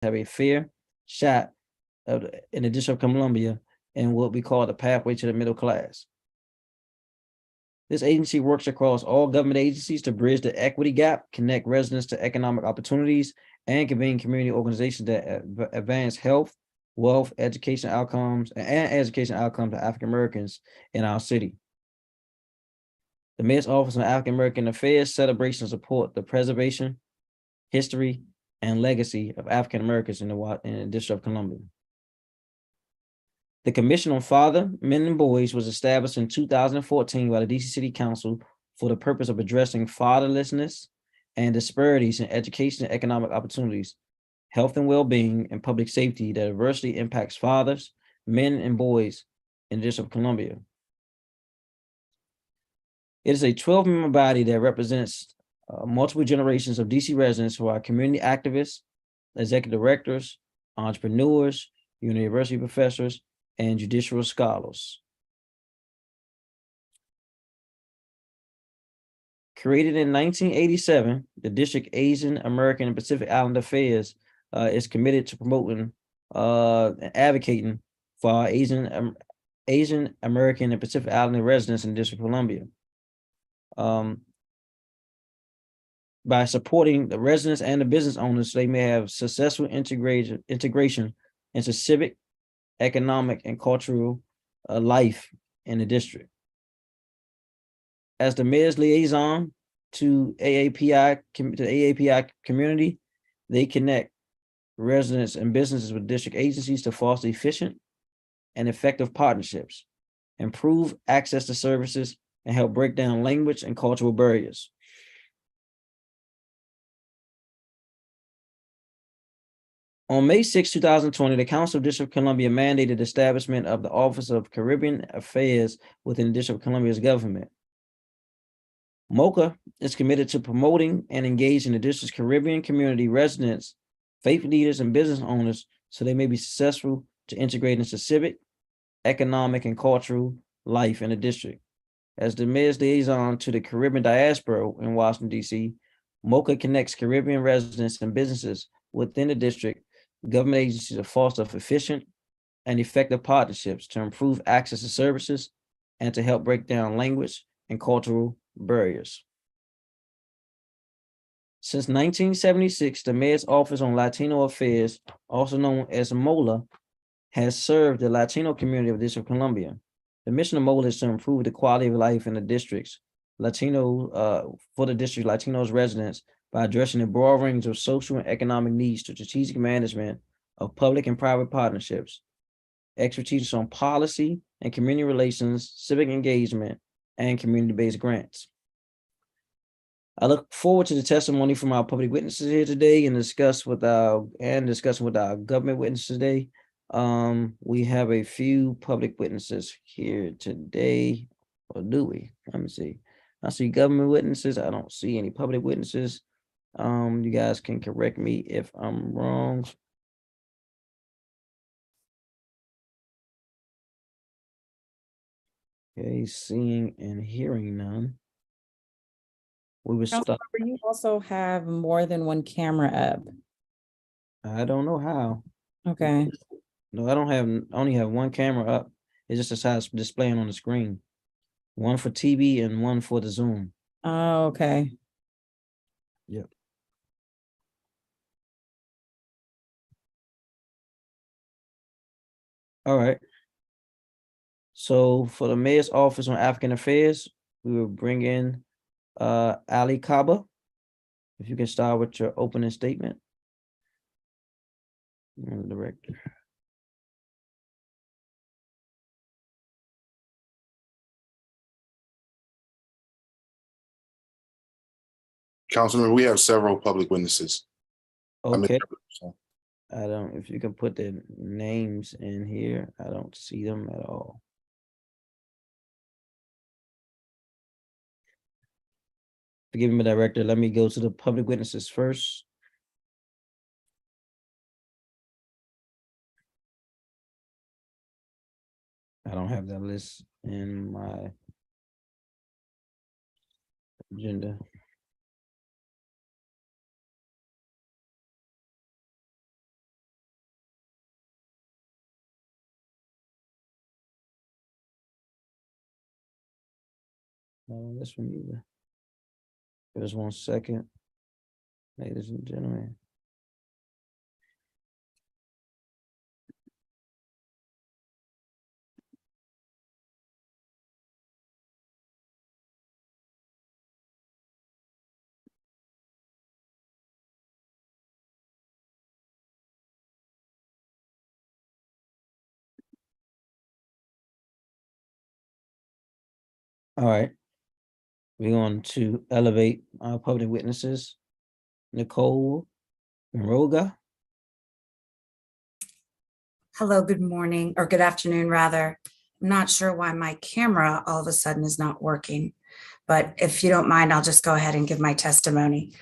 have a fair shot in the District of Columbia and what we call the pathway to the middle class. This agency works across all government agencies to bridge the equity gap, connect residents to economic opportunities, and convene community organizations that advance health, wealth, education outcomes, and education outcomes to African Americans in our city. The Mayor's Office on African American Affairs celebrations support the preservation, history, and legacy of African Americans in the District of Columbia. The Commission on Father, Men, and Boys was established in 2014 by the DC City Council for the purpose of addressing fatherlessness and disparities in education and economic opportunities, health and well-being, and public safety that adversely impacts fathers, men, and boys in the District of Columbia. It is a 12-member body that represents multiple generations of DC residents who are community activists, executive directors, entrepreneurs, university professors, and judicial scholars. Created in 1987, the District Asian American and Pacific Island Affairs is committed to promoting and advocating for our Asian American and Pacific Islander residents in the District of Columbia. By supporting the residents and the business owners, they may have successful integration into civic, economic, and cultural life in the district. As the mayor's liaison to the AAPI community, they connect residents and businesses with district agencies to foster efficient and effective partnerships, improve access to services, and help break down language and cultural barriers. On May 6, 2020, the Council of District of Columbia mandated the establishment of the Office of Caribbean Affairs within the District of Columbia's government. MOCCA is committed to promoting and engaging the district's Caribbean community residents, faith leaders, and business owners so they may be successful to integrate into civic, economic, and cultural life in the district. As the mayor's liaison to the Caribbean diaspora in Washington, D.C., MOCCA connects Caribbean residents and businesses within the district, government agencies to foster efficient and effective partnerships to improve access to services and to help break down language and cultural barriers. Since 1976, the Mayor's Office on Latino Affairs, also known as MOLA, has served the Latino community of the District of Columbia. The mission of MOLA is to improve the quality of life in the districts, for the district Latinos residents by addressing a broad range of social and economic needs to strategic management of public and private partnerships, expertise on policy and community relations, civic engagement, and community-based grants. I look forward to the testimony from our public witnesses here today and discussing with our government witnesses today. We have a few public witnesses here today, or do we? Let me see. I see government witnesses. I don't see any public witnesses. You guys can correct me if I'm wrong. Okay, seeing and hearing none. We will start. You also have more than one camera up. I don't know how. Okay. No, I only have one camera up. It just decides displaying on the screen. One for TV and one for the Zoom. Oh, okay. Yep. All right. So for the Mayor's Office on African Affairs, we will bring in Ali Kaba. If you can start with your opening statement. Director. Councilman, we have several public witnesses. Okay. I don't, if you can put their names in here, I don't see them at all. Forgive me, Director. Let me go to the public witnesses first. I don't have that list in my agenda. No, that's from either. Give us 1 second. Ladies and gentlemen. All right. We're going to elevate our public witnesses. Nicole Roga. Hello, good morning, or good afternoon, rather. I'm not sure why my camera all of a sudden is not working, but if you don't mind, I'll just go ahead and give my testimony.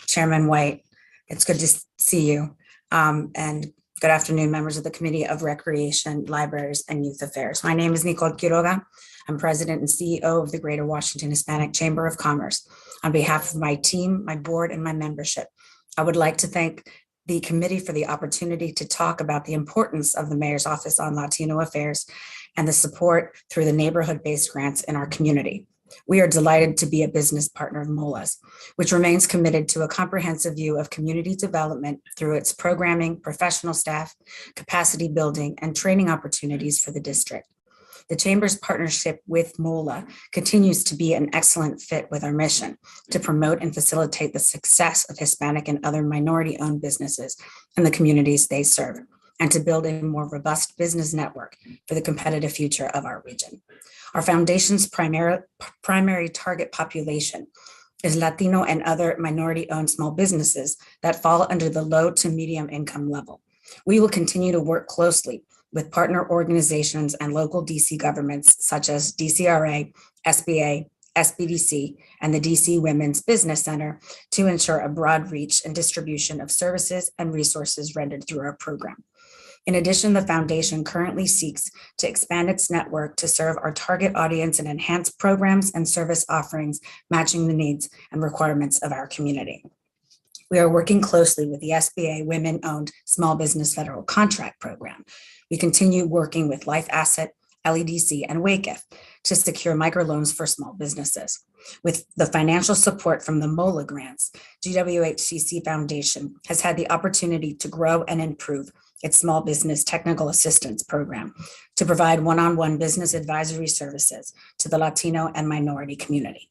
Chairman White, it's good to see you. And good afternoon, members of the Committee of Recreation, Libraries, and Youth Affairs. My name is Nicole Quiroga. I'm President and CEO of the Greater Washington Hispanic Chamber of Commerce. On behalf of my team, my board, and my membership, I would like to thank the committee for the opportunity to talk about the importance of the Mayor's Office on Latino Affairs and the support through the neighborhood-based grants in our community. We are delighted to be a business partner of MOLA's, which remains committed to a comprehensive view of community development through its programming, professional staff, capacity building, and training opportunities for the district. The Chamber's partnership with MOLA continues to be an excellent fit with our mission to promote and facilitate the success of Hispanic and other minority-owned businesses in the communities they serve, and to build a more robust business network for the competitive future of our region. Our foundation's primary target population is Latino and other minority-owned small businesses that fall under the low to medium income level. We will continue to work closely with partner organizations and local DC governments such as DCRA, SBA, SBDC, and the DC Women's Business Center to ensure a broad reach and distribution of services and resources rendered through our program. In addition, the foundation currently seeks to expand its network to serve our target audience and enhance programs and service offerings matching the needs and requirements of our community. We are working closely with the SBA Women-Owned Small Business Federal Contract Program. We continue working with Life Asset, LEDC, and WAKEF to secure microloans for small businesses. With the financial support from the MOLA grants, GWHCC Foundation has had the opportunity to grow and improve its small business technical assistance program to provide one-on-one business advisory services to the Latino and minority community.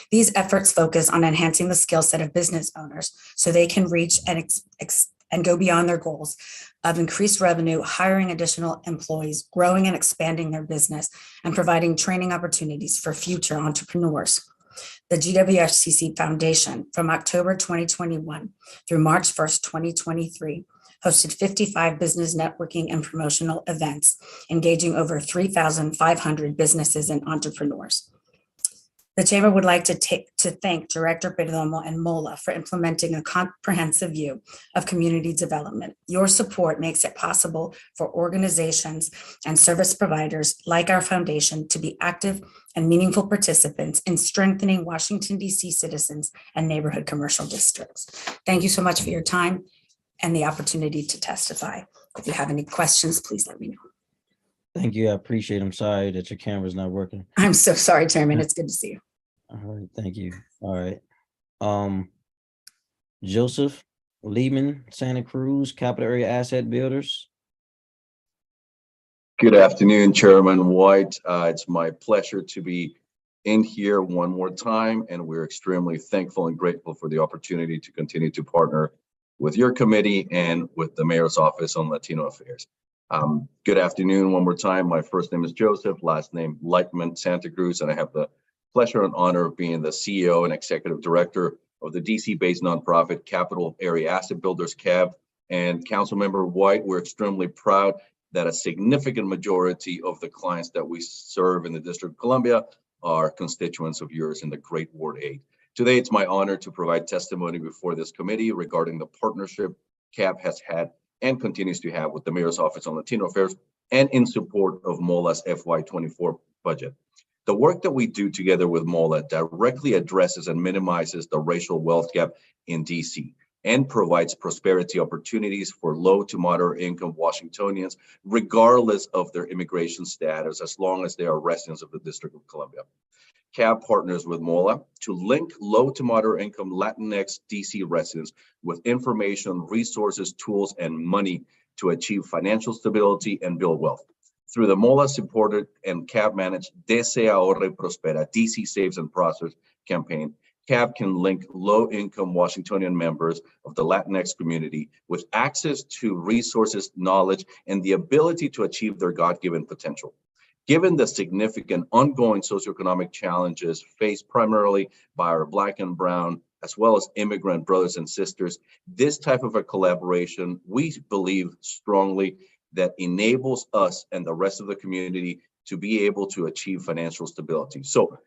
These efforts focus on enhancing the skill set of business owners so they can reach and go beyond their goals of increased revenue, hiring additional employees, growing and expanding their business, and providing training opportunities for future entrepreneurs. The GWFCC Foundation from October 2021 through March 1st, 2023, hosted 55 business networking and promotional events, engaging over 3,500 businesses and entrepreneurs. The Chamber would like to thank Director Perdomo and MOLA for implementing a comprehensive view of community development. Your support makes it possible for organizations and service providers like our foundation to be active and meaningful participants in strengthening Washington, D.C. citizens and neighborhood commercial districts. Thank you so much for your time and the opportunity to testify. If you have any questions, please let me know. Thank you. I appreciate it. I'm sorry that your camera's not working. I'm so sorry, Chairman. It's good to see you. All right, thank you. All right. Joseph Lehman, Santa Cruz, Capital Area Asset Builders. Good afternoon, Chairman White. It's my pleasure to be in here one more time, and we're extremely thankful and grateful for the opportunity to continue to partner with your committee and with the Mayor's Office on Latino Affairs. Good afternoon one more time. My first name is Joseph, last name Lightman, Santa Cruz, and I have the pleasure and honor of being the CEO and Executive Director of the DC-based nonprofit Capital Area Asset Builders, CAB. And Councilmember White, we're extremely proud that a significant majority of the clients that we serve in the District of Columbia are constituents of yours in the Great Ward 8. Today, it's my honor to provide testimony before this committee regarding the partnership CAB has had and continues to have with the Mayor's Office on Latino Affairs and in support of MOLA's FY24 budget. The work that we do together with MOLA directly addresses and minimizes the racial wealth gap in DC and provides prosperity opportunities for low to moderate income Washingtonians, regardless of their immigration status, as long as they are residents of the District of Columbia. CAB partners with MOLA to link low to moderate income Latinx DC residents with information, resources, tools, and money to achieve financial stability and build wealth. Through the MOLA supported and CAB managed DC Ahorra y Prospera, DC Saves and Prospers campaign, CAB can link low-income Washingtonian members of the Latinx community with access to resources, knowledge, and the ability to achieve their God-given potential. Given the significant ongoing socioeconomic challenges faced primarily by our Black and Brown, as well as immigrant brothers and sisters, this type of a collaboration, we believe strongly, that enables us and the rest of the community to be able to achieve financial stability. So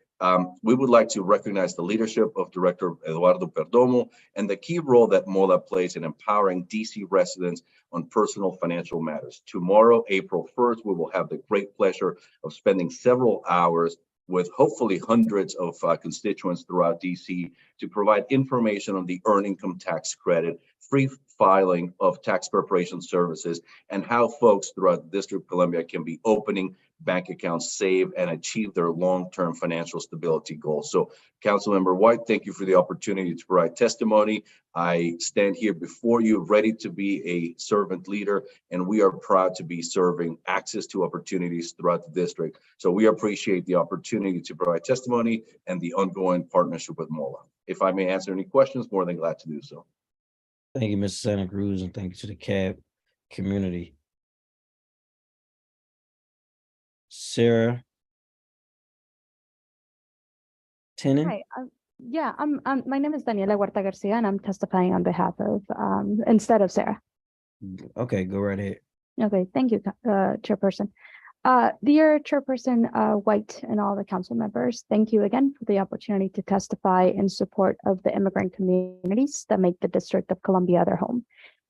we would like to recognize the leadership of Director Eduardo Perdomo and the key role that MOLA plays in empowering DC residents on personal financial matters. Tomorrow, April 1st, we will have the great pleasure of spending several hours with hopefully hundreds of constituents throughout DC to provide information on the earned income tax credit, free filing of tax preparation services, and how folks throughout the District of Columbia can be opening bank accounts, save, and achieve their long-term financial stability goals. So, Councilmember White, thank you for the opportunity to provide testimony. I stand here before you ready to be a servant leader, and we are proud to be serving access to opportunities throughout the district. So we appreciate the opportunity to provide testimony and the ongoing partnership with MOLA. If I may answer any questions, more than glad to do so. Thank you, Mr. Santa Cruz, and thank you to the CAB community. Sarah Tenen? Hi, my name is Daniela Huerta Garcia, and I'm testifying on behalf of, instead of Sarah. Okay, go right ahead. Okay, thank you, Chairperson. Dear Chairperson White and all the council members, thank you again for the opportunity to testify in support of the immigrant communities that make the District of Columbia their home.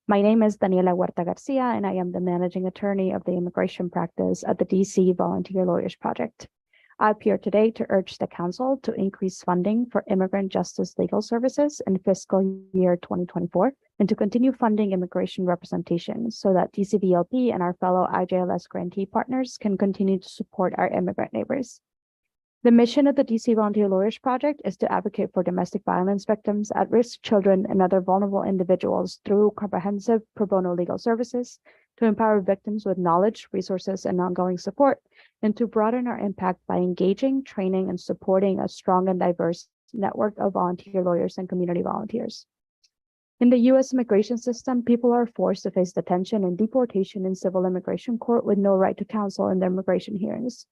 My name is Daniela Huerta Garcia, and I am the managing attorney of the immigration practice at the DC Volunteer Lawyers Project. I appear today to urge the council to increase funding for immigrant justice legal services in fiscal year 2024 and to continue funding immigration representation so that DCVLP and our fellow IJLS grantee partners can continue to support our immigrant neighbors. The mission of the DC Volunteer Lawyers Project is to advocate for domestic violence victims, at-risk children, and other vulnerable individuals through comprehensive pro bono legal services, to empower victims with knowledge, resources, and ongoing support, and to broaden our impact by engaging, training, and supporting a strong and diverse network of volunteer lawyers and community volunteers. In the U.S. immigration system, people are forced to face detention and deportation in civil immigration court with no right to counsel in their immigration hearings.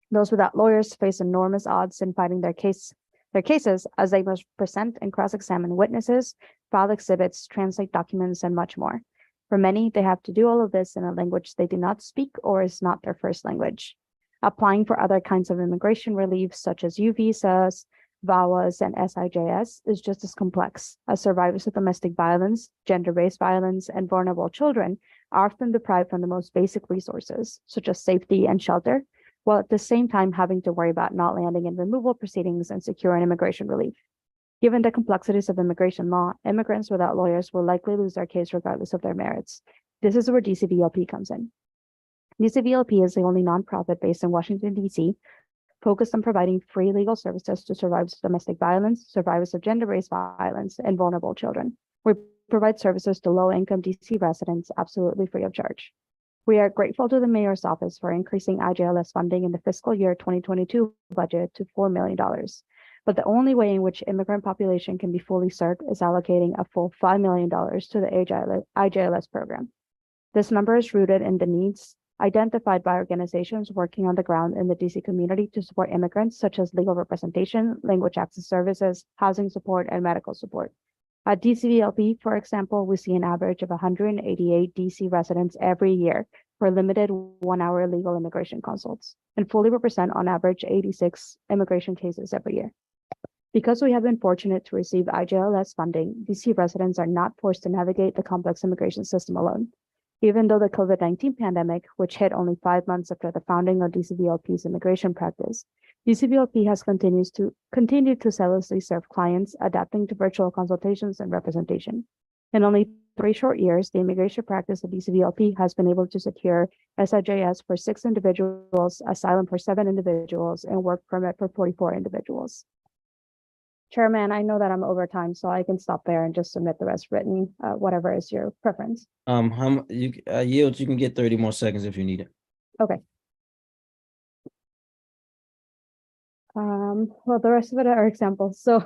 Those without lawyers face enormous odds in fighting their cases, as they must present and cross-examine witnesses, file exhibits, translate documents, and much more. For many, they have to do all of this in a language they do not speak or is not their first language. Applying for other kinds of immigration relief, such as U visas, VAWAs, and SIJS, is just as complex, as survivors of domestic violence, gender-based violence, and vulnerable children are often deprived from the most basic resources, such as safety and shelter, while at the same time having to worry about not landing in removal proceedings and securing immigration relief. Given the complexities of immigration law, immigrants without lawyers will likely lose their case regardless of their merits. This is where DCVLP comes in. DCVLP is the only nonprofit based in Washington, D.C., focused on providing free legal services to survivors of domestic violence, survivors of gender-based violence, and vulnerable children. We provide services to low-income DC residents absolutely free of charge. We are grateful to the Mayor's Office for increasing IJLS funding in the fiscal year 2022 budget to $4 million. But the only way in which immigrant population can be fully served is allocating a full $5 million to the IJLS program. This number is rooted in the needs identified by organizations working on the ground in the DC community to support immigrants, such as legal representation, language access services, housing support, and medical support. At DCVLP, for example, we see an average of 188 DC residents every year for limited 1-hour legal immigration consults, and fully represent on average 86 immigration cases every year. Because we have been fortunate to receive IJLS funding, DC residents are not forced to navigate the complex immigration system alone. Even though the COVID-19 pandemic, which hit only 5 months after the founding of DCVLP's immigration practice, DCVLP has continued to zealously serve clients, adapting to virtual consultations and representation. In only 3 short years, the immigration practice of DCVLP has been able to secure SIJS for 6 individuals, asylum for 7 individuals, and work permit for 44 individuals. Chairman, I know that I'm over time, so I can stop there and just submit the rest written, whatever is your preference. Yield, you can get 30 more seconds if you need it. Okay. Well, the rest of it are examples. So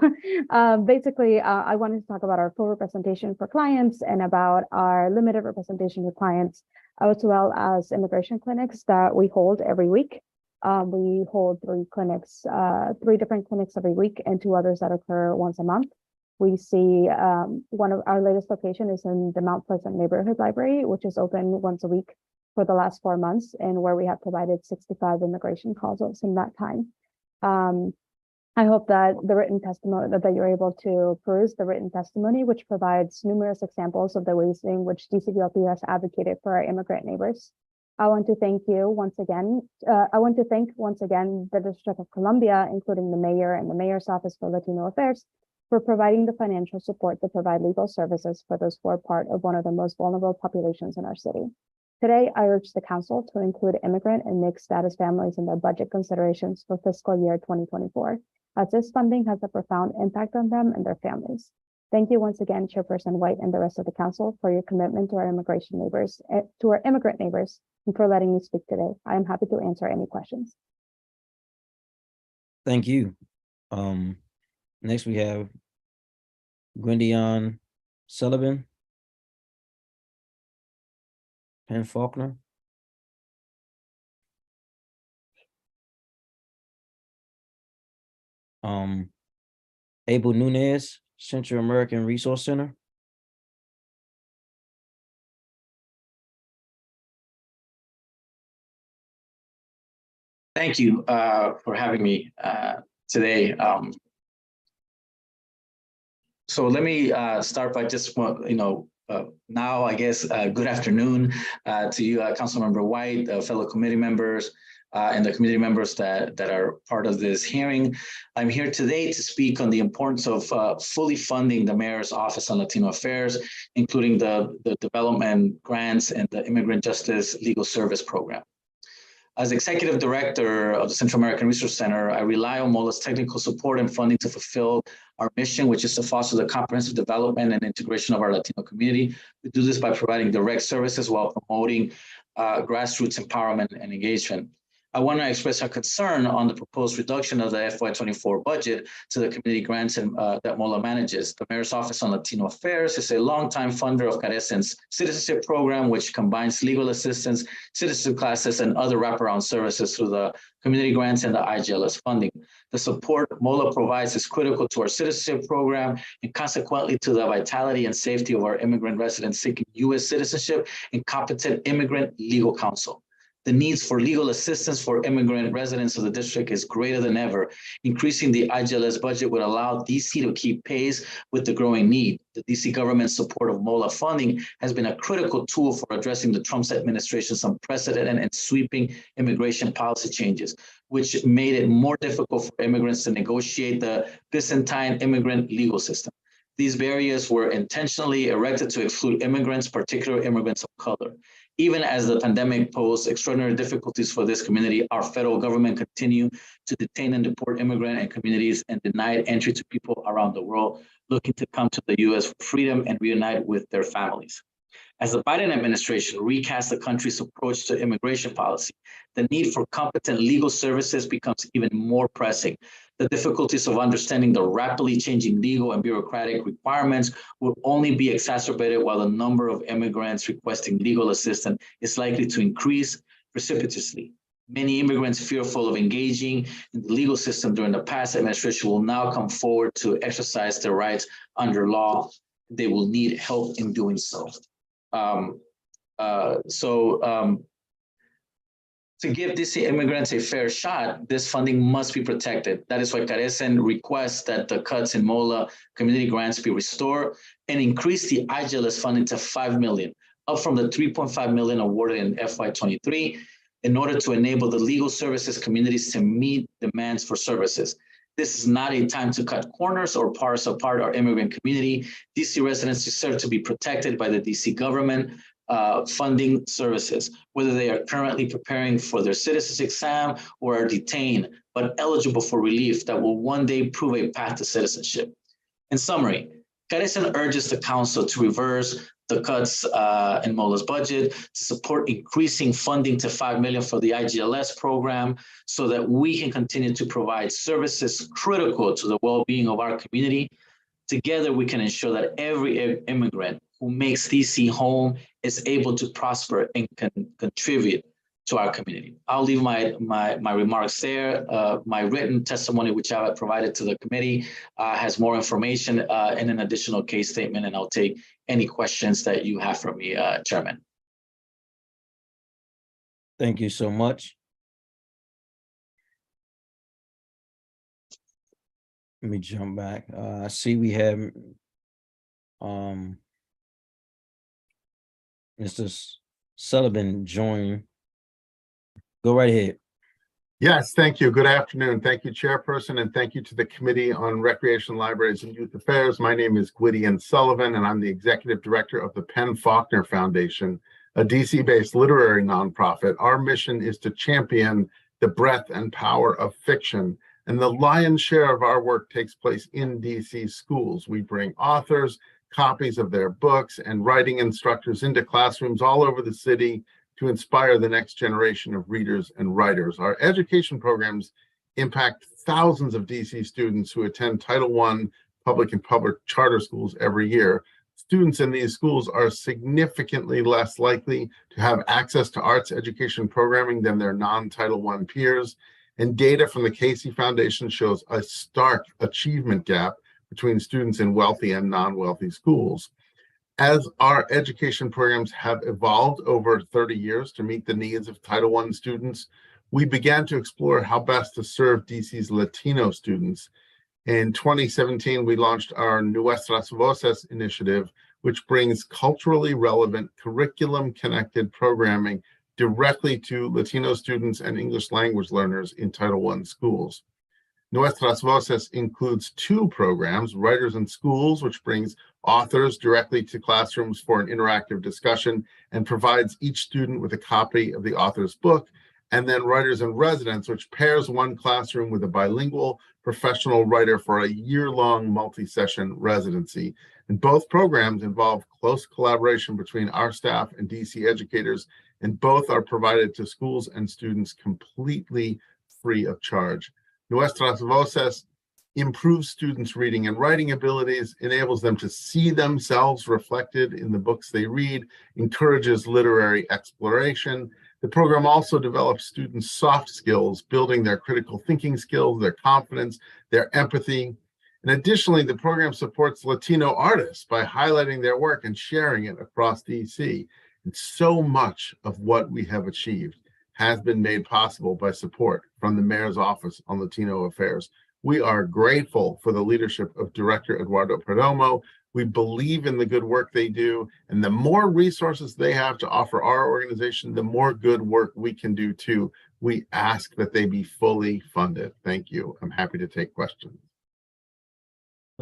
basically, I wanted to talk about our full representation for clients and about our limited representation for clients, as well as immigration clinics that we hold every week. We hold 3 clinics, 3 different clinics every week and 2 others that occur once a month. We see one of our latest location is in the Mount Pleasant Neighborhood Library, which is open once a week for the last 4 months, and where we have provided 65 immigration consults in that time. I hope that the written testimony that you're able to peruse the written testimony, which provides numerous examples of the ways in which DCVLP has advocated for our immigrant neighbors. I want to thank you once again. I want to thank once again the District of Columbia, including the mayor and the mayor's office for Latino Affairs, for providing the financial support to provide legal services for those who are part of one of the most vulnerable populations in our city. Today, I urge the council to include immigrant and mixed status families in their budget considerations for fiscal year 2024, as this funding has a profound impact on them and their families. Thank you once again, Chairperson White and the rest of the council, for your commitment to our immigration neighbors, to our immigrant neighbors, and for letting me speak today. I am happy to answer any questions. Thank you. Next we have Gwendion Sullivan. Penn Faulkner. Abel Nunez, Central American Resource Center. Thank you for having me today. So let me start by just, now I guess, good afternoon to you, Councilmember White, fellow committee members, and the community members that are part of this hearing. I'm here today to speak on the importance of fully funding the Mayor's Office on Latino Affairs, including the development grants and the Immigrant Justice Legal Service Program. As Executive Director of the Central American Resource Center, I rely on MOLA's technical support and funding to fulfill our mission, which is to foster the comprehensive development and integration of our Latino community. We do this by providing direct services while promoting grassroots empowerment and engagement. I want to express our concern on the proposed reduction of the FY24 budget to the community grants that MOLA manages. The Mayor's Office on Latino Affairs is a longtime funder of Carecen's citizenship program, which combines legal assistance, citizenship classes, and other wraparound services through the community grants and the IGLS funding. The support MOLA provides is critical to our citizenship program and consequently to the vitality and safety of our immigrant residents seeking U.S. citizenship and competent immigrant legal counsel. The needs for legal assistance for immigrant residents of the district is greater than ever. Increasing the IGLS budget would allow DC to keep pace with the growing need. The DC government's support of MOLA funding has been a critical tool for addressing the Trump administration's unprecedented and sweeping immigration policy changes, which made it more difficult for immigrants to negotiate the Byzantine immigrant legal system. These barriers were intentionally erected to exclude immigrants, particularly immigrants of color. Even as the pandemic posed extraordinary difficulties for this community, our federal government continued to detain and deport immigrant and communities and denied entry to people around the world looking to come to the U.S. for freedom and reunite with their families. As the Biden administration recast the country's approach to immigration policy, the need for competent legal services becomes even more pressing. The difficulties of understanding the rapidly changing legal and bureaucratic requirements will only be exacerbated while the number of immigrants requesting legal assistance is likely to increase precipitously. Many immigrants fearful of engaging in the legal system during the past administration will now come forward to exercise their rights under law. They will need help in doing so. To give DC immigrants a fair shot, this funding must be protected. That is why Carecen requests that the cuts in MOLA community grants be restored and increase the IGLS funding to $5 million, up from the $3.5 million awarded in FY23, in order to enable the legal services communities to meet demands for services. This is not a time to cut corners or parse apart our immigrant community. DC residents deserve to be protected by the DC government funding services, whether they are currently preparing for their citizens exam or are detained, but eligible for relief that will one day prove a path to citizenship. In summary, Carecen urges the council to reverse the cuts in MOLA's budget, to support increasing funding to $5 million for the IGLS program so that we can continue to provide services critical to the well-being of our community. Together, we can ensure that every immigrant who makes DC home is able to prosper and can contribute to our community. I'll leave my remarks there. My written testimony, which I have provided to the committee, has more information and an additional case statement, and I'll take any questions that you have for me, Chairman. Thank you so much. Let me jump back. I see we have Mr. Sullivan join. Go right ahead. Yes, thank you. Good afternoon. Thank you, Chairperson, and thank you to the Committee on Recreation, Libraries, and Youth Affairs. My name is Gwydion Sullivan, and I'm the Executive Director of the Penn Faulkner Foundation, a DC-based literary nonprofit. Our mission is to champion the breadth and power of fiction, and the lion's share of our work takes place in DC schools. We bring authors, copies of their books, and writing instructors into classrooms all over the city to inspire the next generation of readers and writers. Our education programs impact thousands of DC students who attend Title I public and public charter schools every year. Students in these schools are significantly less likely to have access to arts education programming than their non-Title I peers. And data from the Casey Foundation shows a stark achievement gap between students in wealthy and non-wealthy schools. As our education programs have evolved over 30 years to meet the needs of Title I students, we began to explore how best to serve DC's Latino students. In 2017, we launched our Nuestras Voces initiative, which brings culturally relevant, curriculum-connected programming directly to Latino students and English language learners in Title I schools. Nuestras Voces includes two programs, Writers in Schools, which brings authors directly to classrooms for an interactive discussion and provides each student with a copy of the author's book, and then Writers in Residence, which pairs one classroom with a bilingual professional writer for a year-long multi-session residency. And both programs involve close collaboration between our staff and DC educators, and both are provided to schools and students completely free of charge. Nuestras Voces improves students' reading and writing abilities, enables them to see themselves reflected in the books they read, encourages literary exploration. The program also develops students' soft skills, building their critical thinking skills, their confidence, their empathy. And additionally, the program supports Latino artists by highlighting their work and sharing it across DC. And so much of what we have achieved has been made possible by support from the Mayor's Office on Latino Affairs. We are grateful for the leadership of Director Eduardo Perdomo. We believe in the good work they do, and the more resources they have to offer our organization, the more good work we can do too. We ask that they be fully funded. Thank you. I'm happy to take questions.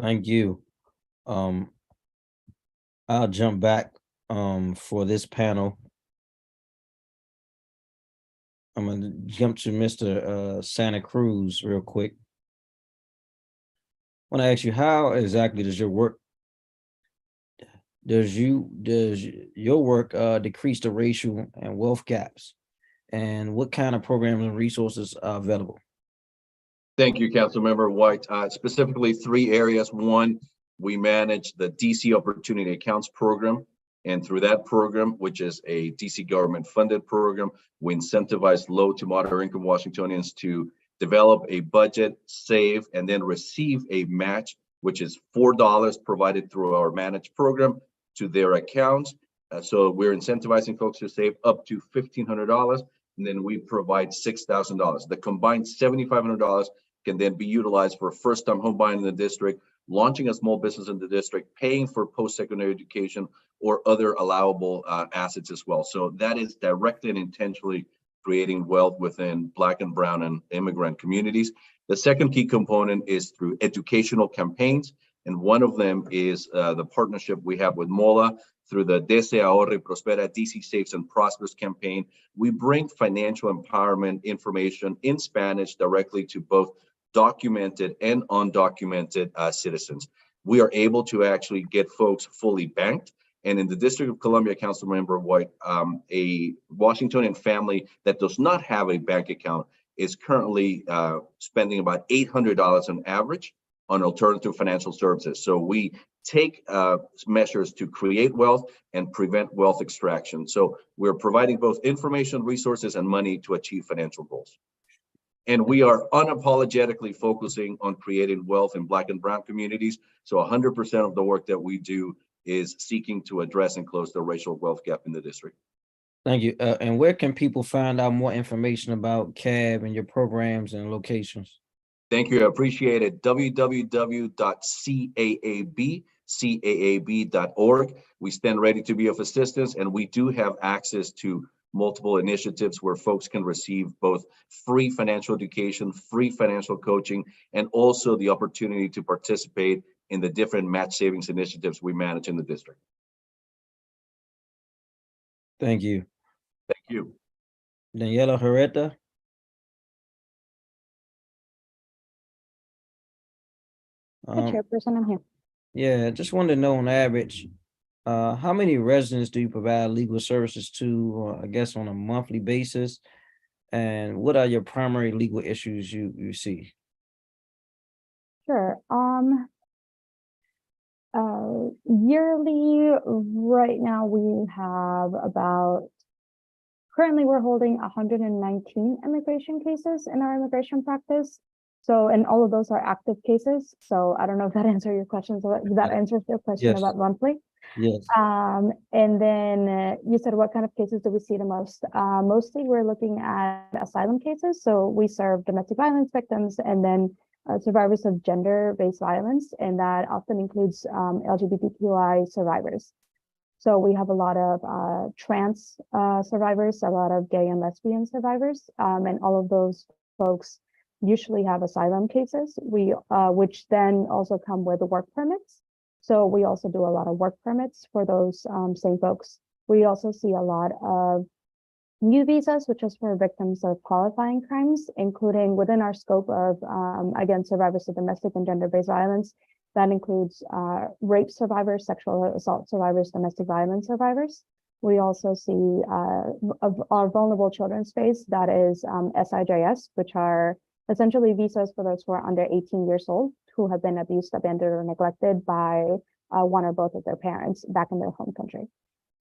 Thank you. I'll jump back for this panel. I'm going to jump to Mr. Santa Cruz real quick. I want to ask you, how exactly does your work decrease the racial and wealth gaps, and what kind of programs and resources are available? Thank you, Councilmember White. Specifically, three areas. One, we manage the DC Opportunity Accounts Program. And through that program, which is a DC government funded program, we incentivize low to moderate income Washingtonians to develop a budget, save, and then receive a match, which is $4 provided through our managed program to their accounts. So we're incentivizing folks to save up to $1,500, and then we provide $6,000. The combined $7,500 can then be utilized for first-time home buying in the district, launching a small business in the district, paying for post-secondary education, or other allowable assets as well. So that is directly and intentionally creating wealth within Black and Brown and immigrant communities. The second key component is through educational campaigns. And one of them is the partnership we have with MOLA through the Dese Ahorre Prospera, DC Saves and Prospers campaign. We bring financial empowerment information in Spanish directly to both documented and undocumented citizens. We are able to actually get folks fully banked. And in the District of Columbia, Councilmember White, a Washingtonian family that does not have a bank account is currently spending about $800 on average on alternative financial services. So we take measures to create wealth and prevent wealth extraction. So we're providing both information, resources, and money to achieve financial goals. And we are unapologetically focusing on creating wealth in Black and Brown communities. So 100% of the work that we do is seeking to address and close the racial wealth gap in the district. Thank you. And where can people find out more information about CAB and your programs and locations? Thank you. I appreciate it. www.caab.org. We stand ready to be of assistance, and we do have access to multiple initiatives where folks can receive both free financial education, free financial coaching, and also the opportunity to participate in the different match savings initiatives we manage in the district. Thank you. Thank you. Daniela Herrera. Hi, Chairperson, I'm here. Yeah, just wanted to know on average, how many residents do you provide legal services to, I guess, on a monthly basis? And what are your primary legal issues you see? Sure. Yearly, right now we have currently we're holding 119 immigration cases in our immigration practice. So, and all of those are active cases. So I don't know if that answers your questions. That answers your question Yes. about monthly. Yes. And then you said, what kind of cases do we see the most? Mostly we're looking at asylum cases. So we serve domestic violence victims and then survivors of gender-based violence, and that often includes LGBTQI survivors. So we have a lot of trans survivors, a lot of gay and lesbian survivors, and all of those folks usually have asylum cases, which then also come with the work permits. So we also do a lot of work permits for those same folks. We also see a lot of new visas, which is for victims of qualifying crimes, including within our scope of, again, survivors of domestic and gender-based violence. That includes rape survivors, sexual assault survivors, domestic violence survivors. We also see of our vulnerable children space, that is SIJS, which are essentially visas for those who are under 18 years old, who have been abused, abandoned, or neglected by one or both of their parents back in their home country.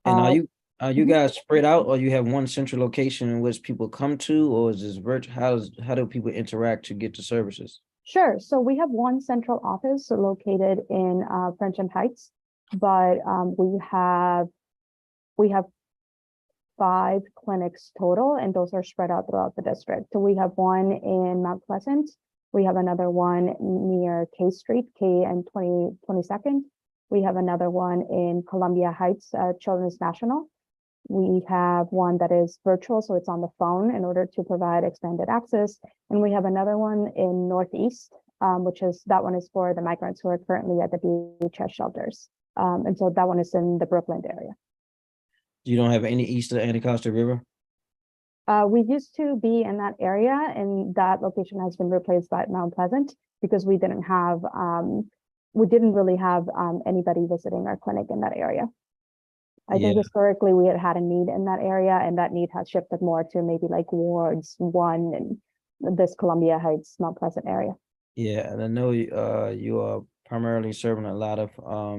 And are you guys spread out, or you have one central location in which people come to, or is this virtual? How do people interact to get the services? Sure. So we have one central office located in Friendship Heights, but we have 5 clinics total, and those are spread out throughout the district. So we have one in Mount Pleasant. We have another one near K Street, K and 22nd. We have another one in Columbia Heights, Children's National. We have one that is virtual, so it's on the phone in order to provide expanded access. And we have another one in Northeast, that one is for the migrants who are currently at the DHS shelters. And so that one is in the Brooklyn area. You don't have any east of the Anacostia River? We used to be in that area, and that location has been replaced by Mount Pleasant because we didn't really have anybody visiting our clinic in that area. I think historically we had a need in that area, and that need has shifted more to maybe like wards 1 and this Columbia Heights, Mount Pleasant area. Yeah, and I know you are primarily serving a lot of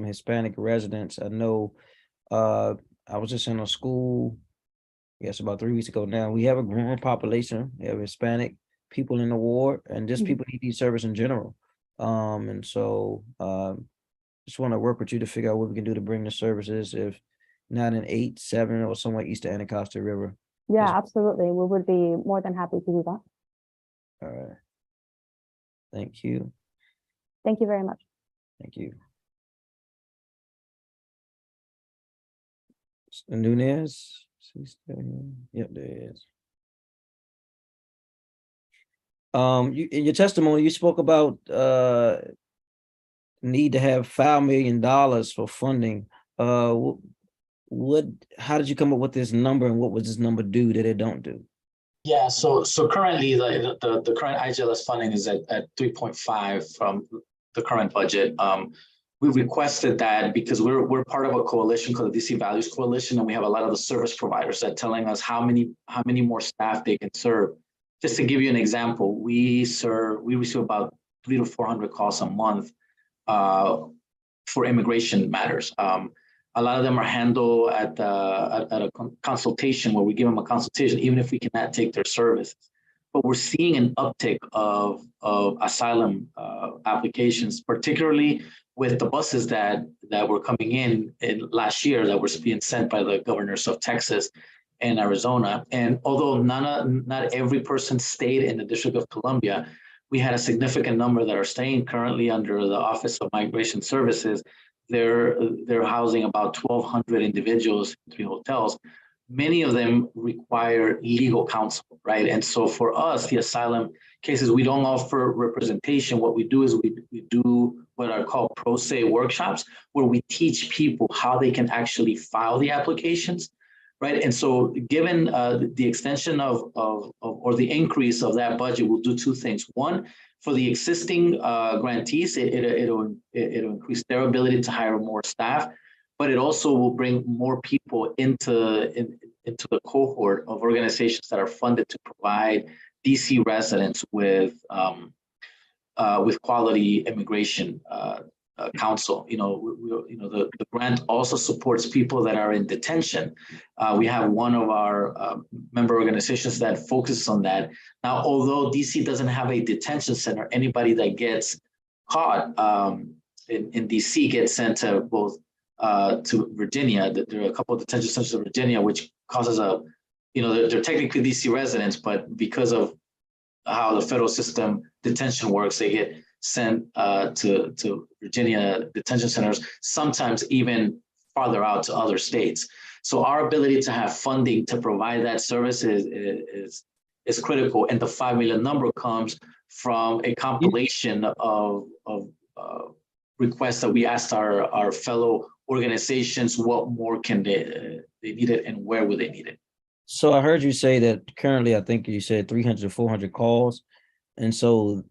Hispanic residents. I know I was just in a school, yes, about 3 weeks ago now. We have a growing population. We have Hispanic people in the ward, and just people need these services in general. And so just want to work with you to figure out what we can do to bring the services, if not in 8, 7, or somewhere east of Anacostia River. Yeah, absolutely. We would be more than happy to do that. All right. Thank you. Thank you very much. Thank you. Nunez? Yep, there is. In your testimony, you spoke about need to have $5 million for funding. How did you come up with this number, and what was this number do that it don't do? Yeah, so currently the current IGLS funding is at 3.5 from the current budget. We requested that because we're part of a coalition called the DC Values Coalition, and we have a lot of the service providers that telling us how many more staff they can serve. Just to give you an example, we receive about 300 to 400 calls a month for immigration matters. A lot of them are handled at a consultation where we give them a consultation, even if we cannot take their services. But we're seeing an uptick of asylum applications, particularly with the buses that were coming in last year that were being sent by the governors of Texas and Arizona. And although not every person stayed in the District of Columbia, we had a significant number that are staying currently under the Office of Migration Services. They're housing about 1,200 individuals in 3 hotels. Many of them require legal counsel, right? And so for us, the asylum cases, we don't offer representation. What we do is we do what are called pro se workshops, where we teach people how they can actually file the applications, right? And so given the extension or the increase of that budget, we'll do 2 things. One, for the existing grantees, it'll increase their ability to hire more staff, but it also will bring more people into the cohort of organizations that are funded to provide DC residents with quality immigration counsel. The grant also supports people that are in detention. We have one of our member organizations that focuses on that. Now, although DC doesn't have a detention center, anybody that gets caught in DC gets sent to both to Virginia. There are a couple of detention centers in Virginia, which causes they're technically DC residents, but because of how the federal system detention works, they get sent to Virginia detention centers, sometimes even farther out to other states. So our ability to have funding to provide that service is critical. And the 5 million number comes from a compilation of requests that we asked our fellow organizations what more can they need it and where would they need it. So I heard you say that currently, I think you said 300 to 400 calls. And so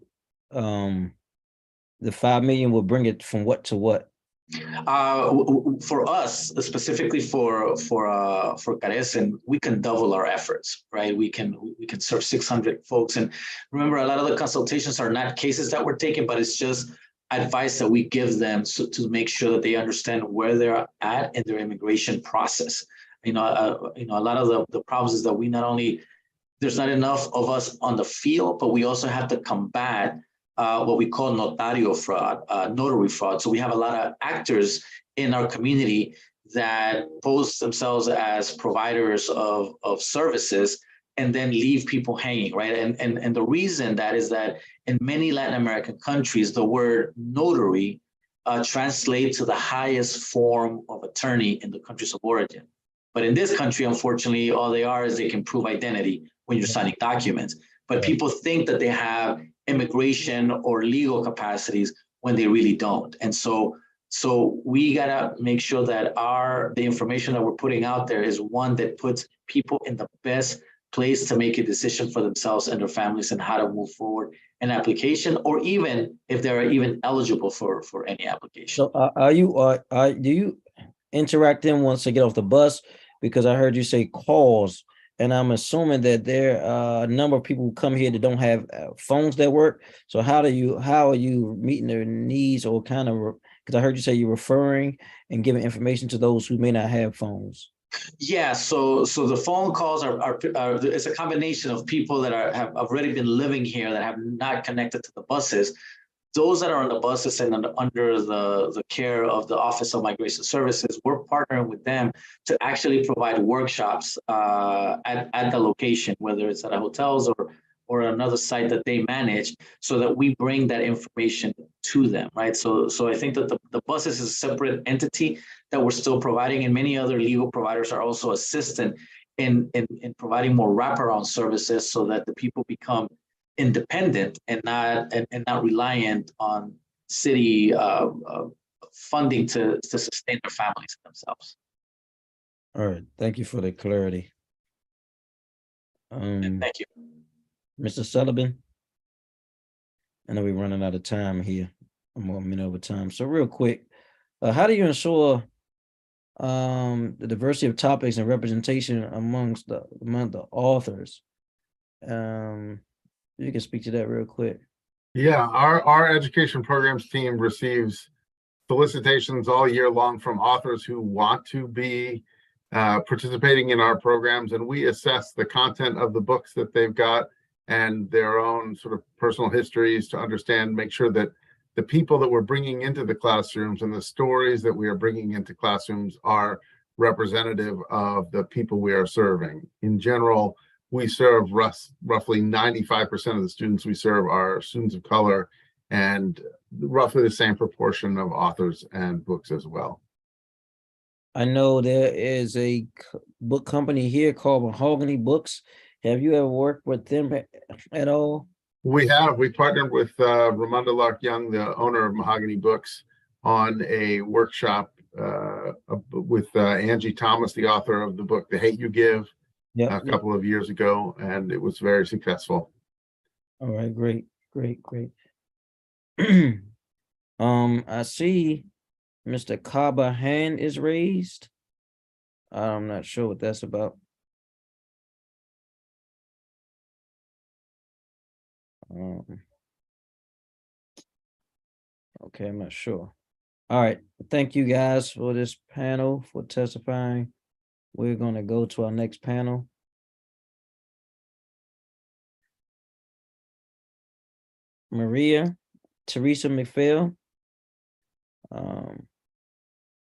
the 5 million will bring it from what to what? For us, specifically for Carecen, we can double our efforts, right? We can serve 600 folks. And remember, a lot of the consultations are not cases that we're taking, but it's just advice that we give them to make sure that they understand where they're at in their immigration process. A lot of the problems is that we not only, there's not enough of us on the field, but we also have to combat what we call notario fraud, notary fraud. So we have a lot of actors in our community that pose themselves as providers of services and then leave people hanging, right? And the reason that is that in many Latin American countries, the word notary translates to the highest form of attorney in the countries of origin. But in this country, unfortunately, all they are is they can prove identity when you're signing documents. But people think that they have immigration or legal capacities when they really don't. And so we gotta make sure that the information that we're putting out there is one that puts people in the best place to make a decision for themselves and their families and how to move forward an application, or even if they're even eligible for any application. So do you interact them once they get off the bus? Because I heard you say calls, and I'm assuming that there are a number of people who come here that don't have phones that work. So how are you meeting their needs, or kind of, because I heard you say you're referring and giving information to those who may not have phones. Yeah, so the phone calls are it's a combination of people that have already been living here that have not connected to the buses. Those that are on the buses and under the care of the Office of Migration Services, we're partnering with them to actually provide workshops at the location, whether it's at hotels or another site that they manage, so that we bring that information to them, right? So I think that the buses is a separate entity that we're still providing, and many other legal providers are also assistant in providing more wraparound services so that the people become independent and not reliant on city funding to sustain their families and themselves. All right, thank you for the clarity. Thank you. Mr. Sullivan. I know we're running out of time here. I'm 1 minute over time. So real quick, how do you ensure the diversity of topics and representation among the authors? You can speak to that real quick. Yeah, our education programs team receives solicitations all year long from authors who want to be participating in our programs, and we assess the content of the books that they've got and their own sort of personal histories to understand, make sure that the people that we're bringing into the classrooms and the stories that we are bringing into classrooms are representative of the people we are serving. In general, we serve roughly 95% of the students we serve are students of color, and roughly the same proportion of authors and books as well. I know there is a book company here called Mahogany Books. Have you ever worked with them at all? We have. We partnered with Ramonda Lark Young, the owner of Mahogany Books, on a workshop with Angie Thomas, the author of the book The Hate You Give, a couple of years ago, and it was very successful. All right, great. I see Mr. Kaba hand is raised. I'm not sure what that's about. Okay, I'm not sure. All right, thank you guys for this panel, for testifying. We're gonna go to our next panel. Maria Teresa McPhail,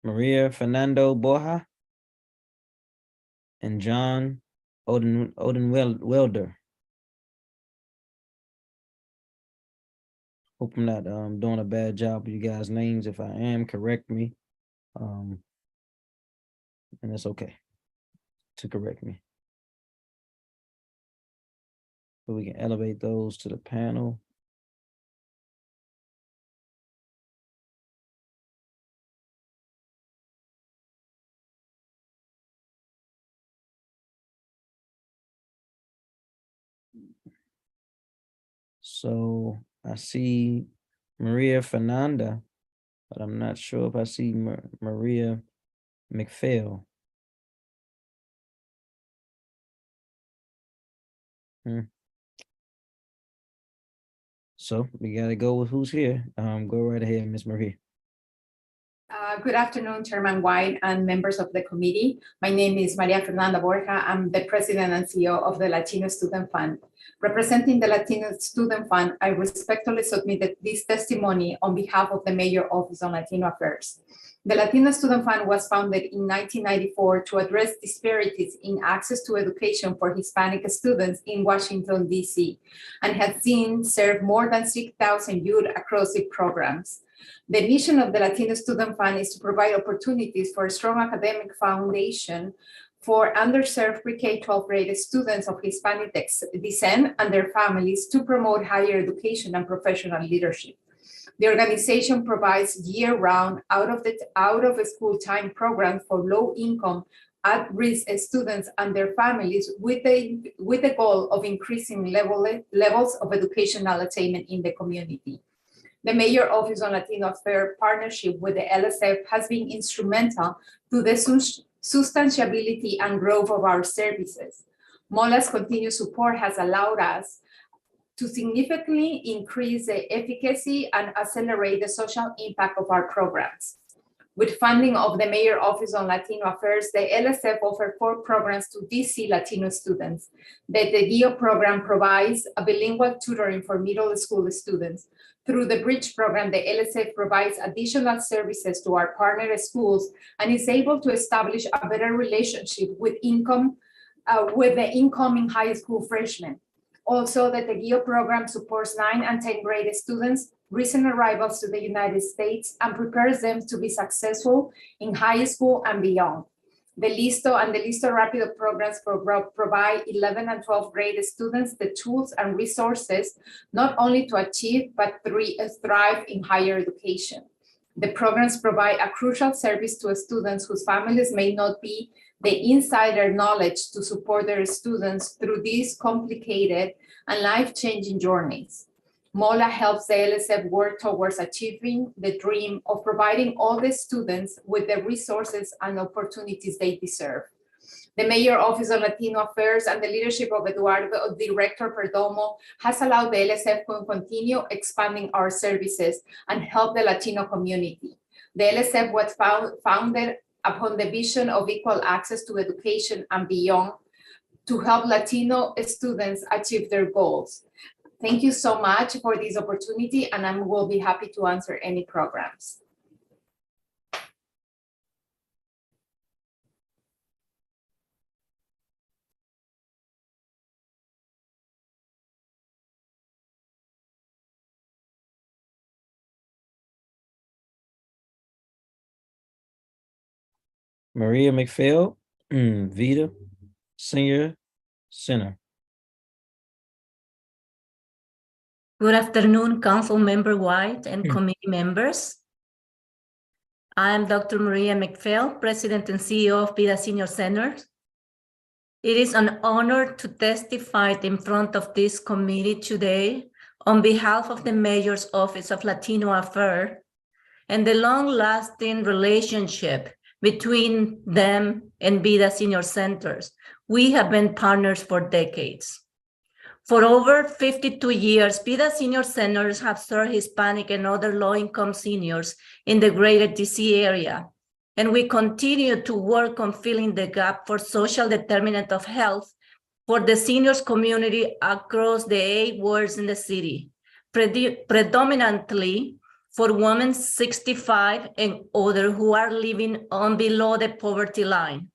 Maria Fernando Borja, and John Welder. Hope I'm not doing a bad job with you guys' names. If I am, correct me. And it's okay to correct me. So we can elevate those to the panel. So I see Maria Fernanda, but I'm not sure if I see Maria McPhail. So we gotta go with who's here. Go right ahead, Miss Maria. Good afternoon, Chairman White and members of the committee. My name is Maria Fernanda Borja. I'm the president and CEO of the Latino Student Fund. Representing the Latino Student Fund, I respectfully submit this testimony on behalf of the Mayor Office on Latino Affairs. The Latino Student Fund was founded in 1994 to address disparities in access to education for Hispanic students in Washington, D.C., and has since served more than 6,000 youth across its programs. The mission of the Latino Student Fund is to provide opportunities for a strong academic foundation for underserved pre-K-12 grade students of Hispanic descent and their families to promote higher education and professional leadership. The organization provides year-round out-of-school time programs for low-income, at-risk students and their families with the goal of increasing levels of educational attainment in the community. The Mayor Office on Latino Affairs partnership with the LSF has been instrumental to the substantiability and growth of our services. MOLA's continued support has allowed us to significantly increase the efficacy and accelerate the social impact of our programs. With funding of the Mayor Office on Latino Affairs, the LSF offered 4 programs to DC Latino students. The GIO program provides a bilingual tutoring for middle school students. Through the Bridge program, the LSF provides additional services to our partner schools and is able to establish a better relationship with the incoming high school freshmen. Also, that the GIO program supports 9 and 10 grade students, recent arrivals to the United States, and prepares them to be successful in high school and beyond. The Listo and the Listo Rápido programs provide 11 and 12th grade students the tools and resources not only to achieve, but thrive in higher education. The programs provide a crucial service to students whose families may not be the insider knowledge to support their students through these complicated and life-changing journeys. MOLA helps the LSF work towards achieving the dream of providing all the students with the resources and opportunities they deserve. The Mayor Office of Latino Affairs and the leadership of Director Perdomo has allowed the LSF to continue expanding our services and help the Latino community. The LSF was founded upon the vision of equal access to education and beyond to help Latino students achieve their goals. Thank you so much for this opportunity, and I will be happy to answer any programs. Maria McPhail, Vida, Senior Center. Good afternoon, Council Member White and committee members. I'm Dr. Maria McPhail, President and CEO of Vida Senior Center. It is an honor to testify in front of this committee today on behalf of the Mayor's Office of Latino Affairs and the long-lasting relationship between them and Vida Senior Centers. We have been partners for decades. For over 52 years, Vida Senior Centers have served Hispanic and other low-income seniors in the greater DC area, and we continue to work on filling the gap for social determinant of health for the seniors community across the 8 wards in the city, predominantly for women 65 and older who are living on below the poverty line.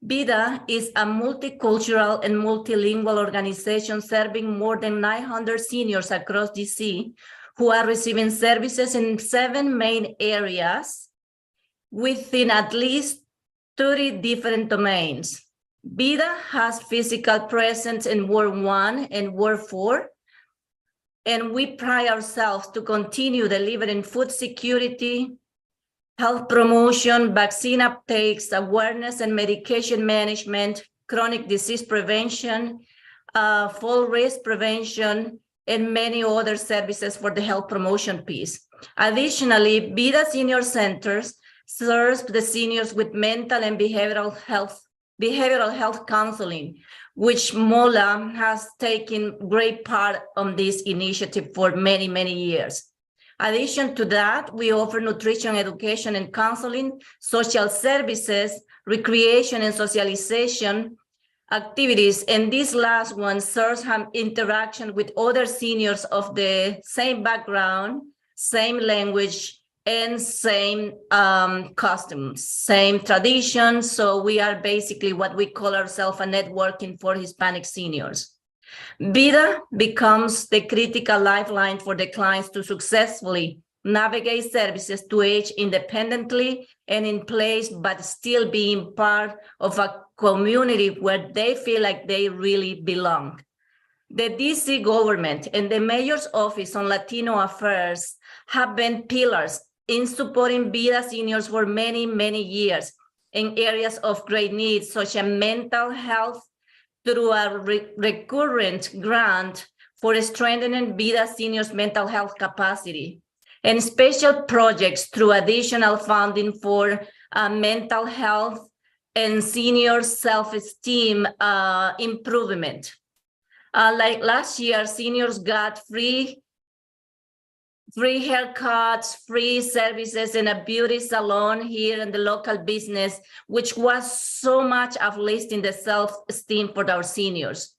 Vida is a multicultural and multilingual organization serving more than 900 seniors across DC who are receiving services in 7 main areas within at least 30 different domains. Vida has physical presence in Ward 1 and Ward 4, and we pride ourselves to continue delivering food security, health promotion, vaccine uptakes, awareness and medication management, chronic disease prevention, fall risk prevention, and many other services for the health promotion piece. Additionally, Vida Senior Centers serves the seniors with mental and behavioral health counseling, which MOLA has taken great part on this initiative for many, many years. Addition to that, we offer nutrition education and counseling, social services, recreation and socialization activities, and this last one serves interaction with other seniors of the same background, same language, and same customs, same traditions. So we are basically what we call ourselves a networking for Hispanic seniors. Vida becomes the critical lifeline for the clients to successfully navigate services to age independently and in place, but still being part of a community where they feel like they really belong. The DC government and the Mayor's Office on Latino Affairs have been pillars in supporting Vida seniors for many, many years in areas of great need, such as mental health, through a recurrent grant for strengthening Vida seniors' mental health capacity, and special projects through additional funding for mental health and senior self-esteem improvement. Like last year, seniors got free haircuts, free services in a beauty salon here in the local business, which was so much uplifting the self-esteem for our seniors.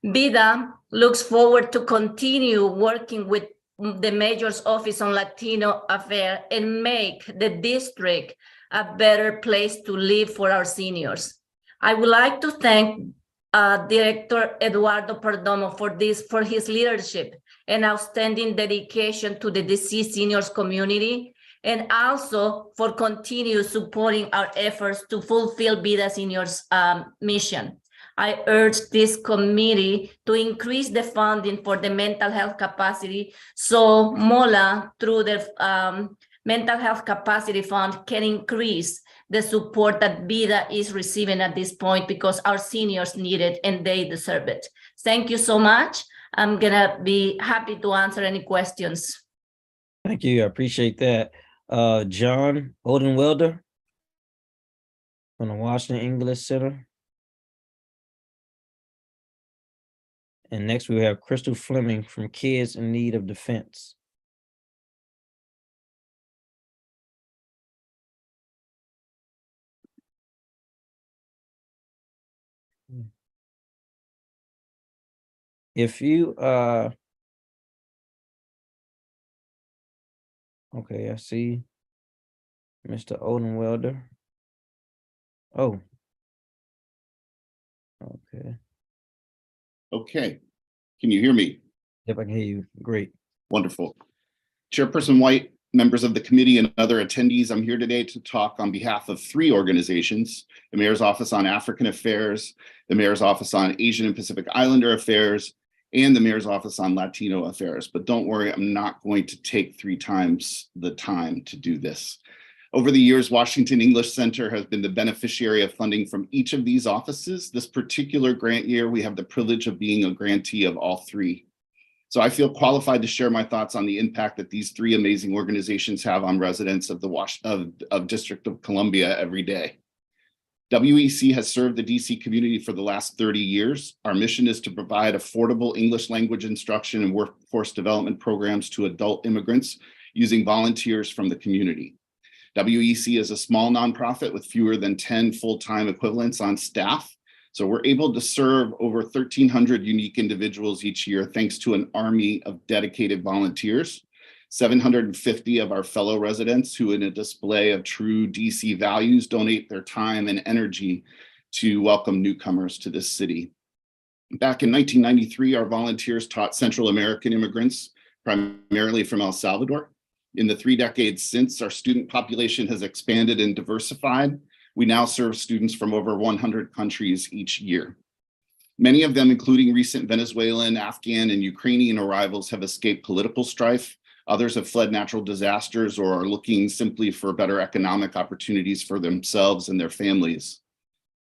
Vida looks forward to continue working with the Mayor's Office on Latino Affairs and make the district a better place to live for our seniors. I would like to thank Director Eduardo Perdomo for his leadership and outstanding dedication to the DC seniors community, and also for continue supporting our efforts to fulfill VIDA Seniors' mission. I urge this committee to increase the funding for the mental health capacity so MOLA, through the Mental Health Capacity Fund, can increase the support that VIDA is receiving at this point, because our seniors need it and they deserve it. Thank you so much. I'm gonna be happy to answer any questions. Thank you. I appreciate that. John Odenwelder from the Washington English Center. And next we have Crystal Fleming from Kids in Need of Defense. If you okay, I see Mr. Odenwelder. Oh. Okay. Okay, can you hear me? Yep, I can hear you. Great. Wonderful. Chairperson White, members of the committee, and other attendees, I'm here today to talk on behalf of 3 organizations: the Mayor's Office on African Affairs, the Mayor's Office on Asian and Pacific Islander Affairs, and the Mayor's Office on Latino Affairs. But don't worry, I'm not going to take 3 times the time to do this. Over the years, Washington English Center has been the beneficiary of funding from each of these offices. This particular grant year, we have the privilege of being a grantee of all 3. So I feel qualified to share my thoughts on the impact that these 3 amazing organizations have on residents of the District of Columbia every day. WEC has served the DC community for the last 30 years. Our mission is to provide affordable English language instruction and workforce development programs to adult immigrants using volunteers from the community. WEC is a small nonprofit with fewer than 10 full-time equivalents on staff. So we're able to serve over 1,300 unique individuals each year, thanks to an army of dedicated volunteers. 750 of our fellow residents who, in a display of true DC values, donate their time and energy to welcome newcomers to this city. Back in 1993, our volunteers taught Central American immigrants, primarily from El Salvador. In the 3 decades since, our student population has expanded and diversified. We now serve students from over 100 countries each year. Many of them, including recent Venezuelan, Afghan, and Ukrainian arrivals, have escaped political strife. Others have fled natural disasters or are looking simply for better economic opportunities for themselves and their families.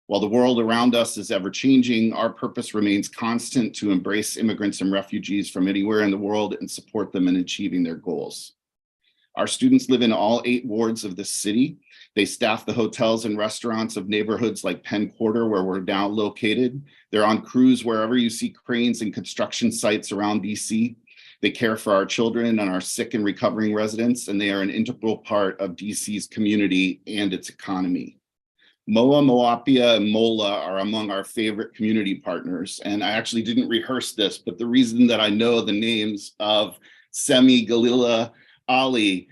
While the world around us is ever changing, our purpose remains constant: to embrace immigrants and refugees from anywhere in the world and support them in achieving their goals. Our students live in all 8 wards of this city. They staff the hotels and restaurants of neighborhoods like Penn Quarter, where we're now located. They're on crews wherever you see cranes and construction sites around DC. They care for our children and our sick and recovering residents, and they are an integral part of DC's community and its economy. MOAA, MOAPIA, and MOLA are among our favorite community partners. And I actually didn't rehearse this, but the reason that I know the names of Semi, Galila, Ali,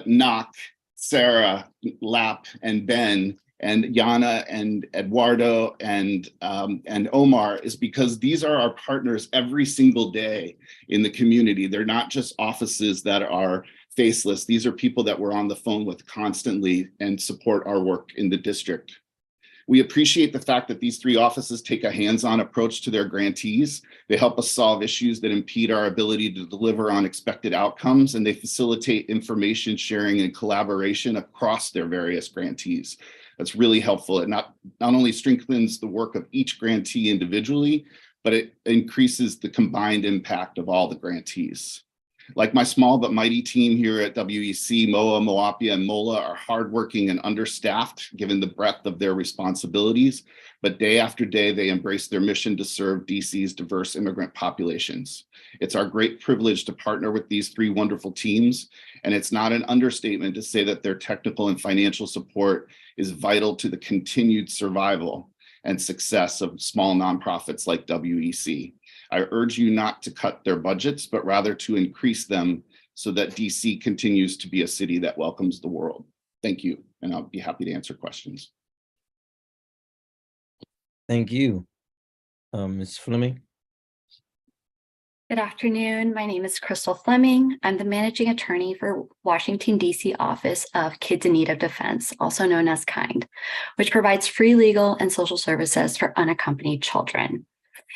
Nak, Sarah, Lap, and Ben, and Yana, and Eduardo, and Omar is because these are our partners every single day in the community. They're not just offices that are faceless. These are people that we're on the phone with constantly and support our work in the district. We appreciate the fact that these 3 offices take a hands-on approach to their grantees. They help us solve issues that impede our ability to deliver on expected outcomes, and they facilitate information sharing and collaboration across their various grantees. That's really helpful. It not only strengthens the work of each grantee individually, but it increases the combined impact of all the grantees. Like my small but mighty team here at WEC, MOAA, MOAPIA, and MOLA are hardworking and understaffed given the breadth of their responsibilities, but day after day, they embrace their mission to serve DC's diverse immigrant populations. It's our great privilege to partner with these 3 wonderful teams, and it's not an understatement to say that their technical and financial support is vital to the continued survival and success of small nonprofits like WEC. I urge you not to cut their budgets, but rather to increase them so that DC continues to be a city that welcomes the world. Thank you, and I'll be happy to answer questions. Thank you. Ms. Fleming. Good afternoon. My name is Crystal Fleming. I'm the managing attorney for Washington, D.C. Office of Kids in Need of Defense, also known as KIND, which provides free legal and social services for unaccompanied children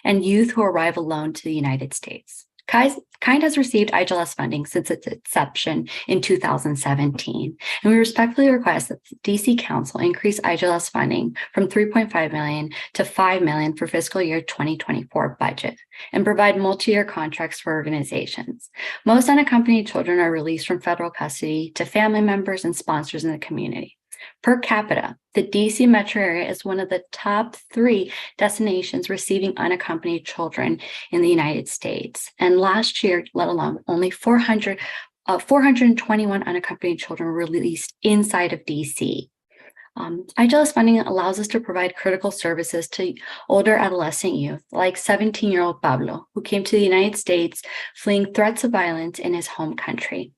and youth who arrive alone to the United States. KIND has received IGLS funding since its inception in 2017, and we respectfully request that the DC Council increase IGLS funding from $3.5 million to $5 million for fiscal year 2024 budget and provide multi-year contracts for organizations. Most unaccompanied children are released from federal custody to family members and sponsors in the community. Per capita, the DC metro area is one of the top 3 destinations receiving unaccompanied children in the United States. And last year, let alone, only 421 unaccompanied children were released inside of DC. IGLS funding allows us to provide critical services to older adolescent youth, like 17-year-old Pablo, who came to the United States fleeing threats of violence in his home country.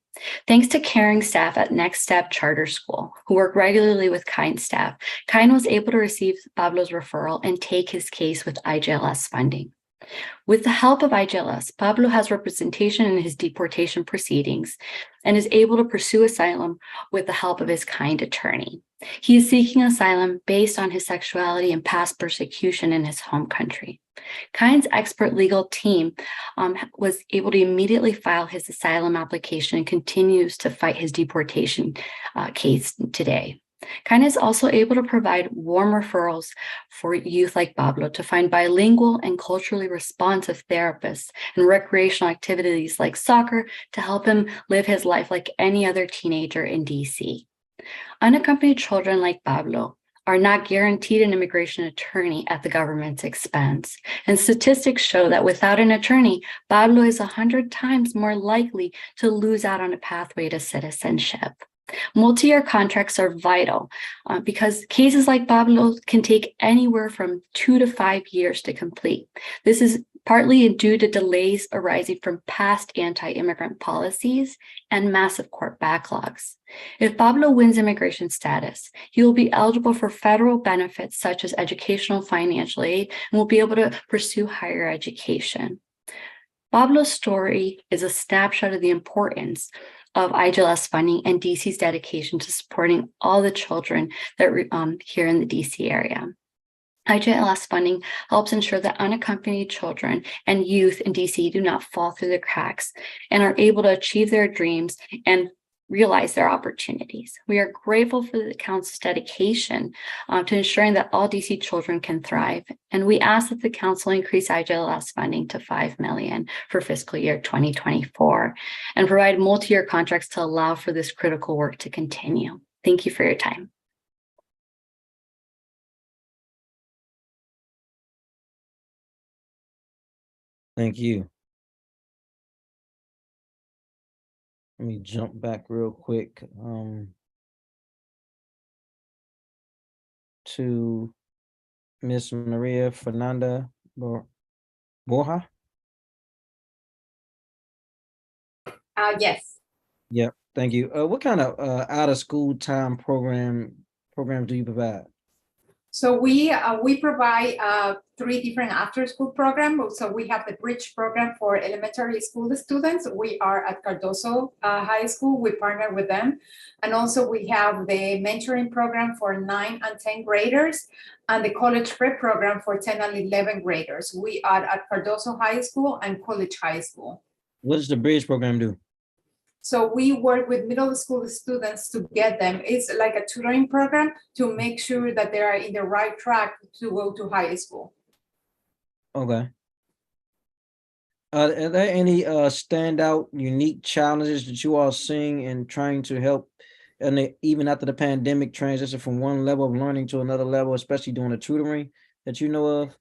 Thanks to caring staff at Next Step Charter School, who work regularly with KIND staff, KIND was able to receive Pablo's referral and take his case with IGLS funding. With the help of IGLS, Pablo has representation in his deportation proceedings and is able to pursue asylum with the help of his KIND attorney. He is seeking asylum based on his sexuality and past persecution in his home country. KIND's expert legal team was able to immediately file his asylum application and continues to fight his deportation case today. KIND is also able to provide warm referrals for youth like Pablo to find bilingual and culturally responsive therapists and recreational activities like soccer to help him live his life like any other teenager in DC. Unaccompanied children like Pablo are not guaranteed an immigration attorney at the government's expense. And statistics show that without an attorney, Pablo is 100 times more likely to lose out on a pathway to citizenship. Multi-year contracts are vital because cases like Pablo can take anywhere from 2 to 5 years to complete. This is partly due to delays arising from past anti-immigrant policies and massive court backlogs. If Pablo wins immigration status, he will be eligible for federal benefits such as educational financial aid and will be able to pursue higher education. Pablo's story is a snapshot of the importance of IGLS funding and DC's dedication to supporting all the children that here in the DC area. IGLS funding helps ensure that unaccompanied children and youth in DC do not fall through the cracks and are able to achieve their dreams and realize their opportunities. We are grateful for the Council's dedication to ensuring that all DC children can thrive. And we ask that the Council increase IGLS funding to $5 million for fiscal year 2024 and provide multi-year contracts to allow for this critical work to continue. Thank you for your time. Thank you. Let me jump back real quick to Miss Maria Fernanda Borja. Yes. Yep, thank you. What kind of out of school time programs do you provide? So we provide 3 different after-school programs. So we have the Bridge program for elementary school students. We are at Cardozo High School. We partner with them. And also we have the mentoring program for 9 and 10 graders and the college prep program for 10 and 11 graders. We are at Cardozo High School and College High School. What does the Bridge program do? So we work with middle school students to get them. It's like a tutoring program to make sure that they are in the right track to go to high school. Okay. Are there any standout, unique challenges that you are seeing in trying to help, and even after the pandemic, transition from one level of learning to another level, especially doing the tutoring that you know of?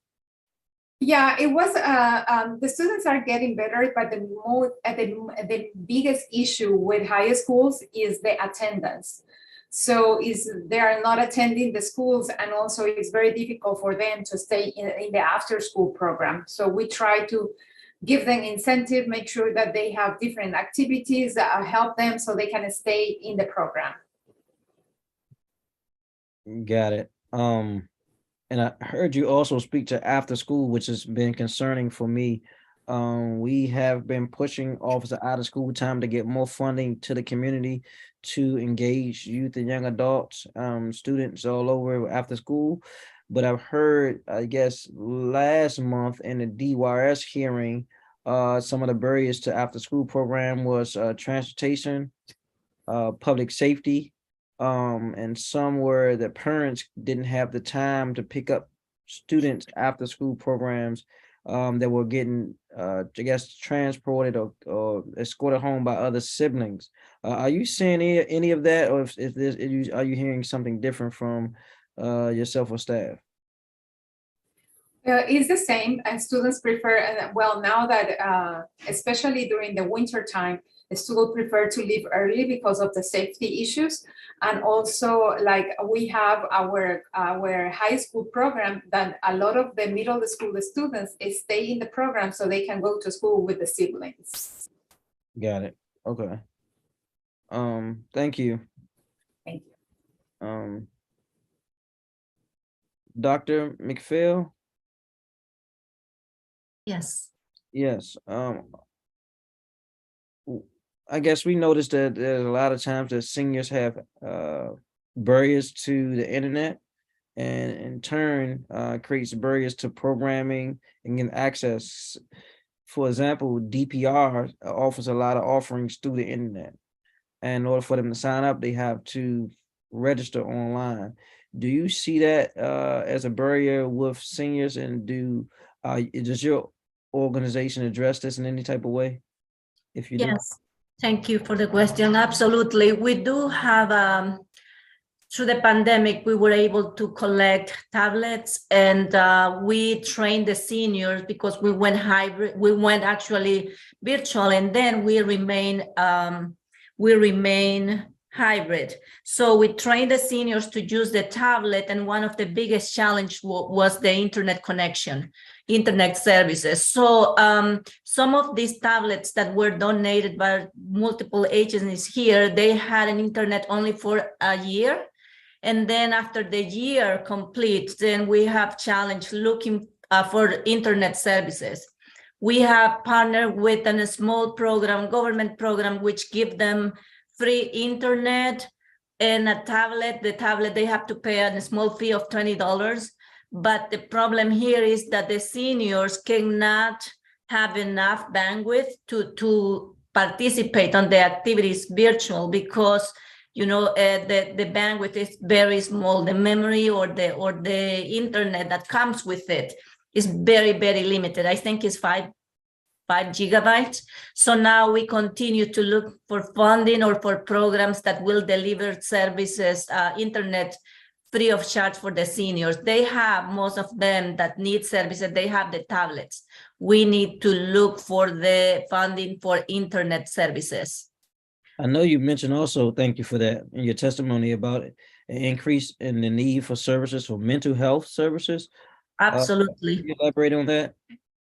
Yeah, it was. The students are getting better, but the biggest issue with high schools is the attendance. So they are not attending the schools, and also it's very difficult for them to stay in the after school program. So we try to give them incentive, make sure that they have different activities that help them so they can stay in the program. Got it. And I heard you also speak to after school, which has been concerning for me. We have been pushing Office of Out of School Time to get more funding to the community to engage youth and young adults, students all over after school. But I've heard, I guess, last month in the DYS hearing, some of the barriers to after school program was transportation, public safety, and some were the parents didn't have the time to pick up students after school programs that were getting, I guess, transported or escorted home by other siblings. Are you seeing any of that, or if there's, are you hearing something different from yourself or staff? It's the same, and students prefer, well, now that, especially during the winter time, the students prefer to leave early because of the safety issues. And also, like, we have our high school program that a lot of the middle school students stay in the program so they can go to school with the siblings. Got it. Okay. Thank you. Thank you. Dr. McPhail? Yes. Yes. I guess we noticed that there's a lot of times that seniors have barriers to the internet, and in turn creates barriers to programming and getting access. For example, DPR offers a lot of offerings through the internet. And in order for them to sign up, they have to register online. Do you see that as a barrier with seniors, and does your organization address this in any type of way? If you do. Yes, thank you for the question. Absolutely. We do have, through the pandemic, we were able to collect tablets, and we trained the seniors because we went hybrid, we went actually virtual, and then we remain hybrid. So we trained the seniors to use the tablet, and one of the biggest challenge was the internet connection, internet services. So some of these tablets that were donated by multiple agencies here, they had an internet only for a year. And then after the year complete, then we have challenge looking for internet services. We have partnered with a small program, government program, which give them free internet and a tablet. The tablet, they have to pay a small fee of $20. But the problem here is that the seniors cannot have enough bandwidth to participate on the activities virtual, because the bandwidth is very small. The memory or the internet that comes with it is very, very limited. I think it's 5 gigabytes. So now we continue to look for funding or for programs that will deliver services, internet free of charge for the seniors. They have, most of them that need services, they have the tablets. We need to look for the funding for internet services. I know you mentioned also, thank you for that, in your testimony about an increase in the need for services for mental health services. Absolutely. Can you elaborate on that?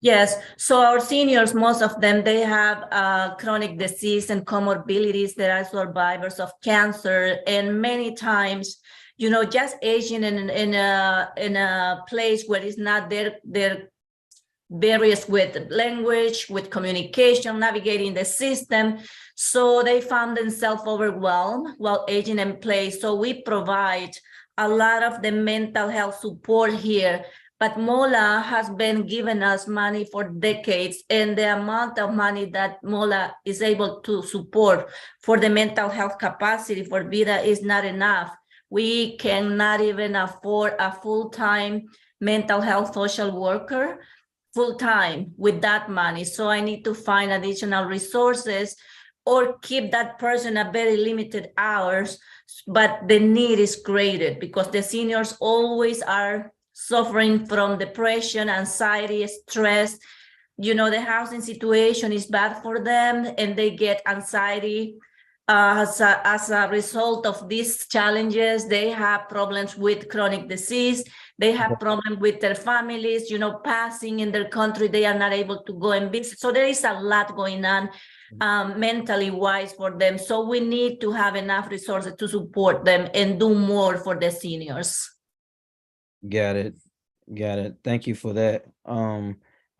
Yes, so our seniors, most of them, they have chronic disease and comorbidities. They are survivors of cancer, and many times, just aging in a place where it's not their barriers with language, with communication, navigating the system. So they found themselves overwhelmed while aging in place. So we provide a lot of the mental health support here. But MOLA has been giving us money for decades, and the amount of money that MOLA is able to support for the mental health capacity for VIDA is not enough. We cannot even afford a full-time mental health social worker full-time with that money. So I need to find additional resources or keep that person at very limited hours, but the need is greater because the seniors always are suffering from depression, anxiety, stress. The housing situation is bad for them, and they get anxiety as a result of these challenges. They have problems with chronic disease. They have problems with their families, passing in their country. They are not able to go and visit. So there is a lot going on mentally wise for them. So we need to have enough resources to support them and do more for the seniors. Got it. Thank you for that.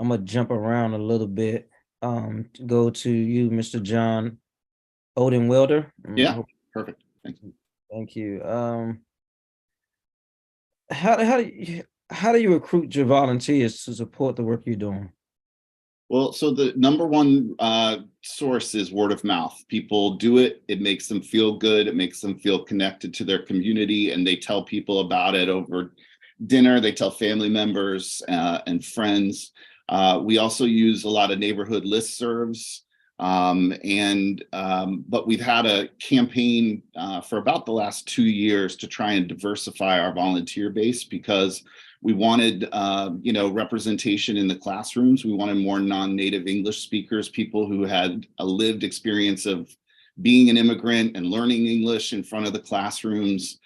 I'm gonna jump around a little bit. Go to you, Mr. John Odin Welder. Yeah, perfect. Thanks. Thank you. How do you recruit your volunteers to support the work you're doing? Well, so the number one source is word of mouth. People do it. It makes them feel good. It makes them feel connected to their community, and they tell people about it over dinner. They tell family members and friends. We also use a lot of neighborhood listservs. But we've had a campaign for about the last 2 years to try and diversify our volunteer base, because we wanted, representation in the classrooms. We wanted more non-native English speakers, people who had a lived experience of being an immigrant and learning English in front of the classrooms.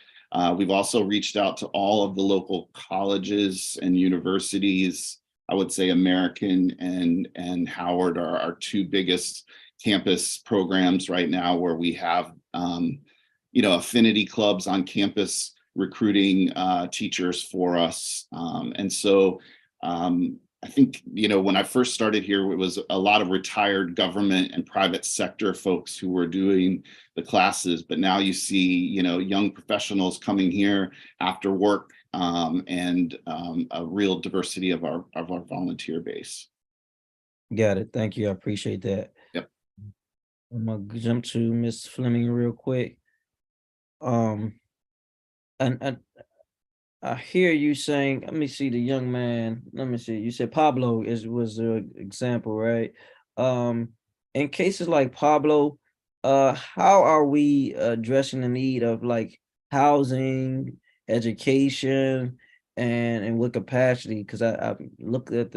We've also reached out to all of the local colleges and universities. I would say American and Howard are our two biggest campus programs right now, where we have, affinity clubs on campus recruiting teachers for us. I think, when I first started here, it was a lot of retired government and private sector folks who were doing the classes, but now you see, young professionals coming here after work, and a real diversity of our volunteer base. Got it. Thank you. I appreciate that. Yep. I'm gonna jump to Ms. Fleming real quick. And I hear you saying, let me see the young man. Let me see. You said Pablo was an example, right? In cases like Pablo, how are we addressing the need of like housing, education, and what capacity? Because I looked at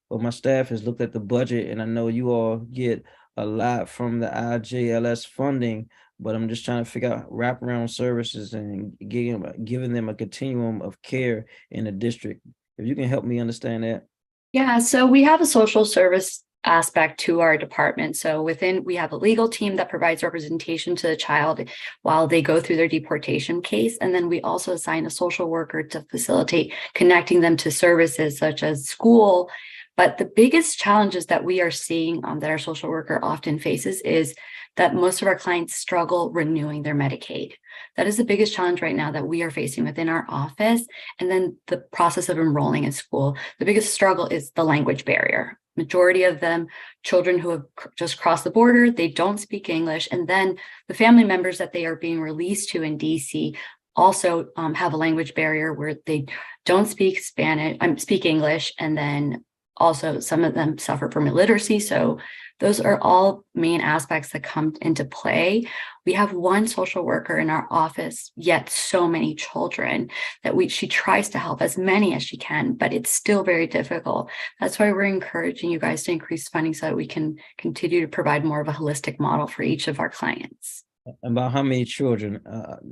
my staff has looked at the budget, and I know you all get a lot from the IJLS funding, but I'm just trying to figure out wraparound services and giving them a continuum of care in the district. If you can help me understand that. Yeah, so we have a social service aspect to our department. So we have a legal team that provides representation to the child while they go through their deportation case. And then we also assign a social worker to facilitate connecting them to services such as school. But the biggest challenges that we are seeing that our social worker often faces is that most of our clients struggle renewing their Medicaid. That is the biggest challenge right now that we are facing within our office. And then the process of enrolling in school. The biggest struggle is the language barrier. Majority of them, children who have just crossed the border, they don't speak English. And then the family members that they are being released to in DC also have a language barrier where they don't speak speak English, and then also some of them suffer from illiteracy. So those are all main aspects that come into play. We have one social worker in our office, yet so many children that she tries to help as many as she can, but it's still very difficult. That's why we're encouraging you guys to increase funding so that we can continue to provide more of a holistic model for each of our clients. About how many children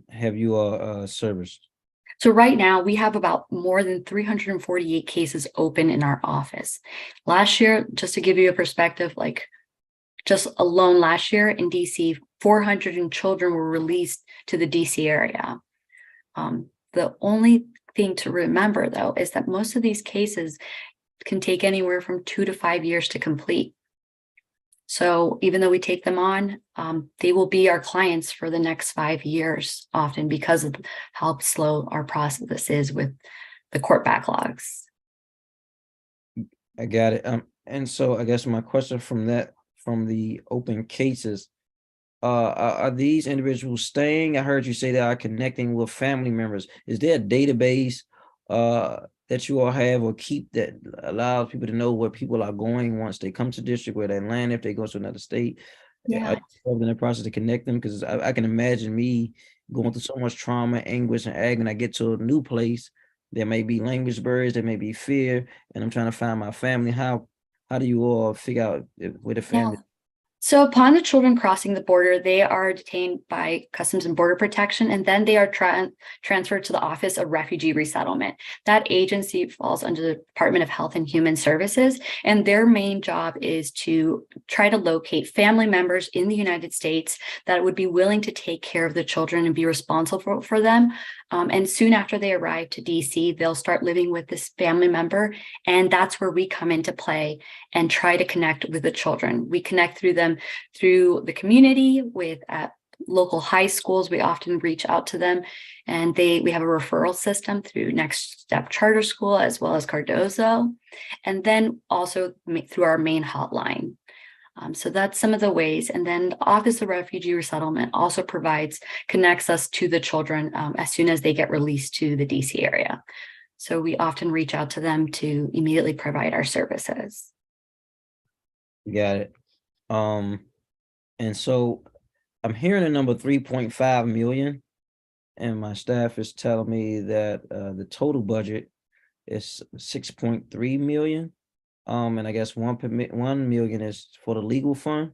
have you serviced? So right now we have about more than 348 cases open in our office. Last year, just to give you a perspective, like just alone last year in DC, 400 children were released to the DC area. The only thing to remember though, is that most of these cases can take anywhere from 2 to 5 years to complete. So even though we take them on, they will be our clients for the next 5 years, often because of how slow our process is with the court backlogs. I got it. And so I guess my question from the open cases, are these individuals staying? I heard you say they are connecting with family members. Is there a database that you all have or keep that allows people to know where people are going once they come to district, where they land, if they go to another state? Yeah. Are you in the process to connect them? Because I can imagine me going through so much trauma, anguish, and agony. I get to a new place. There may be language barriers, there may be fear, and I'm trying to find my family. How do you all figure out where the family? Yeah. So upon the children crossing the border, they are detained by Customs and Border Protection, and then they are transferred to the Office of Refugee Resettlement. That agency falls under the Department of Health and Human Services, and their main job is to try to locate family members in the United States that would be willing to take care of the children and be responsible for them And soon after they arrive to DC, they'll start living with this family member. And that's where we come into play and try to connect with the children. We connect through them through the community with local high schools. We often reach out to them, and we have a referral system through Next Step Charter School as well as Cardozo, and then also through our main hotline. So that's some of the ways. And then the Office of Refugee Resettlement also connects us to the children as soon as they get released to the DC area. So we often reach out to them to immediately provide our services. Got it. And so I'm hearing the number 3.5 million, and my staff is telling me that the total budget is 6.3 million. And I guess 1 million is for the legal fund.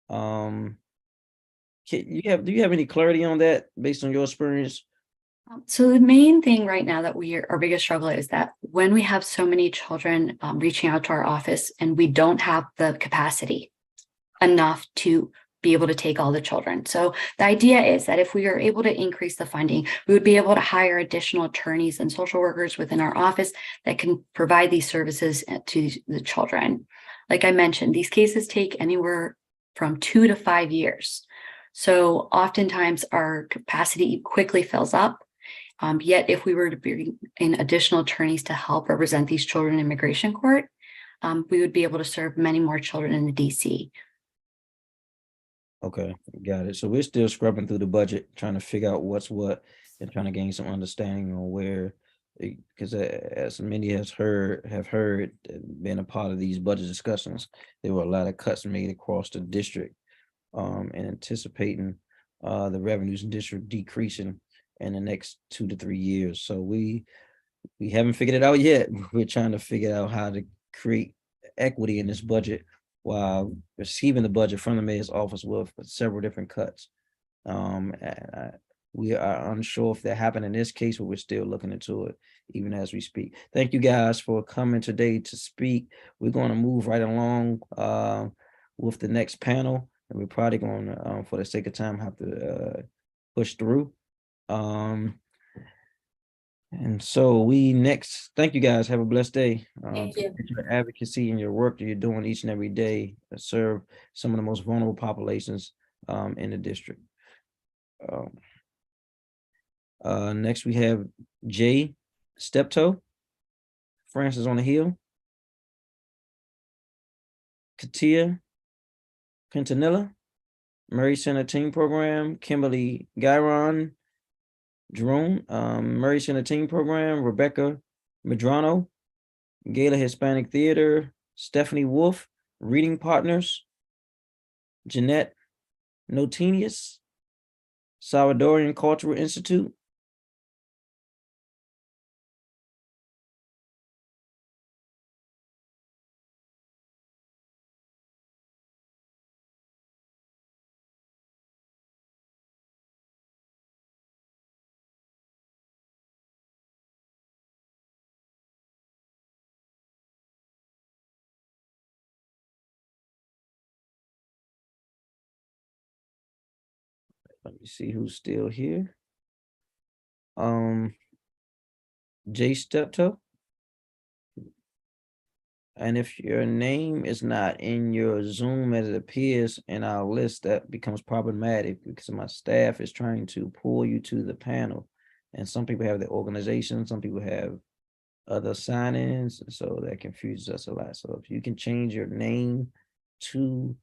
Do you have any clarity on that based on your experience? So the main thing right now that our biggest struggle is that when we have so many children reaching out to our office and we don't have the capacity enough to be able to take all the children. So the idea is that if we are able to increase the funding, we would be able to hire additional attorneys and social workers within our office that can provide these services to the children. Like I mentioned, these cases take anywhere from 2 to 5 years. So oftentimes our capacity quickly fills up. Yet if we were to bring in additional attorneys to help represent these children in immigration court, we would be able to serve many more children in the DC. Okay, got it. So we're still scrubbing through the budget, trying to figure out what's what, and trying to gain some understanding on where, because as many have heard, being a part of these budget discussions, there were a lot of cuts made across the district, and anticipating the revenues in district decreasing in the next 2 to 3 years. So we haven't figured it out yet. We're trying to figure out how to create equity in this budget while receiving the budget from the mayor's office with several different cuts. We are unsure if that happened in this case, but we're still looking into it even as we speak. Thank you guys for coming today to speak. We're going to move right along with the next panel, and we're probably going to, for the sake of time, have to push through. And so thank you guys. Have a blessed day. Thank you. Your advocacy and your work that you're doing each and every day to serve some of the most vulnerable populations in the district. Next we have Jay Steptoe, Francis on the Hill, Katia Quintanilla, Murray Center Team Program, Kimberly Gyron, Jerome, Murray Center Team Program, Rebecca Medrano, Gala Hispanic Theater, Stephanie Wolf, Reading Partners, Jeanette Notinius, Salvadorian Cultural Institute, let me see who's still here. Jay Steptoe. And if your name is not in your Zoom as it appears in our list, that becomes problematic because my staff is trying to pull you to the panel. And some people have their organization, some people have other sign-ins, so that confuses us a lot. So if you can change your name to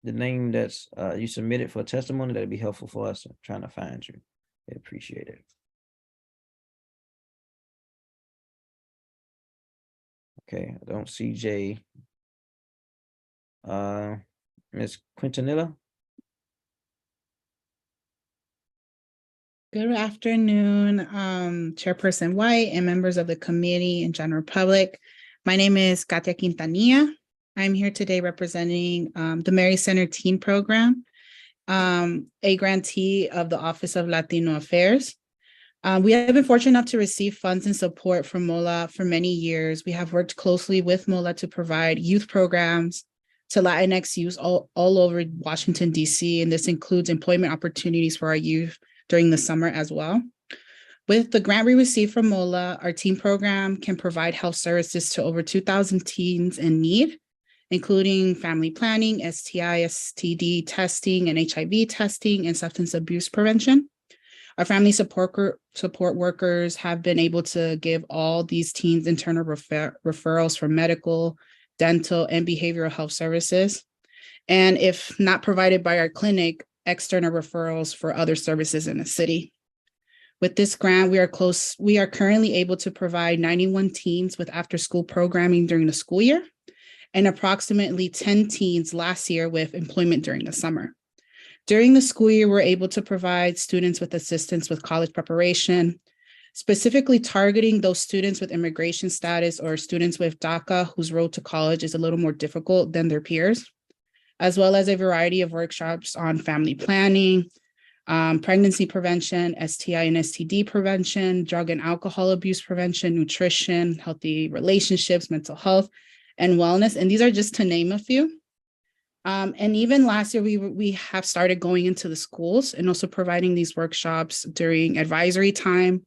the name that's you submitted for testimony, that'd be helpful for us trying to find you. I appreciate it. Okay, I don't see Jay. Ms. Quintanilla. Good afternoon, Chairperson White and members of the committee and general public. My name is Katia Quintanilla. I'm here today representing the Mary Center Teen Program, a grantee of the Office of Latino Affairs. We have been fortunate enough to receive funds and support from MOLA for many years. We have worked closely with MOLA to provide youth programs to Latinx youth all over Washington, D.C., and this includes employment opportunities for our youth during the summer as well. With the grant we received from MOLA, our teen program can provide health services to over 2,000 teens in need, including family planning, STI, STD testing, and HIV testing, and substance abuse prevention. Our family support workers have been able to give all these teens internal referrals for medical, dental, and behavioral health services. And if not provided by our clinic, external referrals for other services in the city. With this grant, we are currently able to provide 91 teens with after-school programming during the school year, and approximately 10 teens last year with employment during the summer. During the school year, we're able to provide students with assistance with college preparation, specifically targeting those students with immigration status or students with DACA whose road to college is a little more difficult than their peers, as well as a variety of workshops on family planning, pregnancy prevention, STI and STD prevention, drug and alcohol abuse prevention, nutrition, healthy relationships, mental health, and wellness. And these are just to name a few. And even last year, we have started going into the schools and also providing these workshops during advisory time,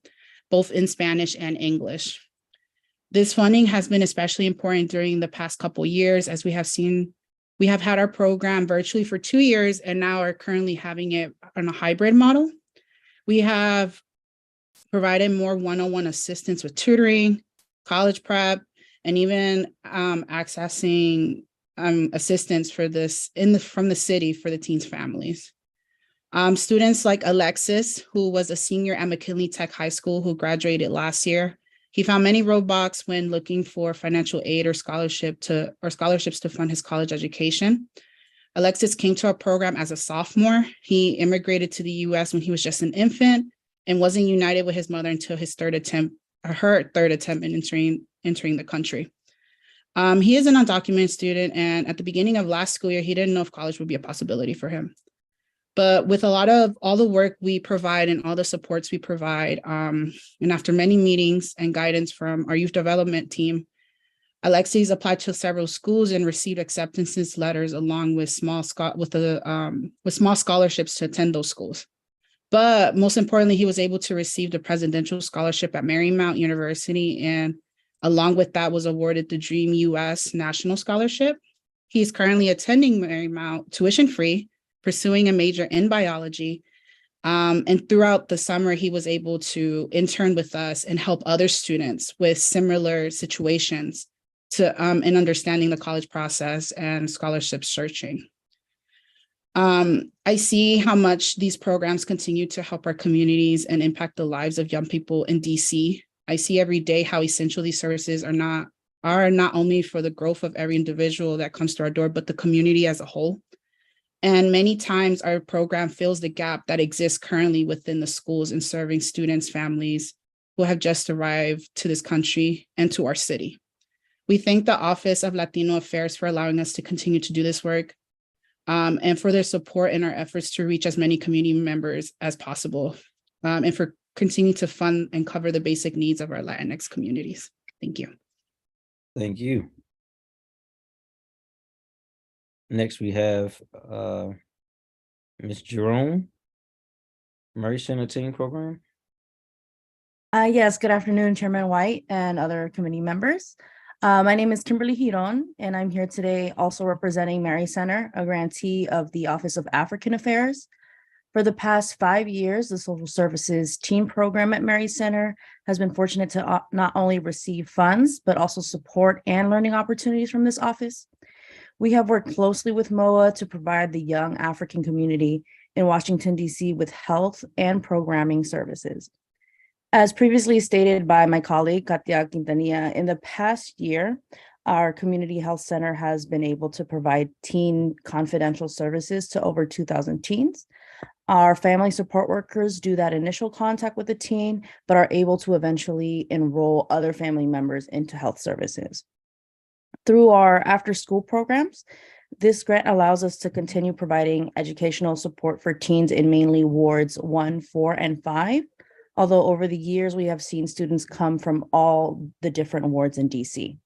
both in Spanish and English. This funding has been especially important during the past couple of years, as we have had our program virtually for 2 years and now are currently having it on a hybrid model. We have provided more one-on-one assistance with tutoring, college prep, and even accessing assistance for this from the city for the teens' families. Students like Alexis, who was a senior at McKinley Tech High School who graduated last year, he found many roadblocks when looking for financial aid or scholarships to fund his college education. Alexis came to our program as a sophomore. He immigrated to the US when he was just an infant and wasn't united with his mother until her third attempt in entering the country. He is an undocumented student, and at the beginning of last school year, he didn't know if college would be a possibility for him. But with all the work we provide and all the supports we provide, and after many meetings and guidance from our youth development team, Alexis applied to several schools and received acceptance letters along with small scholarships to attend those schools. But most importantly, he was able to receive the presidential scholarship at Marymount University, and along with that was awarded the Dream US National Scholarship. He is currently attending Marymount tuition-free, pursuing a major in biology. And throughout the summer, he was able to intern with us and help other students with similar situations in understanding the college process and scholarship searching. I see how much these programs continue to help our communities and impact the lives of young people in DC. I see every day how essential these services are not only for the growth of every individual that comes to our door, but the community as a whole. And many times our program fills the gap that exists currently within the schools in serving students, families who have just arrived to this country and to our city. We thank the Office of Latino Affairs for allowing us to continue to do this work, and for their support in our efforts to reach as many community members as possible, and for continuing to fund and cover the basic needs of our Latinx communities. Thank you. Thank you. Next, we have Ms. Jerome, Murray Center Teen Program. Yes, good afternoon, Chairman White and other committee members. My name is Kimberly Giron, and I'm here today also representing Mary Center, a grantee of the Office of African Affairs. For the past 5 years, the Social Services Teen Program at Mary Center has been fortunate to not only receive funds, but also support and learning opportunities from this office. We have worked closely with MOAA to provide the young African community in Washington, D.C. with health and programming services. As previously stated by my colleague, Katia Quintanilla, in the past year, our community health center has been able to provide teen confidential services to over 2,000 teens. Our family support workers do that initial contact with the teen, but are able to eventually enroll other family members into health services. Through our after-school programs, this grant allows us to continue providing educational support for teens in mainly wards 1, 4, and 5. Although over the years, we have seen students come from all the different wards in DC.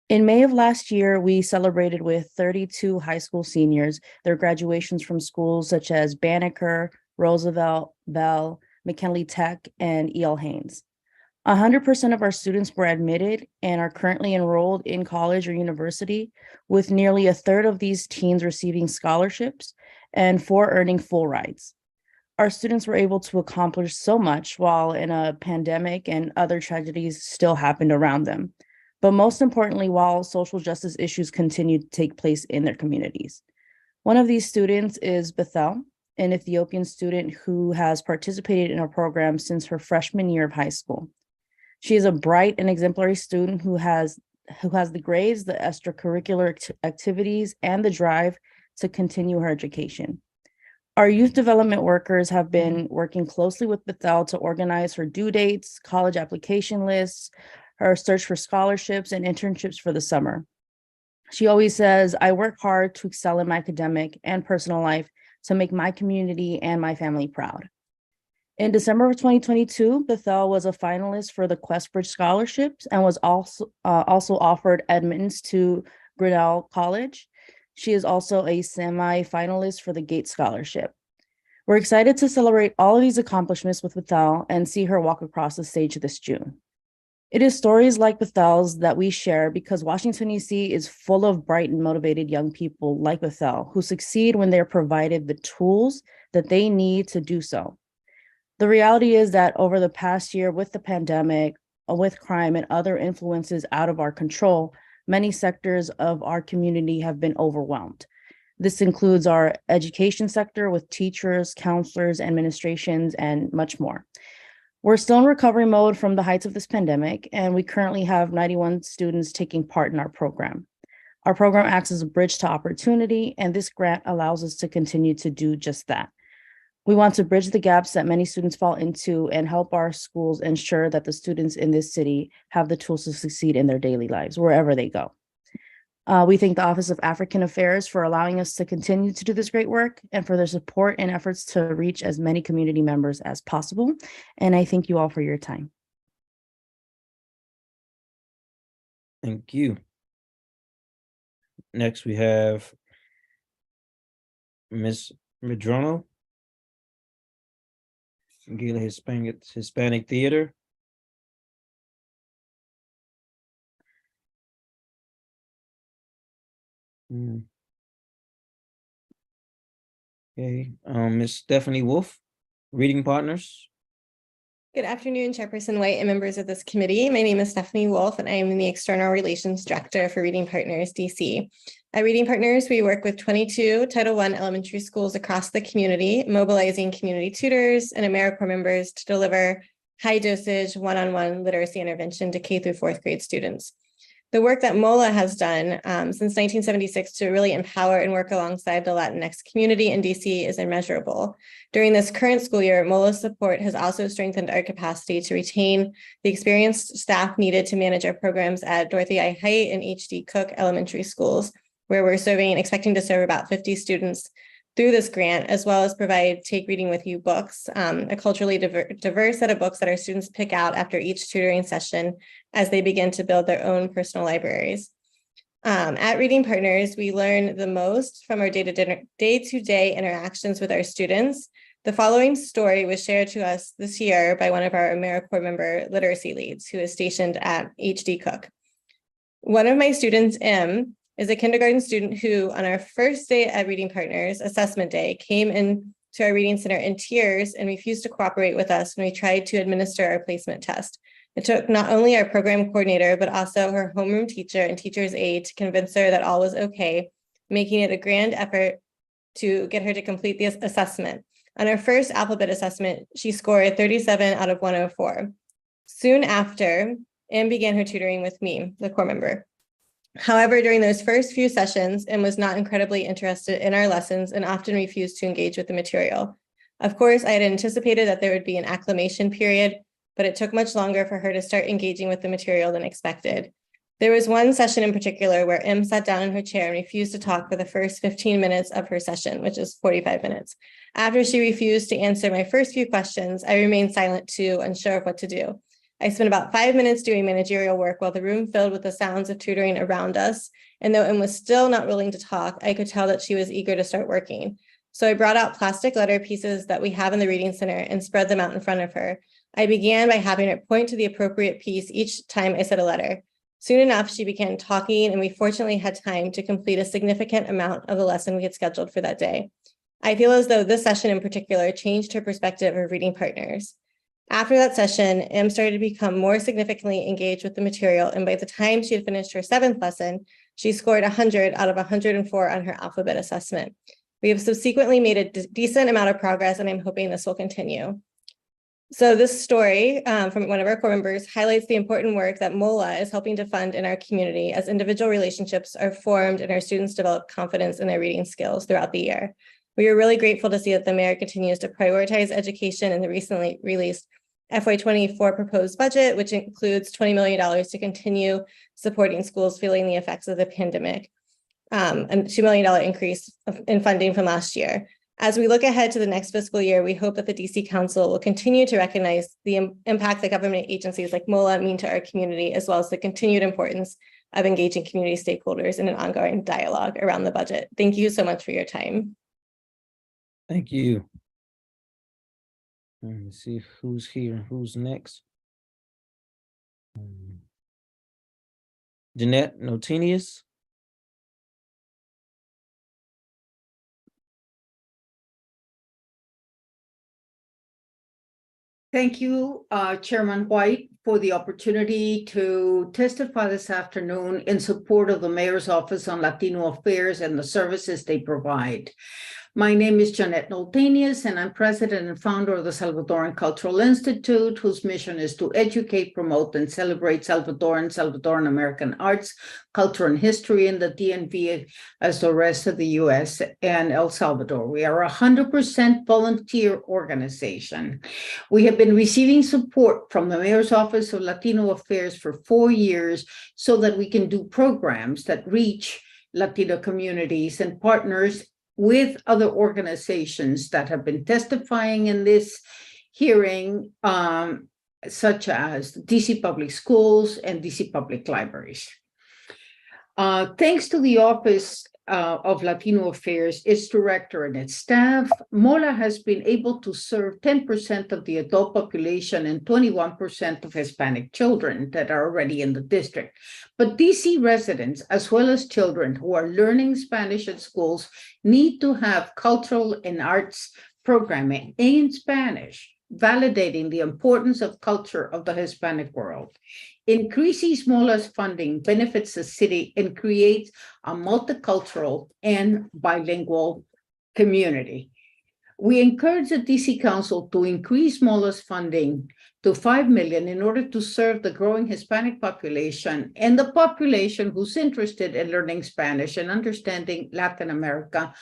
In May of last year, we celebrated with 32 high school seniors their graduations from schools such as Banneker, Roosevelt, Bell, McKinley Tech, and E.L. Haynes. 100% of our students were admitted and are currently enrolled in college or university, with nearly a third of these teens receiving scholarships and 4 earning full rides. Our students were able to accomplish so much while in a pandemic and other tragedies still happened around them. But most importantly, while social justice issues continue to take place in their communities. One of these students is Bethel, an Ethiopian student who has participated in our program since her freshman year of high school. She is a bright and exemplary student who has the grades, the extracurricular activities, and the drive to continue her education. Our youth development workers have been working closely with Bethel to organize her due dates, college application lists, her search for scholarships and internships for the summer. She always says, "I work hard to excel in my academic and personal life to make my community and my family proud." In December of 2022, Bethel was a finalist for the Questbridge Scholarships and was also offered admittance to Grinnell College. She is also a semi-finalist for the Gates Scholarship. We're excited to celebrate all of these accomplishments with Bethel and see her walk across the stage this June. It is stories like Bethel's that we share because Washington, D.C. is full of bright and motivated young people like Bethel who succeed when they're provided the tools that they need to do so. The reality is that over the past year with the pandemic, with crime and other influences out of our control, many sectors of our community have been overwhelmed. This includes our education sector with teachers, counselors, administrations, and much more. We're still in recovery mode from the heights of this pandemic, and we currently have 91 students taking part in our program. Our program acts as a bridge to opportunity, and this grant allows us to continue to do just that. We want to bridge the gaps that many students fall into and help our schools ensure that the students in this city have the tools to succeed in their daily lives, wherever they go. We thank the Office of African Affairs for allowing us to continue to do this great work and for their support and efforts to reach as many community members as possible. And I thank you all for your time. Thank you. Next, we have Ms. Medrano. Gila Hispanic Theater. Okay, Ms. Stephanie Wolf, Reading Partners. Good afternoon, Chairperson White and members of this committee. My name is Stephanie Wolf, and I am the External Relations Director for Reading Partners DC. At Reading Partners, we work with 22 Title I elementary schools across the community, mobilizing community tutors and AmeriCorps members to deliver high-dosage one-on-one literacy intervention to K through 4th grade students. The work that MOLA has done since 1976 to really empower and work alongside the Latinx community in DC is immeasurable. During this current school year, MOLA's support has also strengthened our capacity to retain the experienced staff needed to manage our programs at Dorothy I. Height and H.D. Cook elementary schools, where we're expecting to serve about 50 students through this grant, as well as provide Take Reading With You books, a culturally diverse set of books that our students pick out after each tutoring session as they begin to build their own personal libraries. At Reading Partners, we learn the most from our day-to-day interactions with our students. The following story was shared to us this year by one of our AmeriCorps member literacy leads who is stationed at H.D. Cook. One of my students, M, is a kindergarten student who, on our first day at Reading Partners, assessment day, came in to our reading center in tears and refused to cooperate with us when we tried to administer our placement test. It took not only our program coordinator, but also her homeroom teacher and teacher's aide to convince her that all was okay, making it a grand effort to get her to complete the assessment. On her first alphabet assessment, she scored 37 out of 104. Soon after, Anne began her tutoring with me, the core member. However, during those first few sessions, Em was not incredibly interested in our lessons and often refused to engage with the material. Of course, I had anticipated that there would be an acclimation period, but it took much longer for her to start engaging with the material than expected. There was one session in particular where Em sat down in her chair and refused to talk for the first 15 minutes of her session, which is 45 minutes. After she refused to answer my first few questions, I remained silent too, unsure of what to do. I spent about 5 minutes doing managerial work while the room filled with the sounds of tutoring around us. And though Em was still not willing to talk, I could tell that she was eager to start working. So I brought out plastic letter pieces that we have in the Reading Center and spread them out in front of her. I began by having her point to the appropriate piece each time I said a letter. Soon enough, she began talking, and we fortunately had time to complete a significant amount of the lesson we had scheduled for that day. I feel as though this session in particular changed her perspective of reading partners. After that session, Em started to become more significantly engaged with the material, and by the time she had finished her 7th lesson, she scored 100 out of 104 on her alphabet assessment. We have subsequently made a decent amount of progress, and I'm hoping this will continue. So this story from one of our core members highlights the important work that MOLA is helping to fund in our community as individual relationships are formed and our students develop confidence in their reading skills throughout the year. We are really grateful to see that the mayor continues to prioritize education in the recently released FY24 proposed budget, which includes $20 million to continue supporting schools feeling the effects of the pandemic, and $2 million increase in funding from last year. As we look ahead to the next fiscal year, we hope that the DC Council will continue to recognize the impact that government agencies like MOLA mean to our community, as well as the continued importance of engaging community stakeholders in an ongoing dialogue around the budget. Thank you so much for your time. Thank you. Let me see who's here, who's next. Jeanette Notinius. Thank you, Chairman White, for the opportunity to testify this afternoon in support of the Mayor's Office on Latino Affairs and the services they provide. My name is Jeanette Noltenius, and I'm president and founder of the Salvadoran Cultural Institute, whose mission is to educate, promote, and celebrate Salvadoran American arts, culture, and history in the DMV as the rest of the U.S. and El Salvador. We are a 100% volunteer organization. We have been receiving support from the Mayor's Office of Latino Affairs for 4 years so that we can do programs that reach Latino communities and partners with other organizations that have been testifying in this hearing, such as DC Public Schools and DC Public Libraries. Thanks to the Office of Latino Affairs, its director and its staff, MOLA has been able to serve 10% of the adult population and 21% of Hispanic children that are already in the district. But DC residents, as well as children who are learning Spanish at schools, need to have cultural and arts programming in Spanish, validating the importance of culture of the Hispanic world. Increasing MOLA's funding benefits the city and creates a multicultural and bilingual community. We encourage the DC Council to increase MOLA's funding to $5 million in order to serve the growing Hispanic population and the population who's interested in learning Spanish and understanding Latin America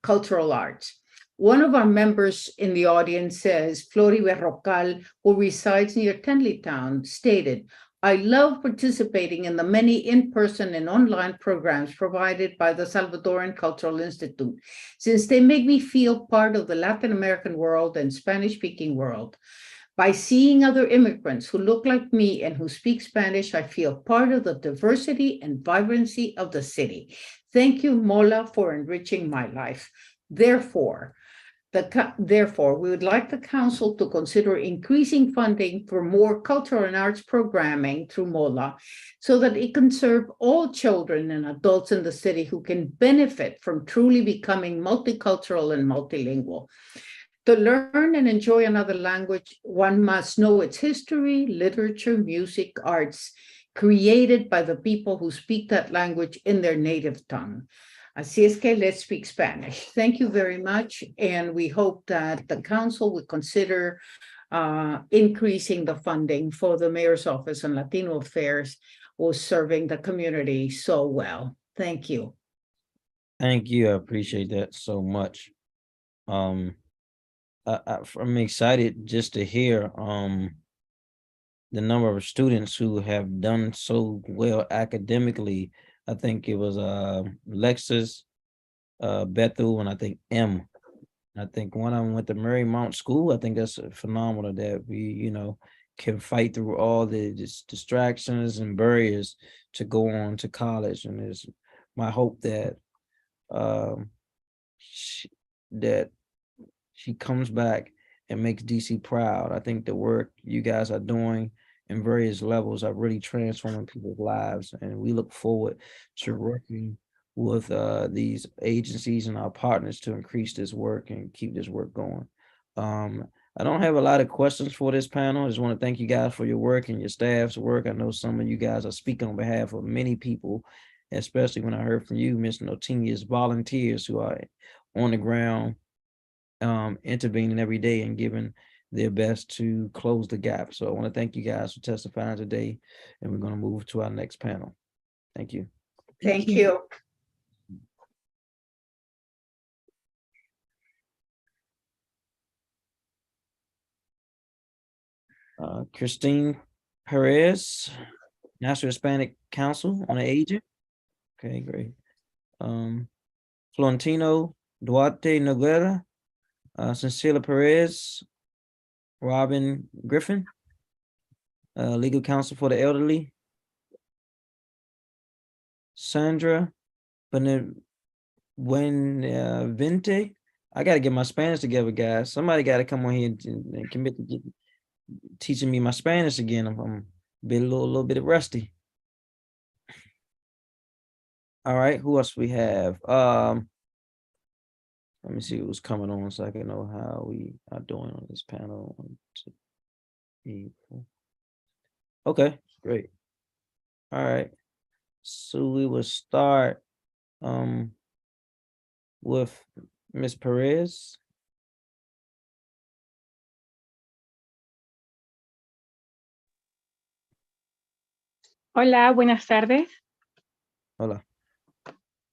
cultural arts. One of our members in the audience says, Flori Berrocal, who resides near Tenleytown, stated, I love participating in the many in-person and online programs provided by the Salvadoran Cultural Institute, since they make me feel part of the Latin American world and Spanish-speaking world. By seeing other immigrants who look like me and who speak Spanish, I feel part of the diversity and vibrancy of the city. Thank you, MOLA, for enriching my life. Therefore, we would like the council to consider increasing funding for more cultural and arts programming through MOLA so that it can serve all children and adults in the city who can benefit from truly becoming multicultural and multilingual. To learn and enjoy another language, one must know its history, literature, music, arts, created by the people who speak that language in their native tongue. Así es que let's speak Spanish. Thank you very much. And we hope that the council would consider increasing the funding for the Mayor's Office on Latino Affairs, who's serving the community so well. Thank you. Thank you. I appreciate that so much. I'm excited just to hear the number of students who have done so well academically. I think it was Lexus, Bethel, and I think M. I think one of them went to Marymount School. I think that's phenomenal that we, can fight through all the distractions and barriers to go on to college. And it's my hope that that she comes back and makes DC proud. I think the work you guys are doing in various levels are really transforming people's lives, and we look forward to working with these agencies and our partners to increase this work and keep this work going. I don't have a lot of questions for this panel. I just want to thank you guys for your work and your staff's work. I know some of you guys are speaking on behalf of many people, especially when I heard from you, Ms. Notinia's volunteers who are on the ground, intervening every day and giving their best to close the gap. So I want to thank you guys for testifying today, and we're going to move to our next panel. Thank you. Thank you. Christine Perez, National Hispanic Council on the Aging. Okay, great. Florentino Duarte Noguera, Cecilia Perez, Robin Griffin, Legal Counsel for the Elderly, Sandra Buenavente. I got to get my Spanish together, guys. Somebody got to come on here and commit to teaching me my Spanish again. I'm been a little bit rusty. All right, who else we have? Let me see who's coming on so I can know how we are doing on this panel. 1, 2, 3, 4. Okay, great. All right. So we will start with Ms. Perez. Hola, buenas tardes. Hola.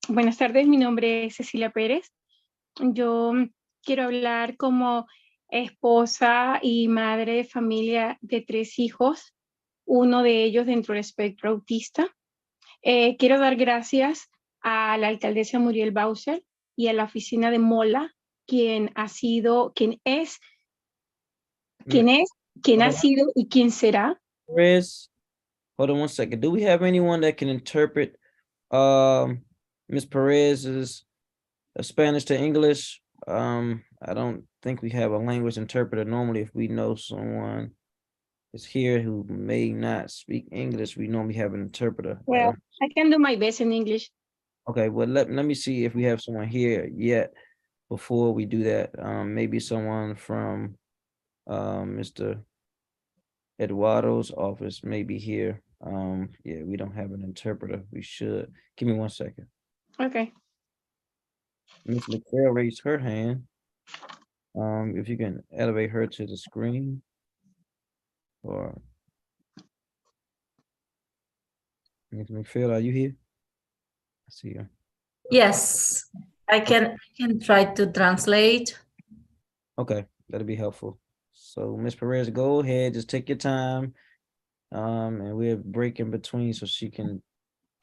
Buenas tardes, mi nombre es Cecilia Pérez. Yo quiero hablar como esposa y madre de familia de 3 hijos, uno de ellos dentro del espectro autista. Quiero dar gracias a la alcaldesa Muriel Bowser y a la oficina de MOLA, quien ha sido y quien será. Perez, hold on 1 second. Do we have anyone that can interpret Ms. Perez's Spanish to English? I don't think we have a language interpreter. Normally, if we know someone is here who may not speak English, we normally have an interpreter. Well, I can do my best in English. Okay, well, let me see if we have someone here yet before we do that. Maybe someone from Mr. Eduardo's office may be here. Yeah, we don't have an interpreter. We should. Give me 1 second. Okay. Ms. McPhail raised her hand. If you can elevate her to the screen, or Ms. McPhail, are you here? I see you. Yes, I can try to translate. Okay, that'll be helpful. So Ms. Perez, go ahead, just take your time. And we'll break in between so she can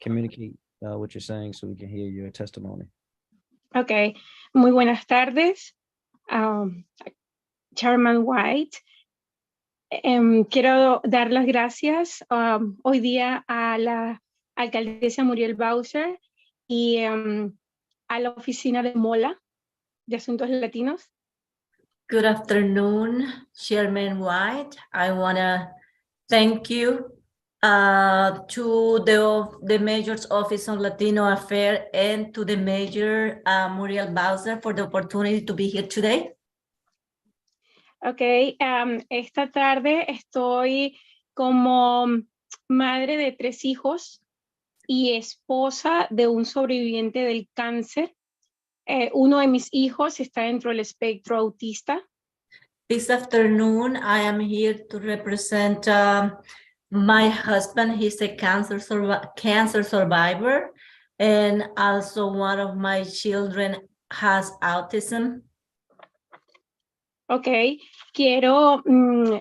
communicate what you're saying so we can hear your testimony. Okay, muy buenas tardes, Chairman White. Quiero dar las gracias hoy día a la alcaldesa Muriel Bowser y a la oficina de MOLA de Asuntos Latinos. Good afternoon, Chairman White. I want to thank you to the Mayor's Office on Latino Affairs and to the Mayor Muriel Bowser for the opportunity to be here today. Okay, esta tarde estoy como madre de 3 hijos y esposa de un sobreviviente del cáncer. Uno de mis hijos está dentro del espectro autista. This afternoon, I am here to represent my husband. He's a cancer survivor, and also one of my children has autism. Ok, quiero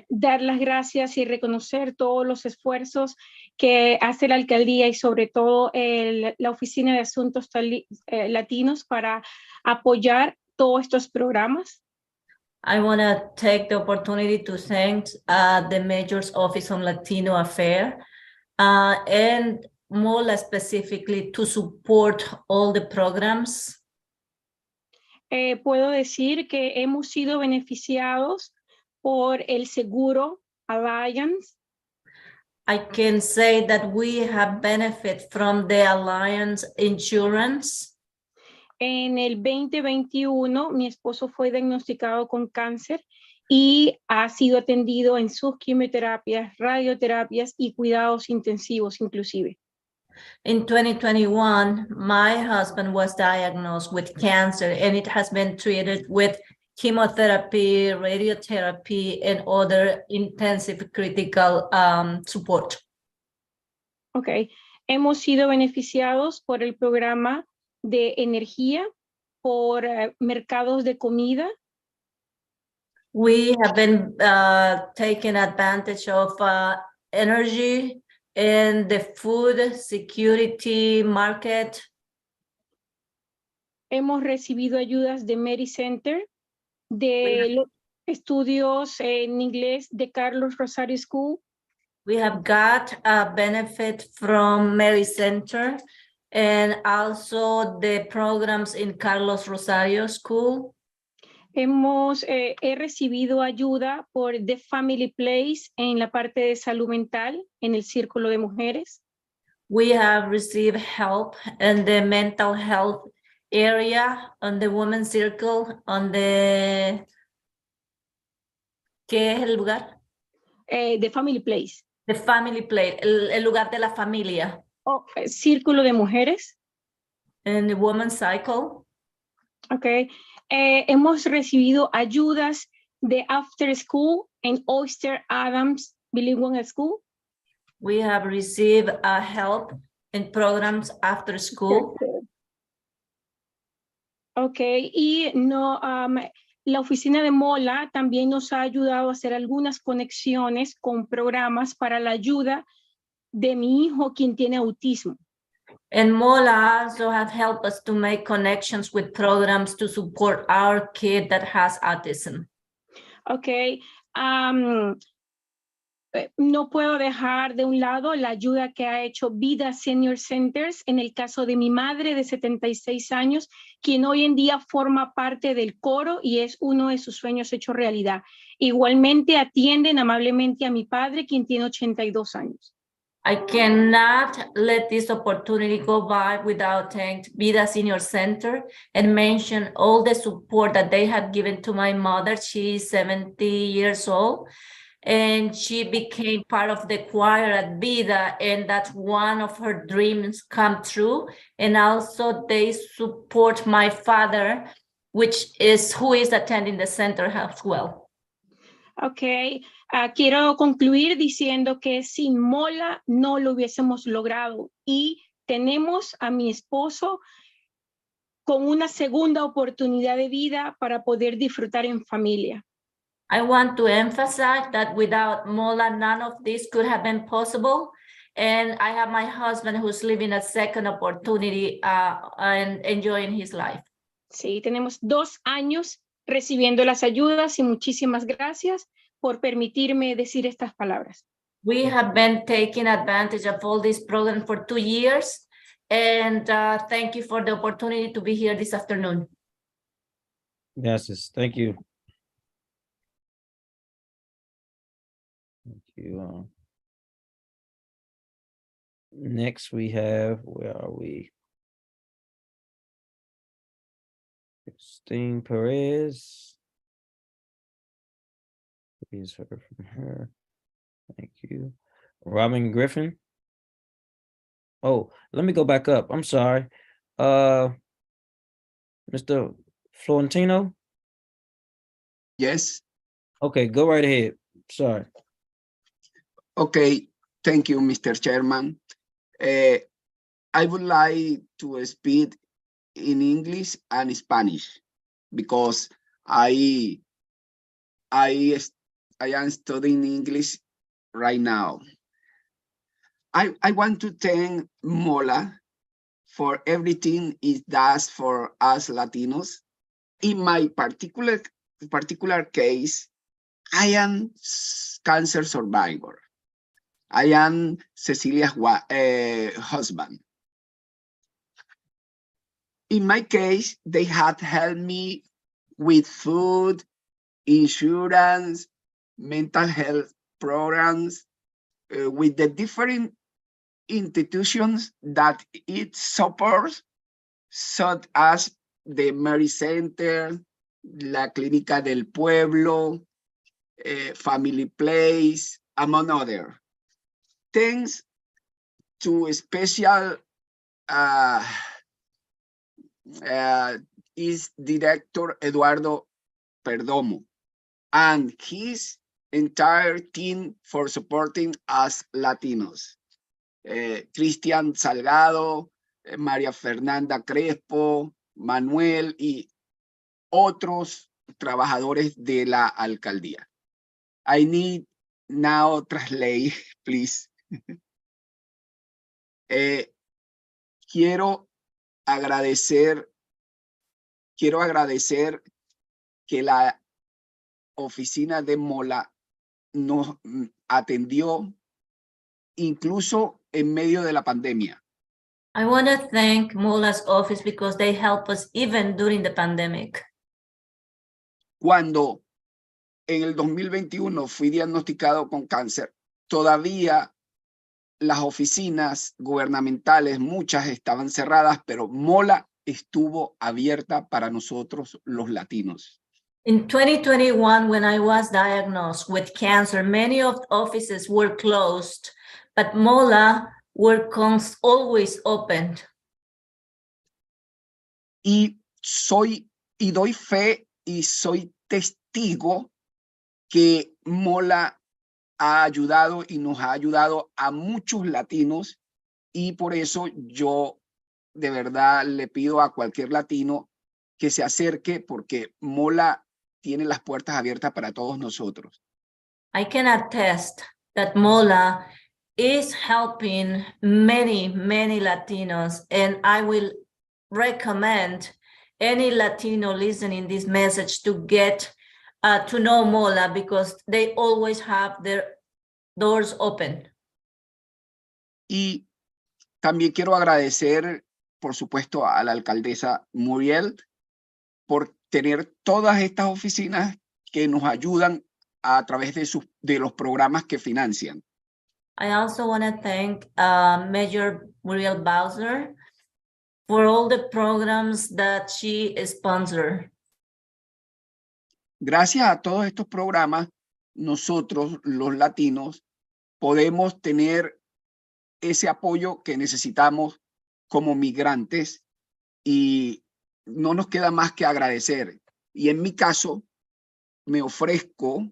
dar las gracias y reconocer todos los esfuerzos que hace la alcaldía y sobre todo la Oficina de Asuntos Latinos para apoyar todos estos programas. I want to take the opportunity to thank the Mayor's Office on Latino Affairs and MOLA specifically to support all the programs. puedo decir que hemos sido beneficiados por el seguro Alliance. I can say that we have benefit from the Alliance insurance. En el 2021, mi esposo fue diagnosticado con cáncer y ha sido atendido en sus quimioterapias, radioterapias y cuidados intensivos inclusive. In 2021, my husband was diagnosed with cancer and it has been treated with chemotherapy, radiotherapy, and other intensive critical support. Ok, hemos sido beneficiados por el programa de energía, por mercados de comida. We have been taking advantage of energy and the food security market. Hemos recibido ayudas de Mary Center, de los estudios en inglés de Carlos Rosario School. We have got a benefit from Mary Center and also the programs in Carlos Rosario School. He recibido ayuda por The Family Place en la parte de salud mental en el círculo de mujeres. We have received help in the mental health area, on the women's circle, on the... ¿Qué es el lugar? The Family Place. The Family Place, el lugar de la familia. Oh, círculo de mujeres. In the women's cycle. Okay. Hemos recibido ayudas de After School en Oyster Adams Bilingual School. We have received help in programs after school. Okay, y no, la oficina de MOLA también nos ha ayudado a hacer algunas conexiones con programas para la ayuda de mi hijo quien tiene autismo. And MOLA also have helped us to make connections with programs to support our kid that has autism. Okay, no puedo dejar de un lado la ayuda que ha hecho Vida Senior Centers en el caso de mi madre de 76 años, quien hoy en día forma parte del coro y es uno de sus sueños hecho realidad. Igualmente atienden amablemente a mi padre, quien tiene 82 años. I cannot let this opportunity go by without thanking Vida Senior Center and mention all the support that they have given to my mother. She's 70 years old. And she became part of the choir at Vida, and that's one of her dreams come true. And also they support my father, who is attending the center as well. Okay, quiero concluir diciendo que sin MOLA no lo hubiésemos logrado y tenemos a mi esposo con una segunda oportunidad de vida para poder disfrutar en familia. I want to emphasize that without MOLA, none of this could have been possible. And I have my husband who's living a second opportunity and enjoying his life. Sí, tenemos 2 años recibiendo las ayudas y muchísimas gracias por permitirme decir estas palabras. We have been taking advantage of all these programs for 2 years. And thank you for the opportunity to be here this afternoon. Yes, thank you. Thank you. Next we have, where are we? Christine Perez. Please heard from her. Thank you. Robin Griffin. Oh, let me go back up. I'm sorry. Mr. Florentino. Yes. Okay, go right ahead. Sorry. Okay, thank you, Mr. Chairman. I would like to speak in English and Spanish because I am studying English right now. I want to thank MOLA for everything it does for us Latinos. In my particular case, I am cancer survivor. I am Cecilia's husband. In my case, they had helped me with food, insurance, mental health programs, with the different institutions that it supports, such as the Mary Center, La Clínica del Pueblo, Family Place, among others. Thanks to a special is Director Eduardo Perdomo and his entire team for supporting us Latinos. Cristian Salgado, María Fernanda Crespo, Manuel y otros trabajadores de la alcaldía. I need now translate, please. Quiero agradecer que la oficina de MOLA nos atendió incluso en medio de la pandemia. I want to thank MOLA's office because they help us even during the pandemic. Cuando en el 2021 fui diagnosticado con cáncer, todavía las oficinas gubernamentales, muchas estaban cerradas, pero MOLA estuvo abierta para nosotros los latinos. In 2021, when I was diagnosed with cancer, many of the offices were closed, but MOLA were always open. Y doy fe y soy testigo que MOLA ha ayudado y nos ha ayudado a muchos latinos, y por eso yo de verdad le pido a cualquier latino que se acerque, porque MOLA tiene las puertas abiertas para todos nosotros. I can attest that MOLA is helping many Latinos, and I will recommend any Latino listening this message to get to know MOLA, because they always have their doors open. Y también quiero agradecer, por supuesto, a la alcaldesa Muriel por tener todas estas oficinas que nos ayudan a través de los programas que financian. I also want to thank Mayor Muriel Bowser for all the programs that she sponsored. Gracias a todos estos programas, nosotros, los latinos, podemos tener ese apoyo que necesitamos como migrantes, y no nos queda más que agradecer. Y en mi caso, me ofrezco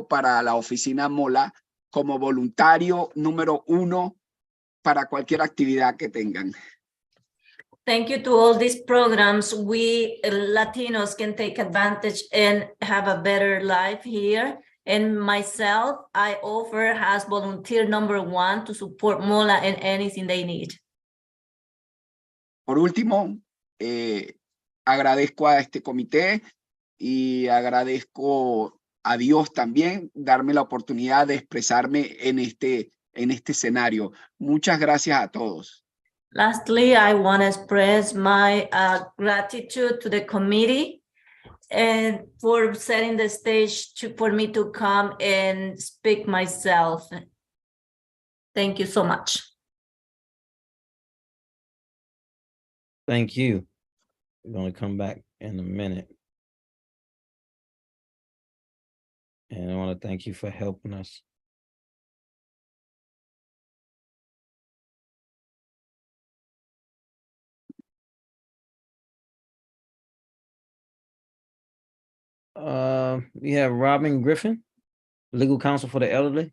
para la oficina MOLA como voluntario número 1 para cualquier actividad que tengan. Thank you to all these programs. We Latinos can take advantage and have a better life here. And myself, I offer as volunteer number 1 to support MOLA in anything they need. Por último, agradezco a este comité y agradezco a Dios también darme la oportunidad de expresarme en este escenario. Muchas gracias a todos. Lastly, I want to express my gratitude to the committee and for setting the stage for me to come and speak myself. Thank you so much. Thank you. We're going to come back in a minute. And I want to thank you for helping us. We have Robin Griffin, legal counsel for the elderly.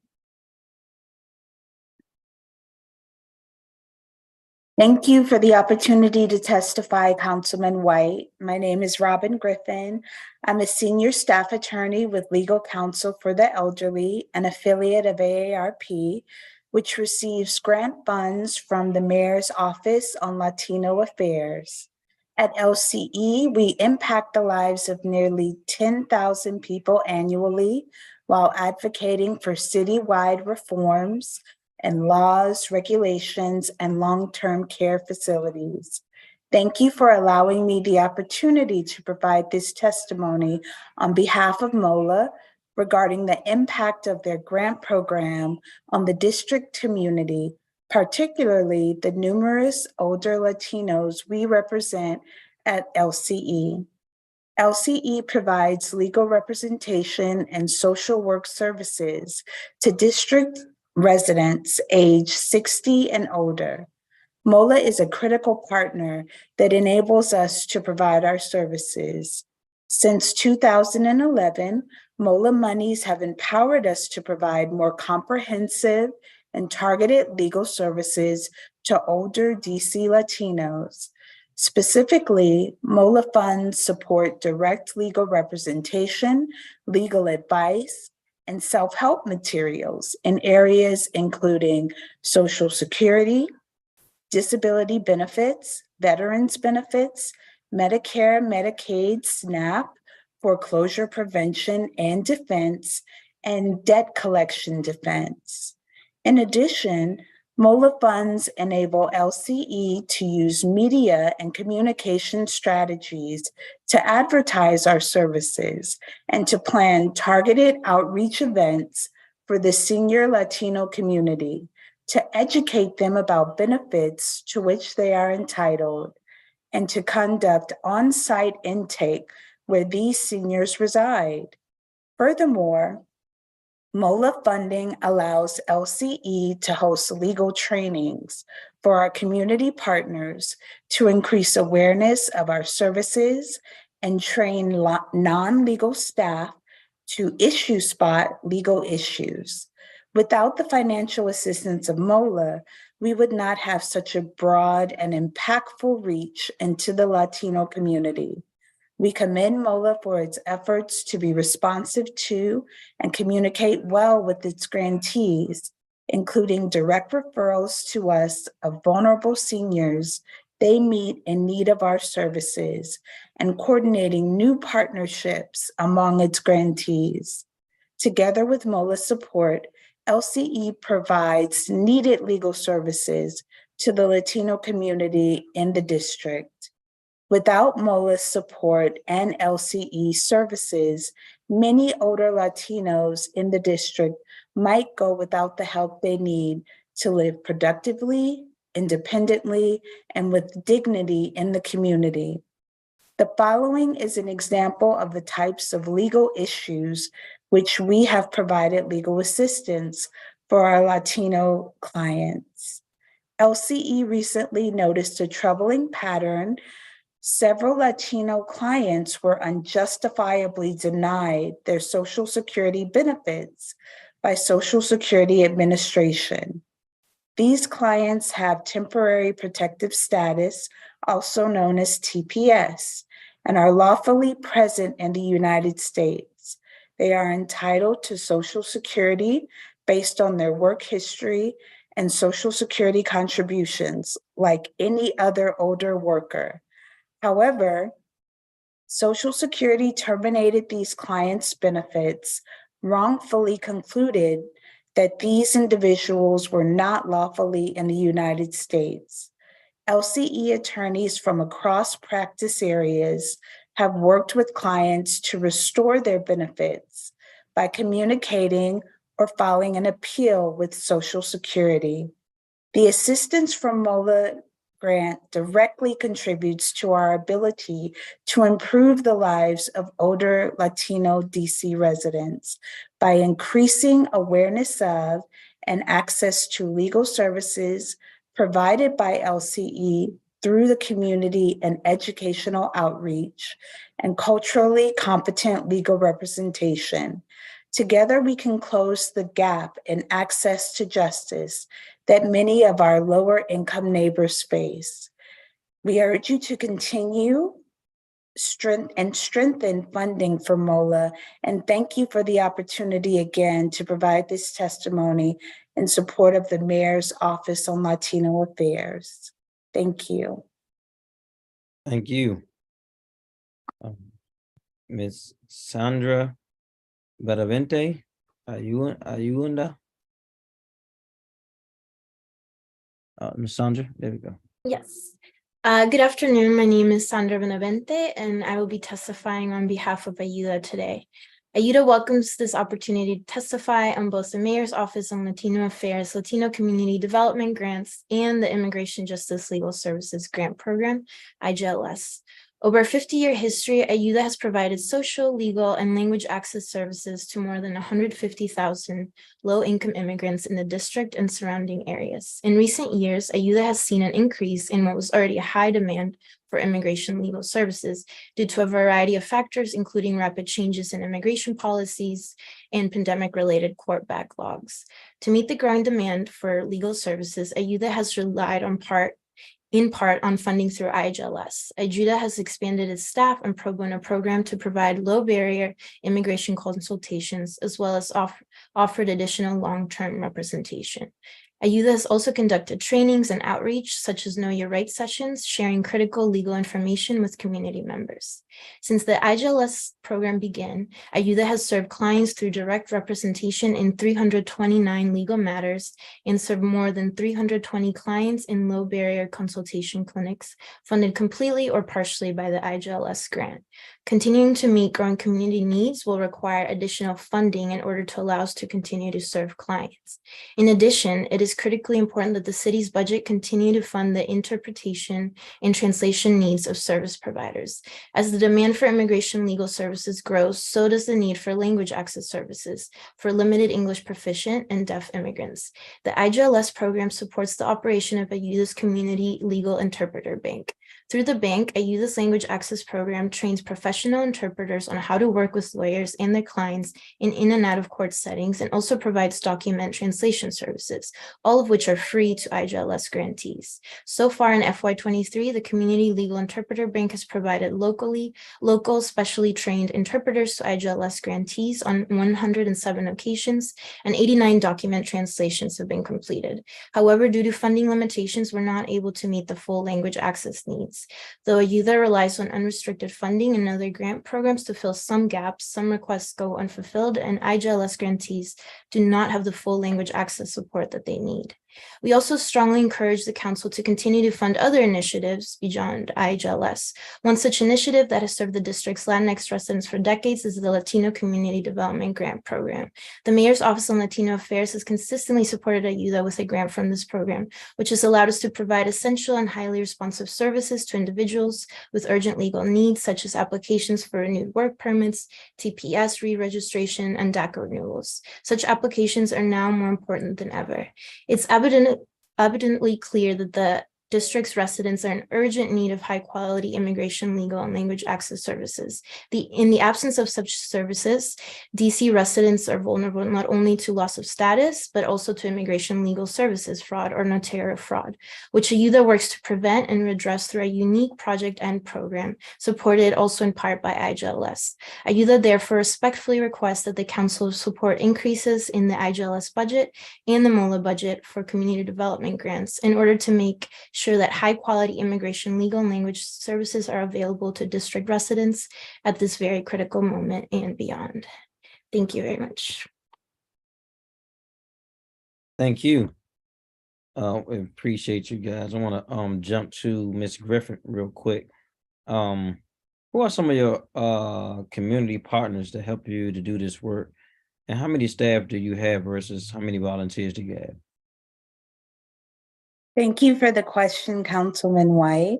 Thank you for the opportunity to testify, Councilman White. My name is Robin Griffin. I'm a senior staff attorney with Legal Counsel for the Elderly, an affiliate of AARP, which receives grant funds from the Mayor's Office on Latino Affairs. At LCE, we impact the lives of nearly 10,000 people annually while advocating for citywide reforms and laws, regulations, and long-term care facilities. Thank you for allowing me the opportunity to provide this testimony on behalf of MOLA regarding the impact of their grant program on the district community, particularly the numerous older Latinos we represent at LCE. LCE provides legal representation and social work services to district residents age 60 and older. MOLA is a critical partner that enables us to provide our services. Since 2011, MOLA monies have empowered us to provide more comprehensive and targeted legal services to older DC Latinos. Specifically, MOLA funds support direct legal representation, legal advice, and self-help materials in areas including Social Security, disability benefits, veterans benefits, Medicare, Medicaid, SNAP, foreclosure prevention and defense, and debt collection defense. In addition, MOLA funds enable LCE to use media and communication strategies to advertise our services and to plan targeted outreach events for the senior Latino community, to educate them about benefits to which they are entitled, and to conduct on-site intake where these seniors reside. Furthermore, MOLA funding allows LCE to host legal trainings for our community partners to increase awareness of our services and train non-legal staff to issue spot legal issues. Without the financial assistance of MOLA, we would not have such a broad and impactful reach into the Latino community. We commend MOLA for its efforts to be responsive to and communicate well with its grantees, including direct referrals to us of vulnerable seniors they meet in need of our services, and coordinating new partnerships among its grantees. Together with MOLA support, LCE provides needed legal services to the Latino community in the district. Without MOLA's support and LCE services, many older Latinos in the district might go without the help they need to live productively, independently, and with dignity in the community. The following is an example of the types of legal issues which we have provided legal assistance for our Latino clients. LCE recently noticed a troubling pattern. Several Latino clients were unjustifiably denied their Social Security benefits by Social Security Administration. These clients have temporary protective status, also known as TPS, and are lawfully present in the United States. They are entitled to Social Security based on their work history and Social Security contributions like any other older worker. However, Social Security terminated these clients' benefits, wrongfully concluded that these individuals were not lawfully in the United States. LCE attorneys from across practice areas have worked with clients to restore their benefits by communicating or filing an appeal with Social Security. The assistance from MOLA grant directly contributes to our ability to improve the lives of older Latino DC residents by increasing awareness of and access to legal services provided by LCE through the community and educational outreach and culturally competent legal representation. Together, we can close the gap in access to justice that many of our lower income neighbors face. We urge you to continue strengthen funding for MOLA, and thank you for the opportunity again to provide this testimony in support of the Mayor's Office on Latino Affairs. Thank you. Thank you. Ms. Sandra Beravente, Ayunda. Ms. Sandra, there we go. Yes. Good afternoon. My name is Sandra Benavente, and I will be testifying on behalf of AYUDA today. AYUDA welcomes this opportunity to testify on both the Mayor's Office on Latino Affairs, Latino Community Development Grants, and the Immigration Justice Legal Services Grant Program, IJLS. Over a 50-year history, AYUDA has provided social, legal, and language access services to more than 150,000 low-income immigrants in the district and surrounding areas. In recent years, AYUDA has seen an increase in what was already a high demand for immigration legal services due to a variety of factors, including rapid changes in immigration policies and pandemic-related court backlogs. To meet the growing demand for legal services, AYUDA has relied in part on funding through IJLS. AYUDA has expanded its staff and pro bono program to provide low barrier immigration consultations, as well as offered additional long-term representation. AYUDA has also conducted trainings and outreach, such as Know Your Rights sessions, sharing critical legal information with community members. Since the IJLS program began, AYUDA has served clients through direct representation in 329 legal matters and served more than 320 clients in low barrier consultation clinics, funded completely or partially by the IJLS grant. Continuing to meet growing community needs will require additional funding in order to allow us to continue to serve clients. In addition, it is critically important that the city's budget continue to fund the interpretation and translation needs of service providers. As the demand for immigration legal services grows, so does the need for language access services for limited English proficient and deaf immigrants. The IJLS program supports the operation of AYUDA's Community Legal Interpreter Bank. Through the bank, AYUDA's Language Access Program trains professional interpreters on how to work with lawyers and their clients in and out of court settings, and also provides document translation services, all of which are free to IJLS grantees. So far in FY23, the Community Legal Interpreter Bank has provided local specially trained interpreters to IJLS grantees on 107 occasions, and 89 document translations have been completed. However, due to funding limitations, we're not able to meet the full language access needs. Though AYUDA relies on unrestricted funding and other grant programs to fill some gaps, some requests go unfulfilled, and IJLS grantees do not have the full language access support that they need. We also strongly encourage the council to continue to fund other initiatives beyond IJLS. One such initiative that has served the district's Latinx residents for decades is the Latino Community Development Grant Program. The Mayor's Office on Latino Affairs has consistently supported AYUDA with a grant from this program, which has allowed us to provide essential and highly responsive services to individuals with urgent legal needs, such as applications for renewed work permits, TPS re-registration, and DACA renewals. Such applications are now more important than ever. It's evidently clear that the district's residents are in urgent need of high-quality immigration, legal, and language access services. In the absence of such services, DC residents are vulnerable not only to loss of status, but also to immigration legal services fraud or notarial fraud, which AYUDA works to prevent and redress through a unique project and program, supported also in part by IJLS. AYUDA therefore respectfully requests that the council support increases in the IJLS budget and the MOLA budget for community development grants in order to make sure that high-quality immigration, legal, and language services are available to district residents at this very critical moment and beyond. Thank you very much. Thank you. We appreciate you guys. I want to jump to Ms. Griffin real quick. Who are some of your community partners to help you to do this work? And how many staff do you have versus how many volunteers do you have? Thank you for the question, Councilman White.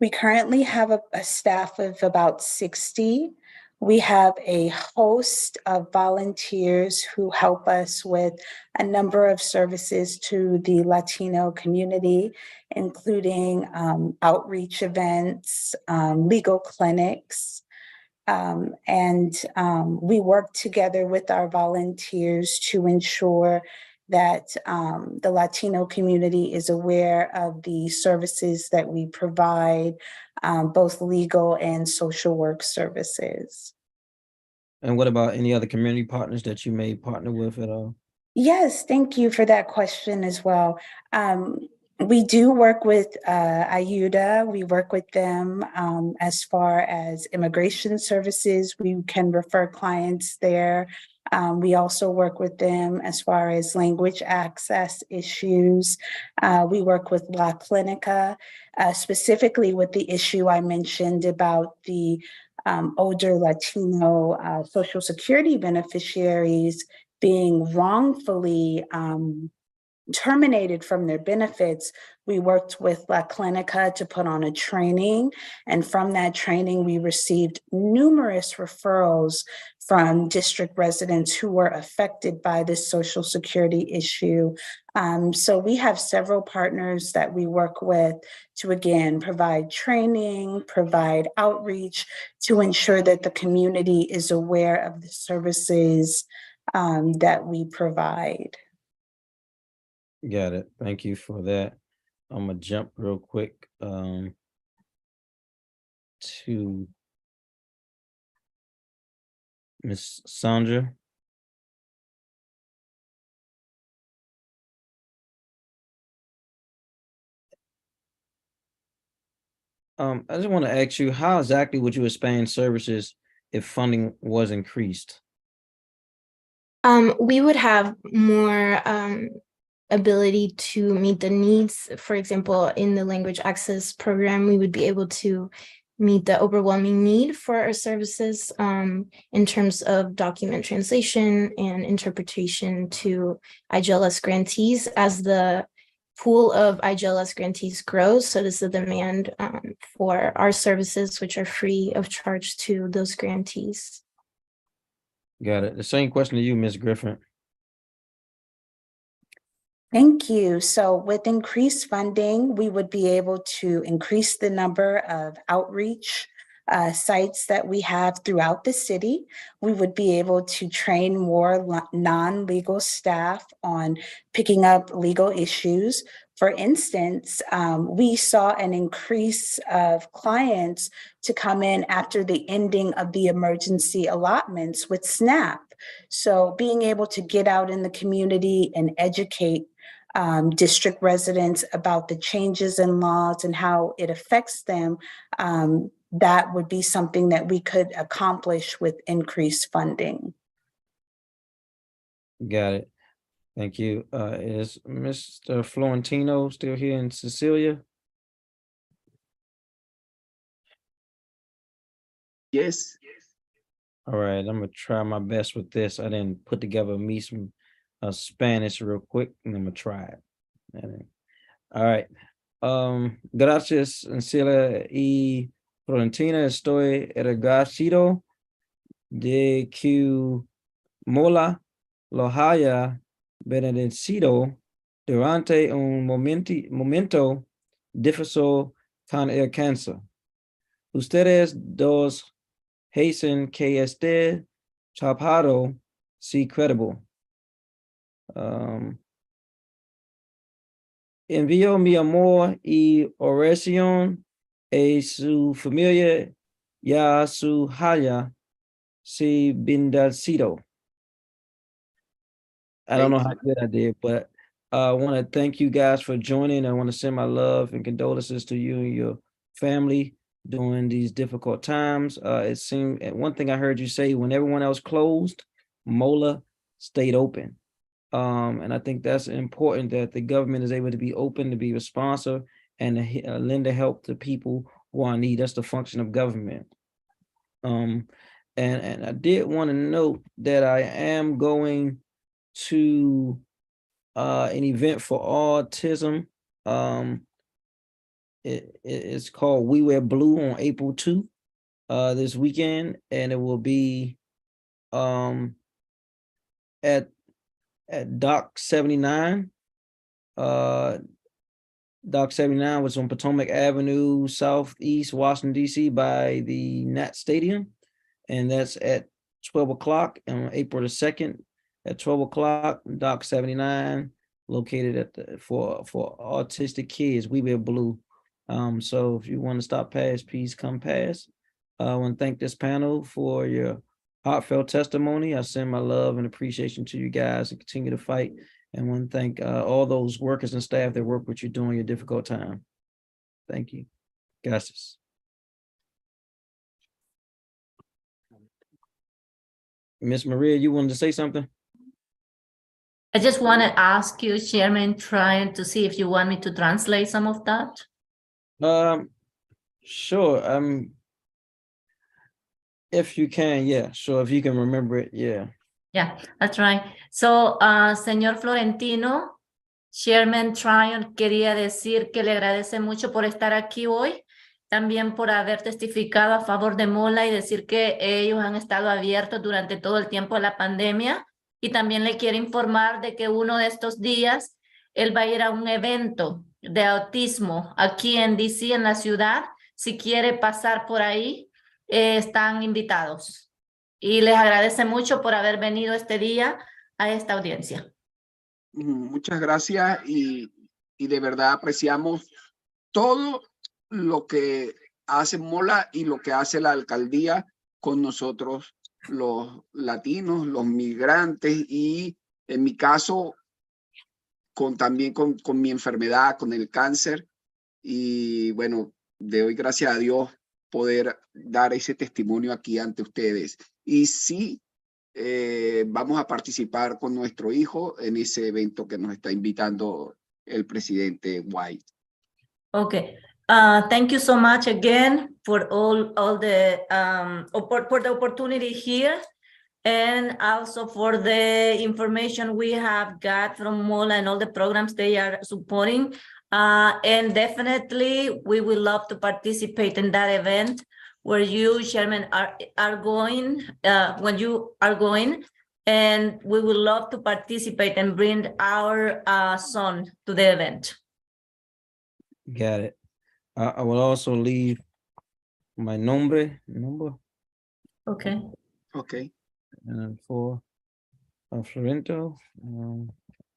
We currently have a staff of about 60. We have a host of volunteers who help us with a number of services to the Latino community, including outreach events, legal clinics, and we work together with our volunteers to ensure that the Latino community is aware of the services that we provide, both legal and social work services. And what about any other community partners that you may partner with at all? Yes, thank you for that question as well. We do work with AYUDA. We work with them as far as immigration services. We can refer clients there. We also work with them as far as language access issues. We work with La Clinica, specifically with the issue I mentioned about the older Latino Social Security beneficiaries being wrongfully terminated from their benefits. We worked with La Clinica to put on a training, and from that training, we received numerous referrals from district residents who were affected by this Social Security issue. So we have several partners that we work with to, again, provide training, provide outreach to ensure that the community is aware of the services that we provide. Got it. Thank you for that. I'm gonna jump real quick to Miss Sandra. I just want to ask you, how exactly would you expand services if funding was increased? We would have more ability to meet the needs. For example, in the language access program, we would be able to meet the overwhelming need for our services in terms of document translation and interpretation to IGLS grantees. As the pool of IGLS grantees grows, so does the demand for our services, which are free of charge to those grantees. Got it. The same question to you, Ms. Griffin. Thank you. So with increased funding, we would be able to increase the number of outreach sites that we have throughout the city. We would be able to train more non-legal staff on picking up legal issues. For instance, we saw an increase of clients to come in after the ending of the emergency allotments with SNAP. So being able to get out in the community and educate district residents about the changes in laws and how it affects them, that would be something that we could accomplish with increased funding. Got it. Thank you. Is Mr. Florentino still here in Cecilia? Yes. All right, I'm gonna try my best with this. I didn't put together me some Spanish real quick, and I'm gonna try it. All right. Gracias, Cecilia y Florentina. Estoy agradecido de que MOLA lo haya bendecido durante un momento difícil con el cáncer. Ustedes dos hacen que este trabajo sea credible. Envío mi amor y oración a su familia y a su haya se bendecido. I don't know how good I did, but I want to thank you guys for joining. I want to send my love and condolences to you and your family during these difficult times. It seemed, and one thing I heard you say, when everyone else closed, MOLA stayed open. And I think that's important, that the government is able to be open, to be responsive, and to lend a help to people who are in need. That's the function of government. And I did want to note that I am going to an event for autism. It's called We Wear Blue on April 2 this weekend, and it will be at Dock 79. Dock 79 was on Potomac Avenue, Southeast Washington, D.C. by the Nat Stadium. And that's at 12 o'clock on April the 2nd at 12 o'clock, Dock 79, located at for autistic kids. We Wear Blue. So if you want to stop past, please come past. I want to thank this panel for your heartfelt testimony. I send my love and appreciation to you guys and continue to fight. And I want to thank all those workers and staff that work with you during your difficult time. Thank you. Gracias. Miss Maria, you wanted to say something? I just want to ask you, Chairman, trying to see if you want me to translate some of that. Sure. If you can, yeah, sure. If you can remember it, yeah. Yeah, that's right. So, señor Florentino, Chairman Tryon quería decir que le agradece mucho por estar aquí hoy, también por haber testificado a favor de MOLA y decir que ellos han estado abiertos durante todo el tiempo de la pandemia. Y también le quiere informar de que uno de estos días él va a ir a un evento de autismo aquí en DC, en la ciudad. Si quiere pasar por ahí, están invitados. Y les agradece mucho por haber venido este día a esta audiencia. Muchas gracias y de verdad apreciamos todo lo que hace MOLA y lo que hace la alcaldía con nosotros, los latinos, los migrantes y en mi caso también con mi enfermedad, con el cáncer. Y bueno, de hoy gracias a Dios poder dar ese testimonio aquí ante ustedes. Y sí, vamos a participar con nuestro hijo en ese evento que nos está invitando el presidente White. Okay. Thank you so much again for all the for the opportunity here, and also for the information we have got from MOLA and all the programs they are supporting. And definitely we will love to participate in that event where you, Chairman, are going, when you are going, and we would love to participate and bring our son to the event. Got it. I will also leave my number. Okay. Okay. And for Florento.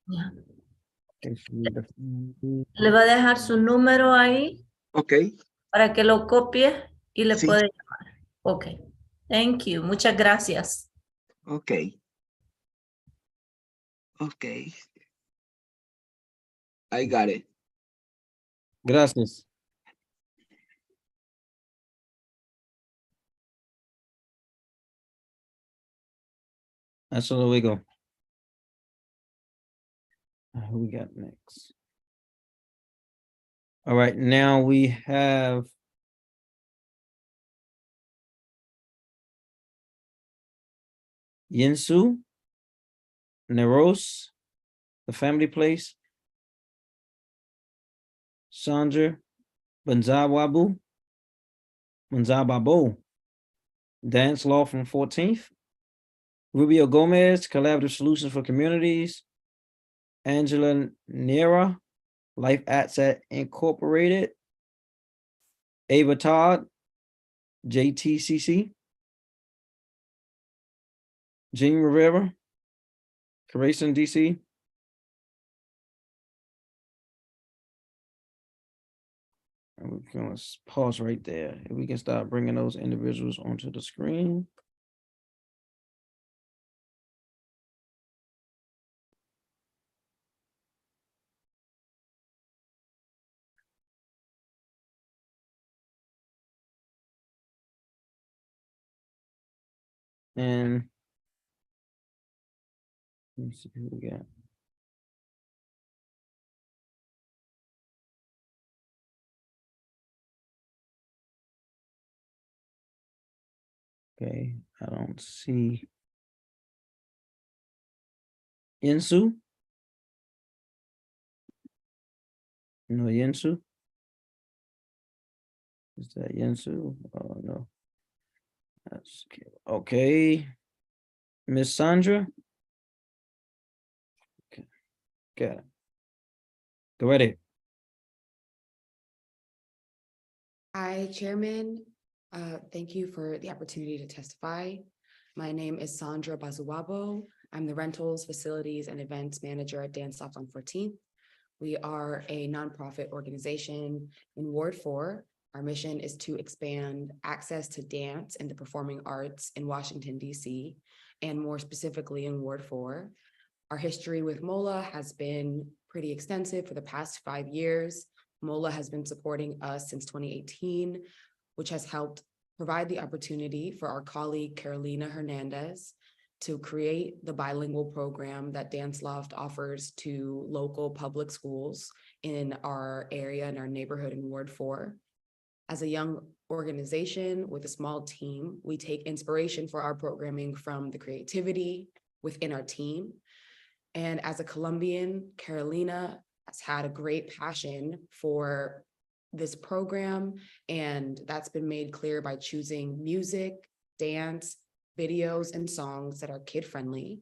Yeah. Le va a dejar su número ahí. Okay. Para que lo copie y le Sí. puede llamar. Okay. Thank you. Muchas gracias. Okay. Okay. I got it. Gracias. That's all we go. Who we got next? All right, now we have Yinsu, Neros, The Family Place, Sandra, Banzababo, Dance Law from 14th, Rubio Gomez, Collaborative Solutions for Communities, Angela Nera, Life Asset Incorporated, Ava Todd, JTCC, Jean Rivera, Carson DC, and we're gonna pause right there. If we can start bringing those individuals onto the screen. And let me see who we got. Okay, I don't see Yinsu. No Yinsu. Is that Yinsu? Oh no. That's okay. Miss Sandra. Okay, got it. Go right ahead. Hi, Chairman. Thank you for the opportunity to testify. My name is Sandra Bazuwabo. I'm the Rentals, Facilities, and Events Manager at Dance Off on 14th. We are a nonprofit organization in Ward 4. Our mission is to expand access to dance and the performing arts in Washington, D.C., and more specifically in Ward 4. Our history with MOLA has been pretty extensive for the past 5 years. MOLA has been supporting us since 2018, which has helped provide the opportunity for our colleague Carolina Hernandez to create the bilingual program that Dance Loft offers to local public schools in our area, in our neighborhood in Ward 4. As a young organization with a small team, we take inspiration for our programming from the creativity within our team. And as a Colombian, Carolina has had a great passion for this program, and that's been made clear by choosing music, dance, videos, and songs that are kid-friendly,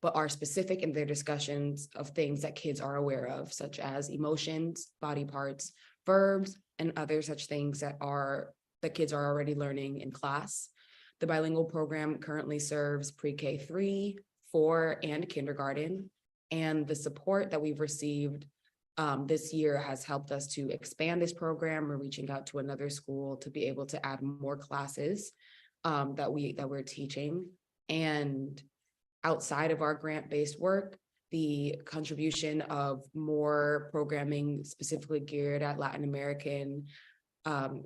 but are specific in their discussions of things that kids are aware of, such as emotions, body parts, verbs, and other such things that kids are already learning in class. The bilingual program currently serves pre-K 3, 4, and kindergarten, and the support that we've received this year has helped us to expand this program. We're reaching out to another school to be able to add more classes that we're teaching. And outside of our grant-based work, the contribution of more programming specifically geared at Latin American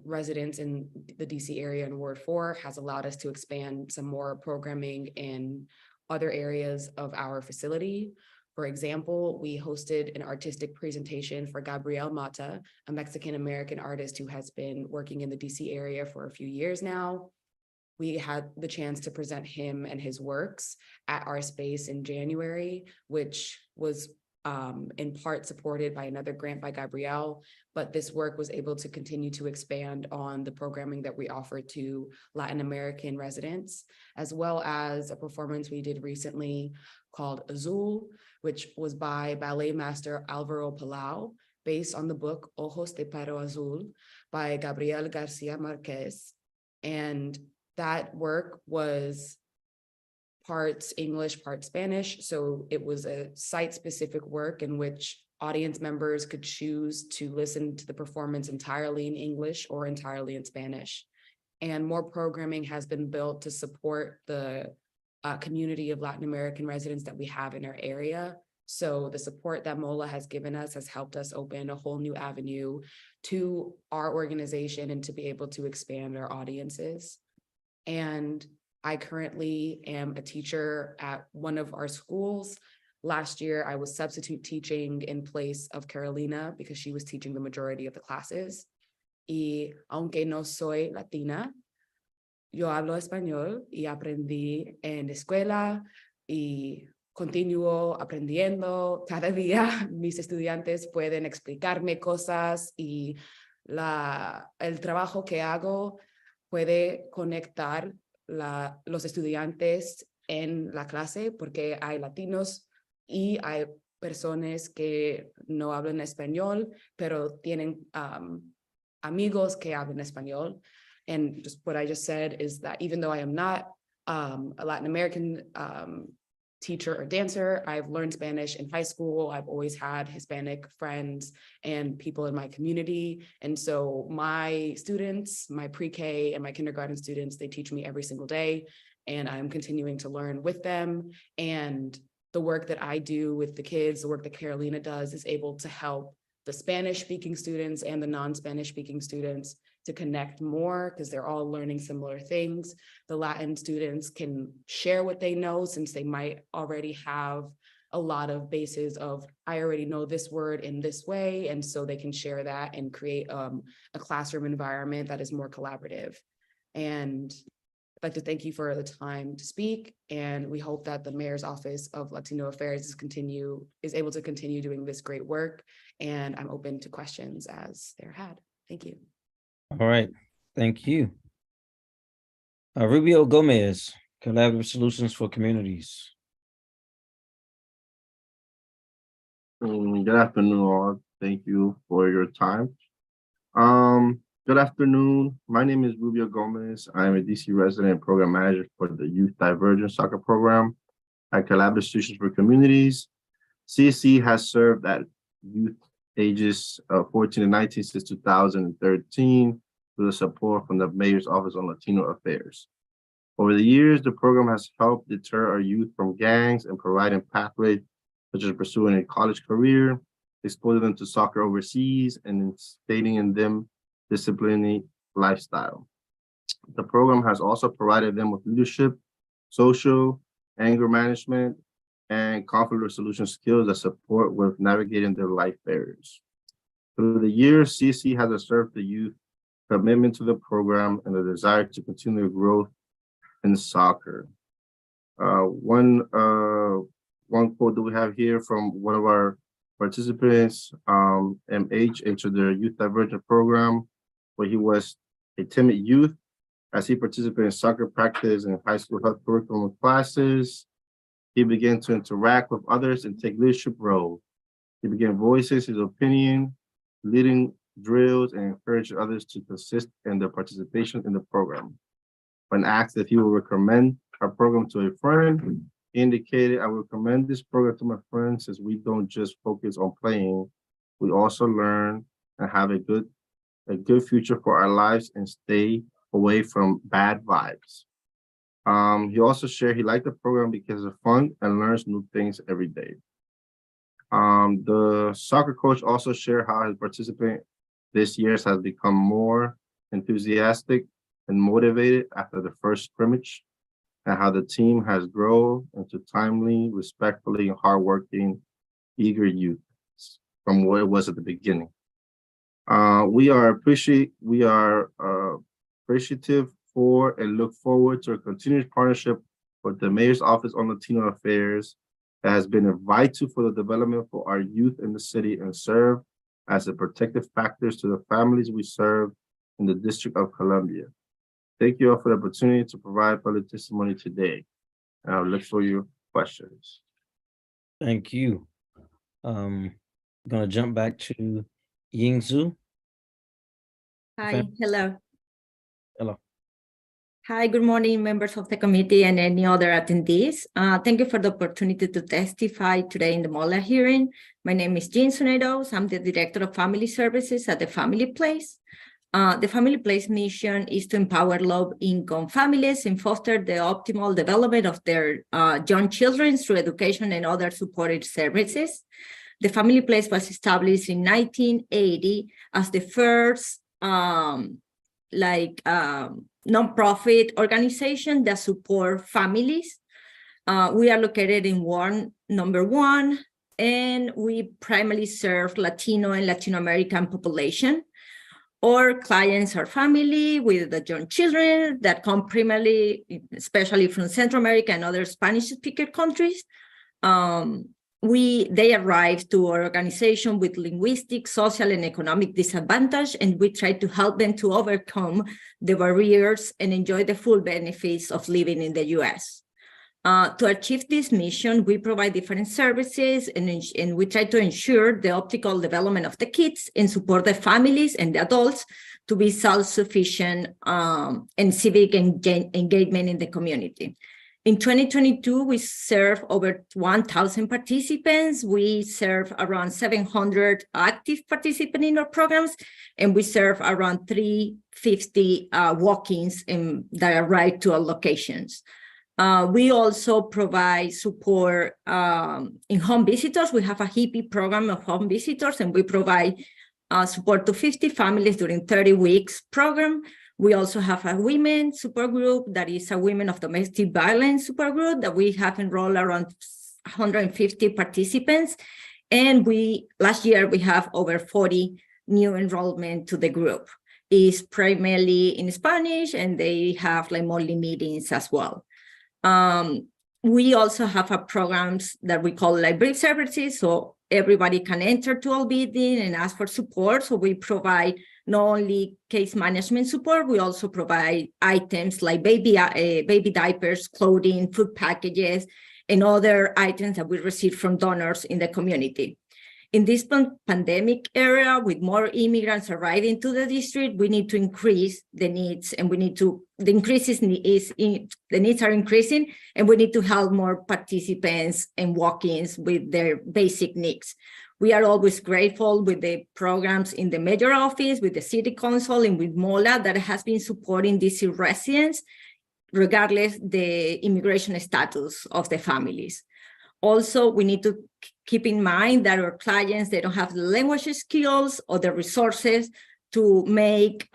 residents in the DC area in Ward 4 has allowed us to expand some more programming in other areas of our facility. For example, we hosted an artistic presentation for Gabriel Mata, a Mexican-American artist who has been working in the DC area for a few years now. We had the chance to present him and his works at our space in January, which was in part supported by another grant by Gabriel, but this work was able to continue to expand on the programming that we offer to Latin American residents, as well as a performance we did recently called Azul, which was by ballet master Alvaro Palau, based on the book Ojos de Paro Azul by Gabriel Garcia Marquez. And that work was parts English, parts Spanish. So it was a site-specific work in which audience members could choose to listen to the performance entirely in English or entirely in Spanish. And more programming has been built to support the community of Latin American residents that we have in our area. So the support that MOLA has given us has helped us open a whole new avenue to our organization and to be able to expand our audiences. And I currently am a teacher at one of our schools. Last year, I was substitute teaching in place of Carolina because she was teaching the majority of the classes. Y aunque no soy Latina, yo hablo español y aprendí en escuela y continúo aprendiendo cada día. Mis estudiantes pueden explicarme cosas y el trabajo que hago puede conectar los estudiantes en la clase porque hay latinos y hay personas que no hablan español, pero tienen amigos que hablan español. And just what I just said is that even though I am not a Latin American teacher or dancer, I've learned Spanish in high school. I've always had Hispanic friends and people in my community. And so my students, my pre-K and my kindergarten students, they teach me every single day, and I'm continuing to learn with them. And the work that I do with the kids, the work that Carolina does, is able to help the Spanish-speaking students and the non-Spanish-speaking students to connect more because they're all learning similar things. The Latin students can share what they know since they might already have a lot of bases of, I already know this word in this way, and so they can share that and create a classroom environment that is more collaborative. And I'd like to thank you for the time to speak, and we hope that the Mayor's Office of Latino Affairs is able to continue doing this great work, and I'm open to questions as they're had. Thank you. All right, thank you. Rubio Gomez, Collaborative Solutions for Communities. Good afternoon, all. Thank you for your time. Good afternoon. My name is Rubio Gomez. I'm a DC resident and program manager for the Youth Divergence Soccer Program at Collaborative Solutions for Communities. CSC has served at youth ages 14 to 19 since 2013 with the support from the Mayor's Office on Latino Affairs. Over the years, the program has helped deter our youth from gangs and providing pathways such as pursuing a college career, exposing them to soccer overseas, and instilling in them disciplinary lifestyle. The program has also provided them with leadership, social, anger management, and conflict resolution skills that support with navigating their life barriers. Through the years, CC has observed the youth commitment to the program and the desire to continue growth in soccer. One quote that we have here from one of our participants, MH, of the Youth Divergent Program, where he was a timid youth. As he participated in soccer practice and high school health curriculum classes, he began to interact with others and take leadership roles. He began voicing his opinion, leading drills, and encouraging others to persist in their participation in the program. When asked if he will recommend our program to a friend, he indicated, "I will recommend this program to my friends as we don't just focus on playing, we also learn and have a good future for our lives and stay away from bad vibes." He also shared he liked the program because it's fun and learns new things every day. The soccer coach also shared how his participant this year has become more enthusiastic and motivated after the first scrimmage, and how the team has grown into timely, respectfully, and hardworking, eager youth from what it was at the beginning. We are appreciative for and look forward to a continued partnership with the Mayor's Office on Latino Affairs that has been vital for the development for our youth in the city and serve as a protective factors to the families we serve in the District of Columbia. Thank you all for the opportunity to provide public testimony today. And I'll look for your questions. Thank you. I'm gonna jump back to Yingzhu. Hi, hello. Hello. Hi, good morning, members of the committee and any other attendees. Thank you for the opportunity to testify today in the MOLA hearing. My name is Jean Soneros. I'm the Director of Family Services at the Family Place. The Family Place mission is to empower low-income families and foster the optimal development of their young children through education and other supportive services. The Family Place was established in 1980 as the first nonprofit organization that support families. We are located in Ward number 1, and we primarily serve Latino and Latin American population. Our clients are family with the young children that come primarily, especially from Central America and other Spanish-speaking countries. They arrive to our organization with linguistic, social, and economic disadvantage, and we try to help them to overcome the barriers and enjoy the full benefits of living in the U.S. To achieve this mission, we provide different services, and we try to ensure the optimal development of the kids and support the families and the adults to be self-sufficient and civic engagement in the community. In 2022, we serve over 1,000 participants. We serve around 700 active participants in our programs, and we serve around 350 walk-ins that arrive to our locations. We also provide support in home visitors. We have a HIPPY program of home visitors, and we provide support to 50 families during 30 weeks program. We also have a women support group that is a women of domestic violence support group that we have enrolled around 150 participants. And last year we have over 40 new enrollment to the group. It's primarily in Spanish, and they have monthly meetings as well. We also have programs that we call brief services, so everybody can enter to our meeting and ask for support. So we provide not only case management support, we also provide items like baby diapers, clothing, food packages, and other items that we receive from donors in the community. In this pandemic era, with more immigrants arriving to the district, we need to increase the needs, and the needs are increasing, and we need to help more participants and walk-ins with their basic needs. We are always grateful with the programs in the mayor office, with the city council, and with MOLA that has been supporting these residents, regardless the immigration status of the families. Also, we need to keep in mind that our clients, they don't have the language skills or the resources to make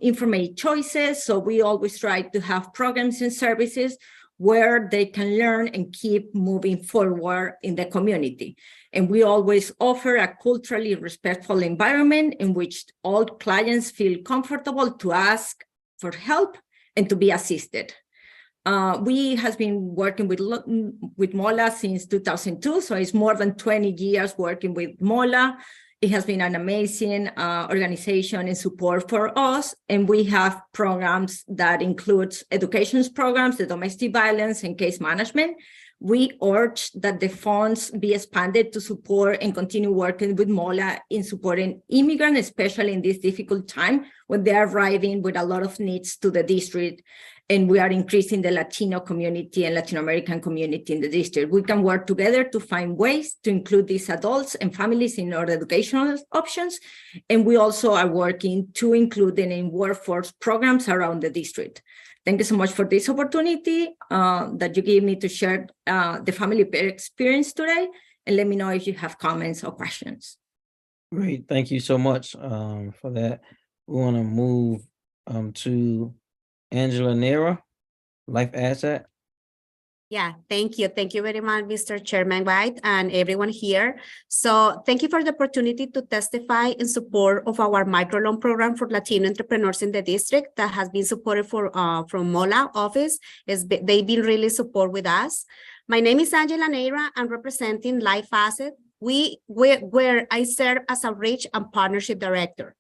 informed choices. So we always try to have programs and services where they can learn and keep moving forward in the community. And we always offer a culturally respectful environment in which all clients feel comfortable to ask for help and to be assisted. We has been working with MOLA since 2002, so it's more than 20 years working with MOLA. It has been an amazing organization and support for us, and we have programs that includes education programs, the domestic violence and case management. We urge that the funds be expanded to support and continue working with MOLA in supporting immigrants, especially in this difficult time when they are arriving with a lot of needs to the district. And we are increasing the Latino community and Latin American community in the district. We can work together to find ways to include these adults and families in our educational options. And we also are working to include them in workforce programs around the district. Thank you so much for this opportunity that you gave me to share the family experience today. And let me know if you have comments or questions. Great, thank you so much for that. We want to move to Angela Nera, Life Asset. Yeah, thank you. Thank you very much, Mr. Chairman White and everyone here. So thank you for the opportunity to testify in support of our microloan program for Latino entrepreneurs in the district that has been supported from MOLA office. They've been really support with us. My name is Angela Nera. I'm representing Life Asset, where I serve as a Reach and Partnership Director.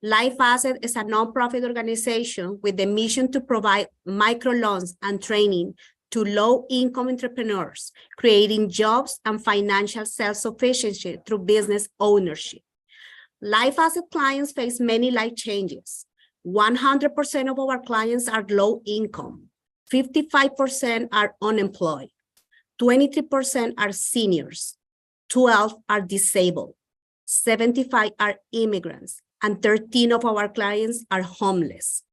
Life Asset is a nonprofit organization with the mission to provide microloans and training to low-income entrepreneurs, creating jobs and financial self-sufficiency through business ownership. Life Asset clients face many life changes. 100% of our clients are low income. 55% are unemployed. 23% are seniors. 12 are disabled. 75 are immigrants. And 13 of our clients are homeless.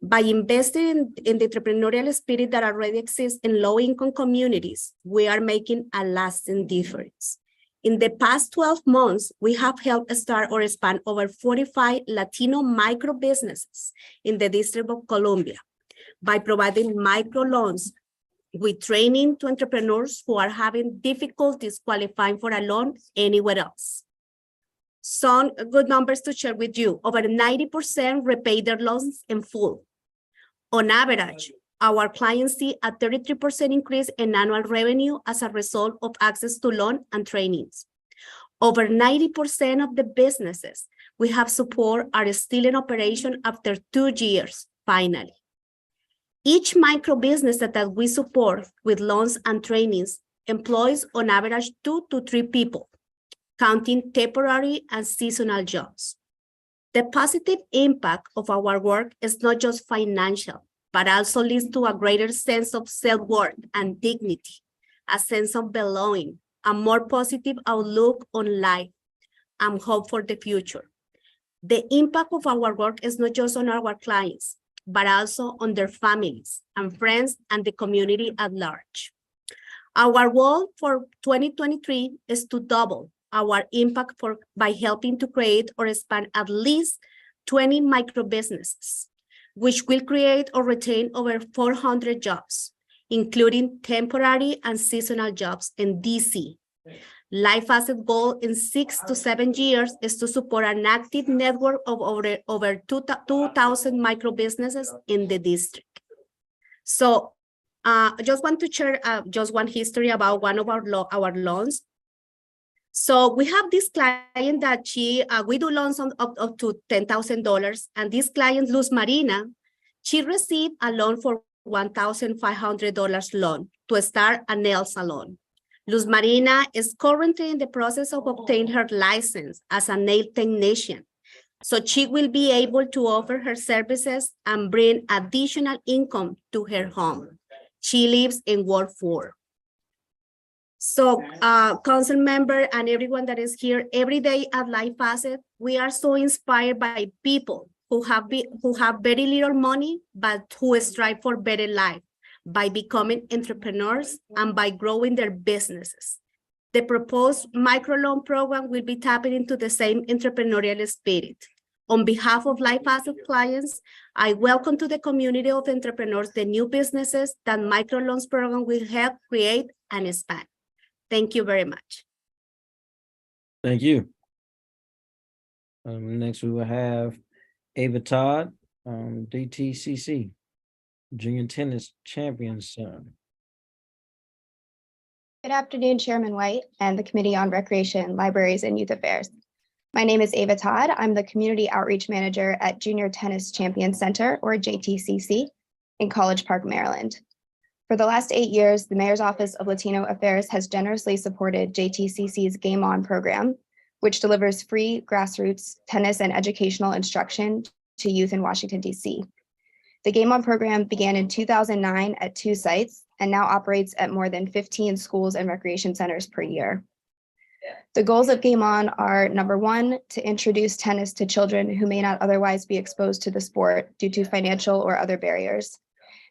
By investing in the entrepreneurial spirit that already exists in low-income communities, we are making a lasting difference. In the past 12 months, we have helped start or expand over 45 Latino micro businesses in the District of Columbia by providing microloans with training to entrepreneurs who are having difficulties qualifying for a loan anywhere else. Some good numbers to share with you. Over 90% repay their loans in full. On average, our clients see a 33% increase in annual revenue as a result of access to loan and trainings. Over 90% of the businesses we have support are still in operation after 2 years, finally. Each micro business that we support with loans and trainings employs on average 2 to 3 people, counting temporary and seasonal jobs. The positive impact of our work is not just financial, but also leads to a greater sense of self-worth and dignity, a sense of belonging, a more positive outlook on life, and hope for the future. The impact of our work is not just on our clients, but also on their families and friends and the community at large. Our goal for 2023 is to double our impact by helping to create or expand at least 20 micro businesses, which will create or retain over 400 jobs, including temporary and seasonal jobs in DC. Life Asset goal in 6 to 7 years is to support an active network of over 2,000 micro businesses in the district. So I just want to share just one history about one of our loans. So we have this client that we do loans up to $10,000, and this client, Luz Marina, she received a loan for $1,500 loan to start a nail salon. Luz Marina is currently in the process of obtaining her license as a nail technician. So she will be able to offer her services and bring additional income to her home. She lives in Ward 4. So council member and everyone that is here, every day at Life Asset, we are so inspired by people who have very little money, but who strive for better life by becoming entrepreneurs and by growing their businesses. The proposed microloan program will be tapping into the same entrepreneurial spirit. On behalf of Life Asset clients, I welcome to the community of entrepreneurs the new businesses that microloans program will help create and expand. Thank you very much. Thank you. Next we will have Ava Todd, DTCC, Junior Tennis Champions. Good afternoon, Chairman White and the Committee on Recreation, Libraries, and Youth Affairs. My name is Ava Todd. I'm the Community Outreach Manager at Junior Tennis Champions Center, or JTCC, in College Park, Maryland. For the last 8 years, the Mayor's Office of Latino Affairs has generously supported JTCC's Game On program, which delivers free grassroots tennis and educational instruction to youth in Washington, D.C. The Game On program began in 2009 at 2 sites and now operates at more than 15 schools and recreation centers per year. The goals of Game On are, number one, to introduce tennis to children who may not otherwise be exposed to the sport due to financial or other barriers.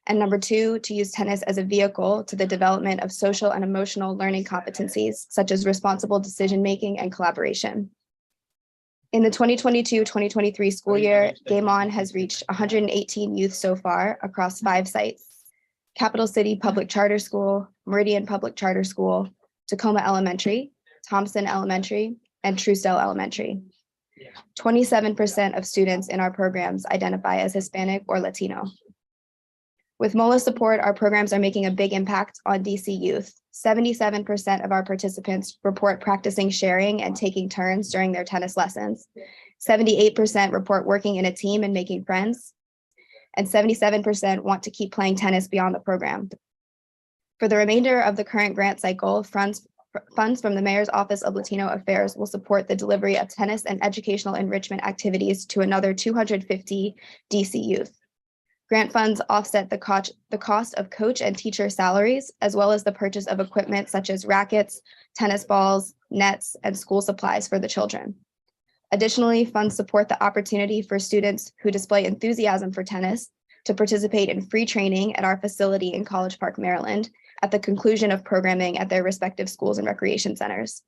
And number two, to use tennis as a vehicle to the development of social and emotional learning competencies, such as responsible decision-making and collaboration. In the 2022-2023 school year, Game On has reached 118 youth so far across 5 sites: Capital City Public Charter School, Meridian Public Charter School, Tacoma Elementary, Thompson Elementary, and Truesdale Elementary. 27% of students in our programs identify as Hispanic or Latino. With MOLA support, our programs are making a big impact on DC youth. 77% of our participants report practicing sharing and taking turns during their tennis lessons. 78% report working in a team and making friends. And 77% want to keep playing tennis beyond the program. For the remainder of the current grant cycle, funds from the Mayor's Office of Latino Affairs will support the delivery of tennis and educational enrichment activities to another 250 DC youth. Grant funds offset the cost of coach and teacher salaries, as well as the purchase of equipment such as rackets, tennis balls, nets, and school supplies for the children. Additionally, funds support the opportunity for students who display enthusiasm for tennis to participate in free training at our facility in College Park, Maryland, at the conclusion of programming at their respective schools and recreation centers.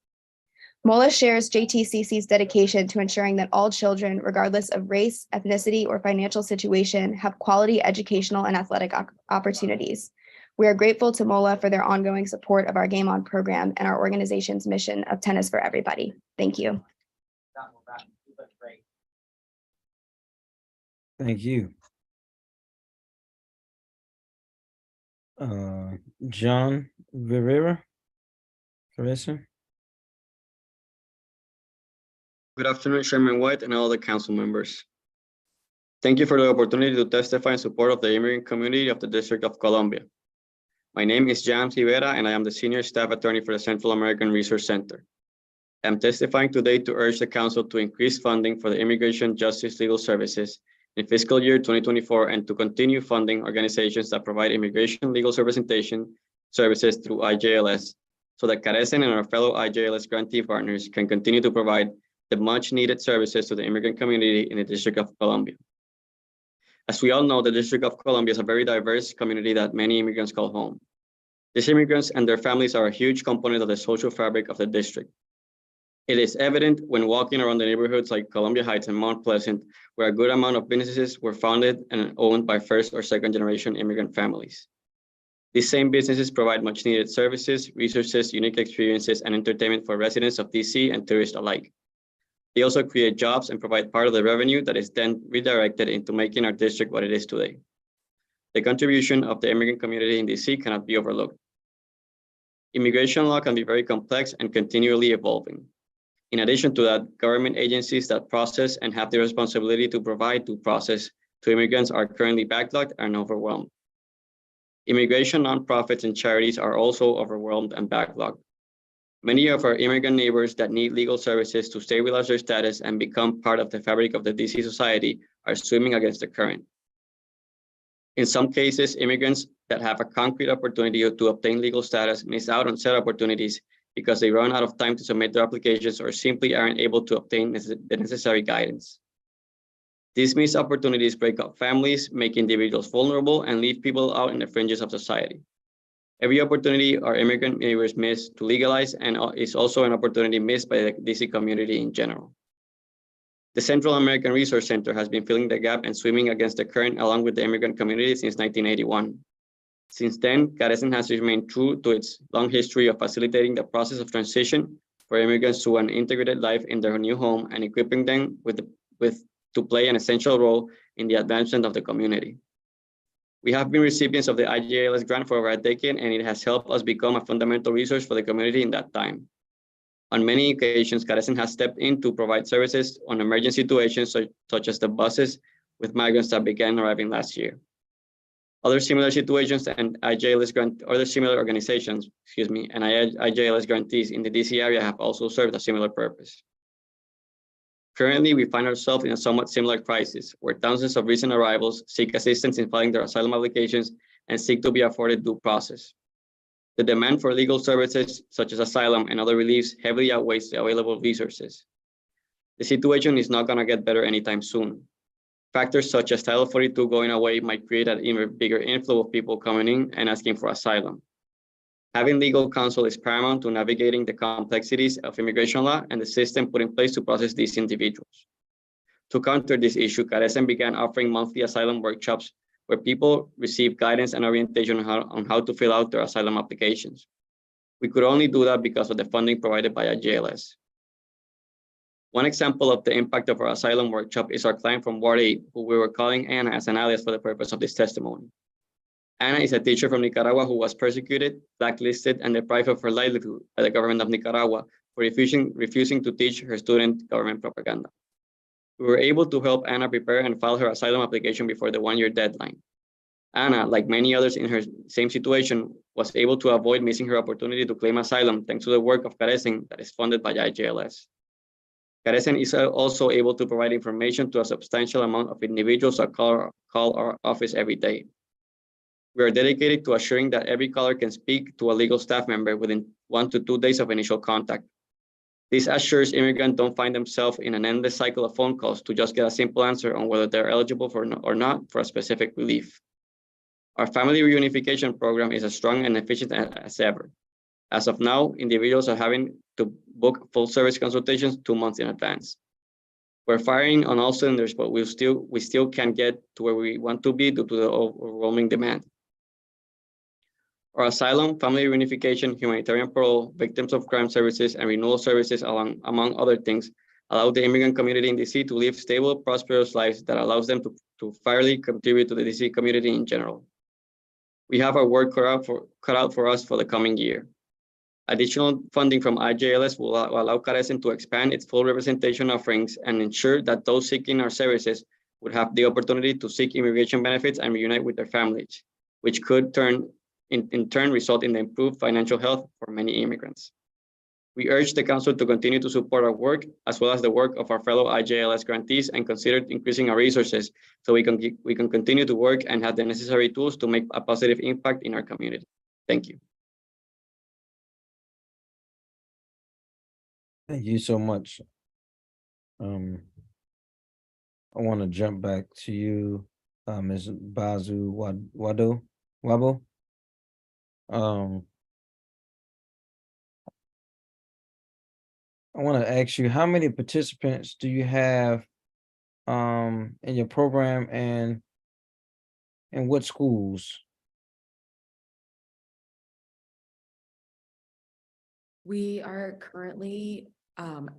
MOLA shares JTCC's dedication to ensuring that all children, regardless of race, ethnicity, or financial situation, have quality educational and athletic opportunities. We are grateful to MOLA for their ongoing support of our Game On program and our organization's mission of tennis for everybody. Thank you. Thank you. John Rivera. Good afternoon, Chairman White and all the council members. Thank you for the opportunity to testify in support of the immigrant community of the District of Columbia. My name is Jan Rivera, and I am the Senior Staff Attorney for the Central American Research Center. I am testifying today to urge the council to increase funding for the Immigration Justice Legal Services in fiscal year 2024 and to continue funding organizations that provide immigration legal representation services through IJLS so that Carecen and our fellow IJLS grantee partners can continue to provide the much needed services to the immigrant community in the District of Columbia. As we all know, the District of Columbia is a very diverse community that many immigrants call home. These immigrants and their families are a huge component of the social fabric of the district. It is evident when walking around the neighborhoods like Columbia Heights and Mount Pleasant, where a good amount of businesses were founded and owned by first or second generation immigrant families. These same businesses provide much needed services, resources, unique experiences, and entertainment for residents of DC and tourists alike. They also create jobs and provide part of the revenue that is then redirected into making our district what it is today. The contribution of the immigrant community in DC cannot be overlooked. Immigration law can be very complex and continually evolving. In addition to that, government agencies that process and have the responsibility to provide due process to immigrants are currently backlogged and overwhelmed. Immigration nonprofits and charities are also overwhelmed and backlogged. Many of our immigrant neighbors that need legal services to stabilize their status and become part of the fabric of the DC society are swimming against the current. In some cases, immigrants that have a concrete opportunity to obtain legal status miss out on said opportunities because they run out of time to submit their applications or simply aren't able to obtain the necessary guidance. These missed opportunities break up families, make individuals vulnerable, and leave people out in the fringes of society. Every opportunity our immigrant neighbors miss to legalize and is also an opportunity missed by the DC community in general. The Central American Resource Center has been filling the gap and swimming against the current along with the immigrant community since 1981. Since then, Carecen has remained true to its long history of facilitating the process of transition for immigrants to an integrated life in their new home and equipping them to play an essential role in the advancement of the community. We have been recipients of the IJLS grant for over a decade, and it has helped us become a fundamental resource for the community in that time. On many occasions, Carecen has stepped in to provide services on emergency situations such as the buses with migrants that began arriving last year. Other similar situations and other similar organizations, and IJLS grantees in the DC area have also served a similar purpose. Currently, we find ourselves in a somewhat similar crisis, where thousands of recent arrivals seek assistance in filing their asylum applications and seek to be afforded due process. The demand for legal services, such as asylum and other reliefs, heavily outweighs the available resources. The situation is not going to get better anytime soon. Factors such as Title 42 going away might create an even bigger inflow of people coming in and asking for asylum. Having legal counsel is paramount to navigating the complexities of immigration law and the system put in place to process these individuals. To counter this issue, Carecen began offering monthly asylum workshops where people receive guidance and orientation on how to fill out their asylum applications. We could only do that because of the funding provided by IJLS. One example of the impact of our asylum workshop is our client from Ward 8, who we were calling Anna as an alias for the purpose of this testimony. Anna is a teacher from Nicaragua who was persecuted, blacklisted, and deprived of her livelihood by the government of Nicaragua for refusing to teach her student government propaganda. We were able to help Anna prepare and file her asylum application before the one-year deadline. Anna, like many others in her same situation, was able to avoid missing her opportunity to claim asylum thanks to the work of Carecen that is funded by IJLS. Carecen is also able to provide information to a substantial amount of individuals that call our office every day. We are dedicated to assuring that every caller can speak to a legal staff member within 1 to 2 days of initial contact. This assures immigrants don't find themselves in an endless cycle of phone calls to just get a simple answer on whether they're eligible or not for a specific relief. Our family reunification program is as strong and efficient as ever. As of now, individuals are having to book full service consultations 2 months in advance. We're firing on all cylinders, but we still can't get to where we want to be due to the overwhelming demand. Our asylum, family reunification, humanitarian parole, victims of crime services, and renewal services, among other things, allow the immigrant community in DC to live stable, prosperous lives that allows them to fairly contribute to the DC community in general. We have our work cut out for us for the coming year. Additional funding from IJLS will allow Carecen to expand its full representation offerings and ensure that those seeking our services would have the opportunity to seek immigration benefits and reunite with their families, which could in turn result in the improved financial health for many immigrants. We urge the Council to continue to support our work as well as the work of our fellow IJLS grantees and consider increasing our resources so we can continue to work and have the necessary tools to make a positive impact in our community. Thank you. Thank you so much. I want to jump back to you, Ms. Bazu Wabo. I want to ask you, how many participants do you have in your program, and in what schools? We are currently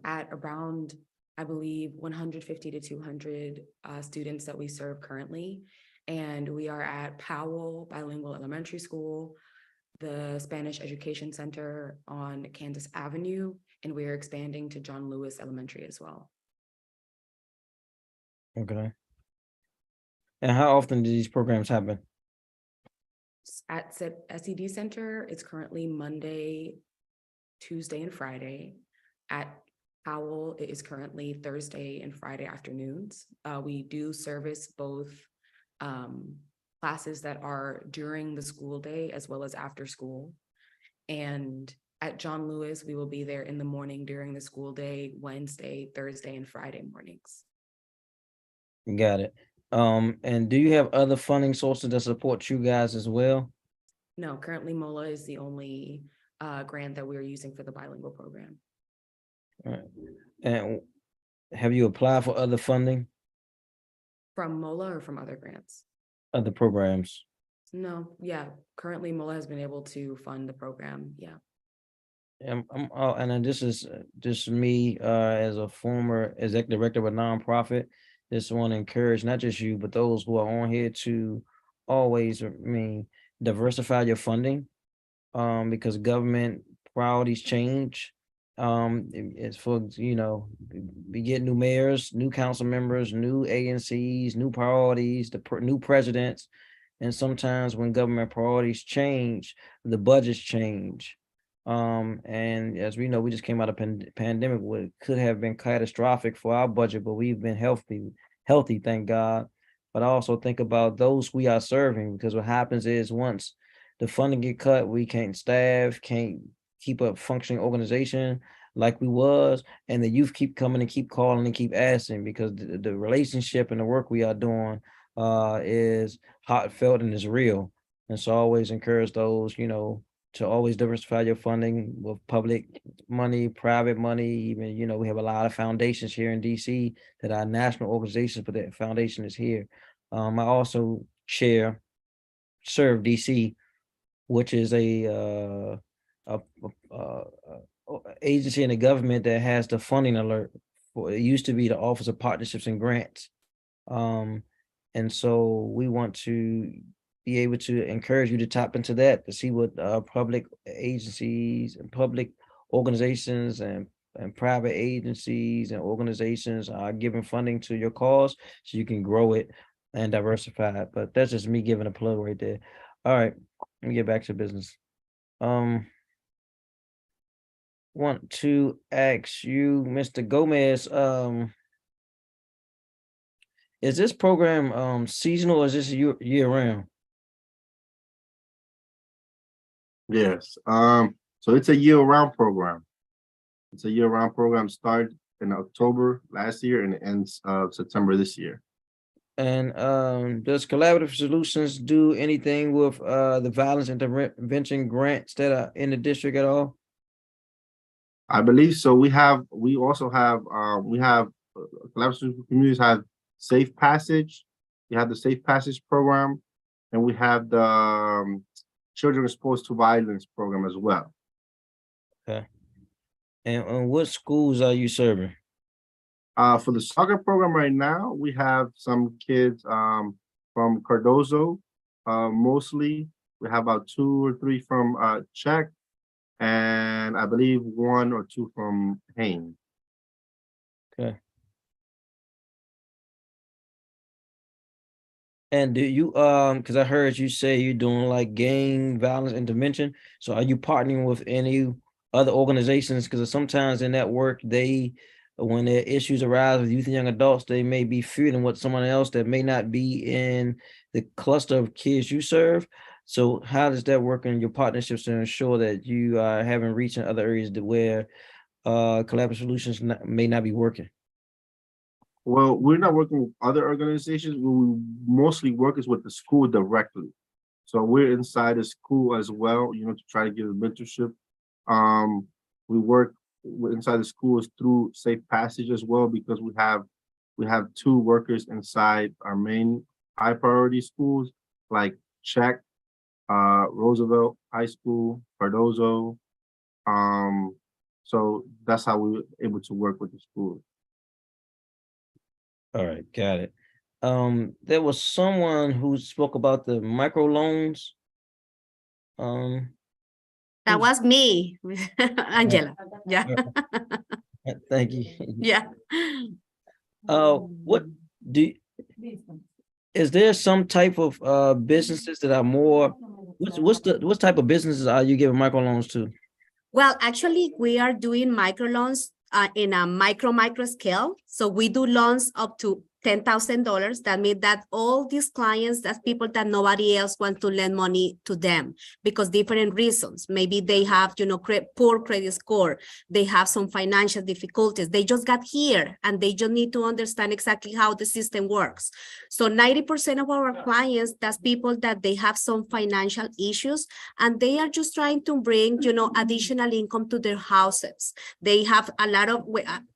at around, I believe, 150 to 200 students that we serve currently. And we are at Powell Bilingual Elementary School, the Spanish Education Center on Kansas Avenue, and we are expanding to John Lewis Elementary as well. Okay. And how often do these programs happen? At SED Center, it's currently Monday, Tuesday, and Friday. At Powell, it is currently Thursday and Friday afternoons. We do service both classes that are during the school day as well as after school. And at John Lewis, we will be there in the morning during the school day, Wednesday, Thursday, and Friday mornings. Got it. And do you have other funding sources that support you guys as well? No, currently MOLA is the only grant that we're using for the bilingual program. All right. And have you applied for other funding, From MOLA or from other grants? other programs? No, yeah, currently MOLA has been able to fund the program, yeah. And then this is just me as a former executive director of a nonprofit. Just want to encourage not just you, but those who are on here to always, diversify your funding. Because government priorities change. It's for, we get new mayors, new council members, new agencies, new priorities, new presidents. And sometimes when government priorities change, the budgets change. And as we know, we just came out of pandemic, what could have been catastrophic for our budget, but we've been healthy, thank God. But I also think about those we are serving, because what happens is once the funding get cut, we can't keep a functioning organization like we was, and the youth keep coming and keep calling and keep asking, because the relationship and the work we are doing is heartfelt and is real. And so I always encourage those, to always diversify your funding with public money, private money, even, we have a lot of foundations here in DC that are national organizations, but that foundation is here. I also serve DC, which is a agency in the government that has the funding alert. It used to be the Office of Partnerships and Grants. And so we want to be able to encourage you to tap into that, to see what public agencies and public organizations and private agencies and organizations are giving funding to your cause, so you can grow it and diversify it. But that's just me giving a plug right there. All right, let me get back to business. Want to ask you, Mr. Gomez, is this program seasonal, or is this year round? Yes, so it's a year-round program. It's a year-round program, started in October last year and it ends September this year. And does Collaborative Solutions do anything with the violence intervention grants that are in the district at all? I believe so. We also have Collaborative Communities have Safe Passage. We have the Safe Passage program, and we have the Children Exposed to Violence program as well. Okay. And what schools are you serving? For the soccer program right now, we have some kids from Cardozo, mostly. We have about 2 or 3 from Czech, and I believe 1 or 2 from Haines. Okay. And do you because I heard you say you're doing like gang violence intervention. So are you partnering with any other organizations? Because sometimes in that work, when their issues arise with youth and young adults, they may be fearing what someone else that may not be in the cluster of kids you serve. So how does that work in your partnerships to ensure that you are having reach in other areas where Collaborative Solutions may not be working? Well, we're not working with other organizations. We mostly work is with the school directly. So we're inside the school as well, to try to give mentorship. We work inside the schools through Safe Passage as well, because we have 2 workers inside our main high priority schools like Czech, Roosevelt High School, Cardozo. So that's how we were able to work with the schools. All right, got it. There was someone who spoke about the microloans. That was me, Angela. Yeah. Thank you. Yeah. Is there some type of businesses that are more? What type of businesses are you giving microloans to? Well, actually, we are doing microloans in a micro scale. So we do loans up to $10,000. That means that all these clients, that's people that nobody else wants to lend money to them because different reasons. Maybe they have, poor credit score. They have some financial difficulties. They just got here and they just need to understand exactly how the system works. So 90% of our clients, that's people that they have some financial issues and they are just trying to bring, additional income to their houses. They have a lot of,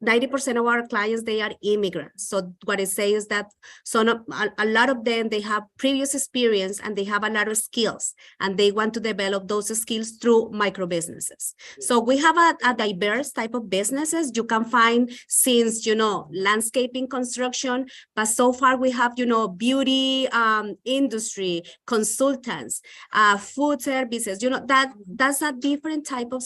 90% of our clients, they are immigrants. So what it says is that a lot of them, they have previous experience and they have a lot of skills and they want to develop those skills through micro businesses. So we have a diverse type of businesses you can find since, landscaping, construction, but so far we have, beauty industry, consultants, food services, that's a different type of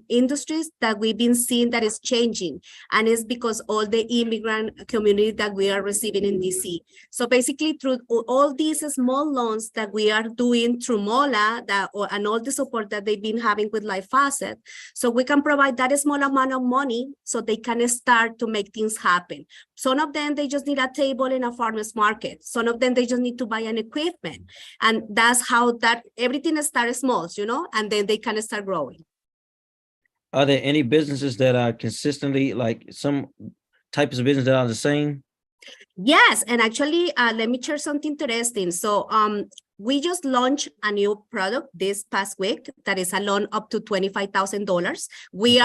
industries that we've been seeing that is changing. And it's because all the immigrant community that we are receiving in DC. So basically through all these small loans that we are doing through MOLA and all the support that they've been having with Life Asset, so we can provide that small amount of money so they can start to make things happen. Some of them, they just need a table in a farmer's market. Some of them, they just need to buy an equipment. And that's how that everything starts small, and then they can start growing. Are there any businesses that are consistently, like some types of business that are the same? Yes, and actually, let me share something interesting. So we just launched a new product this past week that is a loan up to $25,000. We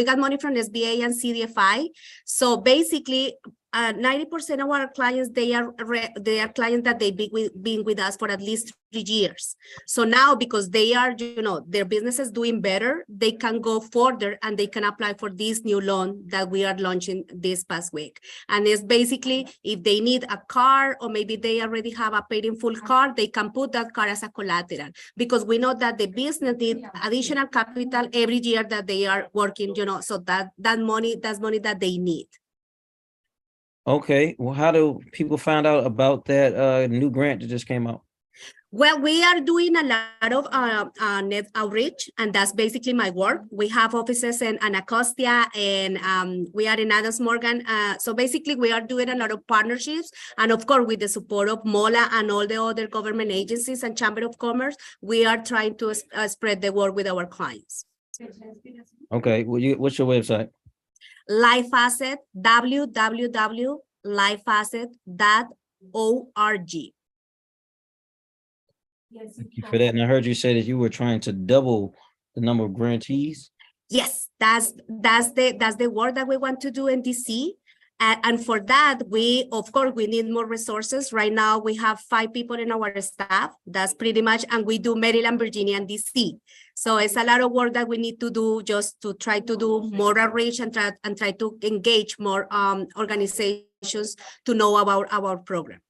got money from SBA and CDFI. So basically, 90% of our clients, they are clients that they've been with us for at least 3 years. So now, because they are, their business is doing better, they can go further and they can apply for this new loan that we are launching this past week. And it's basically, if they need a car or maybe they already have a paid in full car, they can put that car as a collateral because we know that the business needs additional capital every year that they are working, so that's money that they need. Okay, well, how do people find out about that new grant that just came out? Well, we are doing a lot of net outreach, and that's basically my work. We have offices in Anacostia and we are in Adams Morgan. So basically, we are doing a lot of partnerships. And of course, with the support of MOLA and all the other government agencies and Chamber of Commerce, we are trying to spread the word with our clients. Okay, well, what's your website? Life Asset, www.lifeasset.org. Thank you for that. And I heard you say that you were trying to double the number of grantees. Yes, that's the work that we want to do in DC. And for that, of course, we need more resources. Right now, we have 5 people in our staff. That's pretty much, and we do Maryland, Virginia, and DC. So it's a lot of work that we need to do just to try to do more outreach and try to engage more organizations to know about our program.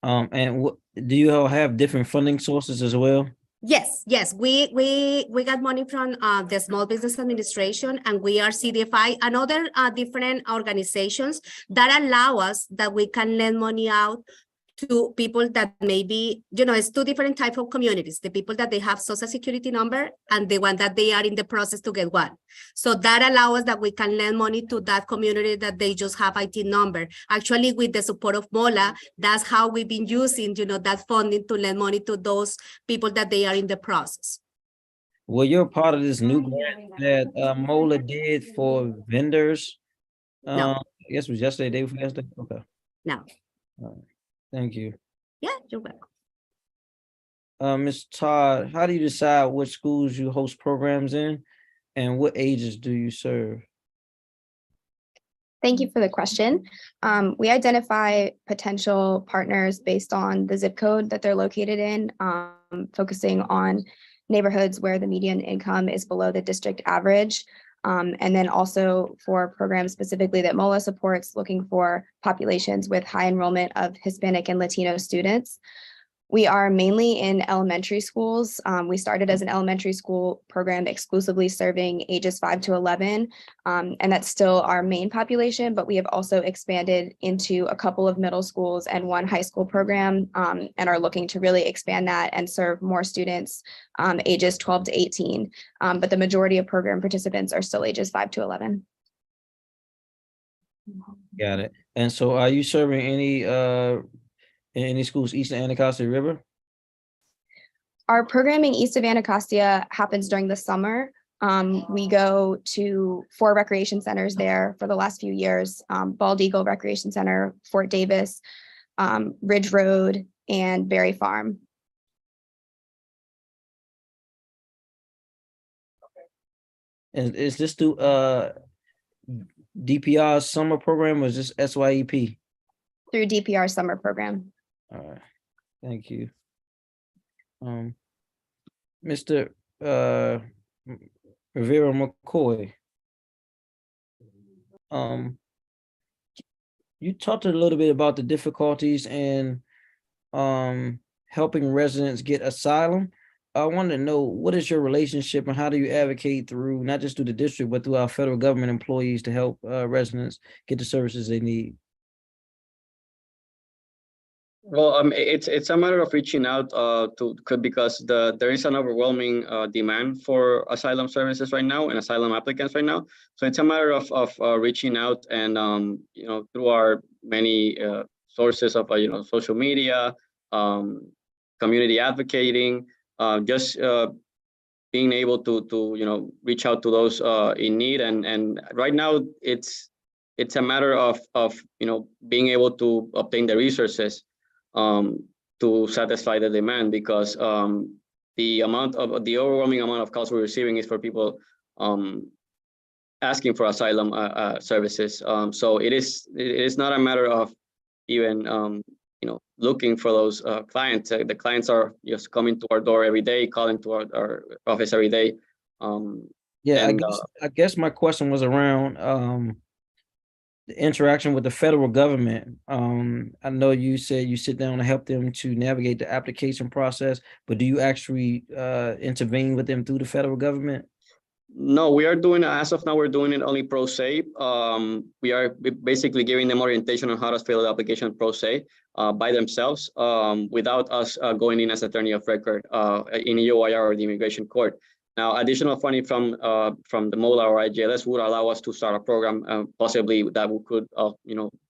And do you all have different funding sources as well? Yes, we got money from the Small Business Administration, and we are CDFI and other different organizations that allow us that we can lend money out to people that maybe, it's 2 different types of communities, the people that they have Social Security number and the one that they are in the process to get one. So that allows us that we can lend money to that community that they just have IT number. Actually, with the support of MOLA, that's how we've been using, that funding to lend money to those people that they are in the process. Well, you're part of this new grant that MOLA did for vendors. No. I guess it was yesterday, day before yesterday. Okay. No. All right. Thank you. Yeah, you're welcome. Ms. Todd, how do you decide which schools you host programs in and what ages do you serve? Thank you for the question. We identify potential partners based on the zip code that they're located in, focusing on neighborhoods where the median income is below the district average. And then also for programs specifically that MOLA supports, looking for populations with high enrollment of Hispanic and Latino students. We are mainly in elementary schools. We started as an elementary school program exclusively serving ages 5 to 11, and that's still our main population, but we have also expanded into a couple of middle schools and 1 high school program, and are looking to really expand that and serve more students ages 12 to 18. But the majority of program participants are still ages 5 to 11. Got it. And so are you serving any in any schools east of Anacostia River? Our programming east of Anacostia happens during the summer. We go to 4 recreation centers there for the last few years, Bald Eagle Recreation Center, Fort Davis, Ridge Road, and Berry Farm. And is this through DPR summer program or is this SYEP? Through DPR summer program. All right, thank you. Mr. Rivera McCoy. You talked a little bit about the difficulties in helping residents get asylum. I wanted to know, what is your relationship and how do you advocate through, not just through the district, but through our federal government employees to help residents get the services they need? Well, it's a matter of reaching out because there is an overwhelming demand for asylum services right now and asylum applicants right now. So it's a matter of reaching out and through our many sources of social media, community advocating, just being able to reach out to those in need. And right now it's a matter of being able to obtain the resources to satisfy the demand, because the overwhelming amount of calls we're receiving is for people asking for asylum services. So it is not a matter of even looking for those clients. The clients are just coming to our door every day, calling to our office every day. Yeah, I guess my question was around the interaction with the federal government. I know you said you sit down to help them to navigate the application process, but do you actually intervene with them through the federal government? No, we are doing, as of now, we're doing it only pro se. We are basically giving them orientation on how to fill the application pro se by themselves, without us going in as attorney of record in UIR or the immigration court. Now, additional funding from the MOLA or IGLS would allow us to start a program, possibly that we could,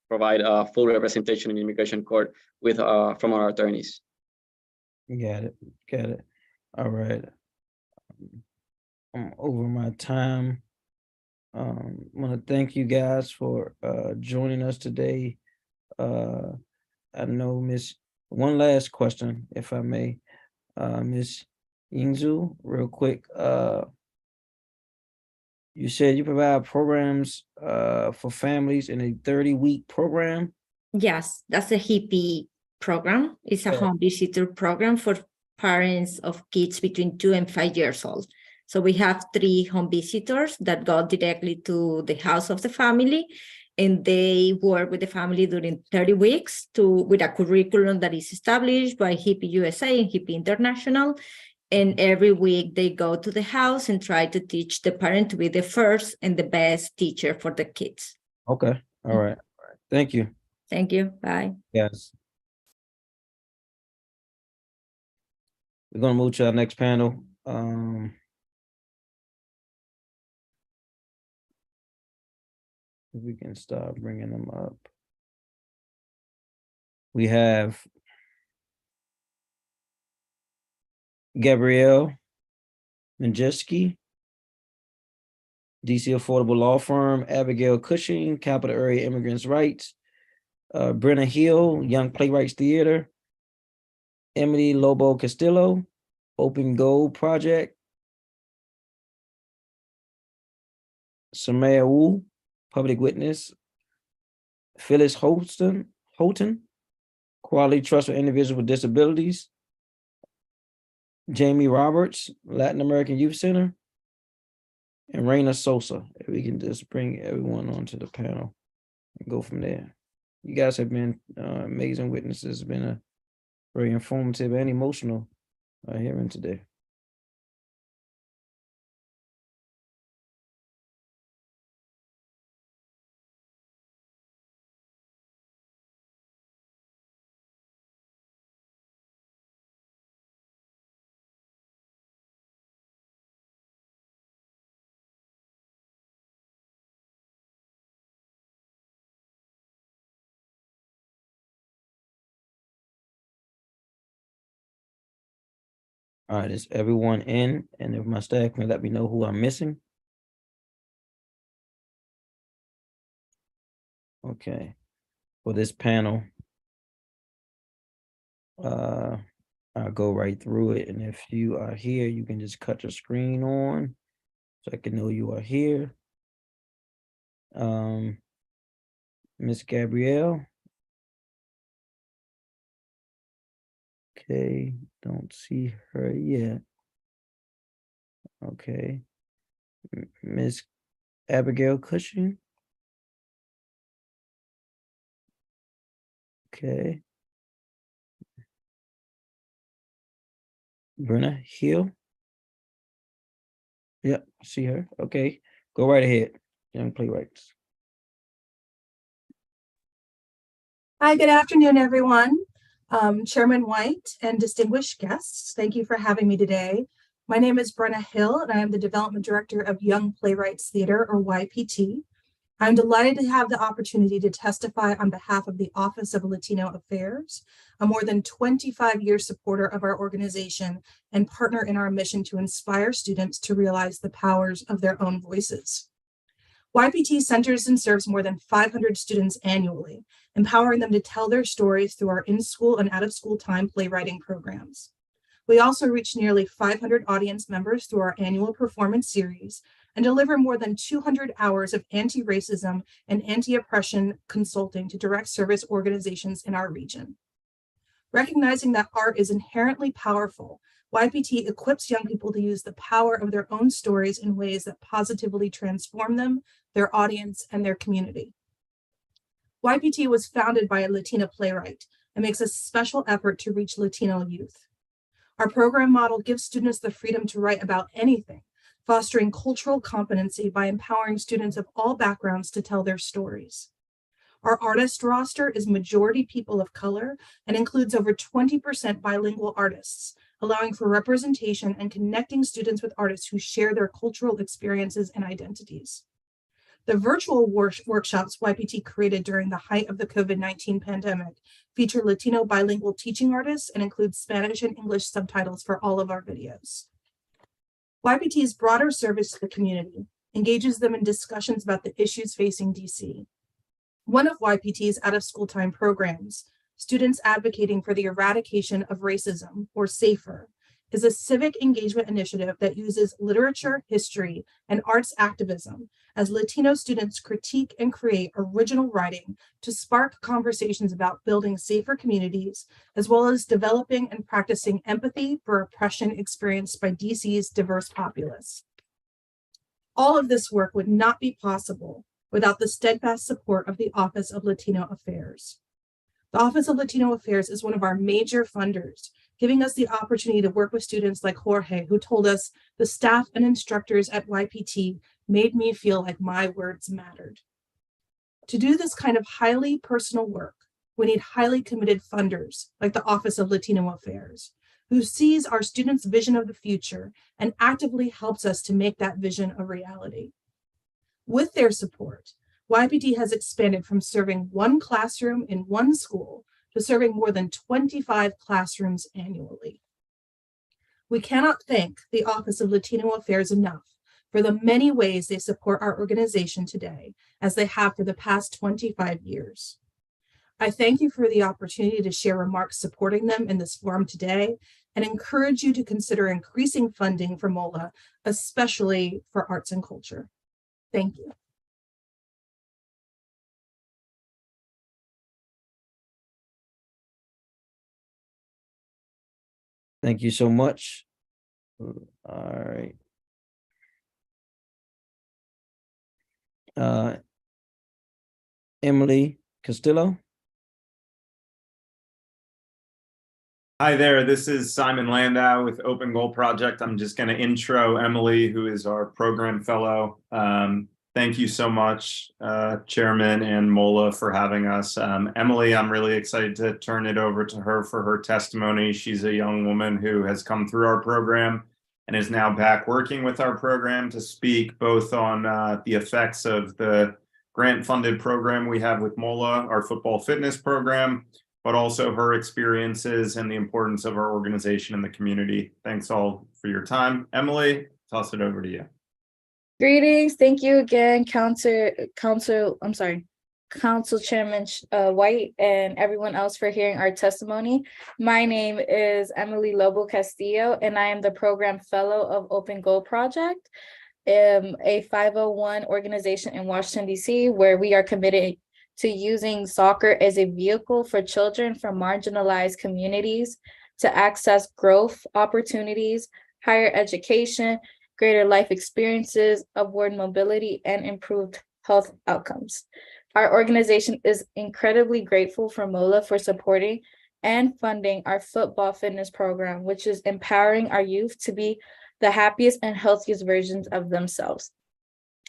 provide full representation in the immigration court with from our attorneys. Got it. All right. I'm over my time. I want to thank you guys for joining us today. I know one last question, if I may, Miss Yingzhu, real quick. You said you provide programs for families in a 30-week program? Yes, that's a HIPPY program. It's a home visitor program for parents of kids between 2 and 5 years old. So we have 3 home visitors that go directly to the house of the family, and they work with the family during 30 weeks with a curriculum that is established by HIPPY USA and HIPPY International. And every week they go to the house and try to teach the parent to be the first and the best teacher for the kids. Okay. All right. Thank you. Thank you. Bye. Yes. We're going to move to our next panel. If we can start bringing them up. We have Gabrielle Manjeski, DC Affordable Law Firm, Abigail Cushing, Capital Area Immigrants' Rights, Brenna Hill, Young Playwrights Theater, Emily Lobo Castillo, Open Goal Project, Samaya Wu, Public Witness, Phyllis Houghton, Quality Trust for Individuals with Disabilities, Jamie Roberts, Latin American Youth Center, and Raina Sosa. If we can just bring everyone onto the panel and go from there. You guys have been amazing witnesses. It's been a very informative and emotional hearing today. All right, is everyone in? And if my staff can let me know who I'm missing? Okay, for this panel, I'll go right through it. And if you are here, you can just cut your screen on so I can know you are here. Miss Gabrielle. Okay, don't see her yet. Okay. Miss Abigail Cushing. Okay. Brenna Hill. Yep, see her. Okay, go right ahead. Young playwrights. Hi, good afternoon, everyone. Chairman White and distinguished guests, thank you for having me today. My name is Brenna Hill, and I am the Development Director of Young Playwrights Theater, or YPT. I'm delighted to have the opportunity to testify on behalf of the Office of Latino Affairs, a more than 25-year supporter of our organization and partner in our mission to inspire students to realize the powers of their own voices. YPT centers and serves more than 500 students annually, empowering them to tell their stories through our in-school and out-of-school time playwriting programs. We also reach nearly 500 audience members through our annual performance series and deliver more than 200 hours of anti-racism and anti-oppression consulting to direct service organizations in our region. Recognizing that art is inherently powerful, YPT equips young people to use the power of their own stories in ways that positively transform them, their audience, and their community. YPT was founded by a Latina playwright and makes a special effort to reach Latino youth. Our program model gives students the freedom to write about anything, fostering cultural competency by empowering students of all backgrounds to tell their stories. Our artist roster is majority people of color and includes over 20% bilingual artists, allowing for representation and connecting students with artists who share their cultural experiences and identities. The virtual workshops YPT created during the height of the COVID-19 pandemic feature Latino bilingual teaching artists and include Spanish and English subtitles for all of our videos. YPT's broader service to the community engages them in discussions about the issues facing DC. One of YPT's out-of-school time programs, Students Advocating for the Eradication of Racism, or SAFER, is a civic engagement initiative that uses literature, history, and arts activism as Latino students critique and create original writing to spark conversations about building safer communities, as well as developing and practicing empathy for oppression experienced by DC's diverse populace. All of this work would not be possible without the steadfast support of the Office of Latino Affairs. The Office of Latino Affairs is one of our major funders, giving us the opportunity to work with students like Jorge, who told us the staff and instructors at YPT made me feel like my words mattered. To do this kind of highly personal work, we need highly committed funders like the Office of Latino Affairs, who sees our students' vision of the future and actively helps us to make that vision a reality. With their support, YPT has expanded from serving one classroom in one school to serving more than 25 classrooms annually. We cannot thank the Office of Latino Affairs enough for the many ways they support our organization today, as they have for the past 25 years. I thank you for the opportunity to share remarks supporting them in this forum today and encourage you to consider increasing funding for MOLA, especially for arts and culture. Thank you. Thank you so much. All right. Emily Castillo. Hi there, this is Simon Landau with Open Goal Project. I'm just going to intro Emily, who is our program fellow. Thank you so much, Chairman and MOLA, for having us. Emily, I'm really excited to turn it over to her for her testimony. She's a young woman who has come through our program and is now back working with our program to speak both on the effects of the grant-funded program we have with MOLA, our football fitness program, but also her experiences and the importance of our organization in the community. Thanks all for your time. Emily, toss it over to you. Greetings. Thank you again, Council Chairman White and everyone else for hearing our testimony. My name is Emily Lobo Castillo, and I am the Program Fellow of Open Goal Project, a 501 organization in Washington, D.C., where we are committed to using soccer as a vehicle for children from marginalized communities to access growth opportunities, higher education, greater life experiences, upward mobility, and improved health outcomes. Our organization is incredibly grateful for MOLA for supporting and funding our football fitness program, which is empowering our youth to be the happiest and healthiest versions of themselves.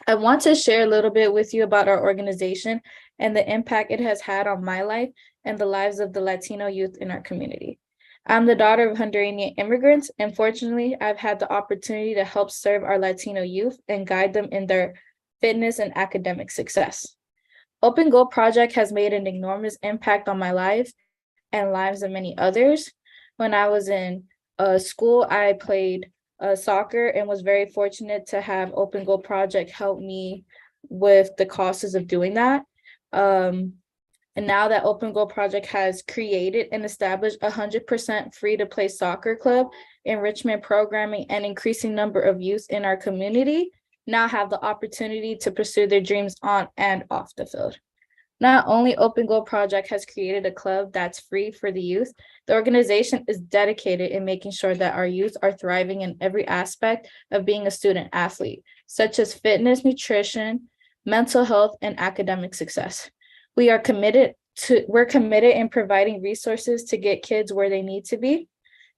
I want to share a little bit with you about our organization and the impact it has had on my life and the lives of the Latino youth in our community. I'm the daughter of Honduran immigrants, and fortunately, I've had the opportunity to help serve our Latino youth and guide them in their fitness and academic success. Open Goal Project has made an enormous impact on my life and lives of many others. When I was in school, I played soccer and was very fortunate to have Open Goal Project help me with the costs of doing that. And now that Open Goal Project has created and established 100% free-to-play soccer club, enrichment programming, and increasing number of youth in our community now have the opportunity to pursue their dreams on and off the field. Not only Open Goal Project has created a club that's free for the youth, the organization is dedicated in making sure that our youth are thriving in every aspect of being a student athlete, such as fitness, nutrition, mental health, and academic success. We're committed in providing resources to get kids where they need to be.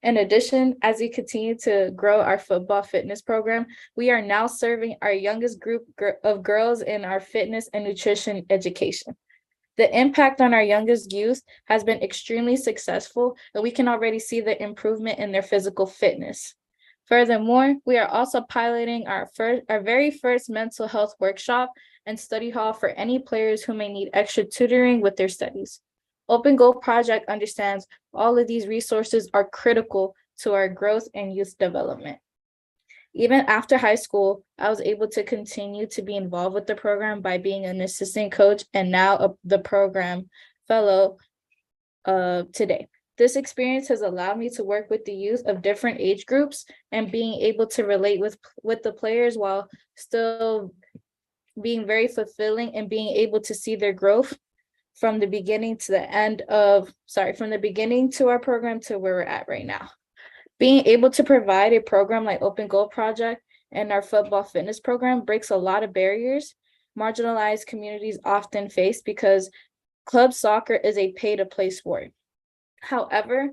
In addition, as we continue to grow our football fitness program, we are now serving our youngest group of girls in our fitness and nutrition education. The impact on our youngest youth has been extremely successful, and we can already see the improvement in their physical fitness. Furthermore, we are also piloting our very first mental health workshop and study hall for any players who may need extra tutoring with their studies. Open Goal Project understands all of these resources are critical to our growth and youth development. Even after high school, I was able to continue to be involved with the program by being an assistant coach and now the program fellow today. This experience has allowed me to work with the youth of different age groups and being able to relate with the players while still being very fulfilling and being able to see their growth from the beginning to the beginning to our program to where we're at right now. Being able to provide a program like Open Goal Project and our football fitness program breaks a lot of barriers marginalized communities often face because club soccer is a pay-to-play sport. However,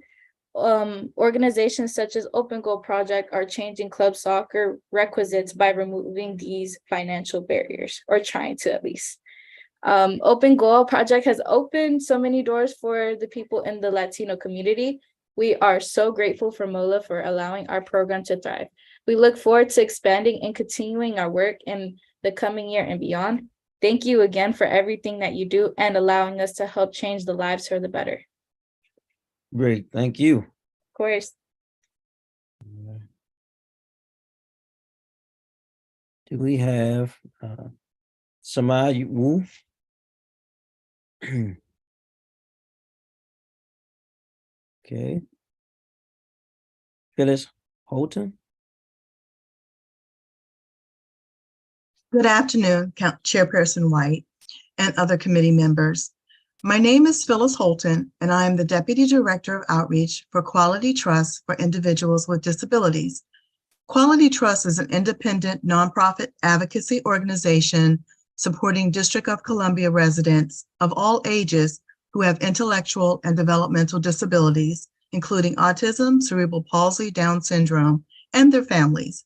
organizations such as Open Goal Project are changing club soccer requisites by removing these financial barriers, or trying to at least. Open Goal Project has opened so many doors for the people in the Latino community. We are so grateful for MOLA for allowing our program to thrive. We look forward to expanding and continuing our work in the coming year and beyond. Thank you again for everything that you do and allowing us to help change the lives for the better. Great, thank you. Of course. Do we have Samad Wu? Okay. Phyllis Holton? Good afternoon, Chairperson White and other committee members. My name is Phyllis Holton, and I am the Deputy Director of Outreach for Quality Trust for Individuals with Disabilities. Quality Trust is an independent nonprofit advocacy organization supporting District of Columbia residents of all ages who have intellectual and developmental disabilities, including autism, cerebral palsy, Down syndrome, and their families.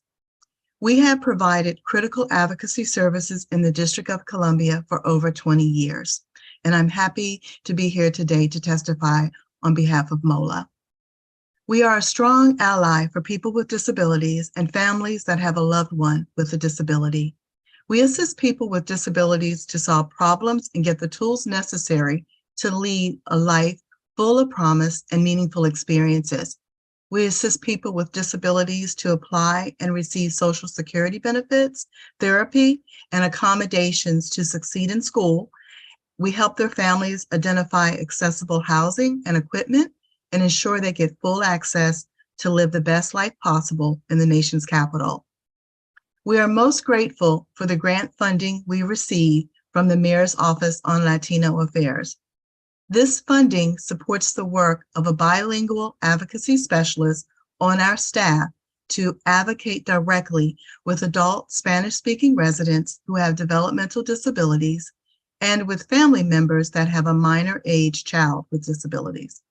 We have provided critical advocacy services in the District of Columbia for over 20 years, and I'm happy to be here today to testify on behalf of MOLA. We are a strong ally for people with disabilities and families that have a loved one with a disability. We assist people with disabilities to solve problems and get the tools necessary to lead a life full of promise and meaningful experiences. We assist people with disabilities to apply and receive Social Security benefits, therapy, and accommodations to succeed in school. We help their families identify accessible housing and equipment and ensure they get full access to live the best life possible in the nation's capital. We are most grateful for the grant funding we receive from the Mayor's Office on Latino Affairs. This funding supports the work of a bilingual advocacy specialist on our staff to advocate directly with adult Spanish-speaking residents who have developmental disabilities and with family members that have a minor age child with disabilities.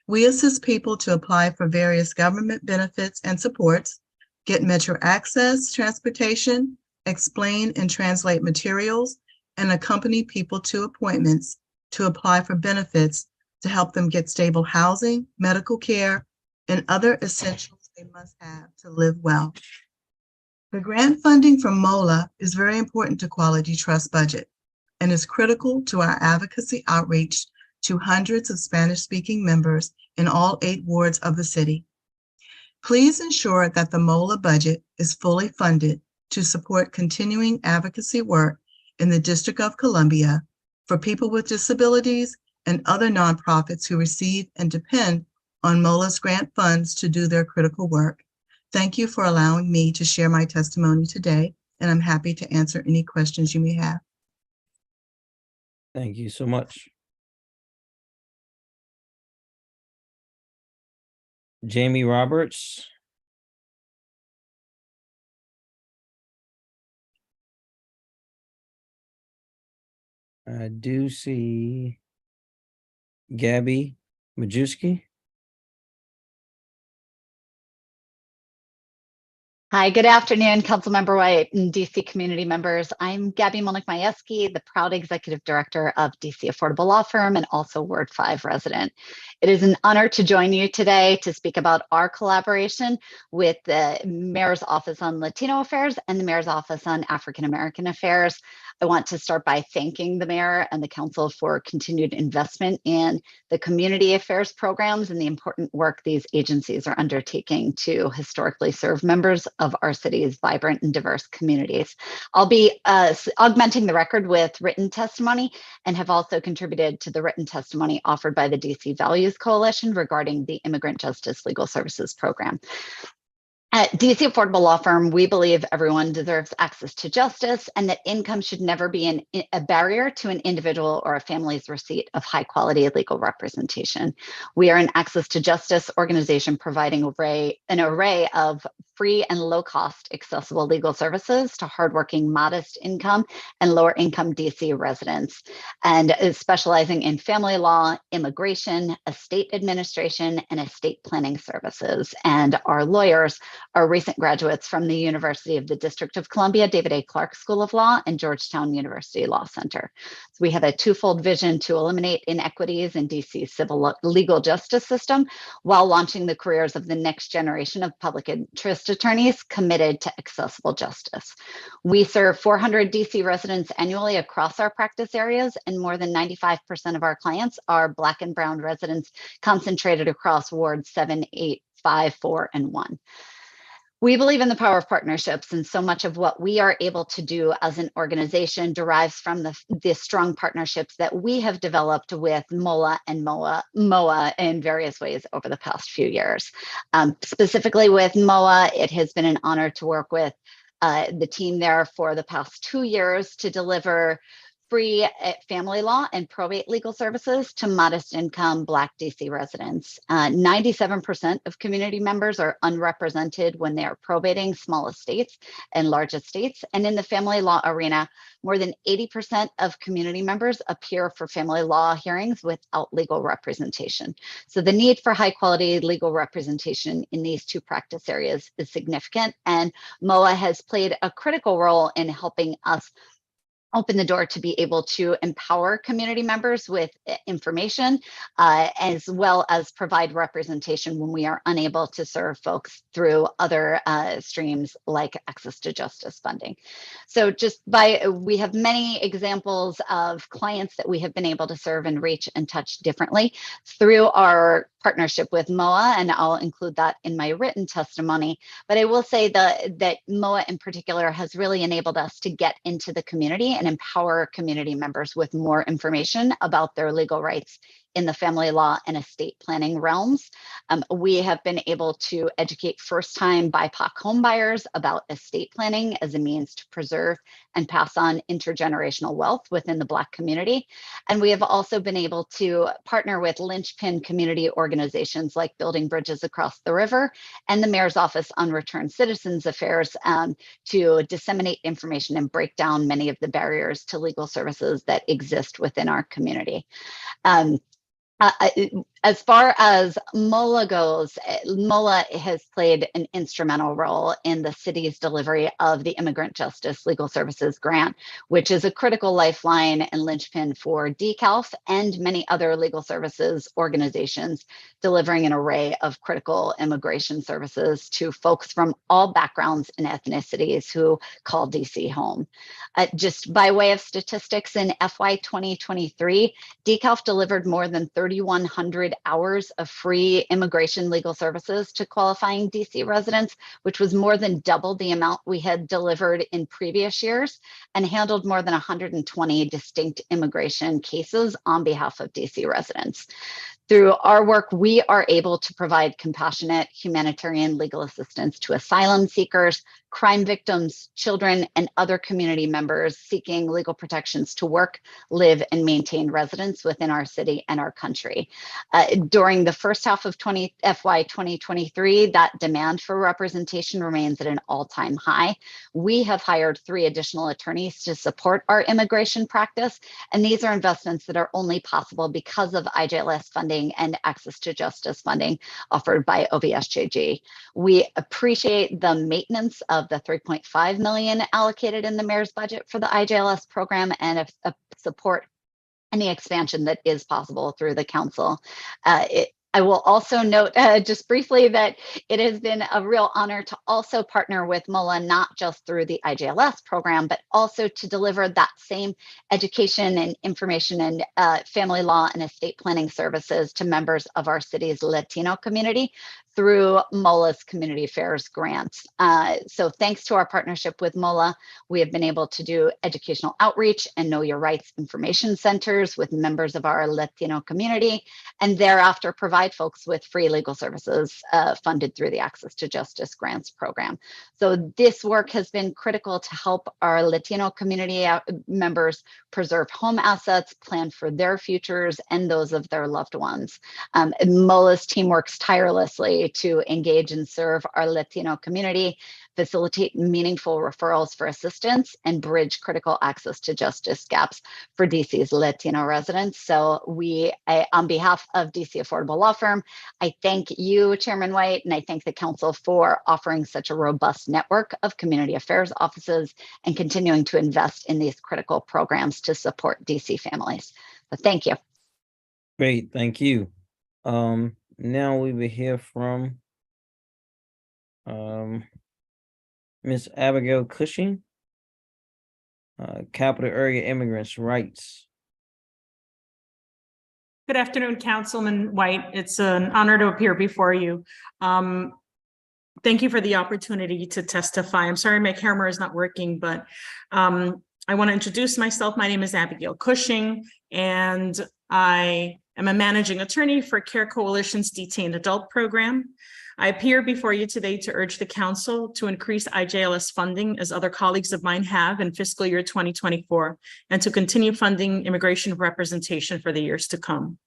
We assist people to apply for various government benefits and supports, get Metro access, transportation, explain and translate materials, and accompany people to appointments to apply for benefits to help them get stable housing, medical care, and other essentials they must have to live well. The grant funding from MOLA is very important to Quality Trust budget and is critical to our advocacy outreach to hundreds of Spanish-speaking members in all 8 wards of the city. Please ensure that the MOLA budget is fully funded to support continuing advocacy work in the District of Columbia for people with disabilities and other nonprofits who receive and depend on MOLA's grant funds to do their critical work. Thank you for allowing me to share my testimony today, and I'm happy to answer any questions you may have. Thank you so much. Jamie Roberts. I do see Gabby Majewski. Hi, good afternoon, Councilmember White and DC community members. I'm Gabby Molnick-Majewski, the proud executive director of DC Affordable Law Firm and also Ward 5 resident. It is an honor to join you today to speak about our collaboration with the Mayor's Office on Latino Affairs and the Mayor's Office on African American Affairs. I want to start by thanking the Mayor and the Council for continued investment in the community affairs programs and the important work these agencies are undertaking to historically serve members of our city's vibrant and diverse communities. I'll be augmenting the record with written testimony and have also contributed to the written testimony offered by the DC Values Coalition regarding the Immigrant Justice Legal Services Program. At DC Affordable Law Firm, we believe everyone deserves access to justice and that income should never be a barrier to an individual or a family's receipt of high quality legal representation. We are an access to justice organization providing an array of free and low cost accessible legal services to hardworking, modest income and lower income DC residents, and is specializing in family law, immigration, estate administration, and estate planning services. And our lawyers are recent graduates from the University of the District of Columbia, David A. Clark School of Law, and Georgetown University Law Center. So we have a twofold vision to eliminate inequities in DC's civil legal justice system while launching the careers of the next generation of public interest attorneys committed to accessible justice. We serve 400 DC residents annually across our practice areas, and more than 95% of our clients are Black and Brown residents concentrated across wards 7, 8, 5, 4, and 1. We believe in the power of partnerships, and so much of what we are able to do as an organization derives from the strong partnerships that we have developed with MOLA and MOAA in various ways over the past few years. Specifically with MOAA, it has been an honor to work with the team there for the past 2 years to deliver free family law and probate legal services to modest income Black DC residents. 97% of community members are unrepresented when they are probating small estates and large estates. And in the family law arena, more than 80% of community members appear for family law hearings without legal representation. So the need for high quality legal representation in these two practice areas is significant. And MOAA has played a critical role in helping us open the door to be able to empower community members with information, as well as provide representation when we are unable to serve folks through other streams like access to justice funding. So we have many examples of clients that we have been able to serve and reach and touch differently through our partnership with MOAA, and I'll include that in my written testimony. But I will say that MOAA in particular has really enabled us to get into the community and empower community members with more information about their legal rights in the family law and estate planning realms. We have been able to educate first-time BIPOC homebuyers about estate planning as a means to preserve and pass on intergenerational wealth within the Black community. And we have also been able to partner with linchpin community organizations like Building Bridges Across the River and the Mayor's Office on Returned Citizens Affairs to disseminate information and break down many of the barriers to legal services that exist within our community. As far as MOLA goes, MOLA has played an instrumental role in the city's delivery of the Immigrant Justice Legal Services Grant, which is a critical lifeline and linchpin for DCALF and many other legal services organizations, delivering an array of critical immigration services to folks from all backgrounds and ethnicities who call DC home. Just by way of statistics, in FY 2023, DCALF delivered more than 3,100 hours of free immigration legal services to qualifying DC residents, which was more than double the amount we had delivered in previous years, and handled more than 120 distinct immigration cases on behalf of DC residents. Through our work, we are able to provide compassionate humanitarian legal assistance to asylum seekers, crime victims, children, and other community members seeking legal protections to work, live, and maintain residence within our city and our country. During the first half of FY 2023, that demand for representation remains at an all-time high. We have hired 3 additional attorneys to support our immigration practice, and these are investments that are only possible because of IJLS funding and access to justice funding offered by OVSJG. We appreciate the maintenance of the $3.5 million allocated in the mayor's budget for the IJLS program and support any expansion that is possible through the council. I will also note just briefly that it has been a real honor to also partner with MOLA, not just through the IJLS program, but also to deliver that same education and information and family law and estate planning services to members of our city's Latino community through MOLA's Community Affairs grants. So thanks to our partnership with MOLA, we have been able to do educational outreach and know your rights information centers with members of our Latino community, and thereafter provide folks with free legal services funded through the Access to Justice Grants program. So this work has been critical to help our Latino community members preserve home assets, plan for their futures and those of their loved ones. MOLA's team works tirelessly to engage and serve our Latino community, facilitate meaningful referrals for assistance, and bridge critical access to justice gaps for DC's Latino residents. So on behalf of DC Affordable Law Firm, I thank you, Chairman White, and I thank the council for offering such a robust network of community affairs offices and continuing to invest in these critical programs to support DC families. So thank you. Great, thank you. Now we will hear from Ms. Abigail Cushing, Capital Area Immigrants' Rights. Good afternoon, Councilman White. It's an honor to appear before you. Thank you for the opportunity to testify. I'm sorry my camera is not working, but I want to introduce myself. My name is Abigail Cushing, and I am a managing attorney for Care Coalition's Detained Adult Program. I appear before you today to urge the council to increase IJLS funding, as other colleagues of mine have in fiscal year 2024, and to continue funding immigration representation for the years to come.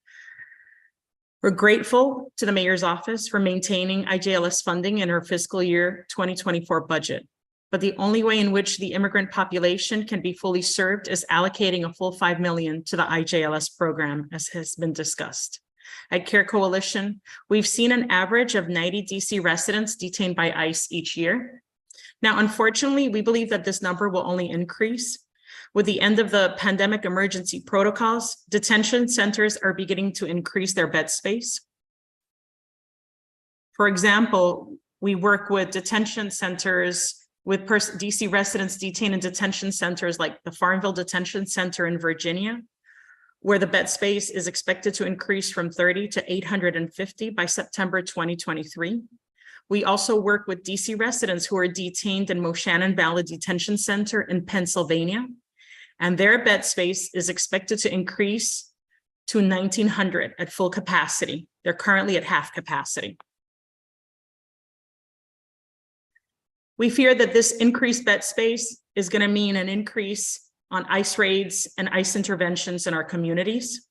We're grateful to the mayor's office for maintaining IJLS funding in her fiscal year 2024 budget. But the only way in which the immigrant population can be fully served is allocating a full $5 million to the IJLS program, as has been discussed. At Care Coalition, we've seen an average of 90 DC residents detained by ICE each year. Now, unfortunately, we believe that this number will only increase. With the end of the pandemic emergency protocols, detention centers are beginning to increase their bed space. For example, we work with detention centers with DC residents detained in detention centers like the Farmville Detention Center in Virginia, where the bed space is expected to increase from 30 to 850 by September 2023. We also work with DC residents who are detained in Moshannon Valley Detention Center in Pennsylvania, and their bed space is expected to increase to 1,900 at full capacity. They're currently at half capacity. We fear that this increased bed space is going to mean an increase on ICE raids and ICE interventions in our communities.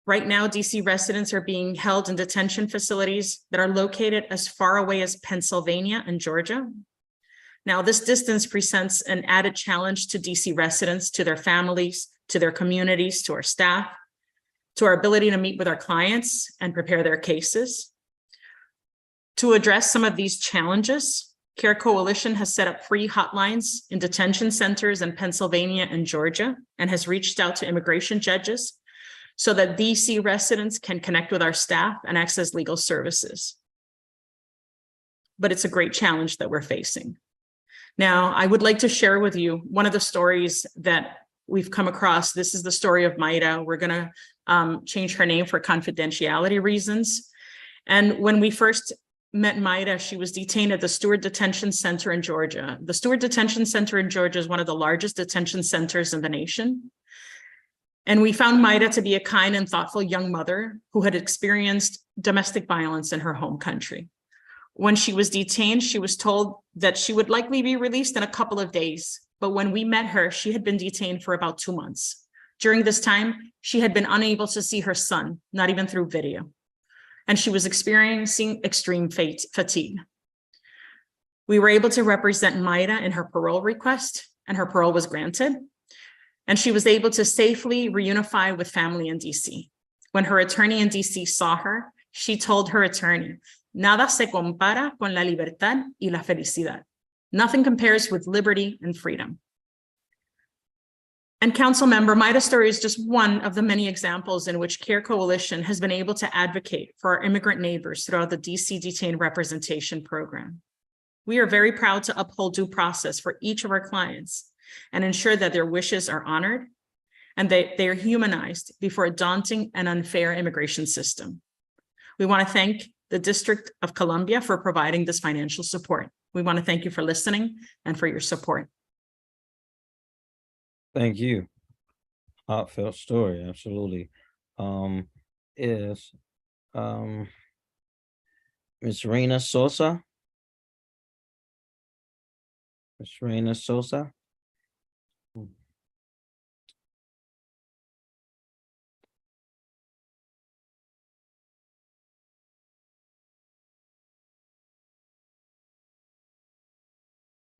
Right now, DC residents are being held in detention facilities that are located as far away as Pennsylvania and Georgia. Now, this distance presents an added challenge to DC residents, to their families, to their communities, to our staff, to our ability to meet with our clients and prepare their cases. To address some of these challenges, CARE Coalition has set up free hotlines in detention centers in Pennsylvania and Georgia and has reached out to immigration judges so that DC residents can connect with our staff and access legal services. But it's a great challenge that we're facing. Now, I would like to share with you one of the stories that we've come across. This is the story of Maida. We're going to change her name for confidentiality reasons. And when we first met Maida, she was detained at the Stewart Detention Center in Georgia. The Stewart Detention Center in Georgia is one of the largest detention centers in the nation. And we found Maida to be a kind and thoughtful young mother who had experienced domestic violence in her home country. When she was detained, she was told that she would likely be released in a couple of days. But when we met her, she had been detained for about 2 months. During this time, she had been unable to see her son, not even through video. And she was experiencing extreme fatigue. We were able to represent Maida in her parole request, and her parole was granted. And she was able to safely reunify with family in DC. When her attorney in DC saw her, she told her attorney, "Nada se compara con la libertad y la felicidad." Nothing compares with liberty and freedom. And council member, Maida's story is just one of the many examples in which CARE Coalition has been able to advocate for our immigrant neighbors throughout the DC Detained Representation Program. We are very proud to uphold due process for each of our clients and ensure that their wishes are honored and that they are humanized before a daunting and unfair immigration system. We want to thank the District of Columbia for providing this financial support. We want to thank you for listening and for your support. Thank you. Heartfelt story, absolutely. Is Ms. Reina Sosa? Ms. Reina Sosa?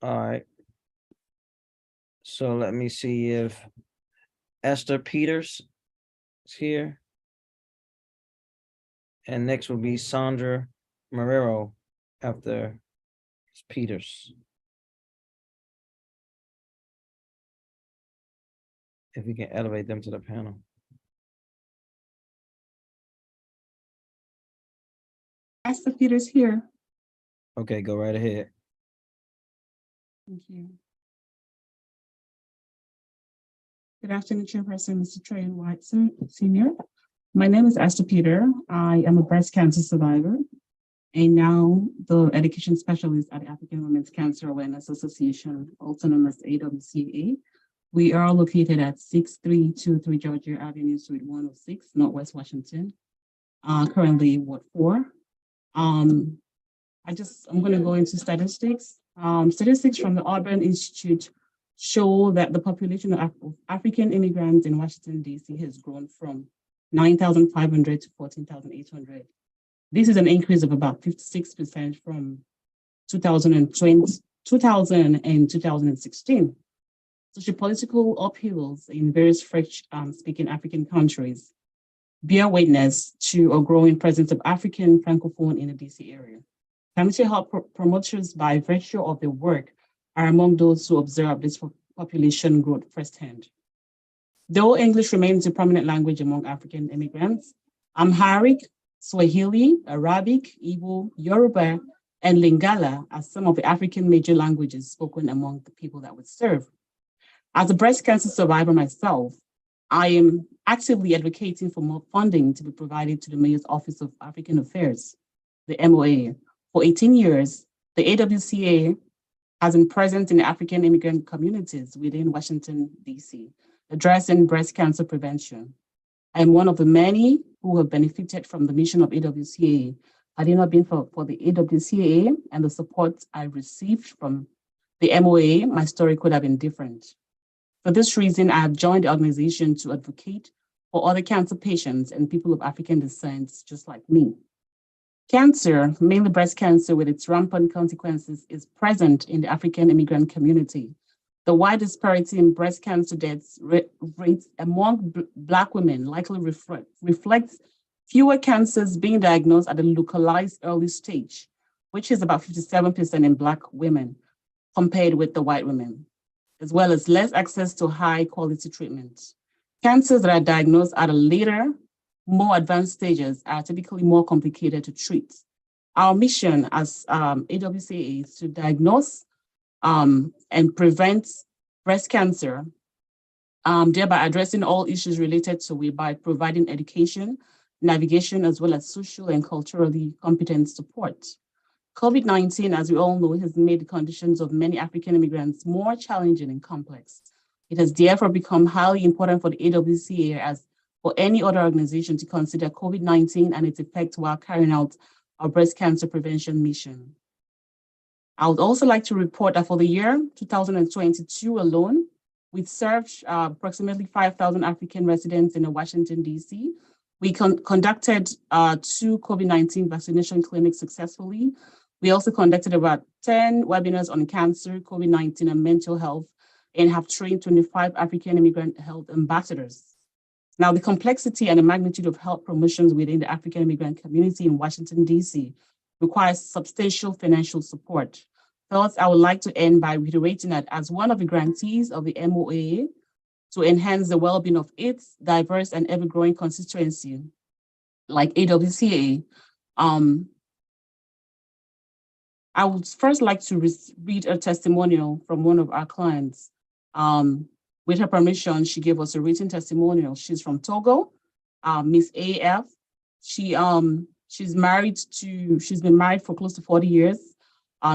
All right. So let me see if Esther Peters is here. And next will be Sandra Marrero after Peters. If we can elevate them to the panel. Esther Peters here. Okay, go right ahead. Thank you. Good afternoon, Chairperson, Mr. Trey White, Senior. My name is Esther Peter. I am a breast cancer survivor and now the education specialist at the African Women's Cancer Awareness Association, also known as AWCA. We are located at 6323 Georgia Avenue, Suite 106, Northwest Washington, currently Ward 4. I'm going to go into statistics. Statistics from the Auburn Institute show that the population of African immigrants in Washington, D.C. has grown from 9,500 to 14,800. This is an increase of about 56% from 2000 and 2016. Sociopolitical upheavals in various French-speaking African countries bear witness to a growing presence of African Francophone in the DC area. Community health promoters, by virtue of their work, are among those who observe this population growth firsthand. Though English remains a prominent language among African immigrants, Amharic, Swahili, Arabic, Igbo, Yoruba, and Lingala are some of the African major languages spoken among the people that we serve. As a breast cancer survivor myself, I am actively advocating for more funding to be provided to the Mayor's Office of African Affairs, the MOAA. For 18 years, the AWCA has been present in the African immigrant communities within Washington, D.C., addressing breast cancer prevention. I am one of the many who have benefited from the mission of AWCA. Had it not been for the AWCA and the support I received from the MOAA, my story could have been different. For this reason, I have joined the organization to advocate for other cancer patients and people of African descent just like me. Cancer, mainly breast cancer with its rampant consequences, is present in the African immigrant community. The wide disparity in breast cancer deaths rates among Black women likely reflects fewer cancers being diagnosed at a localized early stage, which is about 57% in Black women compared with the white women, as well as less access to high quality treatment. Cancers that are diagnosed at a later, more advanced stages are typically more complicated to treat. Our mission as AWCA is to diagnose and prevent breast cancer, thereby addressing all issues related to it by providing education, navigation, as well as social and culturally competent support. COVID-19, as we all know, has made the conditions of many African immigrants more challenging and complex. It has therefore become highly important for the AWCA as for any other organization to consider COVID-19 and its effects while carrying out our breast cancer prevention mission. I would also like to report that for the year 2022 alone, we served approximately 5,000 African residents in Washington, D.C. We conducted 2 COVID-19 vaccination clinics successfully. We also conducted about 10 webinars on cancer, COVID-19, and mental health, and have trained 25 African immigrant health ambassadors. Now, the complexity and the magnitude of health promotions within the African immigrant community in Washington, D.C. requires substantial financial support. Thus, I would like to end by reiterating that as one of the grantees of the MOAA to enhance the well-being of its diverse and ever-growing constituency, like AWCA, I would first like to read a testimonial from one of our clients. With her permission, she gave us a written testimonial. She's from Togo, Miss AF. She's been married for close to 40 years.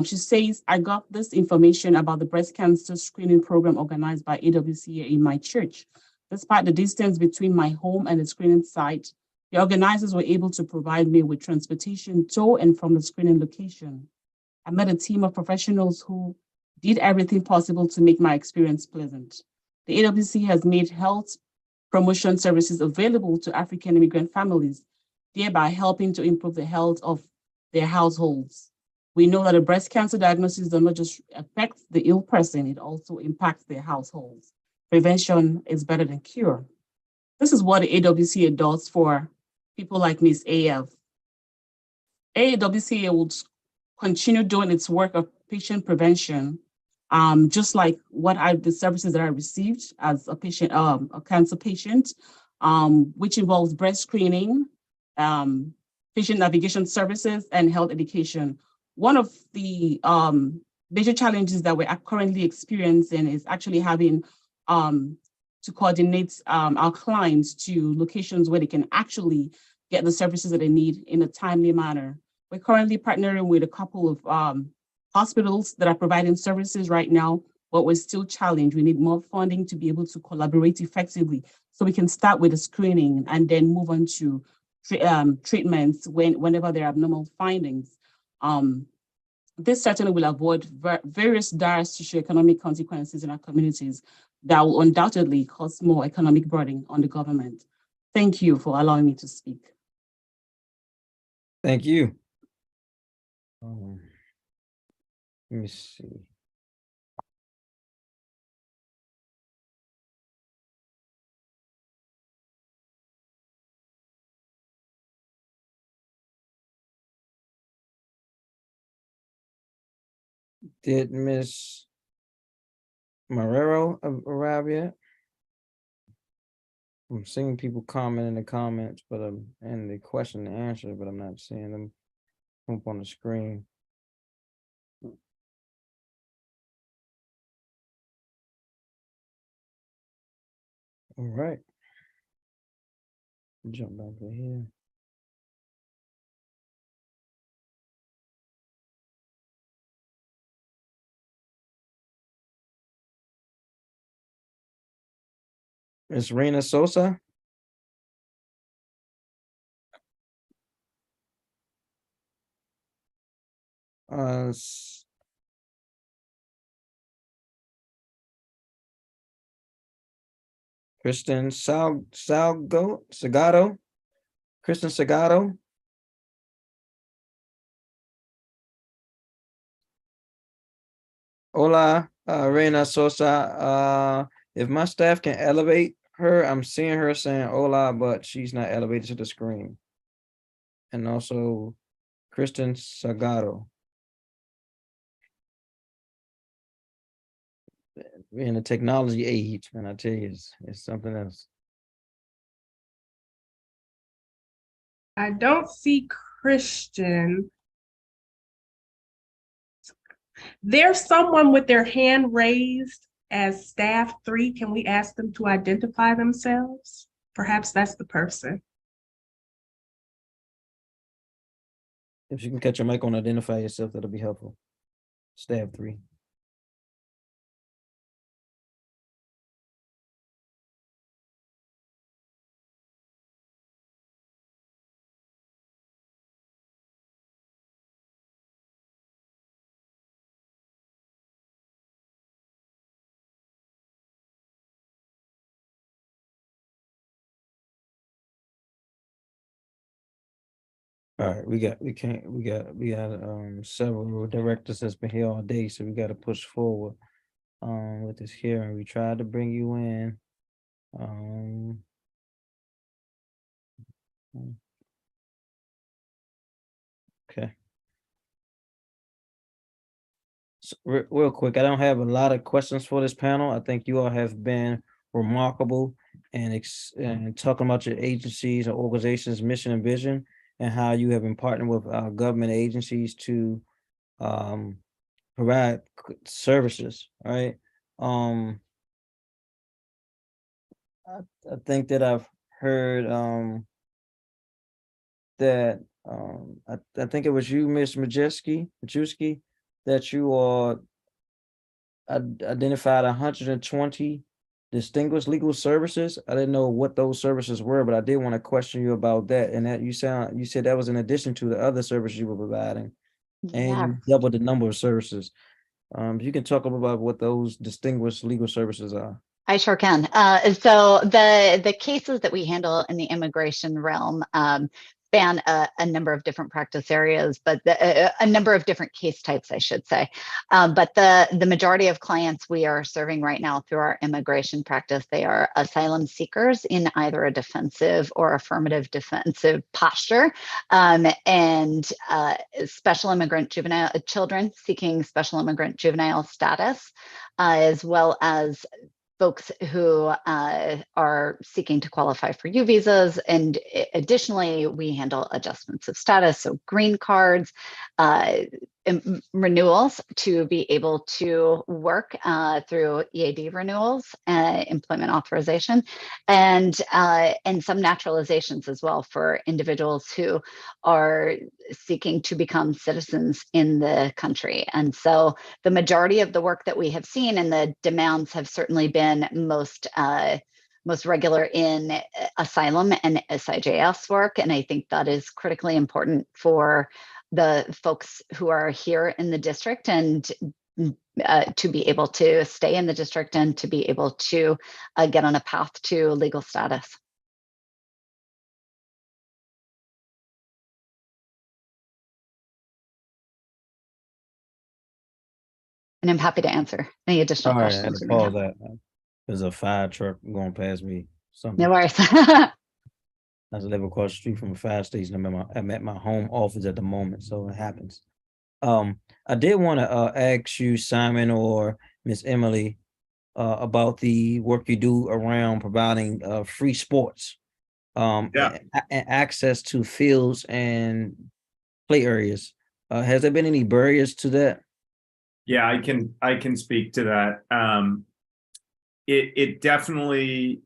She says, I got this information about the breast cancer screening program organized by AWCA in my church. Despite the distance between my home and the screening site, the organizers were able to provide me with transportation to and from the screening location. I met a team of professionals who did everything possible to make my experience pleasant. The AWC has made health promotion services available to African immigrant families, thereby helping to improve the health of their households. We know that a breast cancer diagnosis does not just affect the ill person, it also impacts their households. Prevention is better than cure. This is what the AWCA does for people like Ms. AF. AWCA would continue doing its work of patient prevention, just like the services that I received as a patient, a cancer patient, which involves breast screening, patient navigation services, and health education. One of the major challenges that we're currently experiencing is actually having to coordinate our clients to locations where they can actually get the services that they need in a timely manner. We're currently partnering with a couple of hospitals that are providing services right now, but we're still challenged. We need more funding to be able to collaborate effectively so we can start with the screening and then move on to treatments whenever there are abnormal findings. This certainly will avoid various dire socioeconomic consequences in our communities that will undoubtedly cause more economic burden on the government. Thank you for allowing me to speak. Thank you. Let me see. Did Miss Marrero arrived yet? I'm seeing people comment in the comments, but and the question and answer, but I'm not seeing them up on the screen. All right. Jump back to here. Miss Rena Sosa. Kristen Sagado. Kristen Sagado. Hola, Reina Sosa. If my staff can elevate her, I'm seeing her saying hola, but she's not elevated to the screen. And also Kristen Sagado. We're in the technology age, man. I tell you, it's something else. I don't see Christian. There's someone with their hand raised as staff 3. Can we ask them to identify themselves? Perhaps that's the person. If you can catch your mic on, identify yourself, that'll be helpful. Staff 3. All right, we got several directors that's been here all day, so we got to push forward with this hearing. We tried to bring you in. Okay. So real quick, I don't have a lot of questions for this panel. I think you all have been remarkable and talking about your agencies and organizations' mission and vision, and how you have been partnering with our government agencies to provide services, right? I think that I've heard that I think it was you, Ms. Majewski, that you are identified 120 distinguished legal services. I didn't know what those services were, but I did want to question you about that. And that you said that was in addition to the other services you were providing, and Yeah. you doubled the number of services. You can talk about what those distinguished legal services are. I sure can. So the cases that we handle in the immigration realm span a number of different practice areas, but a number of different case types, I should say. But the majority of clients we are serving right now through our immigration practice, they are asylum seekers in either a defensive or affirmative defensive posture, and special immigrant juvenile children seeking special immigrant juvenile status, as well as folks who are seeking to qualify for U visas. And additionally, we handle adjustments of status, so green cards, renewals to be able to work through EAD renewals, employment authorization, and some naturalizations as well for individuals who are seeking to become citizens in the country. And so the majority of the work that we have seen and the demands have certainly been most regular in asylum and SIJS work. And I think that is critically important for the folks who are here in the district, and to be able to stay in the district and to be able to get on a path to legal status. And I'm happy to answer any additional questions. There's a fire truck going past me. No worries. I live across the street from a fire station. I'm at my home office at the moment, so it happens. I did want to ask you, Simon or Miss Emily, about the work you do around providing free sports, and access to fields and play areas. Has there been any barriers to that? Yeah, I can speak to that. It definitely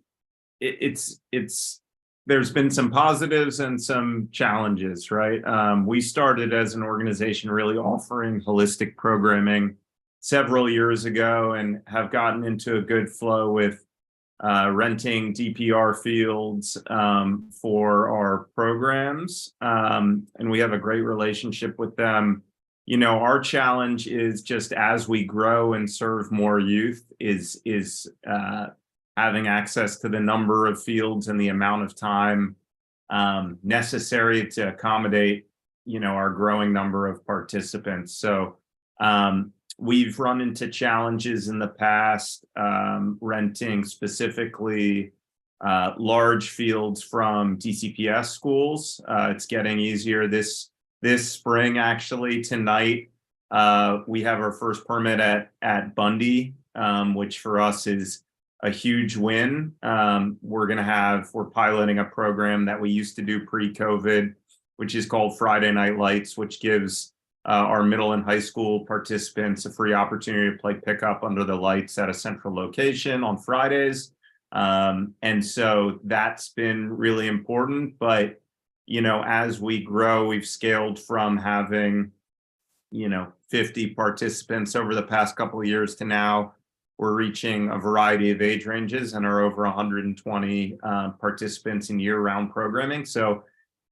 it's there's been some positives and some challenges, right? We started as an organization really offering holistic programming several years ago and have gotten into a good flow with renting DPR fields for our programs. And we have a great relationship with them. You know, our challenge is just as we grow and serve more youth is having access to the number of fields and the amount of time necessary to accommodate, you know, our growing number of participants. So we've run into challenges in the past, renting specifically large fields from DCPS schools. It's getting easier this spring, actually. Tonight, we have our first permit at Bundy, which for us is a huge win. We're piloting a program that we used to do pre-COVID, which is called Friday Night Lights, which gives our middle and high school participants a free opportunity to play pickup under the lights at a central location on Fridays. And so that's been really important. But, you know, as we grow, we've scaled from having, you know, 50 participants over the past couple of years to now we're reaching a variety of age ranges and are over 120 participants in year-round programming. So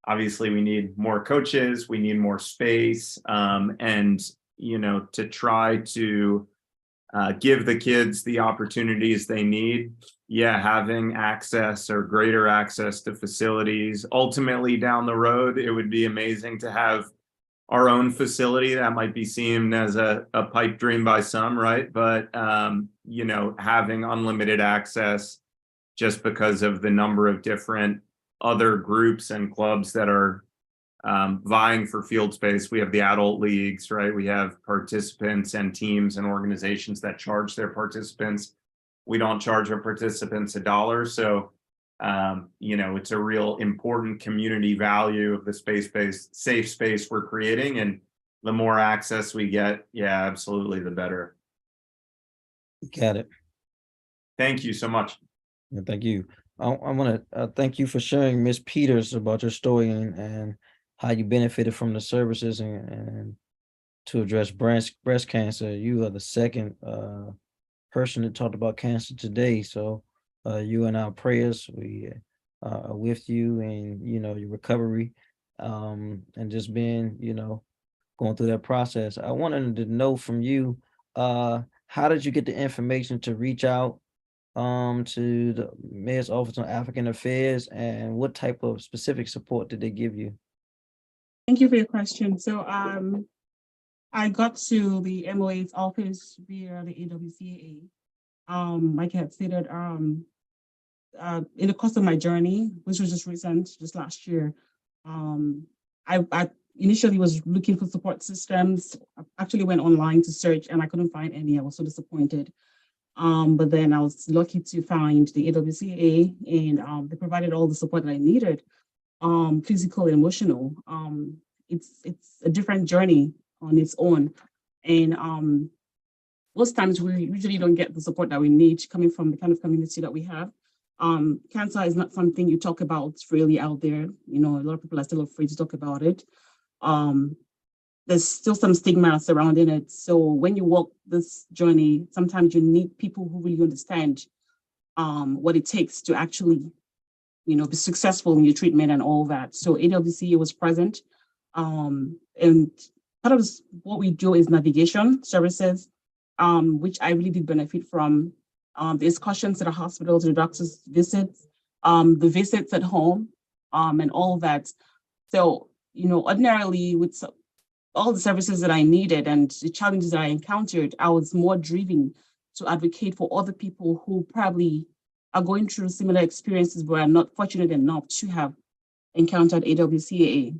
obviously we need more coaches, we need more space, and, you know, to try to give the kids the opportunities they need. Yeah, having access or greater access to facilities. Ultimately down the road, it would be amazing to have our own facility. That might be seen as a pipe dream by some, right? But, you know, having unlimited access just because of the number of different other groups and clubs that are vying for field space. We have the adult leagues, right? We have participants and teams and organizations that charge their participants. We don't charge our participants $1. So, you know, it's a real important community value of the space-based safe space we're creating. And the more access we get, yeah, absolutely, the better. Got it. Thank you so much. Yeah, thank you. I want to thank you for sharing, Ms. Peters, about your story and how you benefited from the services and to address breast cancer. You are the second person that talked about cancer today. So you in our prayers, we are with you and, you know, your recovery and just being, you know, going through that process. I wanted to know from you, how did you get the information to reach out to the Mayor's Office on African Affairs, and what type of specific support did they give you? Thank you for your question. So I got to the MOA's office via the AWCAA. Like I had stated, in the course of my journey, which was just recent, just last year, I initially was looking for support systems. I actually went online to search and I couldn't find any. I was so disappointed. But then I was lucky to find the AWCAA, and they provided all the support that I needed, physical and emotional. It's a different journey on its own. And most times we usually don't get the support that we need coming from the kind of community that we have. Cancer is not something you talk about freely out there. You know, a lot of people are still afraid to talk about it. There's still some stigma surrounding it. So when you walk this journey, sometimes you need people who really understand what it takes to actually, you know, be successful in your treatment and all that. So AWCA was present. And part of what we do is navigation services, which I really did benefit from. The excursions to the hospitals, the doctor's visits, the visits at home, and all that. So, you know, ordinarily with all the services that I needed and the challenges that I encountered, I was more driven to advocate for other people who probably are going through similar experiences but are not fortunate enough to have encountered AWCAA.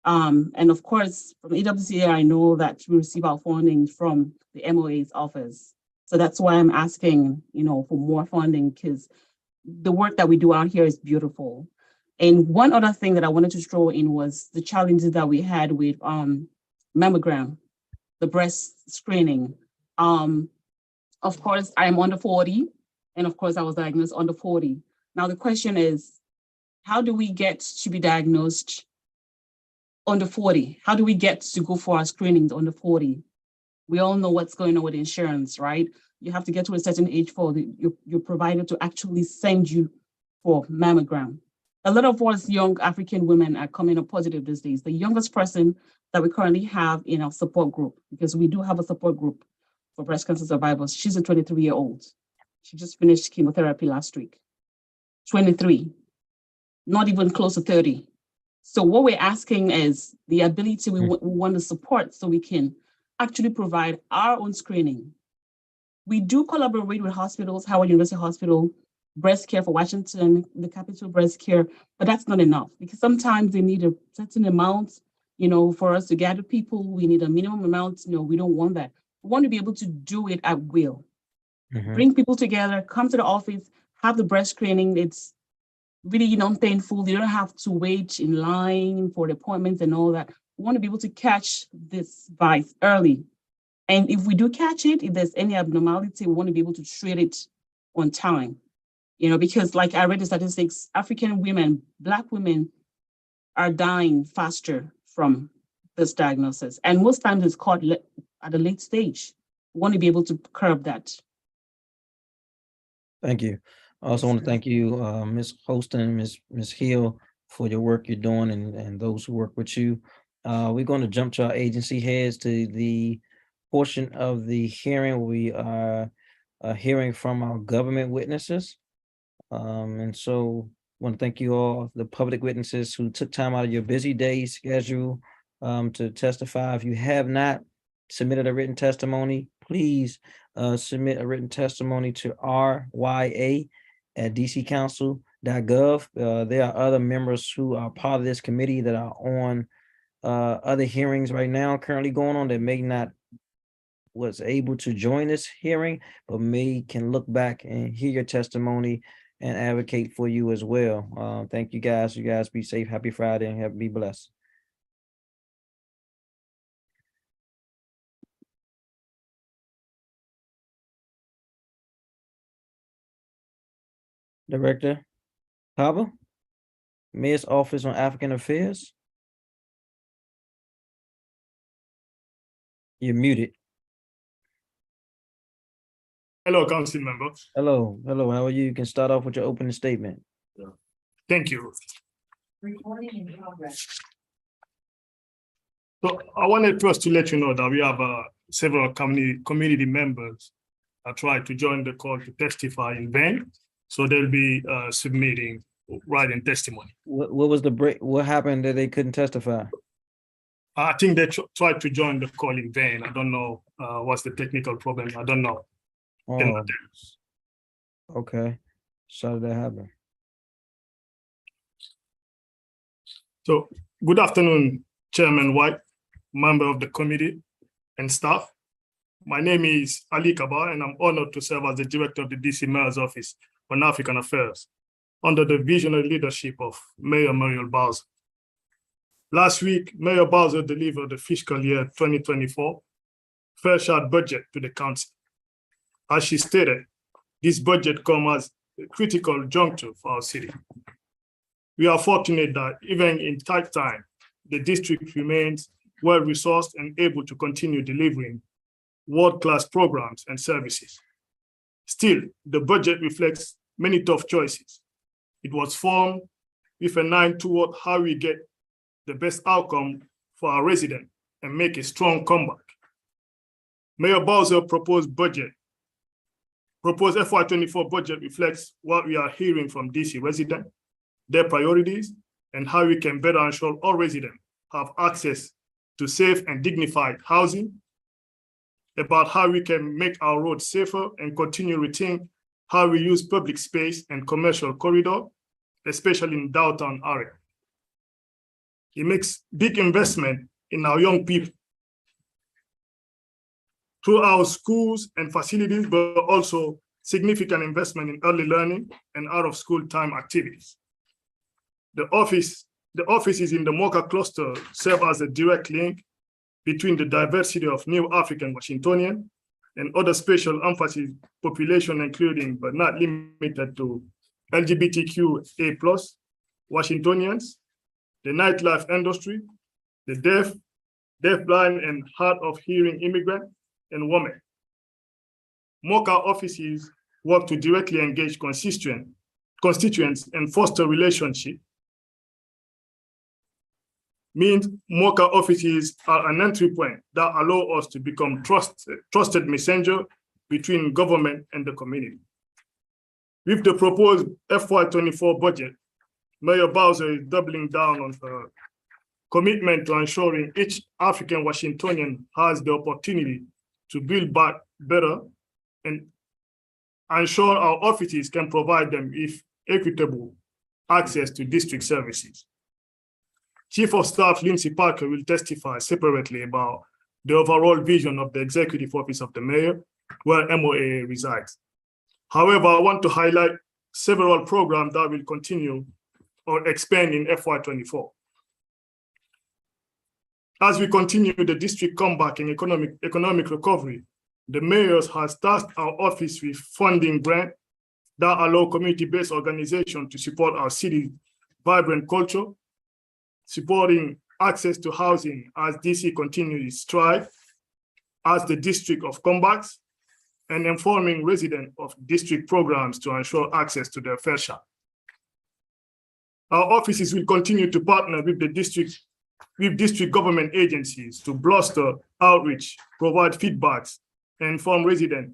And of course, from AWCAA, I know that we receive our funding from the MOA's office. So that's why I'm asking, for more funding, because the work that we do out here is beautiful. And one other thing that I wanted to throw in was the challenges that we had with mammogram, the breast screening. Of course, I'm under 40, and of course, I was diagnosed under 40. Now, the question is, how do we get to be diagnosed under 40? How do we get to go for our screenings under 40? We all know what's going on with insurance, right? You have to get to a certain age for your provider to actually send you for mammogram. A lot of us young African women are coming up positive these days. The youngest person that we currently have in our support group, because we do have a support group for breast cancer survivors, she's a 23-year-old. She just finished chemotherapy last week. 23, not even close to 30. So what we're asking is the ability we want to support so we can actually provide our own screening. We do collaborate with hospitals, Howard University Hospital, Breast Care for Washington, the Capital Breast Care, but that's not enough because sometimes they need a certain amount, for us to gather people. We need a minimum amount. We don't want that. We want to be able to do it at will. Bring people together, come to the office, have the breast screening. It's really painful. You don't have to wait in line for the appointments and all that. We want to be able to catch this virus early. And if we do catch it, if there's any abnormality, we want to be able to treat it on time. Because like I read the statistics, African women, Black women are dying faster from this diagnosis. And most times it's caught at a late stage. We want to be able to curb that. Thank you. I also want to thank you, Ms. Holston, Ms. Hill, for your work you're doing and those who work with you. We're going to jump to our agency heads to the portion of the hearing. We are hearing from our government witnesses. And so I want to thank you all, the public witnesses who took time out of your busy day schedule to testify. If you have not submitted a written testimony, please submit a written testimony to RLYA at dccouncil.gov. There are other members who are part of this committee that are on other hearings right now currently going on that may not was able to join this hearing, but can look back and hear your testimony and advocate for you as well. Thank you guys. You guys be safe. Happy Friday and be blessed. Director Kaba, Mayor's Office on African Affairs. You're muted. Hello, council members. Hello, how are you? You can start off with your opening statement. Thank you. Recording in progress. So I wanted first to let you know that we have several community members that tried to join the call to testify in vain. So they'll be submitting writing testimony. What was the break? What happened that they couldn't testify? I think they tried to join the call in vain. I don't know what's the technical problem. I don't know. Oh, okay. So how did that happen? So good afternoon, Chairman White, member of the committee and staff. My name is Ali Kaba, and I'm honored to serve as the director of the DC Mayor's Office on African Affairs under the visionary leadership of Mayor Muriel Bowser. Last week, Mayor Bowser delivered the fiscal year 2024 fair share budget to the council. As she stated, this budget comes as a critical juncture for our city. We are fortunate that even in tight time, the district remains well-resourced and able to continue delivering world-class programs and services. Still, the budget reflects many tough choices. It was formed with an eye toward how we get the best outcome for our residents and make a strong comeback. Mayor Bowser proposed FY24 budget reflects what we are hearing from DC residents, their priorities, and how we can better ensure all residents have access to safe and dignified housing, about how we can make our roads safer and continue rethink how we use public space and commercial corridor, especially in downtown area. It makes big investment in our young people. through our schools and facilities, but also significant investment in early learning and out-of-school time activities. The offices in the MOCCA cluster serve as a direct link between the diversity of new African Washingtonian and other special emphasis population, including but not limited to LGBTQA+ Washingtonians, the nightlife industry, the deaf, blind, and hard of hearing immigrant and women. MOCCA offices work to directly engage constituents and foster relationships. Means MOCCA offices are an entry point that allow us to become trusted messenger between government and the community. With the proposed FY24 budget, Mayor Bowser is doubling down on her commitment to ensuring each African Washingtonian has the opportunity to build back better and ensure our offices can provide them with equitable access to district services. Chief of Staff Lindsay Parker will testify separately about the overall vision of the Executive Office of the Mayor, where MOAA resides. However, I want to highlight several programs that will continue or expand in FY24. As we continue the district comeback in economic recovery, the Mayor has tasked our office with funding grants that allow community-based organizations to support our city's vibrant culture, supporting access to housing as DC continues its strive as the district of comebacks, and informing residents of district programs to ensure access to their fair share. Our offices will continue to partner with district government agencies to bolster outreach, provide feedbacks, and inform residents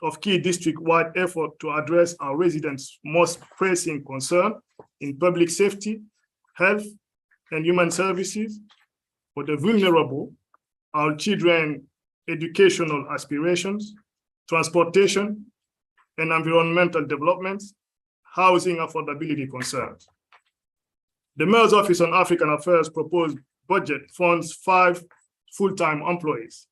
of key district-wide efforts to address our residents' most pressing concern in public safety, health, and human services for the vulnerable, our children's educational aspirations, transportation and environmental developments, housing affordability concerns. The Mayor's Office on African Affairs proposed budget funds 5 full-time employees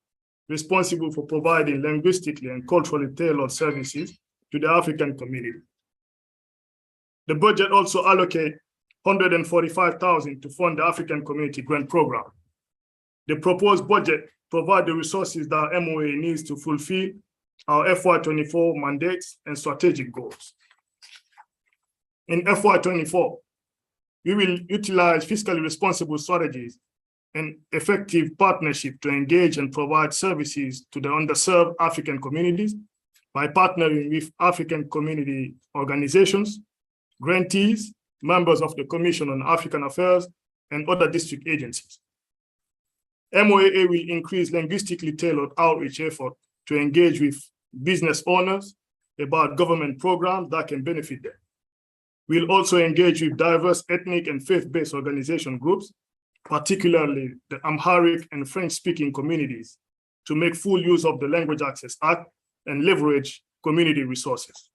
responsible for providing linguistically and culturally tailored services to the African community. The budget also allocates $145,000 to fund the African Community Grant Program. The proposed budget provides the resources that MOAA needs to fulfill our FY24 mandates and strategic goals. In FY24, we will utilize fiscally responsible strategies and effective partnership to engage and provide services to the underserved African communities by partnering with African community organizations, grantees, members of the Commission on African Affairs, and other district agencies. MOAA will increase linguistically tailored outreach effort to engage with business owners about government programs that can benefit them. We'll also engage with diverse ethnic and faith-based organization groups, particularly the Amharic and French-speaking communities, to make full use of the Language Access Act and leverage community resources.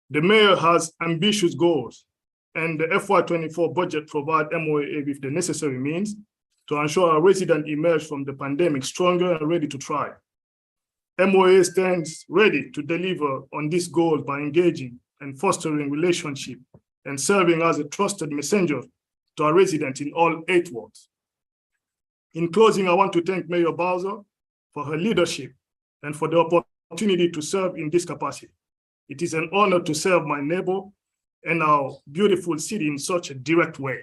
The Mayor has ambitious goals, and the FY24 budget provides MOAA with the necessary means to ensure our residents emerge from the pandemic stronger and ready to thrive. MOAA stands ready to deliver on this goal by engaging and fostering relationship and serving as a trusted messenger to our residents in all 8 wards. In closing, I want to thank Mayor Bowser for her leadership and for the opportunity to serve in this capacity. It is an honor to serve my neighbor and our beautiful city in such a direct way.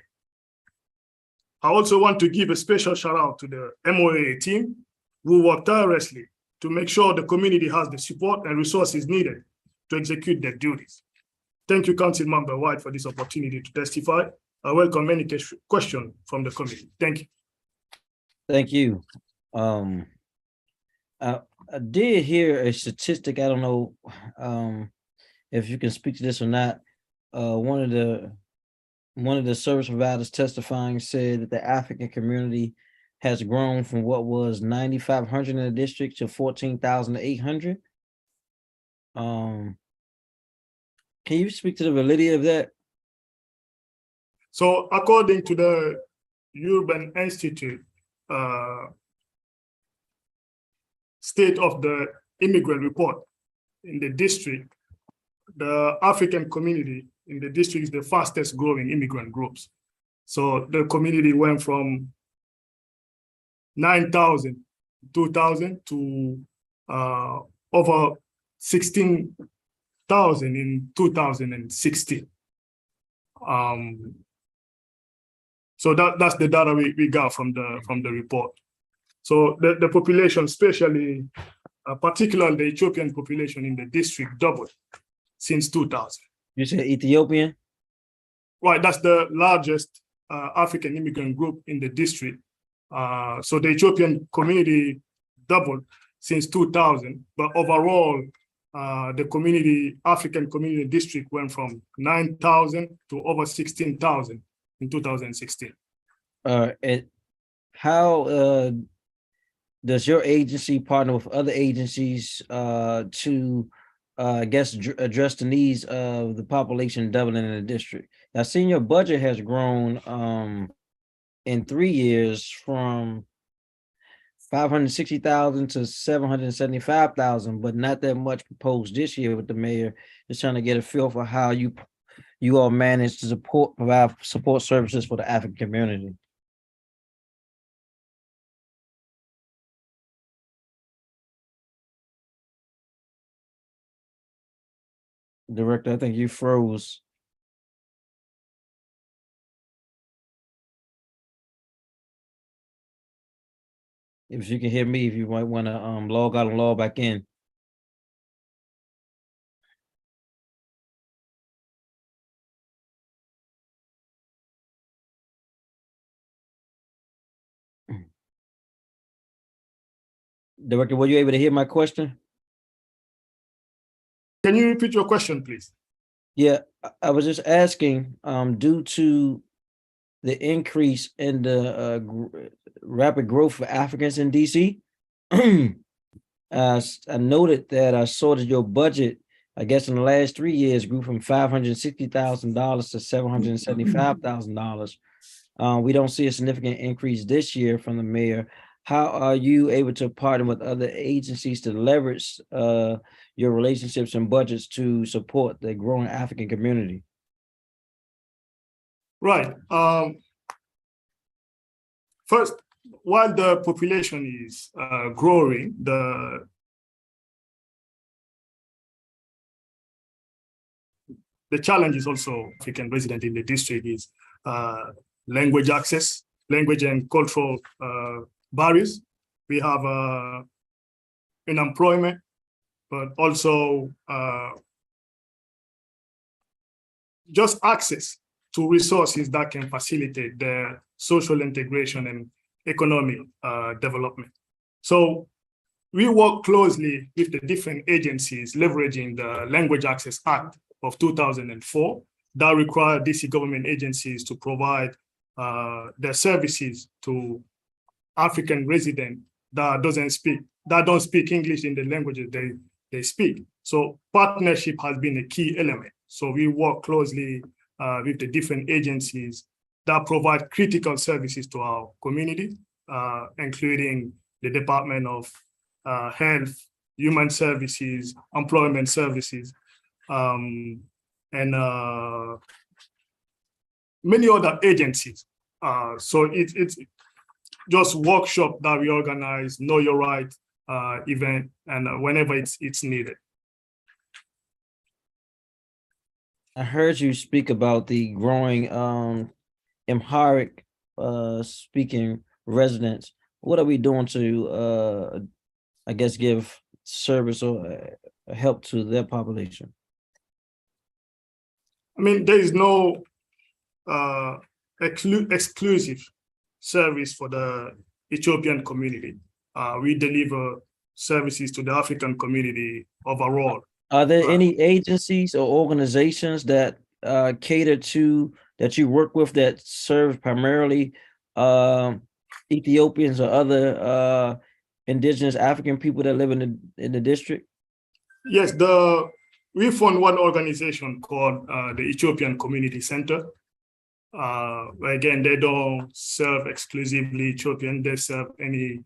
I also want to give a special shout out to the MOAA team who work tirelessly to make sure the community has the support and resources needed to execute their duties. Thank you, Councilmember White, for this opportunity to testify. I welcome any question from the committee. Thank you. Thank you. I did hear a statistic. I don't know if you can speak to this or not. One of the service providers testifying said that the African community has grown from what was 9,500 in the district to 14,800. Can you speak to the validity of that? So according to the Urban Institute, state of the immigrant report in the district, the African community in the district is the fastest growing immigrant groups. So the community went from 9,000, 2,000 to over 16,000 in 2016. So that's the data we got from the report. So the population, especially, particularly the Ethiopian population in the district, doubled since 2000. You said Ethiopian? Right, that's the largest African immigrant group in the district. So the Ethiopian community doubled since 2000, but overall, the African community district went from 9,000 to over 16,000 in 2016. And how does your agency partner with other agencies to address the needs of the population doubling in the district? I've seen your budget has grown in 3 years from 560,000 to 775,000, but not that much proposed this year with the mayor. Just trying to get a feel for how you all manage to provide support services for the African community. Director, I think you froze. If you can hear me, if you might want to log out and log back in. Director, were you able to hear my question? Can you repeat your question, please? Yeah, I was just asking, due to the increase in the rapid growth of Africans in DC, I noted that I saw that your budget, I guess in the last 3 years, grew from $560,000 to $775,000. We don't see a significant increase this year from the mayor. How are you able to partner with other agencies to leverage your relationships and budgets to support the growing African community? Right. First, while the population is growing, the challenge is also African resident in the district is language access, language and cultural barriers. We have unemployment, but also just access to resources that can facilitate the social integration and economic development. So we work closely with the different agencies leveraging the Language Access Act of 2004 that require DC government agencies to provide their services to African residents that don't speak English in the languages they speak. So partnership has been a key element. So we work closely with the different agencies that provide critical services to our community, including the Department of Health, Human Services, Employment Services, and many other agencies. So it's just workshop that we organize, Know Your Right event, and whenever it's needed. I heard you speak about the growing Amharic speaking residents. What are we doing to, I guess, give service or help to their population? I mean, there is no exclusive service for the Ethiopian community. We deliver services to the African community overall. Are there any agencies or organizations that cater to, that you work with, that serve primarily Ethiopians or other indigenous African people that live in the district? Yes, we found one organization called the Ethiopian Community Center. Again, they don't serve exclusively Ethiopian, they serve any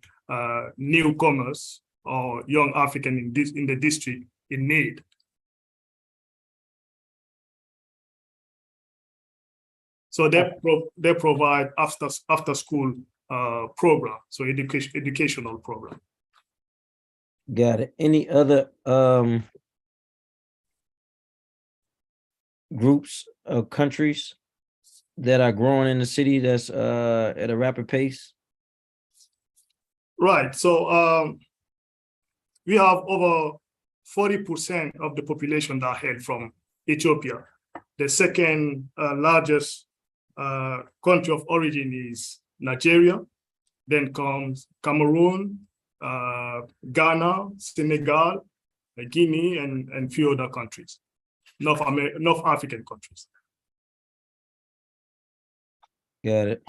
newcomers or young African in the district in need. So they provide after school program, so educational program. Got it. Any other groups of countries that are growing in the city that's at a rapid pace? Right. So we have over 40% of the population that hail from Ethiopia. The second largest country of origin is Nigeria. Then comes Cameroon, Ghana, Senegal, Guinea, and few other countries, North African countries. Got it.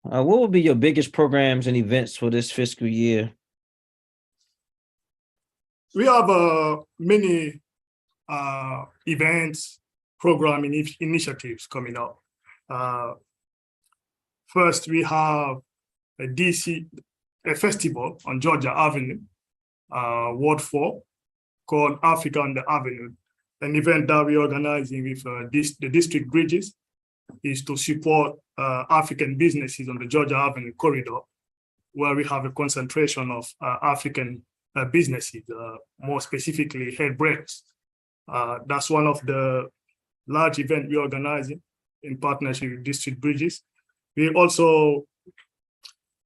What will be your biggest programs and events for this fiscal year? We have many events, programming initiatives coming up. First, we have a festival on Georgia Avenue, Ward 4, called Africa on the Avenue. An event that we're organizing with the district bridges is to support African businesses on the Georgia Avenue corridor, where we have a concentration of African businesses, more specifically head breaks. That's one of the large events we're organizing in partnership with district bridges. We also,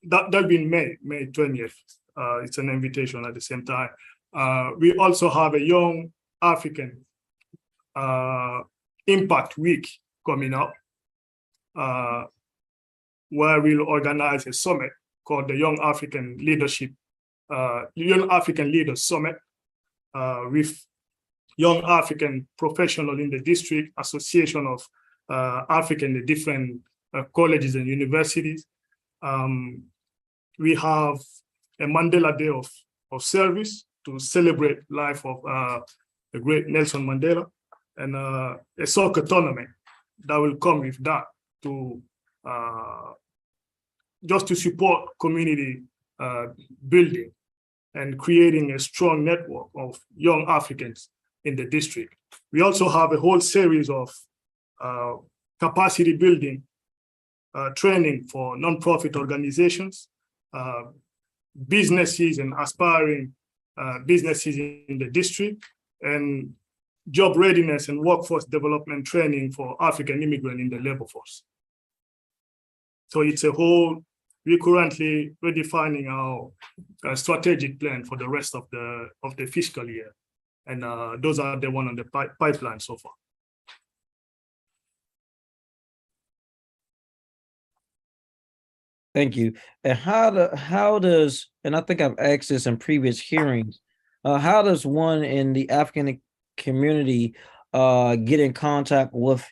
that'll be in May 20th. It's an invitation at the same time. We also have a Young African Impact Week coming up, where we'll organize a summit called the Young African Leaders Summit with young African professionals in the district, Association of African, the different colleges and universities. We have a Mandela Day of service to celebrate life of the great Nelson Mandela, and a soccer tournament that will come with that to just to support community building and creating a strong network of young Africans in the district. We also have a whole series of capacity building training for nonprofit organizations, businesses and aspiring businesses in the district, and job readiness and workforce development training for African immigrants in the labor force. So it's a whole, we're currently redefining our strategic plan for the rest of the fiscal year. And those are the one on the pipeline so far. Thank you. And how does, and I think I've asked this in previous hearings, how does one in the African community get in contact with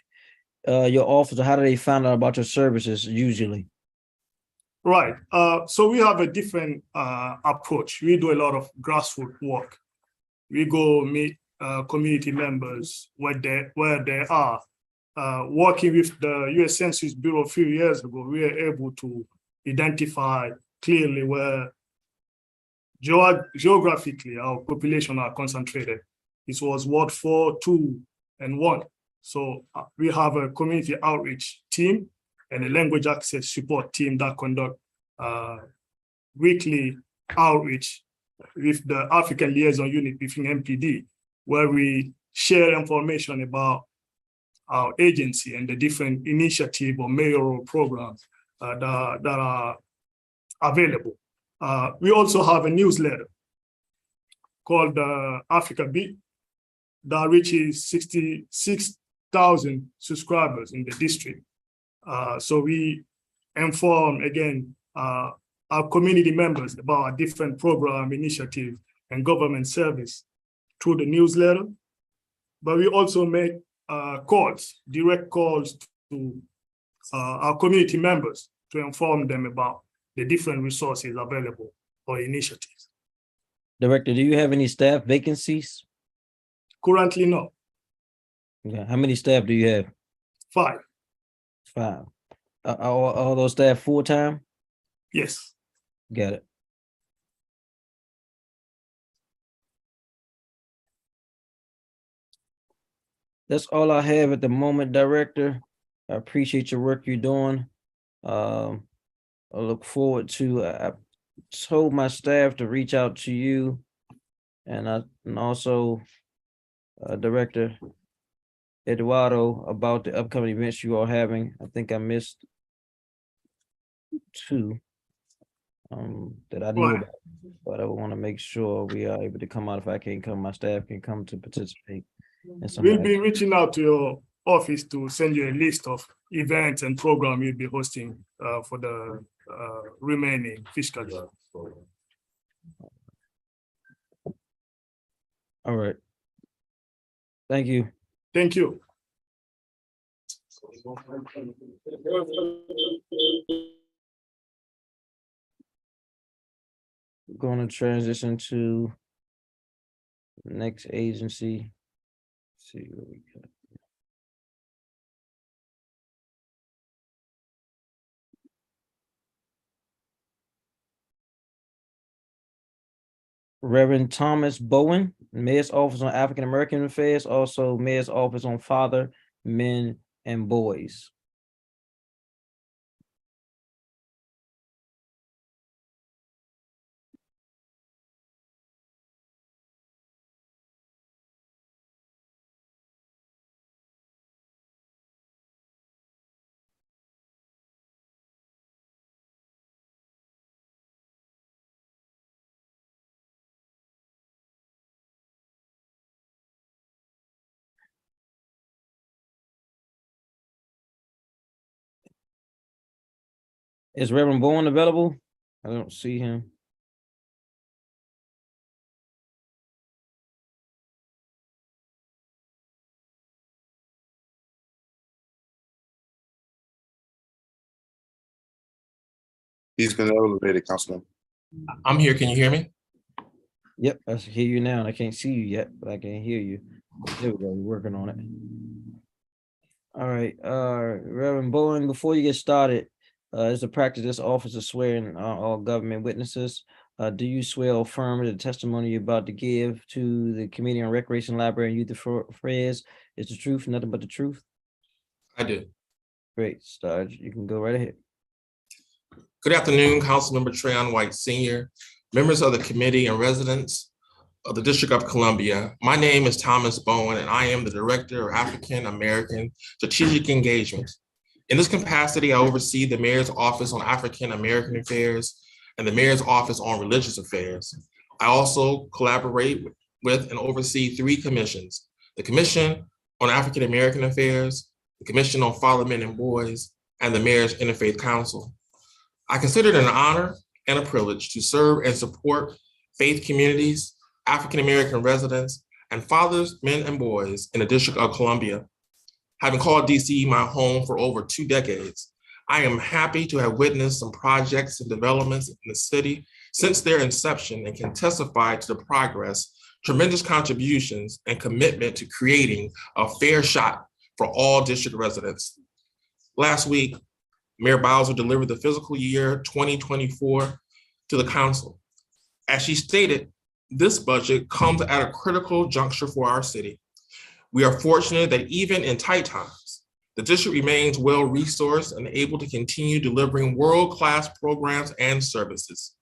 your office, or how do they find out about your services usually? Right. So we have a different approach. We do a lot of grassroots work. We go meet community members where they are. Working with the U.S. Census Bureau a few years ago, we were able to identify clearly where geographically our population are concentrated. This was Ward 4, 2, and 1. So we have a community outreach team and a language access support team that conduct weekly outreach with the African Liaison Unit within MPD, where we share information about our agency and the different initiative or mayoral programs that are available. We also have a newsletter called Africa Beat that reaches 66,000 subscribers in the district. So we inform, again, our community members about our different program, initiative, and government service through the newsletter. But we also make calls, direct calls to our community members to inform them about the different resources available or initiatives. Director, do you have any staff vacancies? Currently, no. Okay. How many staff do you have? 5. 5. Are all those staff full-time? Yes. Got it. That's all I have at the moment, Director. I appreciate your work you're doing. I look forward to, I told my staff to reach out to you and also Director Eduardo about the upcoming events you are having. I think I missed two that I knew Right. about, but I want to make sure we are able to come out. If I can't come, my staff can come to participate in some. We'll be reaching out to your office to send you a list of events and program you'll be hosting for the remaining fiscal year. All right. Thank you. Thank you. Going to transition to next agency. Let's see what we got. Reverend Thomas Bowen, Mayor's Office on African American Affairs, also Mayor's Office on Father, Men, and Boys. Is Reverend Bowen available? I don't see him. He's been elevated, Councilman. I'm here. Can you hear me? Yep, I hear you now, and I can't see you yet, but I can hear you. There we go. We're working on it. All right, Reverend Bowen, before you get started, it's a practice this office of swearing all government witnesses. Do you swear or affirm that the testimony you're about to give to the Committee on Recreation, Library, and Youth Affairs is the truth, nothing but the truth? I do. Great, Sarge, you can go right ahead. Good afternoon, Councilmember Trayon White Sr., members of the committee and residents of the District of Columbia. My name is Thomas Bowen, and I am the Director of African American Strategic Engagement. In this capacity, I oversee the Mayor's Office on African American Affairs and the Mayor's Office on Religious Affairs. I also collaborate with and oversee three commissions: the Commission on African American Affairs, the Commission on Father, Men, and Boys, and the Mayor's Interfaith Council. I consider it an honor and a privilege to serve and support faith communities, African American residents, and fathers, men, and boys in the District of Columbia. Having called DC my home for over 2 decades, I am happy to have witnessed some projects and developments in the city since their inception and can testify to the progress, tremendous contributions, and commitment to creating a fair shot for all district residents. Last week, Mayor Bowser delivered the fiscal year 2024 to the council. As she stated, this budget comes at a critical juncture for our city. We are fortunate that even in tight times, the district remains well-resourced and able to continue delivering world-class programs and services.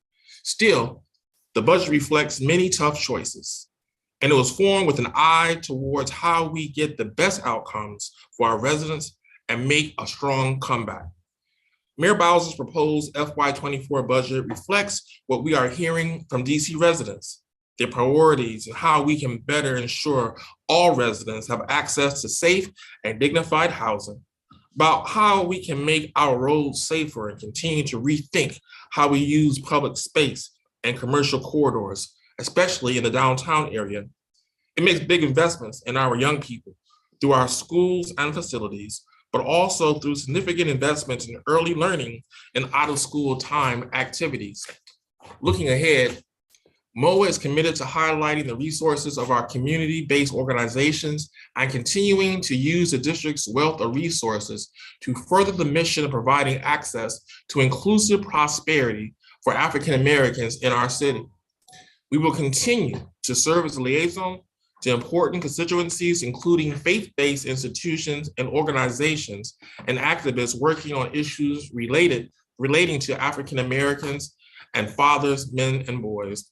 Still, the budget reflects many tough choices, and it was formed with an eye towards how we get the best outcomes for our residents and make a strong comeback. Mayor Bowser's proposed FY24 budget reflects what we are hearing from DC residents, their priorities, and how we can better ensure all residents have access to safe and dignified housing, about how we can make our roads safer and continue to rethink how we use public space and commercial corridors, especially in the downtown area. It makes big investments in our young people through our schools and facilities, but also through significant investments in early learning and out-of-school time activities. Looking ahead, MOAA is committed to highlighting the resources of our community-based organizations and continuing to use the district's wealth of resources to further the mission of providing access to inclusive prosperity for African Americans in our city. We will continue to serve as a liaison to important constituencies, including faith-based institutions and organizations and activists working on issues relating to African Americans and fathers, men, and boys.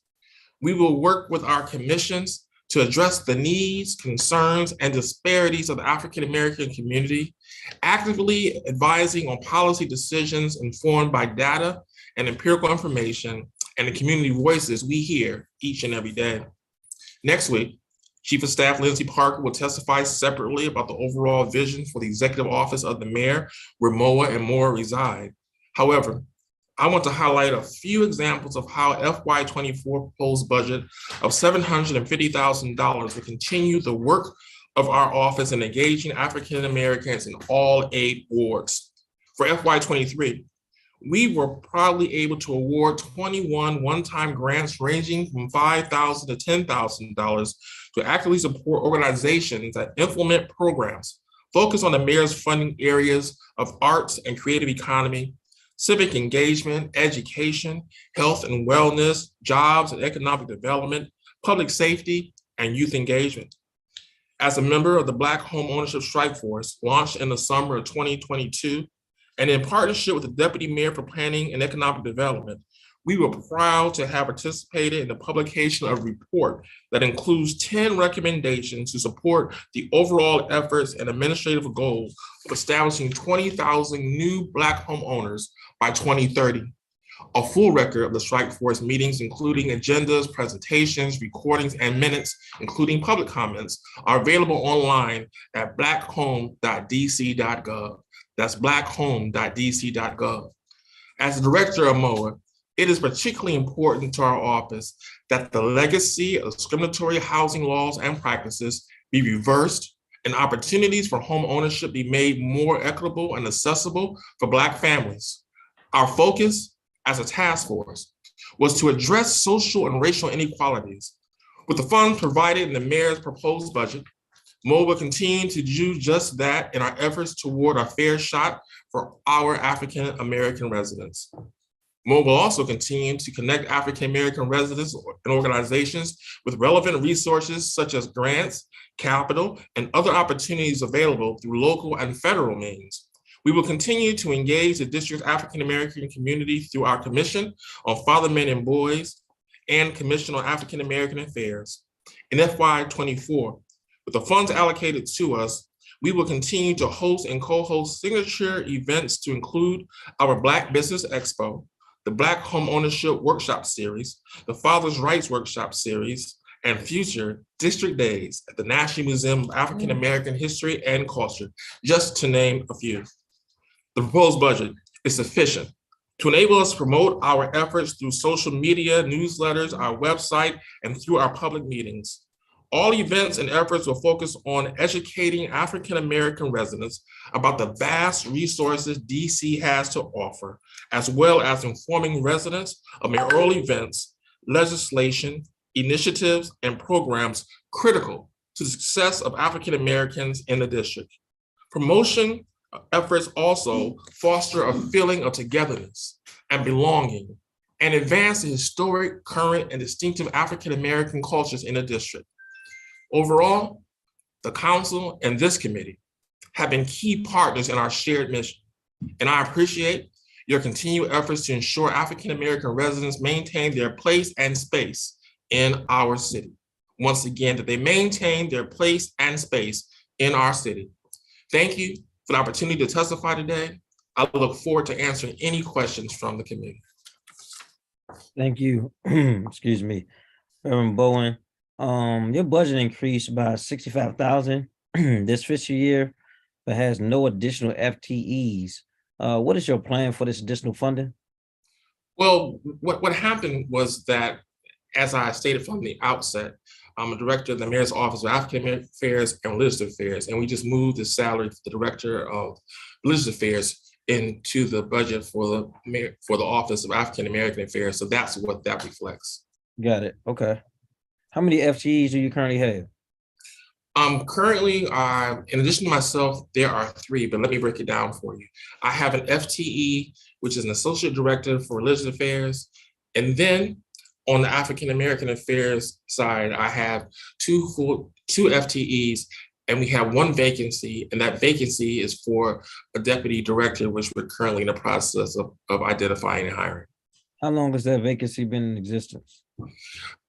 We will work with our commissions to address the needs, concerns, and disparities of the African American community, actively advising on policy decisions informed by data and empirical information and the community voices we hear each and every day. Next week, Chief of Staff Lindsay Parker will testify separately about the overall vision for the executive office of the mayor, where MOAA and MOAA reside. However, I want to highlight a few examples of how FY24 proposed budget of $750,000 will continue the work of our office in engaging African Americans in all 8 wards. For FY23, we were proudly able to award 21 one-time grants ranging from $5,000 to $10,000 to actively support organizations that implement programs focused on the mayor's funding areas of arts and creative economy, civic engagement, education, health and wellness, jobs and economic development, public safety, and youth engagement. As a member of the Black Home Ownership Strike Force, launched in the summer of 2022, and in partnership with the Deputy Mayor for Planning and Economic Development, we were proud to have participated in the publication of a report that includes 10 recommendations to support the overall efforts and administrative goals of establishing 20,000 new Black homeowners by 2030. A full record of the Strike Force meetings, including agendas, presentations, recordings, and minutes, including public comments, are available online at blackhome.dc.gov. That's blackhome.dc.gov. As the director of MOAA, it is particularly important to our office that the legacy of discriminatory housing laws and practices be reversed and opportunities for home ownership be made more equitable and accessible for Black families. Our focus as a task force was to address social and racial inequalities. With the funds provided in the mayor's proposed budget, MOAA will continue to do just that in our efforts toward a fair shot for our African American residents. MOAA will also continue to connect African American residents and organizations with relevant resources such as grants, capital, and other opportunities available through local and federal means. We will continue to engage the district's African American community through our Commission on Father, Men, and Boys and Commission on African American Affairs. In FY24, with the funds allocated to us, we will continue to host and co-host signature events to include our Black Business Expo, the Black Home Ownership Workshop Series, the Father's Rights Workshop Series, and future district days at the National Museum of African American History and Culture, just to name a few. The proposed budget is sufficient to enable us to promote our efforts through social media, newsletters, our website, and through our public meetings. All events and efforts will focus on educating African American residents about the vast resources DC has to offer, as well as informing residents of mayoral events, legislation, initiatives, and programs critical to the success of African Americans in the district. Promotion efforts also foster a feeling of togetherness and belonging and advance the historic, current, and distinctive African American cultures in the district. Overall, the council and this committee have been key partners in our shared mission, and I appreciate your continued efforts to ensure African American residents maintain their place and space in our city. Once again, that they maintain their place and space in our city. Thank you for the opportunity to testify today. I look forward to answering any questions from the committee. Thank you. Excuse me, Reverend Bowen. Your budget increased by 65,000 this fiscal year, but has no additional FTEs. What is your plan for this additional funding? Well, what happened was that, as I stated from the outset, I'm a director of the Mayor's Office of African American Affairs and Religious Affairs, and we just moved the salary for the Director of Religious Affairs into the budget for the Office of African American Affairs. So that's what that reflects. Got it. Okay. How many FTEs do you currently have? Currently, in addition to myself, there are 3, but let me break it down for you. I have an FTE, which is an Associate Director for Religious Affairs, And then on the African American Affairs side, I have two FTEs, and we have one vacancy, and that vacancy is for a deputy director, which we're currently in the process of identifying and hiring. How long has that vacancy been in existence?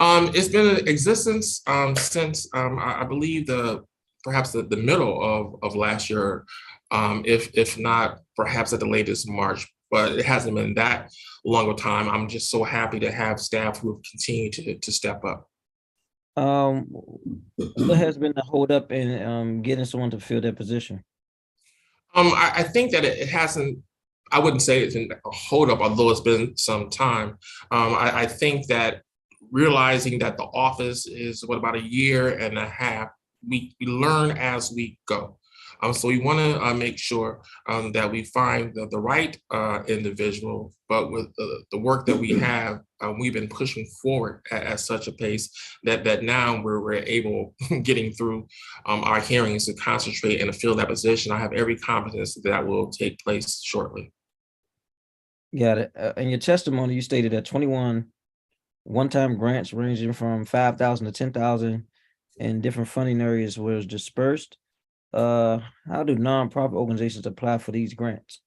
It's been in existence since I believe perhaps the middle of last year, if not perhaps at the latest March, but it hasn't been that long a time. I'm just so happy to have staff who have continued to step up. What has been the hold up in getting someone to fill that position? I think that it hasn't, I wouldn't say it's a hold up, although it's been some time. I think that realizing that the office is about a year and a half, we learn as we go. So we want to make sure that we find the right individual, but with the work that we have, we've been pushing forward at such a pace that now we're able, getting through our hearings, to concentrate and to fill that position. I have every confidence that will take place shortly. Got it. In your testimony, you stated that 21 one-time grants ranging from 5,000 to 10,000 in different funding areas was dispersed. How do nonprofit organizations apply for these grants?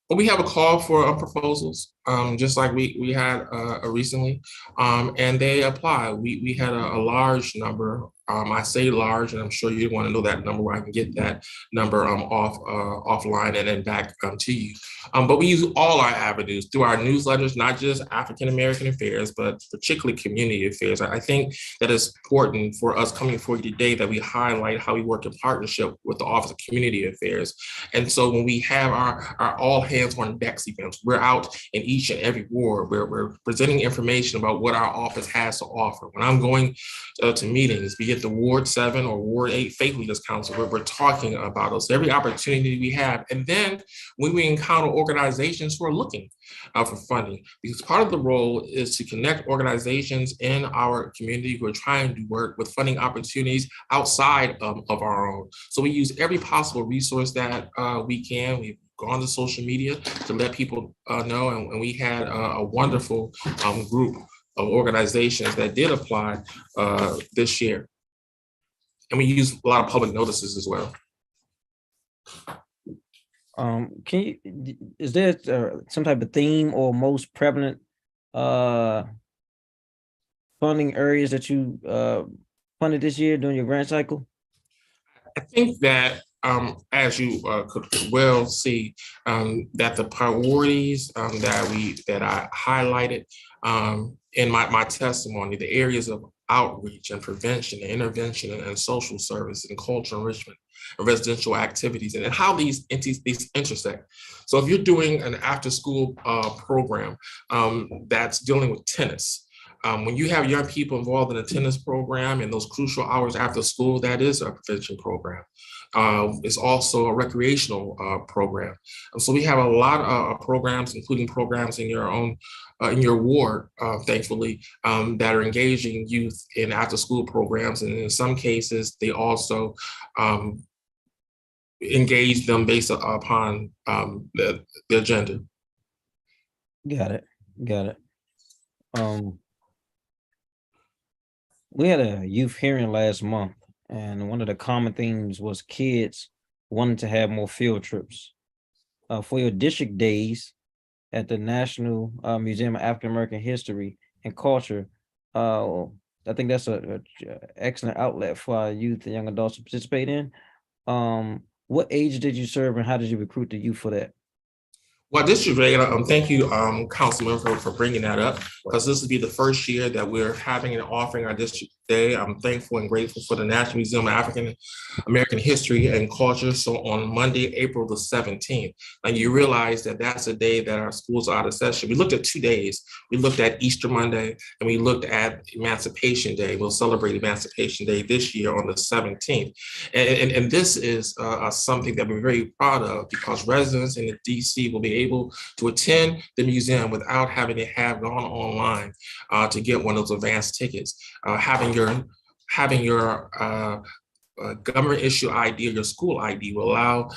Well, we have a call for proposals, just like we had recently, and they apply. We had a large number. I say large, and I'm sure you want to know that number, where I can get that number offline and then back to you. But we use all our avenues through our newsletters, not just African American Affairs, but particularly community affairs. I think that it's important for us coming forward today that we highlight how we work in partnership with the Office of Community Affairs. And so when we have our all hands on decks events, we're out in each and every ward where we're presenting information about what our office has to offer. When I'm going to meetings, be it the Ward 7 or Ward 8 Faith Leaders Council, where we're talking about us, every opportunity we have. And then when we encounter organizations who are looking for funding, because part of the role is to connect organizations in our community who are trying to work with funding opportunities outside of our own. So we use every possible resource that we can. We've gone to social media to let people know, and we had a wonderful group of organizations that did apply this year. And we use a lot of public notices as well. Is there some type of theme or most prevalent funding areas that you funded this year during your grant cycle? I think that as you could well see, that the priorities that I highlighted in my testimony, the areas of outreach and prevention and intervention and social service and cultural enrichment and residential activities, and how these intersect. So if you're doing an after-school program that's dealing with tennis, when you have young people involved in a tennis program and those crucial hours after school, that is a prevention program. It's also a recreational program. So we have a lot of programs, including programs in your own, in your ward, thankfully, that are engaging youth in after-school programs. And in some cases, they also engage them based upon their gender. Got it. Got it. We had a youth hearing last month, and one of the common themes was kids wanting to have more field trips. For your district days at the National Museum of African American History and Culture, I think that's an excellent outlet for our youth and young adults to participate in. What age did you serve, and how did you recruit the youth for that? Well, District Rate, thank you, Councilman, for bringing that up, because this will be the first year that we're having and offering our district day. I'm thankful and grateful for the National Museum of African American History and Culture. So on Monday, April the 17th, and you realize that that's a day that our schools are out of session. We looked at 2 days. We looked at Easter Monday and we looked at Emancipation Day. We'll celebrate Emancipation Day this year on the 17th. And this is something that we're very proud of, because residents in the DC will be able to attend the museum without having to have gone online to get one of those advanced tickets. Having your government issue ID or your school ID will allow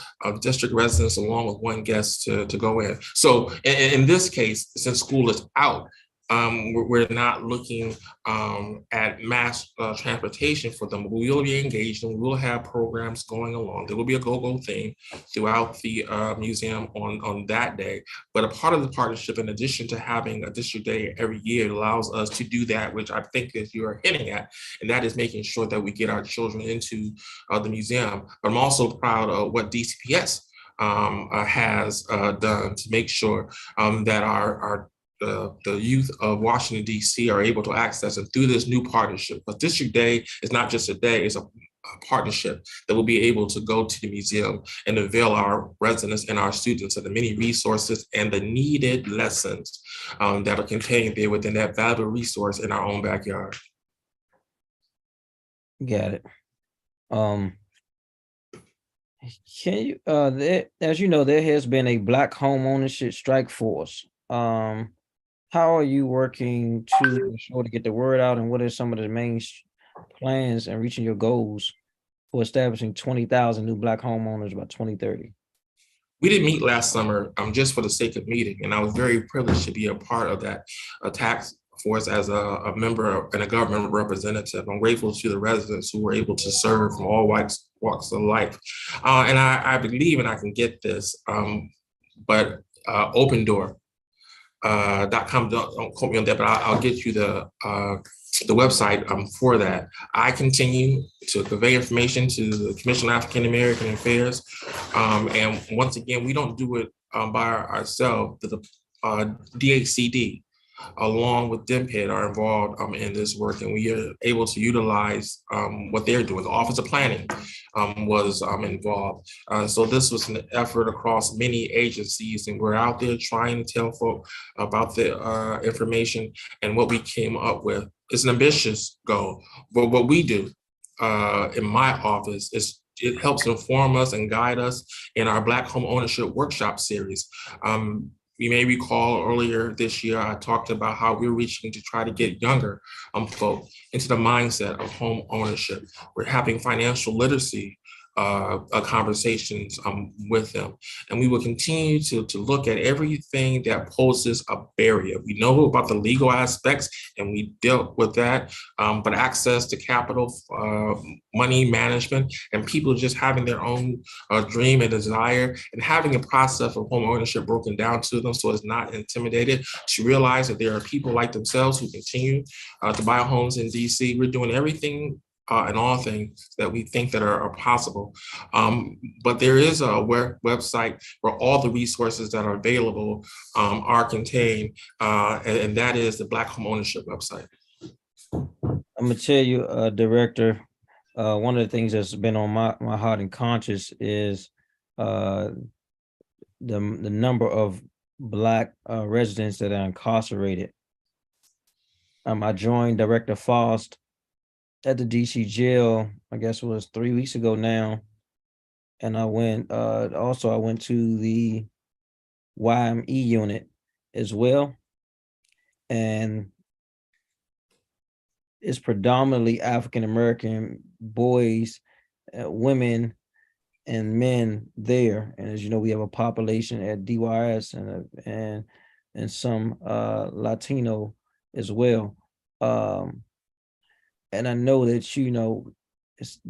district residents along with one guest to go in. So in this case, since school is out, we're not looking at mass transportation for them. We will be engaged and we will have programs going along. There will be a go-go theme throughout the museum on that day. But a part of the partnership, in addition to having a district day every year, allows us to do that, which I think that you are hitting at, and that is making sure that we get our children into the museum. But I'm also proud of what DCPS has done to make sure that the youth of Washington, D.C. are able to access it through this new partnership. But District Day is not just a day, it's a partnership that will be able to go to the museum and avail our residents and our students of the many resources and the needed lessons that are contained there within that valuable resource in our own backyard. Got it. Can you, as you know, there has been a Black home ownership strike force. How are you working to ensure to get the word out, and what are some of the main plans and reaching your goals for establishing 20,000 new Black homeowners by 2030? We didn't meet last summer just for the sake of meeting, and I was very privileged to be a part of that task force as a member and a government representative. I'm grateful to the residents who were able to serve from all walks of life. And I believe, and I can get this, but opendoor.com, don't quote me on that, but I'll get you the website for that. I continue to convey information to the Commission on African American Affairs. And once again, we don't do it by ourselves. The DHCD, along with DMPED, are involved in this work, and we are able to utilize what they're doing. The Office of Planning was involved. So this was an effort across many agencies, and we're out there trying to tell folk about the information. And what we came up with is an ambitious goal. But what we do in my office is it helps inform us and guide us in our Black home ownership workshop series. You may recall earlier this year, I talked about how we're reaching to try to get younger folk into the mindset of home ownership. We're having financial literacy conversations with them. And we will continue to look at everything that poses a barrier. We know about the legal aspects and we dealt with that, but access to capital, money management, and people just having their own dream and desire, and having a process of home ownership broken down to them so it's not intimidated, to realize that there are people like themselves who continue to buy homes in DC. We're doing everything and all things that we think that are possible. But there is a website where all the resources that are available are contained, and that is the Black home ownership website. I'm gonna tell you, Director, one of the things that's been on my heart and conscience is the number of Black residents that are incarcerated. I joined Director Faust at the DC jail, I guess it was 3 weeks ago now. And I went, also I went to the YME unit as well. And it's predominantly African-American boys, women, and men there. And as you know, we have a population at DYS and some Latino as well. And I know that, you know,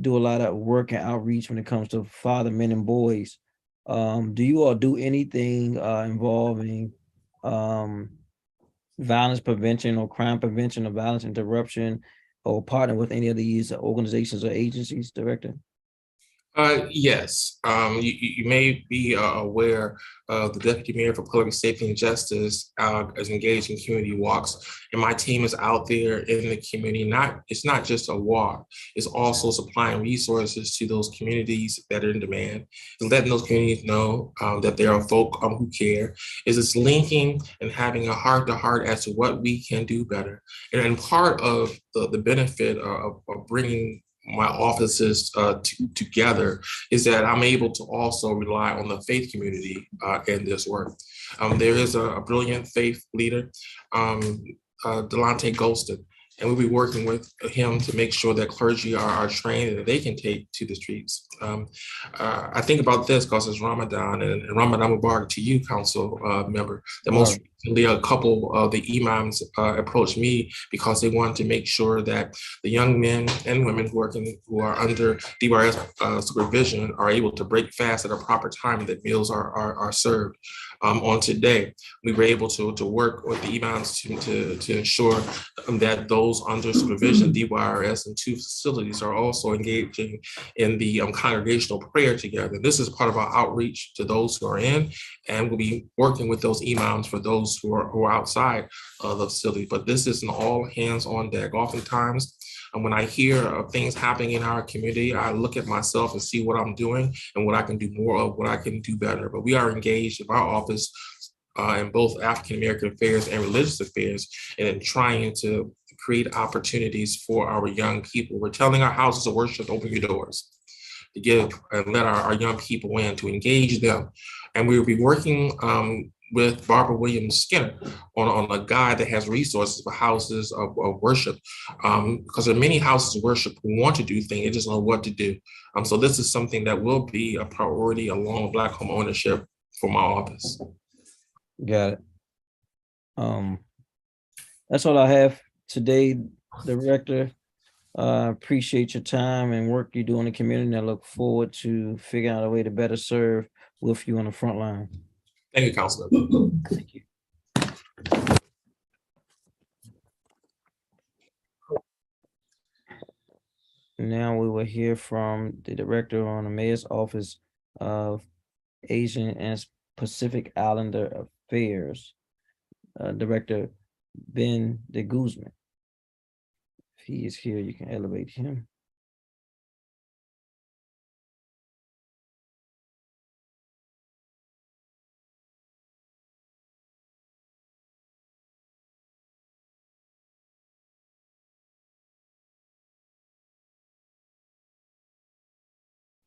do a lot of work and outreach when it comes to father, men, and boys. Do you all do anything involving violence prevention or crime prevention or violence interruption, or partner with any of these organizations or agencies, Director? Yes, you may be aware of the Deputy Mayor for Public Safety and Justice is engaged in community walks, and my team is out there in the community. It's not just a walk, it's also supplying resources to those communities that are in demand, and letting those communities know that there are folk who care. It's linking and having a heart-to-heart as to what we can do better. And part of the benefit of bringing my offices together is that I'm able to also rely on the faith community in this work. There is a brilliant faith leader, Delonte Golston, and we'll be working with him to make sure that clergy are trained and that they can take to the streets. I think about this because it's Ramadan, and Ramadan Mubarak to you, council member. The most a couple of the imams approached me because they wanted to make sure that the young men and women who are under DYRS supervision are able to break fast at a proper time and that meals are served. On today, we were able to work with the imams to ensure that those under supervision, DYRS and 2 facilities are also engaging in the congregational prayer together. This is part of our outreach to those who are in, and we'll be working with those imams for those who are outside of the facility. But this is an all hands on deck. Oftentimes, and when I hear of things happening in our community, I look at myself and see what I'm doing and what I can do more of, what I can do better. But we are engaged in our office in both African American affairs and religious affairs, and in trying to create opportunities for our young people. We're telling our houses of worship, open your doors, to give and let our young people in, to engage them. And we will be working with Barbara Williams Skinner on a guide that has resources for houses of worship, because there are many houses of worship who want to do things, they just don't know what to do. So this is something that will be a priority along with Black home ownership for my office. Got it. That's all I have today, Director. Appreciate your time and work you do in the community. I look forward to figuring out a way to better serve with you on the front line. Thank you, Councilor. Thank you. Now we will hear from the Director on the Mayor's Office of Asian and Pacific Islander Affairs, Director Ben de Guzman. If he is here, you can elevate him.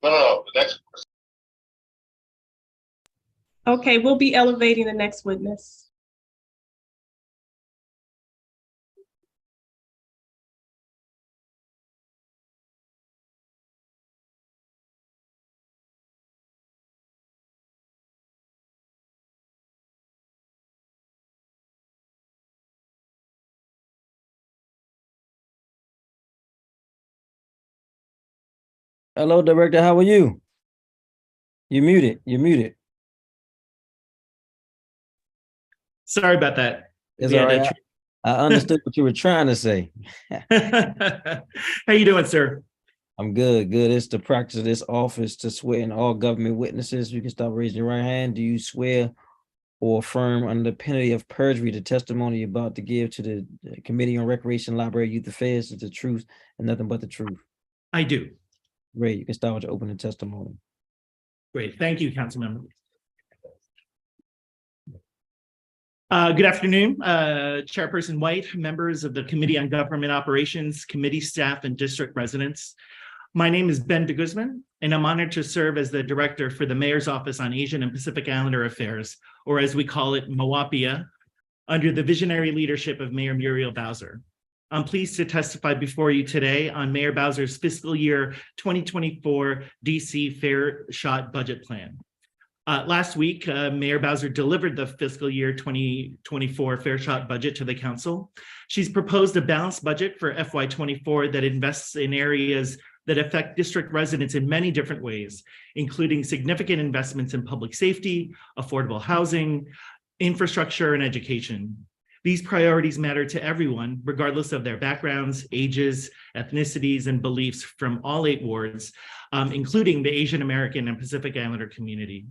No, the next person. Okay, we'll be elevating the next witness. Hello, Director. How are you? You're muted. You're muted. Sorry about that. It's all right. I understood what you were trying to say. How you doing, sir? I'm good. Good. It's the practice of this office to swear in all government witnesses. You can stop raising your right hand. Do you swear or affirm under the penalty of perjury the testimony you're about to give to the Committee on Recreation, Library, Youth Affairs is the truth and nothing but the truth? I do. Great. You can start with your opening testimony. Great. Thank you, Councilmember. Good afternoon, Chairperson White, members of the Committee on Government Operations, committee staff, and district residents. My name is Ben de Guzman, and I'm honored to serve as the Director for the Mayor's Office on Asian and Pacific Islander Affairs, or as we call it, MOAPIA, under the visionary leadership of Mayor Muriel Bowser. I'm pleased to testify before you today on Mayor Bowser's fiscal year 2024 DC Fair Shot Budget Plan. Last week, Mayor Bowser delivered the fiscal year 2024 Fair Shot budget to the council. She's proposed a balanced budget for FY24 that invests in areas that affect district residents in many different ways, including significant investments in public safety, affordable housing, infrastructure, and education. These priorities matter to everyone, regardless of their backgrounds, ages, ethnicities, and beliefs from all 8 wards, including the Asian American and Pacific Islander community.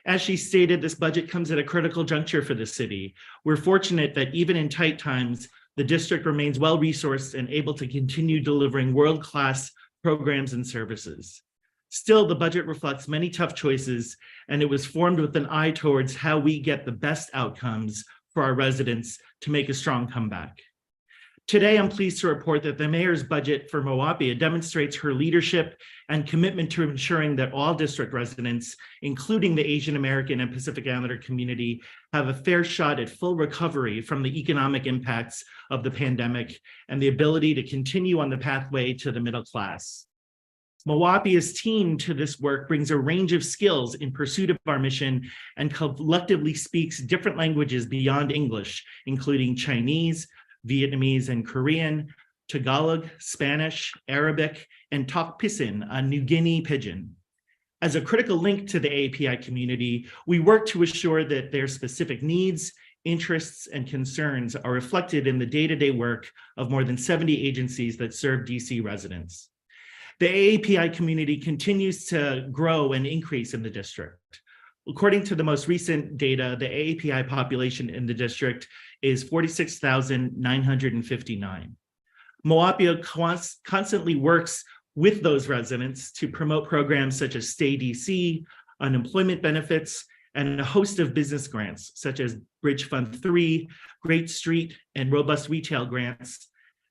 As she stated, this budget comes at a critical juncture for the city. We're fortunate that even in tight times, the district remains well-resourced and able to continue delivering world-class programs and services. Still, the budget reflects many tough choices, and it was formed with an eye towards how we get the best outcomes for our residents to make a strong comeback. Today, I'm pleased to report that the mayor's budget for MOAPIA demonstrates her leadership and commitment to ensuring that all district residents, including the Asian American and Pacific Islander community, have a fair shot at full recovery from the economic impacts of the pandemic and the ability to continue on the pathway to the middle class. MOAPIA's team to this work brings a range of skills in pursuit of our mission and collectively speaks different languages beyond English, including Chinese, Vietnamese, and Korean, Tagalog, Spanish, Arabic, and Tok Pisin, a New Guinea pidgin. As a critical link to the API community, we work to assure that their specific needs, interests, and concerns are reflected in the day-to-day work of more than 70 agencies that serve DC residents. The API community continues to grow and increase in the district. According to the most recent data, the API population in the district is 46,959. MOAPIA constantly works with those residents to promote programs such as Stay DC, unemployment benefits, and a host of business grants such as Bridge Fund 3, Great Street, and Robust Retail grants,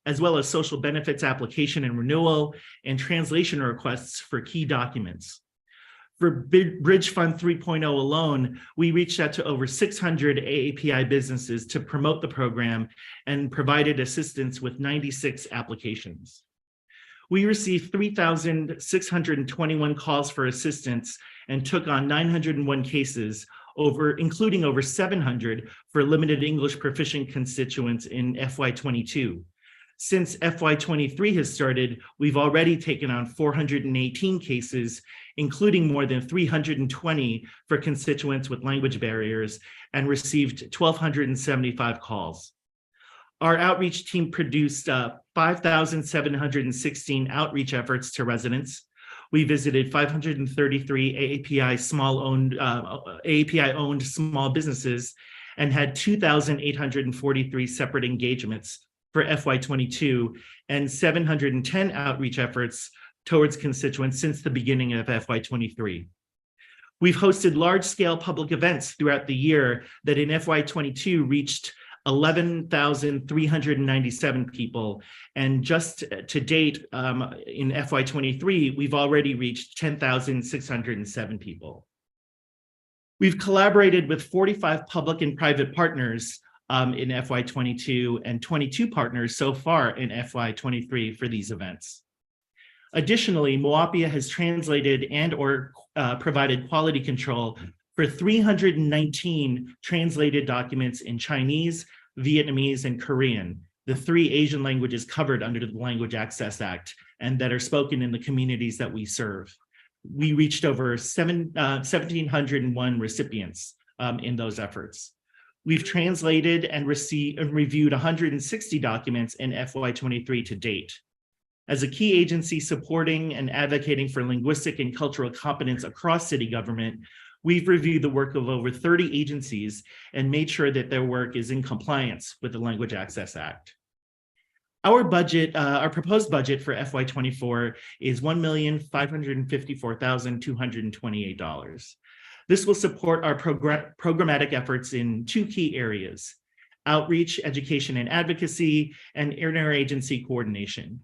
as well as social benefits application and renewal and translation requests for key documents. For Bridge Fund 3.0 alone, we reached out to over 600 AAPI businesses to promote the program and provided assistance with 96 applications. We received 3,621 calls for assistance and took on 901 cases, including over 700 for limited English proficient constituents in FY22. Since FY23 has started, we've already taken on 418 cases, including more than 320 for constituents with language barriers, and received 1,275 calls. Our outreach team produced 5,716 outreach efforts to residents. We visited 533 AAPI-owned small businesses and had 2,843 separate engagements for FY22 and 710 outreach efforts towards constituents since the beginning of FY23. We've hosted large-scale public events throughout the year that in FY22 reached 11,397 people. And just to date, in FY23, we've already reached 10,607 people. We've collaborated with 45 public and private partners in FY22 and 22 partners so far in FY23 for these events. Additionally, MOAPIA has translated and or provided quality control for 319 translated documents in Chinese, Vietnamese, and Korean, the 3 Asian languages covered under the Language Access Act and that are spoken in the communities that we serve. We reached over 1,701 recipients in those efforts. We've translated and reviewed 160 documents in FY23 to date. As a key agency supporting and advocating for linguistic and cultural competence across city government, we've reviewed the work of over 30 agencies and made sure that their work is in compliance with the Language Access Act. Our budget, our proposed budget for FY24 is $1,554,228. This will support our programmatic efforts in 2 key areas: outreach, education and advocacy, and interagency coordination.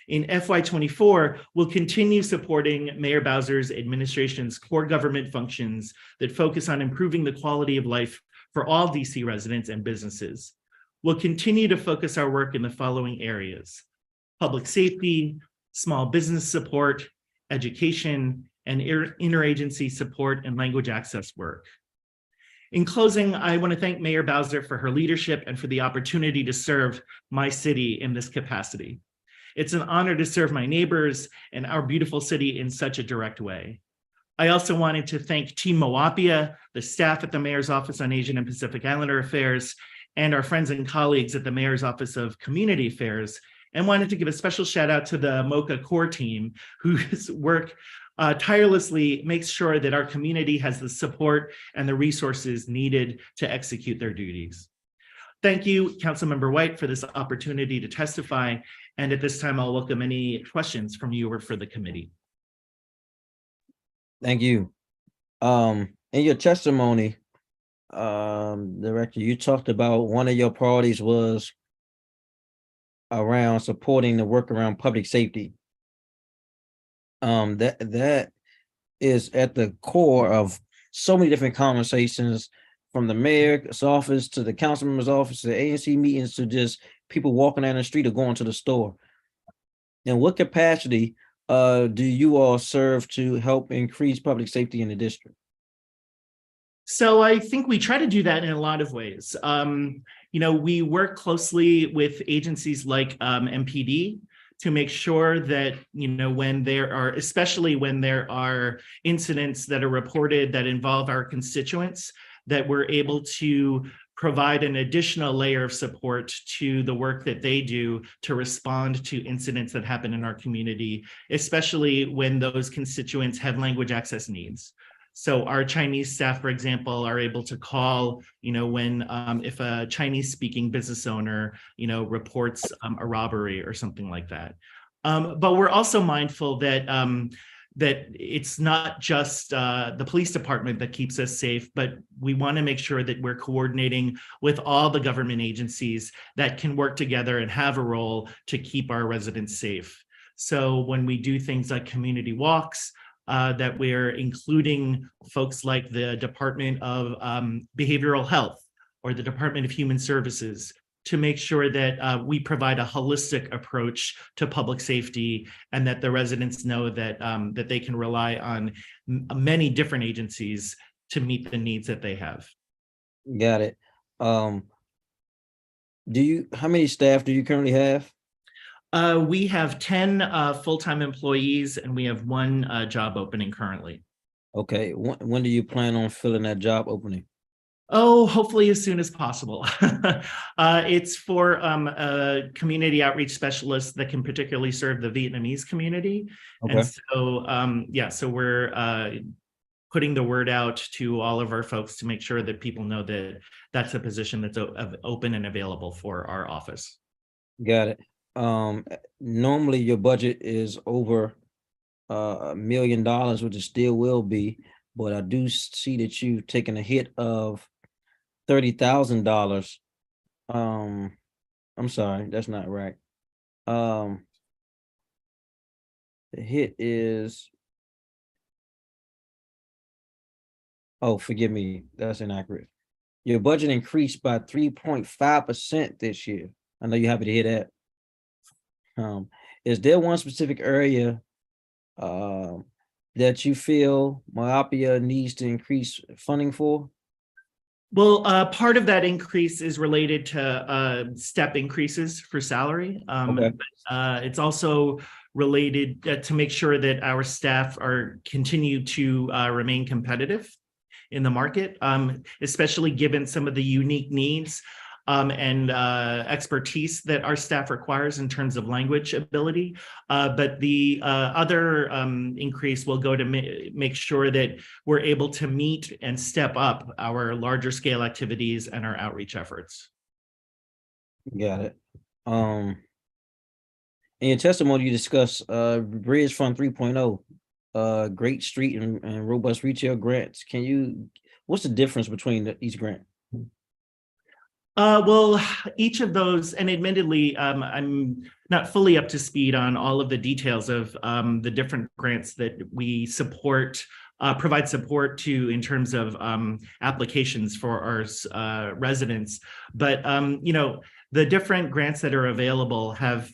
In FY24, we'll continue supporting Mayor Bowser's administration's core government functions that focus on improving the quality of life for all DC residents and businesses. We'll continue to focus our work in the following areas: public safety, small business support, education, and interagency support and language access work. In closing, I want to thank Mayor Bowser for her leadership and for the opportunity to serve my city in this capacity. It's an honor to serve my neighbors and our beautiful city in such a direct way. I also wanted to thank Team MOAPIA, the staff at the Mayor's Office on Asian and Pacific Islander Affairs, and our friends and colleagues at the Mayor's Office of Community Affairs, and wanted to give a special shout out to the MOCCA core team, whose work tirelessly makes sure that our community has the support and the resources needed to execute their duties. Thank you, Councilmember White, for this opportunity to testify. And at this time, I'll welcome any questions from you or for the committee. Thank you. In your testimony, Director, you talked about one of your priorities was around supporting the work around public safety. That is at the core of so many different conversations, from the mayor's office to the council member's office, to the ANC meetings, to just people walking down the street or going to the store. In what capacity do you all serve to help increase public safety in the district? So I think we try to do that in a lot of ways. We work closely with agencies like MPD to make sure that, especially when there are incidents that are reported that involve our constituents, that we're able to provide an additional layer of support to the work that they do to respond to incidents that happen in our community, especially when those constituents have language access needs. So our Chinese staff, for example, are able to call, if a Chinese speaking business owner, reports a robbery or something like that. But we're also mindful that that it's not just the police department that keeps us safe, but we want to make sure that we're coordinating with all the government agencies that can work together and have a role to keep our residents safe. So when we do things like community walks, that we're including folks like the Department of Behavioral Health or the Department of Human Services to make sure that we provide a holistic approach to public safety and that the residents know that that they can rely on many different agencies to meet the needs that they have. Got it. How many staff do you currently have? We have 10 full-time employees and we have 1 job opening currently. Okay, when do you plan on filling that job opening? Oh, hopefully as soon as possible. It's for a community outreach specialist that can particularly serve the Vietnamese community. Okay. And so, so we're putting the word out to all of our folks to make sure that people know that that's a position that's open and available for our office. Got it. Normally your budget is over $1 million, which it still will be, but I do see that you've taken a hit of $30,000. I'm sorry, that's not right. The hit is, oh, forgive me, that's inaccurate. Your budget increased by 3.5% this year. I know you're happy to hear that. Is there one specific area that you feel MOAPIA needs to increase funding for? Well, part of that increase is related to step increases for salary. Okay. It's also related to make sure that our staff continue to remain competitive in the market, especially given some of the unique needs and expertise that our staff requires in terms of language ability. But the other increase will go to make sure that we're able to meet and step up our larger scale activities and our outreach efforts. Got it. In your testimony, you discussed Bridge Fund 3.0, Great Street and Robust Retail Grants. What's the difference between each grant? Well, each of those, and admittedly, I'm not fully up to speed on all of the details of the different grants that we support, provide support to in terms of applications for our residents. But, the different grants that are available have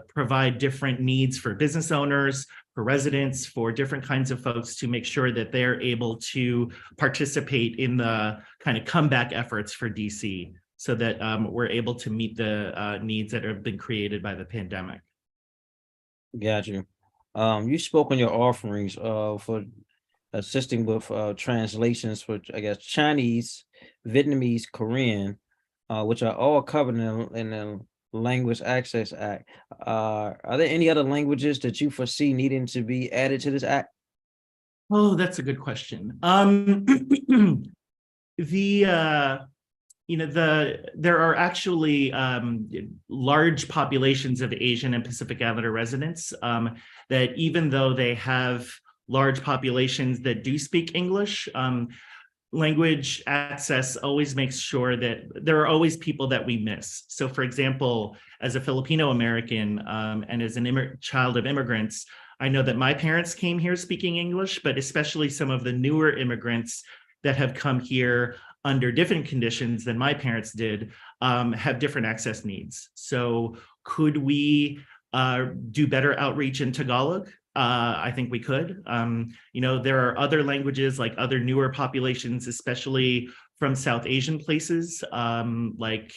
provide different needs for business owners, for residents, for different kinds of folks to make sure that they're able to participate in the kind of comeback efforts for DC, so that we're able to meet the needs that have been created by the pandemic. Got you. You spoke on your offerings for assisting with translations for, I guess, Chinese, Vietnamese, Korean, which are all covered in the Language Access Act. Are there any other languages that you foresee needing to be added to this act? Oh, that's a good question. There are actually large populations of Asian and Pacific Islander residents that, even though they have large populations that do speak English, language access always makes sure that there are always people that we miss. So, for example, as a Filipino American and as a child of immigrants, I know that my parents came here speaking English, but especially some of the newer immigrants that have come here under different conditions than my parents did, have different access needs. So could we do better outreach in Tagalog I think we could. You know, there are other languages like other newer populations, especially from South Asian places like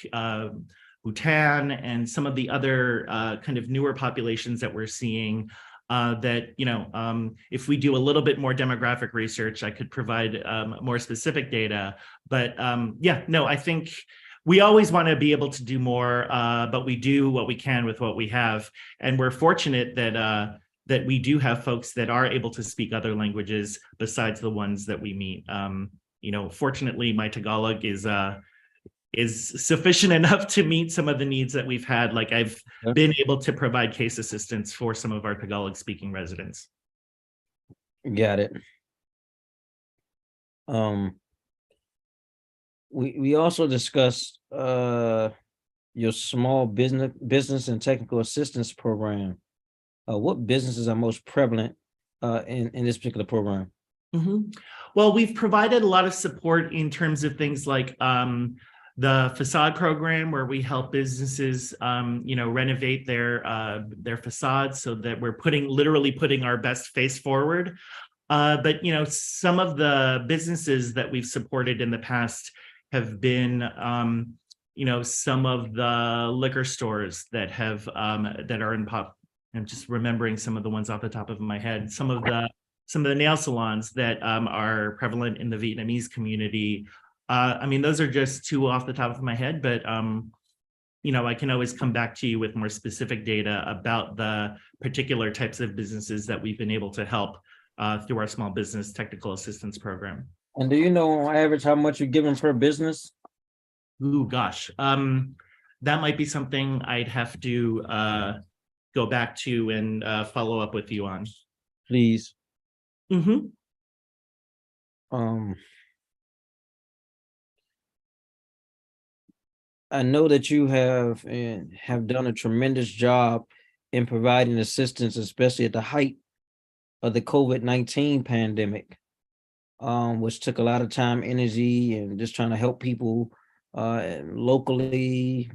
Bhutan and some of the other kind of newer populations that we're seeing that, you know, if we do a little bit more demographic research, I could provide more specific data. But yeah, no, I think we always want to be able to do more, but we do what we can with what we have. And we're fortunate that that we do have folks that are able to speak other languages besides the ones that we meet. You know, fortunately, my Tagalog is sufficient enough to meet some of the needs that we've had. Like I've been able to provide case assistance for some of our Tagalog speaking residents. Got it. We also discussed your small business and technical assistance program. What businesses are most prevalent in this particular program? Well, we've provided a lot of support in terms of things like the facade program, where we help businesses, you know, renovate their facades so that we're literally putting our best face forward. But, you know, some of the businesses that we've supported in the past have been, you know, some of the liquor stores that have that are in pop. I'm just remembering some of the ones off the top of my head. Some of the nail salons that are prevalent in the Vietnamese community. I mean, those are just two off the top of my head, but you know, I can always come back to you with more specific data about the particular types of businesses that we've been able to help through our small business technical assistance program. And do you know on average how much you're giving per business? Ooh, gosh, that might be something I'd have to go back to and follow up with you on. Please. I know that you have done a tremendous job in providing assistance, especially at the height of the COVID-19 pandemic, which took a lot of time, energy, and just trying to help people locally,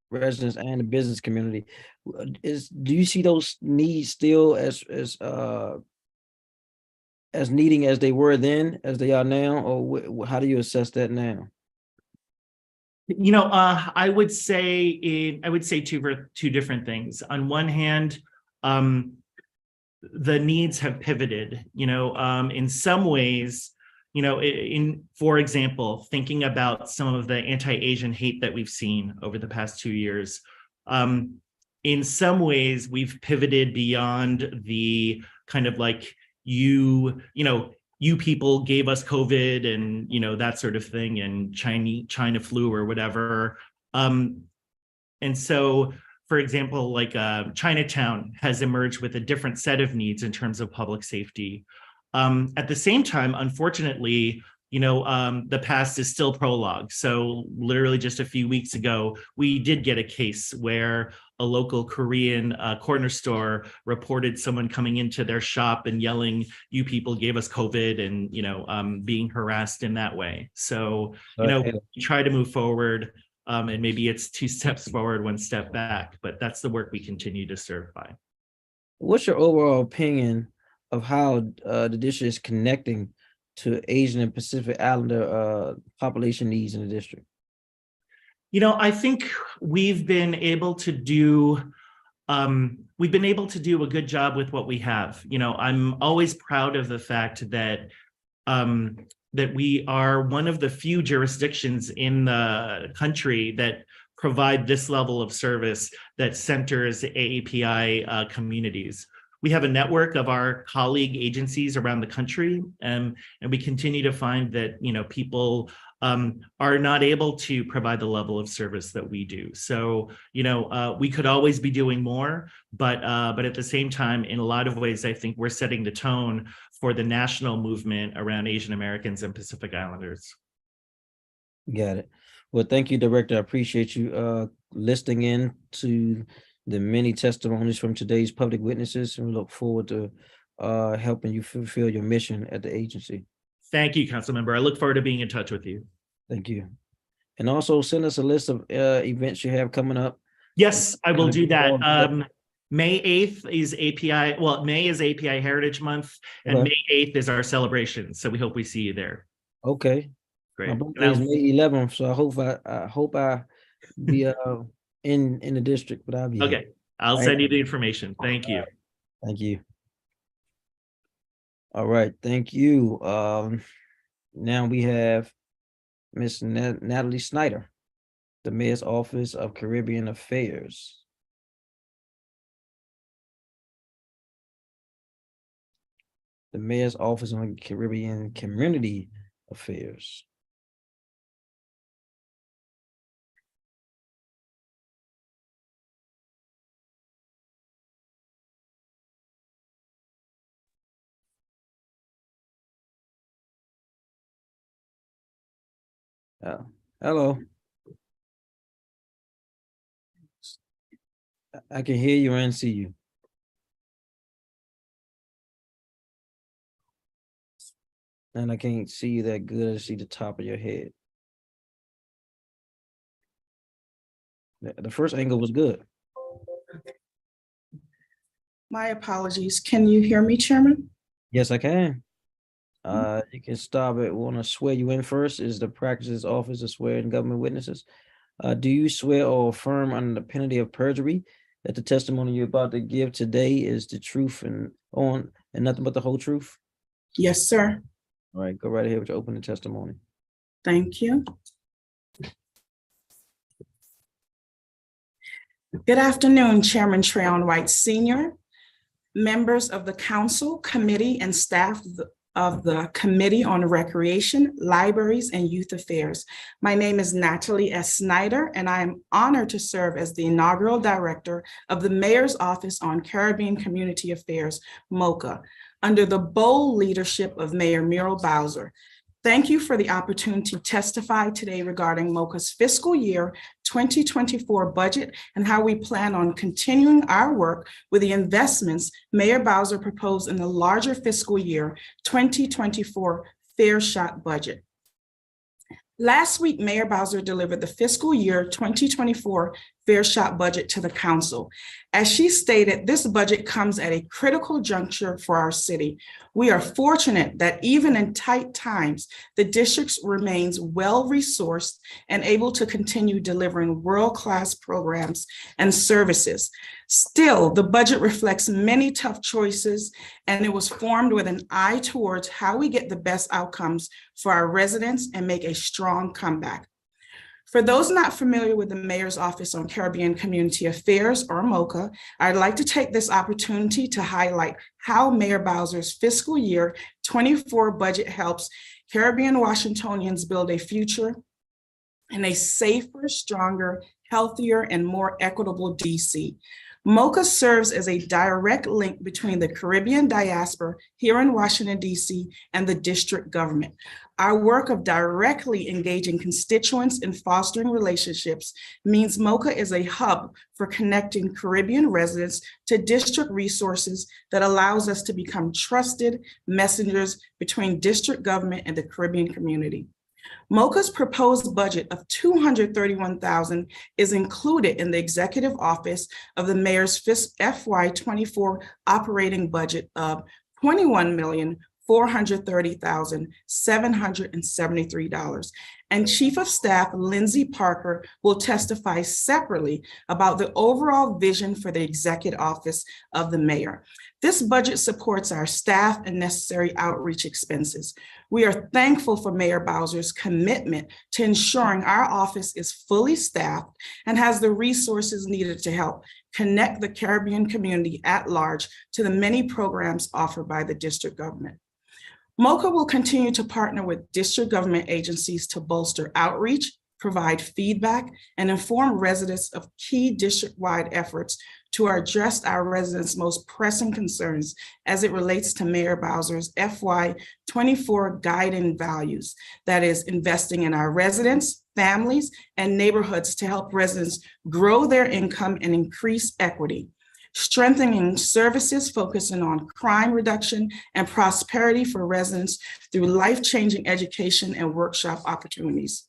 residents and the business community. Do you see those needs still as needing as they were then, as they are now, or how do you assess that now? You know, I would say two different things. On one hand, the needs have pivoted. You know, in some ways, you know, for example, thinking about some of the anti-Asian hate that we've seen over the past 2 years. In some ways, we've pivoted beyond the kind of like you people gave us COVID and, you know, that sort of thing, and China flu or whatever. And so, for example, like Chinatown has emerged with a different set of needs in terms of public safety. At the same time, unfortunately, you know, the past is still prologue. So literally just a few weeks ago, we did get a case where a local Korean corner store reported someone coming into their shop and yelling, "You people gave us COVID," and, you know, being harassed in that way. So, you know, we try to move forward, and maybe it's 2 steps forward, 1 step back, but that's the work we continue to serve by. What's your overall opinion of how the district is connecting to Asian and Pacific Islander population needs in the district? You know, I think we've been able to do a good job with what we have. You know, I'm always proud of the fact that that we are one of the few jurisdictions in the country that provide this level of service that centers AAPI communities. We have a network of our colleague agencies around the country, and we continue to find that, you know, people are not able to provide the level of service that we do. So, you know, we could always be doing more, but at the same time, in a lot of ways, I think we're setting the tone for the national movement around Asian Americans and Pacific Islanders. Got it. Well, thank you, Director. I appreciate you listening in to the many testimonies from today's public witnesses, and we look forward to helping you fulfill your mission at the agency. Thank you, Councilmember. I look forward to being in touch with you. Thank you. And also send us a list of events you have coming up. Yes, I will do that. May 8th is API, well, May is API Heritage Month, and Okay. May 8th is our celebration. So we hope we see you there. Okay. Great. My birthday is May 11th, so I hope I be in the district, but I'll be here. Okay, I'll send you the information. Thank you. Thank you. All right, thank you. Now we have Miss Natalie Snyder, the Mayor's Office of Caribbean Affairs. The Mayor's Office on Caribbean Community Affairs. Hello. I can hear you and see you. And I can't see you that good. I see the top of your head. The first angle was good. My apologies. Can you hear me, Chairman? Yes, I can. You can stop it. Want to swear you in first is the practices office of swearing government witnesses. Do you swear or affirm under the penalty of perjury that the testimony you're about to give today is the truth and nothing but the whole truth? Yes, sir. All right, go right ahead with your opening testimony. Thank you. Good afternoon, Chairman Trayon White Sr., members of the council, committee, and staff of the Committee on Recreation, Libraries, and Youth Affairs. My name is Natalie S. Snyder, and I am honored to serve as the inaugural director of the Mayor's Office on Caribbean Community Affairs, MOCCA, under the bold leadership of Mayor Muriel Bowser. Thank you for the opportunity to testify today regarding MOCCA's fiscal year 2024 budget and how we plan on continuing our work with the investments Mayor Bowser proposed in the larger fiscal year 2024 Fair Shot budget. Last week, Mayor Bowser delivered the fiscal year 2024 Fair Shot budget to the council. As she stated, this budget comes at a critical juncture for our city. We are fortunate that even in tight times, the district remains well-resourced and able to continue delivering world-class programs and services. Still, the budget reflects many tough choices, and it was formed with an eye towards how we get the best outcomes for our residents and make a strong comeback. For those not familiar with the Mayor's Office on Caribbean Community Affairs, or MOCCA, I'd like to take this opportunity to highlight how Mayor Bowser's fiscal year 24 budget helps Caribbean Washingtonians build a future in a safer, stronger, healthier, and more equitable DC. MOCCA serves as a direct link between the Caribbean diaspora here in Washington, D.C. and the district government. Our work of directly engaging constituents and fostering relationships means MOCCA is a hub for connecting Caribbean residents to district resources that allows us to become trusted messengers between district government and the Caribbean community. MOCCA's proposed budget of $231,000 is included in the executive office of the mayor's FY24 operating budget of $21,430,773. And Chief of Staff Lindsay Parker will testify separately about the overall vision for the executive office of the mayor. This budget supports our staff and necessary outreach expenses. We are thankful for Mayor Bowser's commitment to ensuring our office is fully staffed and has the resources needed to help connect the Caribbean community at large to the many programs offered by the district government. MOCCA will continue to partner with district government agencies to bolster outreach, provide feedback, and inform residents of key district-wide efforts to address our residents' most pressing concerns as it relates to Mayor Bowser's FY24 guiding values, that is, investing in our residents, families, and neighborhoods to help residents grow their income and increase equity, strengthening services focusing on crime reduction and prosperity for residents through life-changing education and workshop opportunities,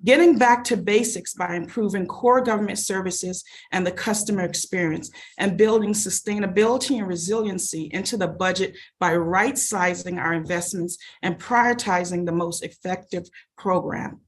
getting back to basics by improving core government services and the customer experience, and building sustainability and resiliency into the budget by right-sizing our investments and prioritizing the most effective program.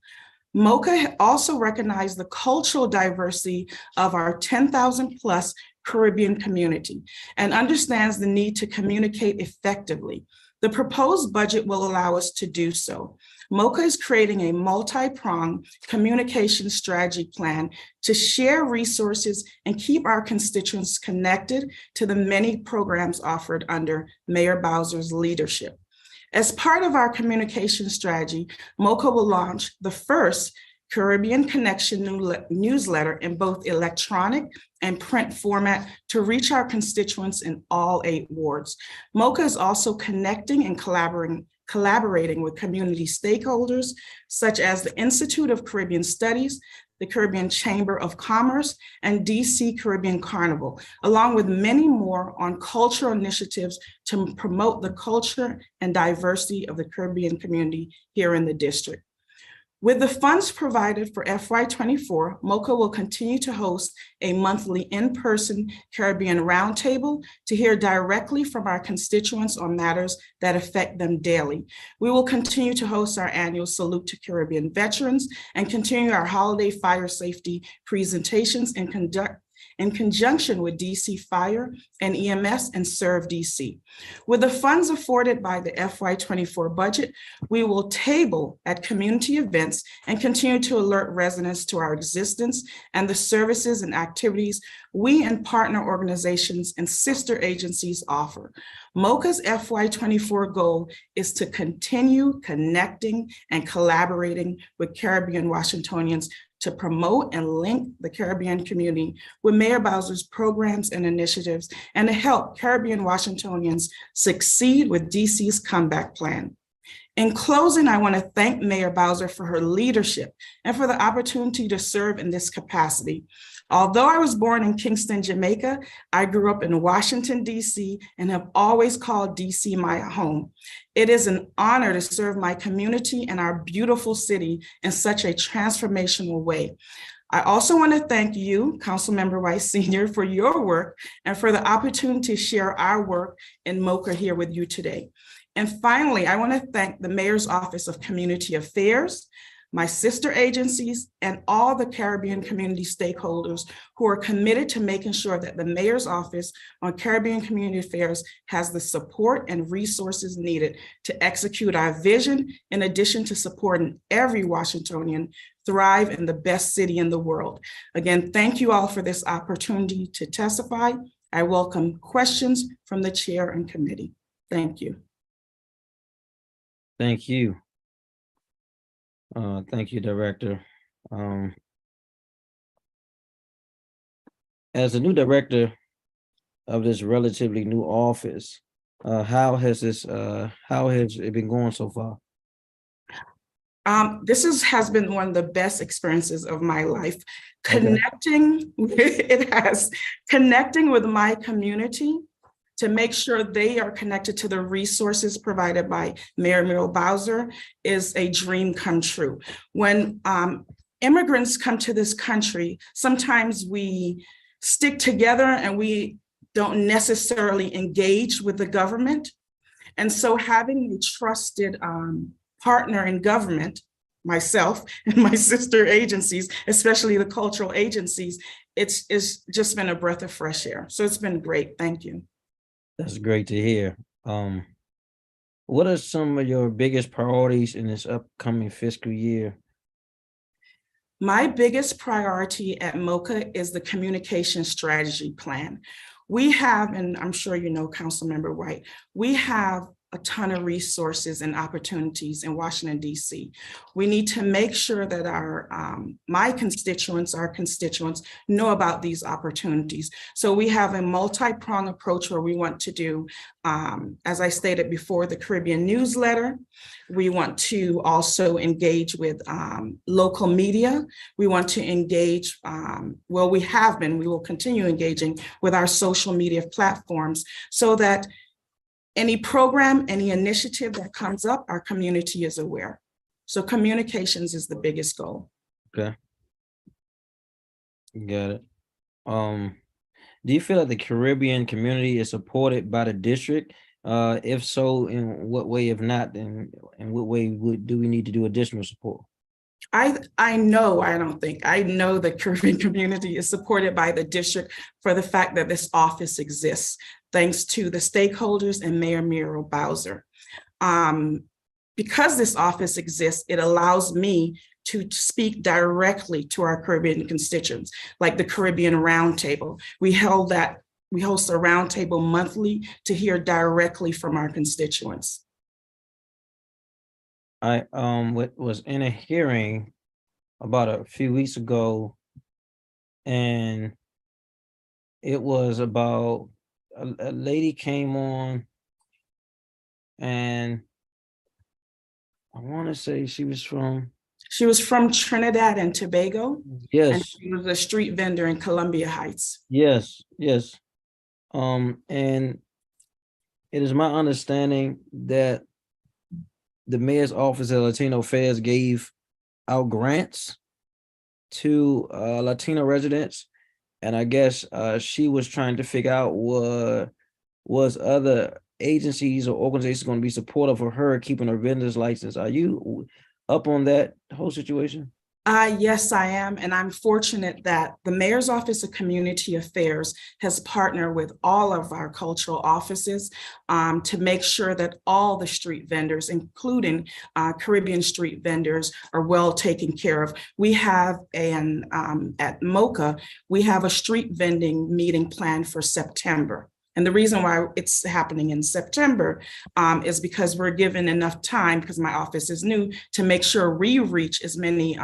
MOCCA also recognized the cultural diversity of our 10,000 plus Caribbean community and understands the need to communicate effectively. The proposed budget will allow us to do so. MOCCA is creating a multi-pronged communication strategy plan to share resources and keep our constituents connected to the many programs offered under Mayor Bowser's leadership. As part of our communication strategy, MOCCA will launch the first Caribbean Connection newsletter in both electronic and print format to reach our constituents in all 8 wards. MOCCA is also connecting and collaborating with community stakeholders such as the Institute of Caribbean Studies, the Caribbean Chamber of Commerce, and DC Caribbean Carnival, along with many more on cultural initiatives to promote the culture and diversity of the Caribbean community here in the district. With the funds provided for FY24, MOCCA will continue to host a monthly in-person Caribbean roundtable to hear directly from our constituents on matters that affect them daily. We will continue to host our annual Salute to Caribbean Veterans and continue our holiday fire safety presentations in conjunction with DC Fire and EMS and Serve DC. With the funds afforded by the FY24 budget, we will table at community events and continue to alert residents to our existence and the services and activities we and partner organizations and sister agencies offer. MOCCA's FY24 goal is to continue connecting and collaborating with Caribbean Washingtonians to promote and link the Caribbean community with Mayor Bowser's programs and initiatives, and to help Caribbean Washingtonians succeed with DC's comeback plan. In closing, I want to thank Mayor Bowser for her leadership and for the opportunity to serve in this capacity. Although I was born in Kingston, Jamaica, I grew up in Washington, DC, and have always called DC my home. It is an honor to serve my community and our beautiful city in such a transformational way. I also want to thank you, Councilmember White Sr., for your work and for the opportunity to share our work in MOCCA here with you today. And finally, I want to thank the Mayor's Office of Community Affairs, my sister agencies, and all the Caribbean community stakeholders who are committed to making sure that the Mayor's Office on Caribbean Community Affairs has the support and resources needed to execute our vision, in addition to supporting every Washingtonian thrive in the best city in the world. Again, thank you all for this opportunity to testify. I welcome questions from the chair and committee. Thank you. Thank you. Thank you, Director. As a new director of this relatively new office, how has it been going so far? This has been one of the best experiences of my life. Okay. Connecting with my community to make sure they are connected to the resources provided by Mayor Bowser is a dream come true. When immigrants come to this country, sometimes we stick together and we don't necessarily engage with the government. And so having a trusted partner in government, myself and my sister agencies, especially the cultural agencies, it's just been a breath of fresh air. So it's been great. Thank you. That's great to hear. What are some of your biggest priorities in this upcoming fiscal year? My biggest priority at MOCCA is the communication strategy plan. We have, and I'm sure you know, Councilmember White, we have a ton of resources and opportunities in Washington, DC. We need to make sure that my constituents, our constituents, know about these opportunities. So we have a multi-pronged approach where we want to do, as I stated before, the Caribbean newsletter. We want to also engage with local media. We want to engage, well, we have been, we will continue engaging with our social media platforms so that any program, any initiative that comes up, our community is aware. So communications is the biggest goal. Okay. Got it. Do you feel that the Caribbean community is supported by the district? If so, in what way? If not, then in what way do we need to do additional support? I know the Caribbean community is supported by the district for the fact that this office exists, thanks to the stakeholders and Mayor Muriel Bowser. Because this office exists, it allows me to speak directly to our Caribbean constituents, like the Caribbean Roundtable. We host a roundtable monthly to hear directly from our constituents. I was in a hearing about a few weeks ago, and it was about a lady came on, and I want to say she was from Trinidad and Tobago. Yes. And she was a street vendor in Columbia Heights. Yes. And it is my understanding that the mayor's office of Latino Affairs gave out grants to Latino residents, and I guess she was trying to figure out was other agencies or organizations going to be supportive of her keeping her vendor's license. Are you up on that whole situation? Yes, I am. And I'm fortunate that the Mayor's Office of Community Affairs has partnered with all of our cultural offices to make sure that all the street vendors, including Caribbean street vendors, are well taken care of. We have at MOCCA, we have a street vending meeting planned for September. And the reason why it's happening in September is because we're given enough time, because my office is new, to make sure we reach as many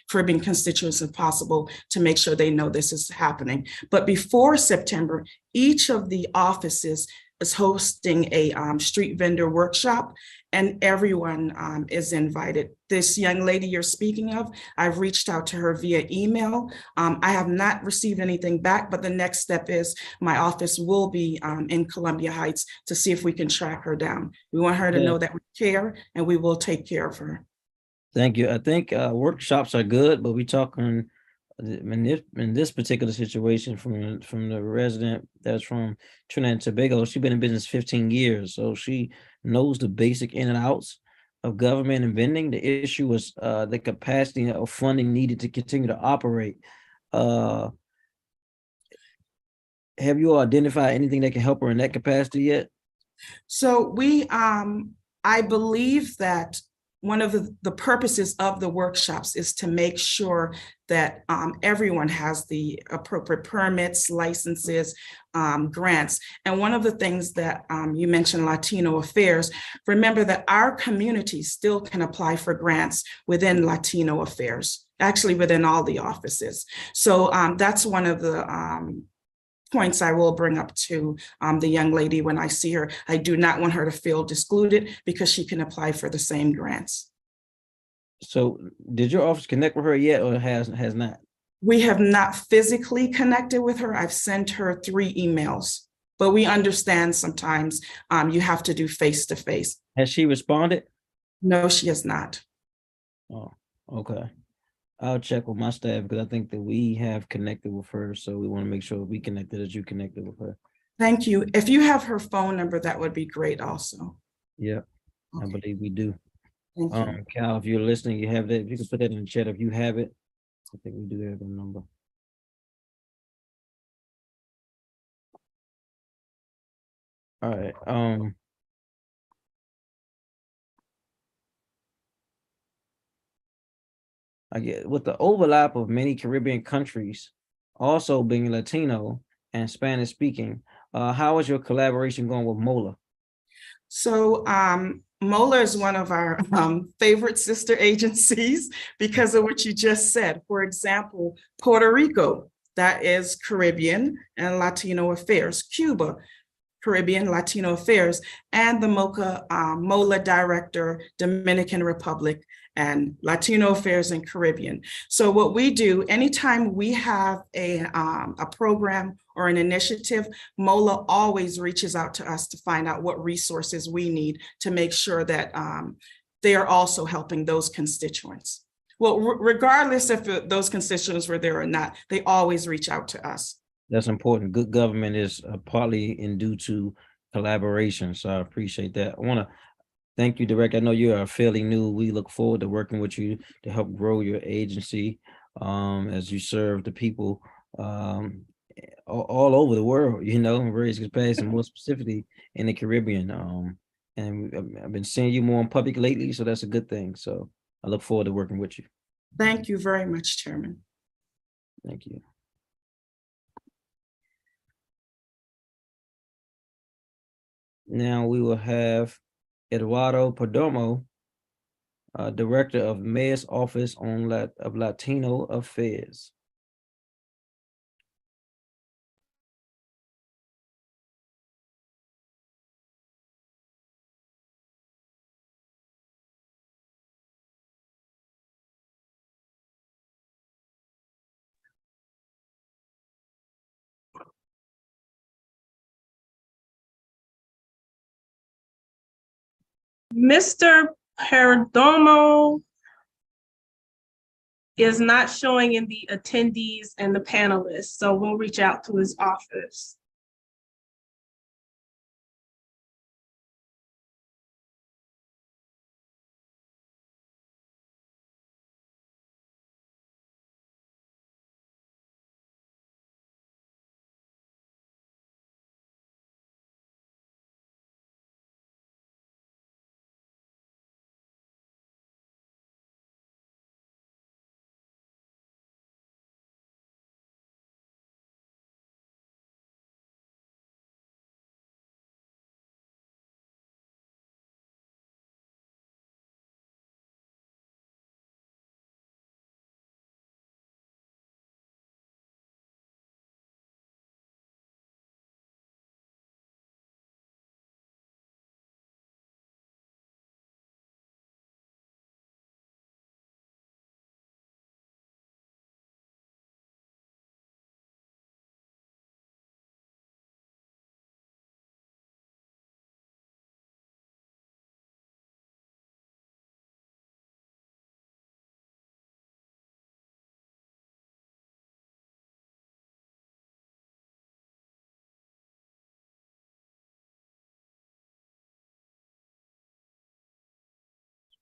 Caribbean constituents as possible to make sure they know this is happening. But before September, each of the offices is hosting a street vendor workshop, and everyone is invited. This young lady you're speaking of, I've reached out to her via email. I have not received anything back, but the next step is my office will be in Columbia Heights to see if we can track her down. We want her to know that we care and we will take care of her. Thank you. I think workshops are good, but we're talking in this particular situation from the resident that's from Trinidad and Tobago. She's been in business 15 years, so she knows the basic in and outs of government and vending. The issue was the capacity of funding needed to continue to operate. Have you identified anything that can help her in that capacity yet? So I believe that one of the purposes of the workshops is to make sure that everyone has the appropriate permits, licenses, grants. And one of the things that you mentioned, Latino Affairs, remember that our community still can apply for grants within Latino Affairs, actually within all the offices. So that's one of the points I will bring up to the young lady when I see her. I do not want her to feel excluded because she can apply for the same grants. So did your office connect with her yet, or has not? We have not physically connected with her. I've sent her 3 emails, but we understand sometimes you have to do face-to-face. Has she responded? No, she has not. Oh, okay. I'll check with my staff because I think that we have connected with her. So we want to make sure we connected as you connected with her. Thank you. If you have her phone number, that would be great also. Yeah, okay. I believe we do. Thank you. Cal, if you're listening, you have that. You can put that in the chat if you have it. I think we do have the number. All right. I get with the overlap of many Caribbean countries, also being Latino and Spanish speaking, how is your collaboration going with MOLA? So MOLA is one of our favorite sister agencies because of what you just said. For example, Puerto Rico, that is Caribbean and Latino Affairs. Cuba, Caribbean, Latino Affairs, and the MOLA Director, Dominican Republic, and Latino Affairs and Caribbean. So what we do, anytime we have a program or an initiative, MOLA always reaches out to us to find out what resources we need to make sure that they are also helping those constituents. Well, regardless if those constituents were there or not, they always reach out to us. That's important. Good government is partly in due to collaboration. So I appreciate that. I want to thank you, Director. I know you are fairly new. We look forward to working with you to help grow your agency as you serve the people all over the world, you know, in various capacities, and more specifically in the Caribbean. And I've been seeing you more in public lately, so that's a good thing. So I look forward to working with you. Thank you very much, Chairman. Thank you. Now we will have Eduardo Perdomo, Director of Mayor's Office of Latino Affairs. Mr. Perdomo is not showing in the attendees and the panelists, so we'll reach out to his office.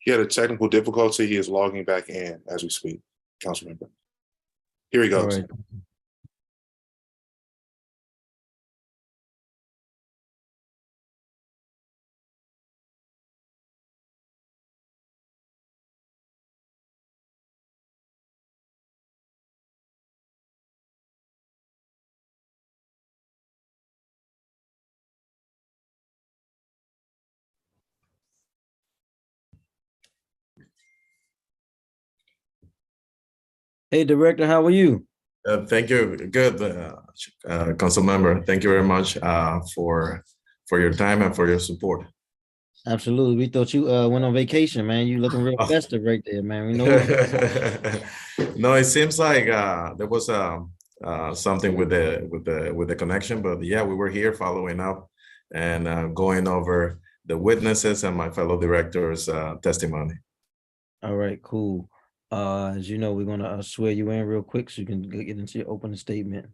He had a technical difficulty. He is logging back in as we speak, council member. Here he goes. All right. Hey, Director, how are you? Thank you. Good, council member. Thank you very much for your time and for your support. Absolutely. We thought you went on vacation, man. You looking real festive right there, man. We know. No, it seems like there was something with the connection, but yeah, we were here following up and going over the witnesses and my fellow directors' testimony. All right, cool. As you know, we're gonna swear you in real quick so you can get into your opening statement.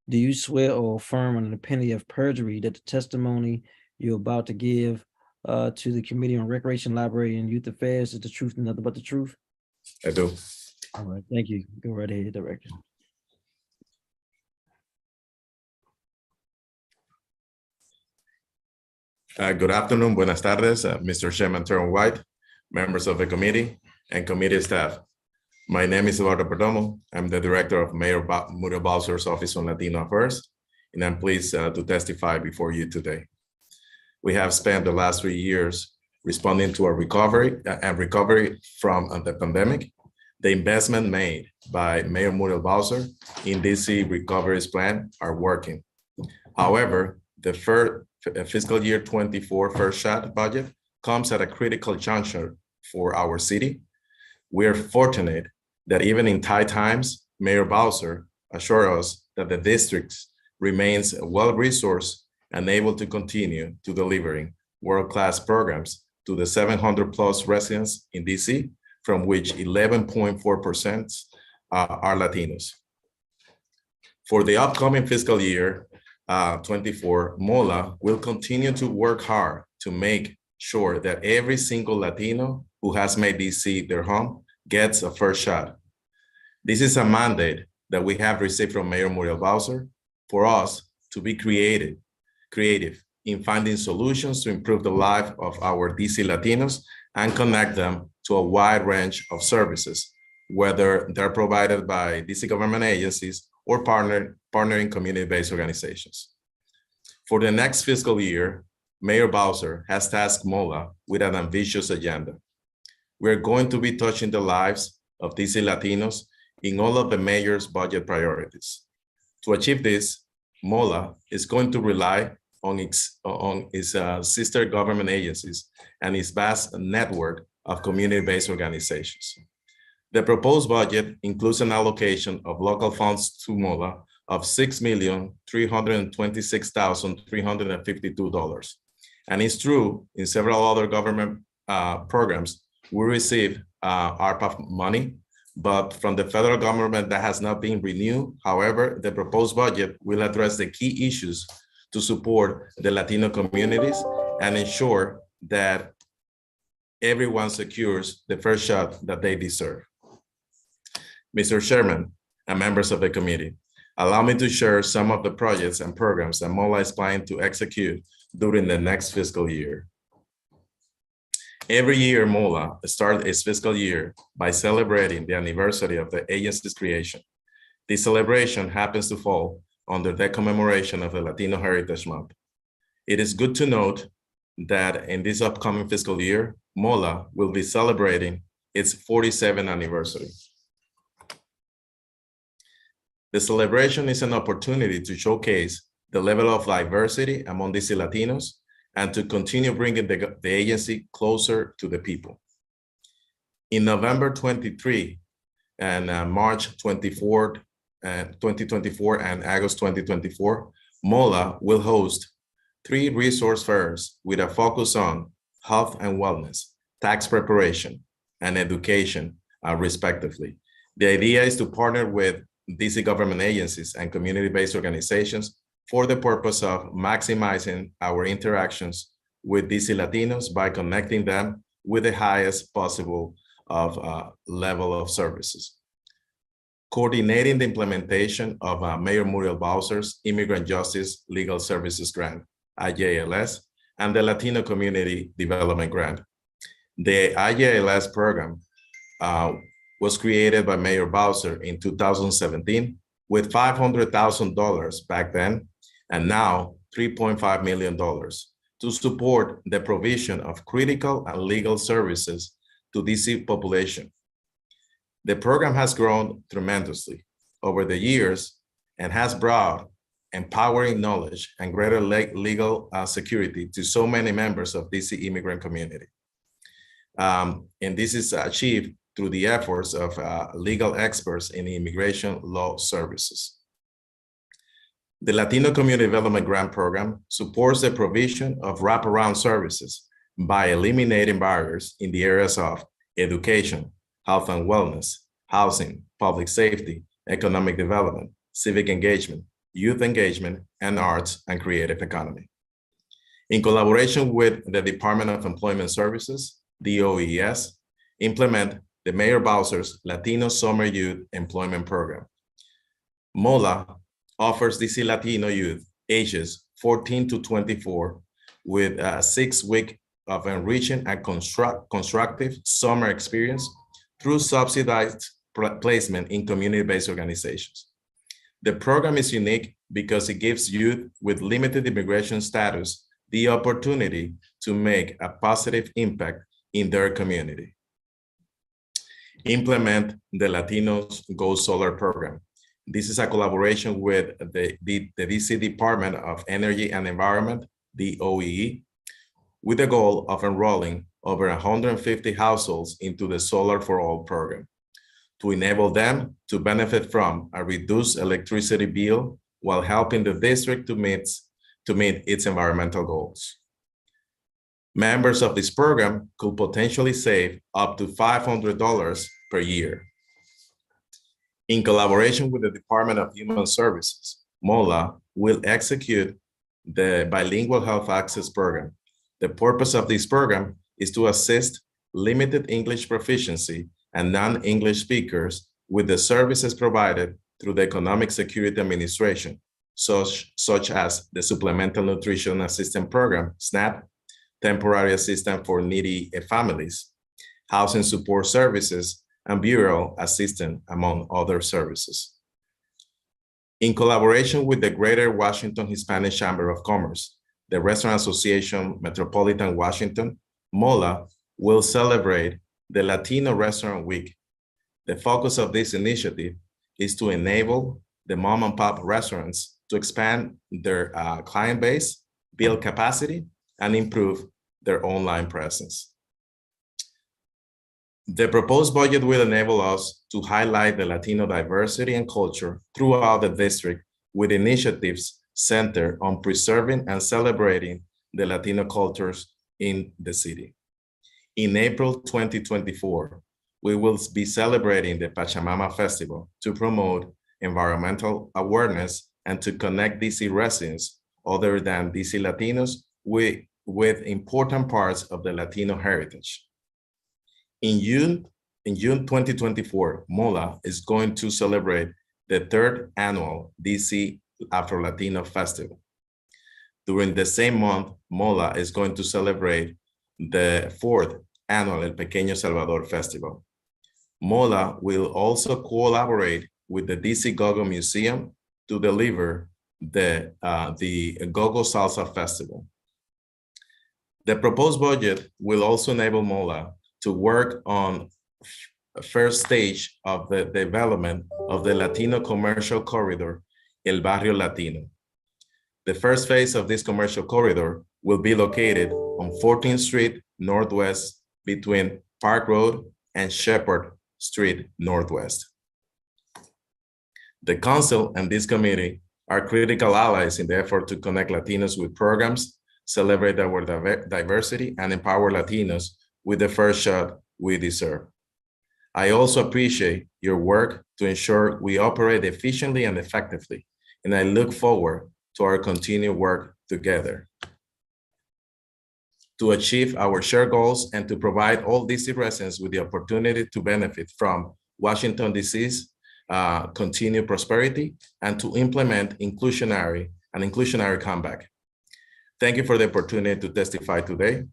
Do you swear or affirm under the penalty of perjury that the testimony you're about to give to the Committee on Recreation, Library, and Youth Affairs is the truth and nothing but the truth? I do. All right, thank you. Go right ahead, Director. Good afternoon, buenas tardes, Mr. Chairman Terrell White, members of the committee and committee staff. My name is Eduardo Perdomo. I'm the director of Mayor Muriel Bowser's Office on Latino Affairs, and I'm pleased to testify before you today. We have spent the last 3 years responding to a recovery from the pandemic. The investment made by Mayor Muriel Bowser in DC recovery's plan are working. However, the fiscal year 24 first shot budget comes at a critical juncture for our city. We are fortunate that even in tight times, Mayor Bowser assured us that the district remains well-resourced and able to continue to delivering world-class programs to the 700+ residents in DC from which 11.4% are Latinos. For the upcoming fiscal year 24, MOLA will continue to work hard to make sure that every single Latino who has made DC their home gets a first shot. This is a mandate that we have received from Mayor Muriel Bowser for us to be creative in finding solutions to improve the life of our DC Latinos and connect them to a wide range of services, whether they're provided by DC government agencies or partnering community-based organizations. For the next fiscal year, Mayor Bowser has tasked MOLA with an ambitious agenda. We're going to be touching the lives of DC Latinos in all of the mayor's budget priorities. To achieve this, MOLA is going to rely on its sister government agencies and its vast network of community-based organizations. The proposed budget includes an allocation of local funds to MOLA of $6,326,352. And it's true, in several other government programs, we receive ARPA money, but from the federal government that has not been renewed. However, the proposed budget will address the key issues to support the Latino communities and ensure that everyone secures the first shot that they deserve. Mr. Chairman and members of the committee, allow me to share some of the projects and programs that MOLA is planning to execute during the next fiscal year. Every year, MOLA starts its fiscal year by celebrating the anniversary of the agency's creation. This celebration happens to fall under the commemoration of the Latino Heritage Month. It is good to note that in this upcoming fiscal year, MOLA will be celebrating its 47th anniversary. The celebration is an opportunity to showcase the level of diversity among DC Latinos and to continue bringing the agency closer to the people. In November 23 and March 24, 2024 and August 2024, MOLA will host 3 resource fairs with a focus on health and wellness, tax preparation, and education, respectively. The idea is to partner with DC government agencies and community-based organizations for the purpose of maximizing our interactions with DC Latinos by connecting them with the highest possible level of services. Coordinating the implementation of Mayor Muriel Bowser's Immigrant Justice Legal Services Grant, IJLS, and the Latino Community Development Grant. The IJLS program was created by Mayor Bowser in 2017 with $500,000 back then, and now $3.5 million to support the provision of critical and legal services to DC population. The program has grown tremendously over the years and has brought empowering knowledge and greater legal security to so many members of DC immigrant community. And this is achieved through the efforts of legal experts in immigration law services. The Latino Community Development Grant Program supports the provision of wraparound services by eliminating barriers in the areas of education, health and wellness, housing, public safety, economic development, civic engagement, youth engagement, and arts and creative economy. In collaboration with the Department of Employment Services, DOES, implement the Mayor Bowser's Latino Summer Youth Employment Program. MOLA offers DC Latino youth ages 14 to 24 with a 6-week of enriching and constructive summer experience through subsidized placement in community-based organizations. The program is unique because it gives youth with limited immigration status the opportunity to make a positive impact in their community. Implement the Latinos Go Solar program. This is a collaboration with the DC Department of Energy and Environment, DOE, with the goal of enrolling over 150 households into the Solar for All program to enable them to benefit from a reduced electricity bill while helping the district to meet its environmental goals. Members of this program could potentially save up to $500 per year. In collaboration with the Department of Human Services, MOLA will execute the Bilingual Health Access Program. The purpose of this program is to assist limited English proficiency and non-English speakers with the services provided through the Economic Security Administration, such as the Supplemental Nutrition Assistance Program, SNAP, Temporary Assistance for Needy Families, Housing Support Services, and Bureau Assistance, among other services. In collaboration with the Greater Washington Hispanic Chamber of Commerce, the Restaurant Association Metropolitan Washington, MOLA, will celebrate the Latino Restaurant Week. The focus of this initiative is to enable the mom and pop restaurants to expand their client base, build capacity, and improve their online presence. The proposed budget will enable us to highlight the Latino diversity and culture throughout the district with initiatives centered on preserving and celebrating the Latino cultures in the city. In April 2024, we will be celebrating the Pachamama Festival to promote environmental awareness and to connect DC residents other than DC Latinos with important parts of the Latino heritage. In June 2024, MOLA is going to celebrate the 3rd annual DC Afro-Latino Festival. During the same month, MOLA is going to celebrate the 4th annual El Pequeño Salvador Festival. MOLA will also collaborate with the DC Go-Go Museum to deliver the Go-Go Salsa Festival. The proposed budget will also enable MOLA to work on the first stage of the development of the Latino commercial corridor, El Barrio Latino. The first phase of this commercial corridor will be located on 14th Street Northwest between Park Road and Shepherd Street Northwest. The council and this committee are critical allies in the effort to connect Latinos with programs, celebrate our diversity, and empower Latinos with the first shot we deserve. I also appreciate your work to ensure we operate efficiently and effectively, and I look forward to our continued work together to achieve our shared goals and to provide all DC residents with the opportunity to benefit from Washington, DC's continued prosperity and to implement inclusionary comeback. Thank you for the opportunity to testify today.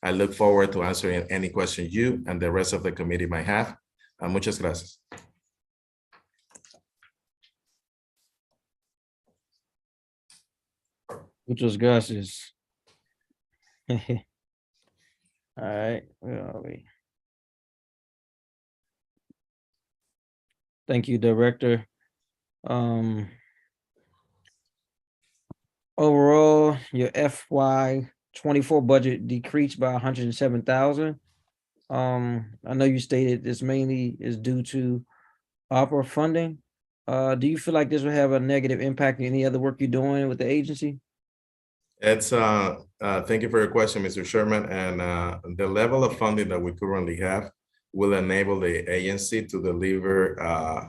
I look forward to answering any questions you and the rest of the committee might have. Muchas gracias. Muchas gracias. All right, where are we? Thank you, Director. Overall, your FY24 budget decreased by 107,000. I know you stated this mainly is due to opera funding. Do you feel like this will have a negative impact on any other work you're doing with the agency? It's thank you for your question, Mr. Sherman. And the level of funding that we currently have will enable the agency to deliver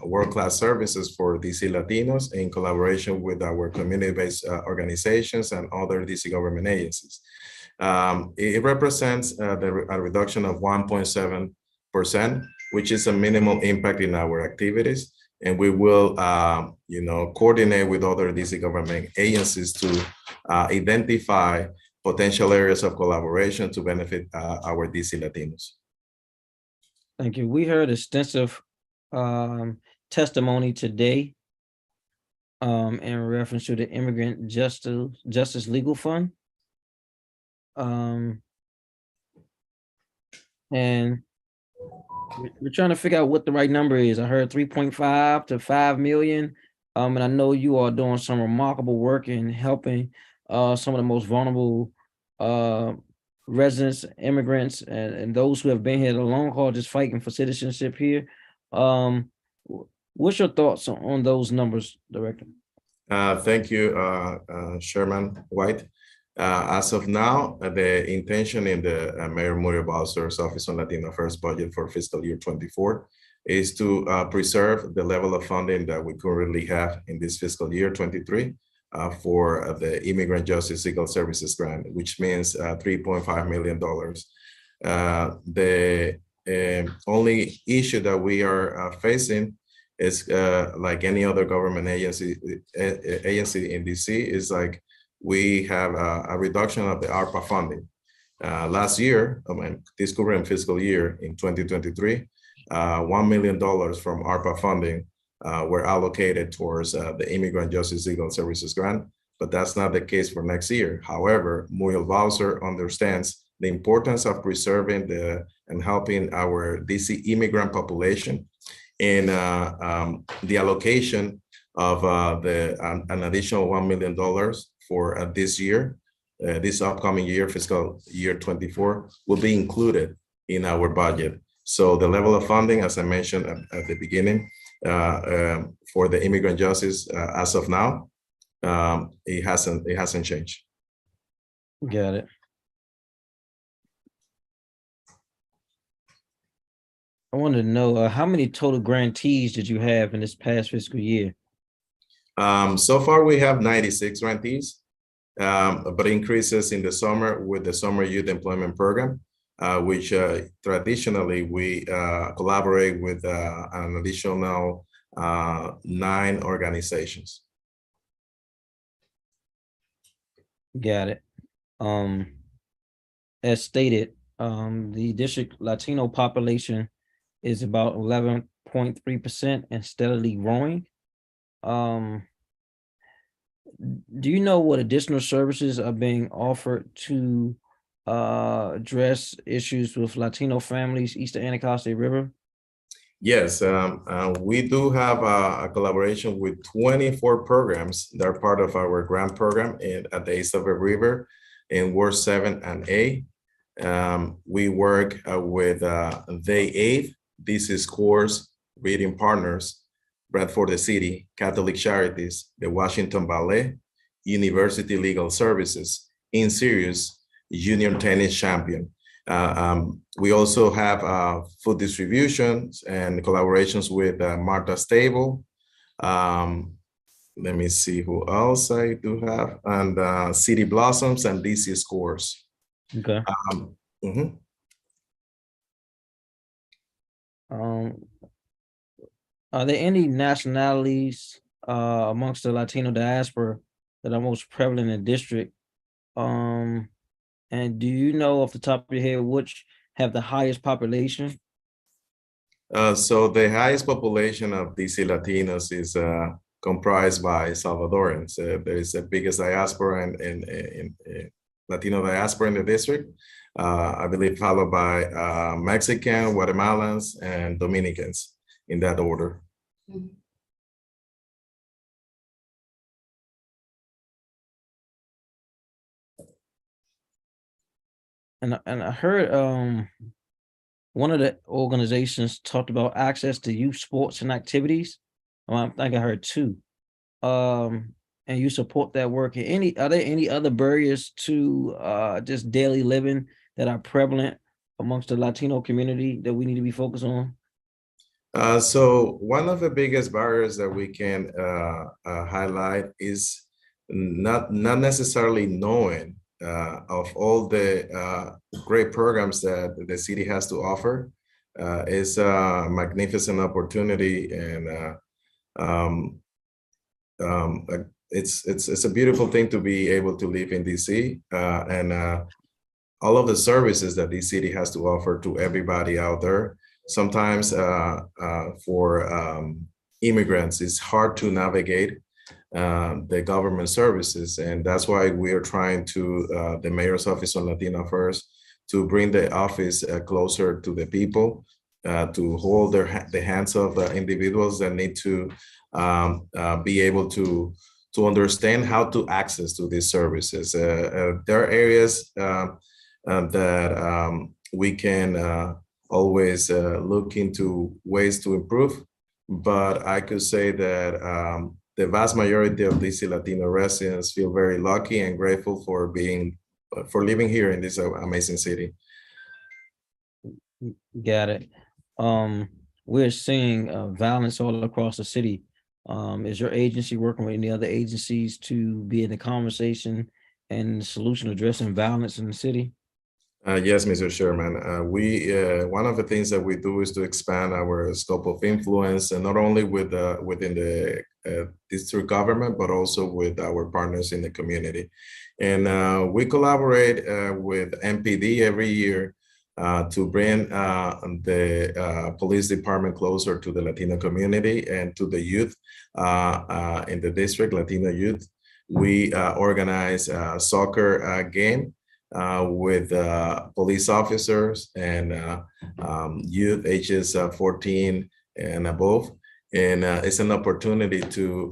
world-class services for DC Latinos in collaboration with our community-based organizations and other DC government agencies. It represents a reduction of 1.7%, which is a minimal impact in our activities. And we will, coordinate with other DC government agencies to identify potential areas of collaboration to benefit our DC Latinos. Thank you. We heard extensive testimony today in reference to the Immigrant Justice Legal Fund. And we're trying to figure out what the right number is. I heard 3.5 to 5 million. And I know you are doing some remarkable work in helping some of the most vulnerable residents, immigrants, and those who have been here the long haul, just fighting for citizenship here. What's your thoughts on those numbers, Director? Thank you, Chairman White. As of now, the intention in the Mayor Muriel Bowser's Office on Latino Affairs budget for fiscal year 24 is to preserve the level of funding that we currently have in this fiscal year 23 for the Immigrant Justice Legal Services Grant, which means $3.5 million. The only issue that we are facing is like any other government agency in DC, is like we have a reduction of the ARPA funding. Last year, this current fiscal year in 2023, $1 million from ARPA funding were allocated towards the Immigrant Justice Legal Services Grant, but that's not the case for next year. However, Muriel Bowser understands the importance of preserving and helping our DC immigrant population, and the allocation of an additional $1 million for this year, this upcoming year, fiscal year 24, will be included in our budget. So the level of funding, as I mentioned at the beginning, for the immigrant justice as of now, it hasn't changed. Got it. I wanted to know how many total grantees did you have in this past fiscal year? So far, we have 96 grantees, but increases in the summer with the Summer Youth Employment Program, which traditionally we collaborate with an additional 9 organizations. Got it. As stated, the district Latino population is about 11.3% and steadily growing. Do you know what additional services are being offered to address issues with Latino families east of Anacostia River? Yes, we do have a collaboration with 24 programs that are part of our grant program at the east of the river in Ward 7 and A. We work with They Aid, DC Scores, Reading Partners, Bradford the City, Catholic Charities, the Washington Ballet, University Legal Services, In Serious, Junior Tennis Champion. We also have food distributions and collaborations with Martha Stable. Let me see who else I do have, and City Blossoms and DC Scores. Okay. Are there any nationalities amongst the Latino diaspora that are most prevalent in the district? And do you know off the top of your head which have the highest population? So the highest population of DC Latinos is comprised by Salvadorans. There is the biggest diaspora in Latino diaspora in the district. I believe followed by Mexican, Guatemalans, and Dominicans in that order. And I heard one of the organizations talked about access to youth sports and activities. I think I heard 2. And you support that work. Are there any other barriers to just daily living that are prevalent amongst the Latino community that we need to be focused on? So one of the biggest barriers that we can highlight is not necessarily knowing of all the great programs that the city has to offer. It's a magnificent opportunity, and it's a beautiful thing to be able to live in DC, and all of the services that this city has to offer to everybody out there. Sometimes for immigrants, it's hard to navigate the government services, and that's why we are trying to the Mayor's Office on Latino Affairs to bring the office closer to the people, to hold the hands of the individuals that need to be able to understand how to access to these services. There are areas that we can always look into ways to improve, but I could say that the vast majority of DC Latino residents feel very lucky and grateful for living here in this amazing city. Got it. We're seeing violence all across the city. Is your agency working with any other agencies to be in the conversation and solution addressing violence in the city? Yes, Mr. Chairman. One of the things that we do is to expand our scope of influence, and not only within the district government, but also with our partners in the community. And we collaborate with MPD every year to bring the police department closer to the Latino community and to the youth in the district, Latino youth. We organize a soccer game with police officers and youth ages 14 and above. And it's an opportunity to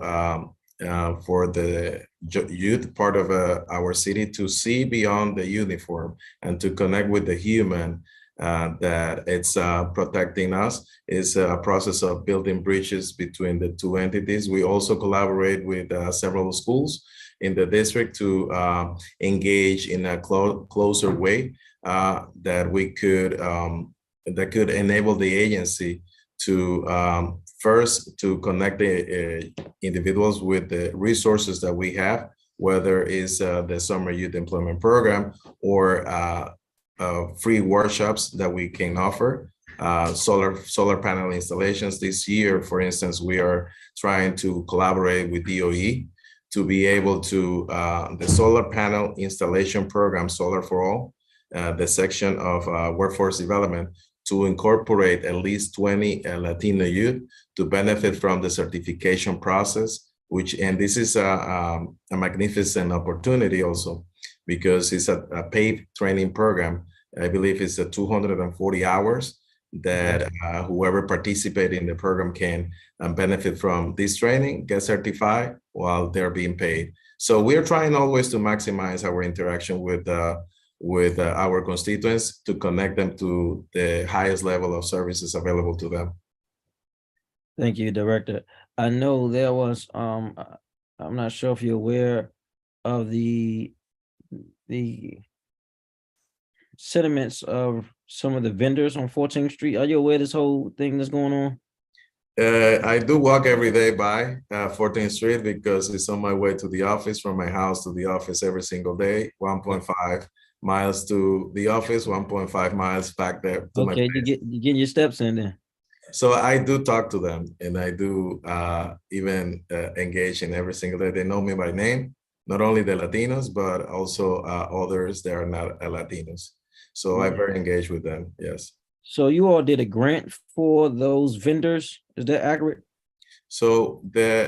for the youth part of our city to see beyond the uniform and to connect with the human that it's protecting us. It's a process of building bridges between the two entities. We also collaborate with several schools in the district to engage in a closer way that we could that could enable the agency to first to connect the individuals with the resources that we have, whether it's the summer youth employment program or free workshops that we can offer, solar panel installations. This year, for instance, we are trying to collaborate with DOE to be able to, the solar panel installation program, Solar for All, the section of workforce development, to incorporate at least 20 Latino youth to benefit from the certification process, and this is a magnificent opportunity also, because it's a paid training program. I believe it's 240 hours that whoever participates in the program can benefit from this training, get certified while they're being paid. So we're trying always to maximize our interaction with our constituents to connect them to the highest level of services available to them. Thank you, Director. I know there was, I'm not sure if you're aware of the sentiments of some of the vendors on 14th Street. Are you aware of this whole thing that's going on? I do walk every day by 14th Street because it's on my way to the office, from my house to the office every single day, 1.5 miles to the office, 1.5 miles back there. Okay, you're getting your steps in there. So I do talk to them, and I do even engage in every single day. They know me by name, not only the Latinos, but also others that are not Latinos. So I'm very engaged with them, yes. So you all did a grant for those vendors, is that accurate? So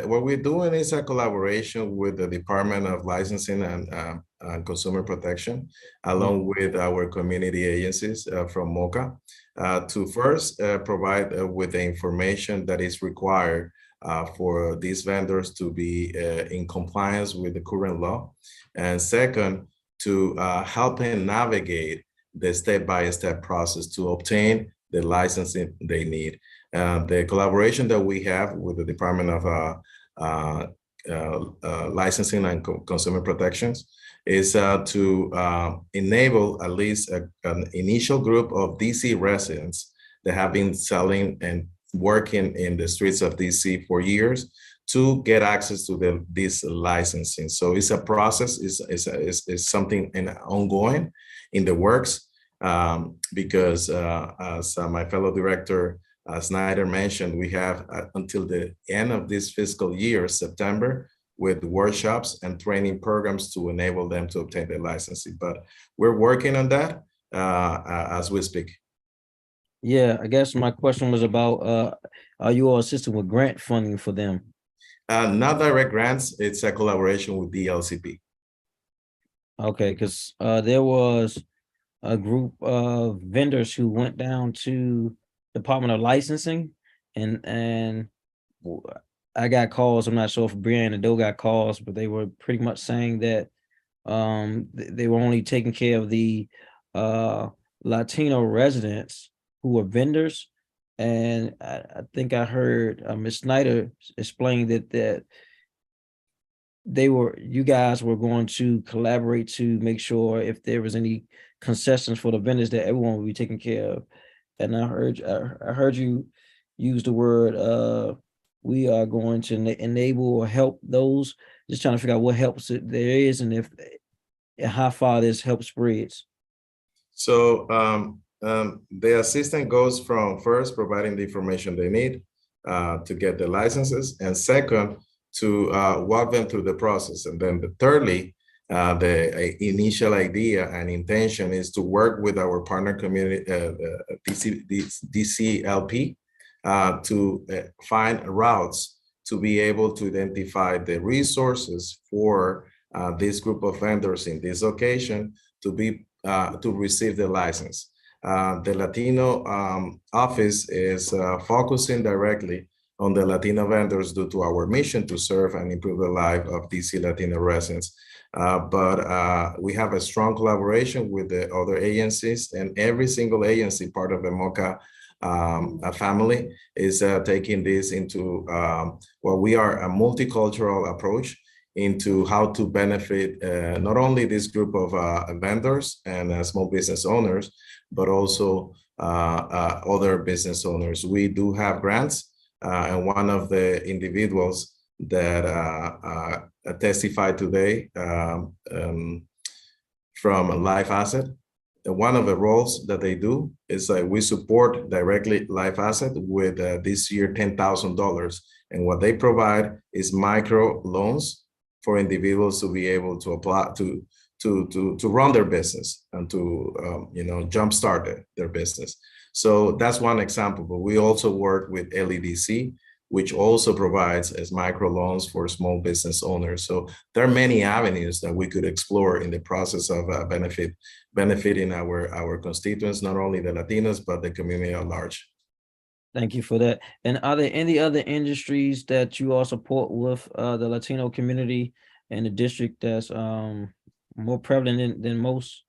what we're doing is a collaboration with the Department of Licensing and Consumer Protection, along with our community agencies from MOCCA, to first provide with the information that is required for these vendors to be in compliance with the current law. And second, to help them navigate the step-by-step process to obtain the licensing they need. The collaboration that we have with the Department of Licensing and Consumer Protections is to enable at least an initial group of DC residents that have been selling and working in the streets of DC for years to get access to this licensing. So it's a process, it's something ongoing in the works, because as my fellow director Snyder mentioned, we have until the end of this fiscal year, September, with workshops and training programs to enable them to obtain their licensing. But we're working on that as we speak. Yeah, I guess my question was about, are you all assisting with grant funding for them? Not direct grants, it's a collaboration with the LCP. Okay, because there was a group of vendors who went down to Department of Licensing, and I got calls. I'm not sure if Brian and Doe got calls, but they were pretty much saying that they were only taking care of the Latino residents who were vendors. And I think I heard Ms. Snyder explain that you guys were going to collaborate to make sure if there was any concessions for the vendors that everyone would be taken care of. And I heard you use the word, we are going to enable or help those, just trying to figure out what helps there is and how far this help spreads. So the assistant goes from first providing the information they need to get the licenses, and second, to walk them through the process. And then thirdly, the initial idea and intention is to work with our partner community, DCLP, to find routes to be able to identify the resources for this group of vendors in this location to be to receive the license. The Latino office is focusing directly on the Latino vendors due to our mission to serve and improve the life of DC Latino residents. But we have a strong collaboration with the other agencies, and every single agency part of the MOCCA family is taking this into we are a multicultural approach into how to benefit not only this group of vendors and small business owners, but also other business owners. We do have grants, and one of the individuals that testified today from Life Asset, one of the roles that they do is that we support directly Life Asset with this year $10,000, and what they provide is micro loans for individuals to be able to apply to run their business and to jumpstart their business. So that's one example. But we also work with LEDC, which also provides as micro loans for small business owners. So there are many avenues that we could explore in the process of benefiting our constituents, not only the Latinos, but the community at large. Thank you for that. And are there any other industries that you all support with the Latino community in the district that's more prevalent than most?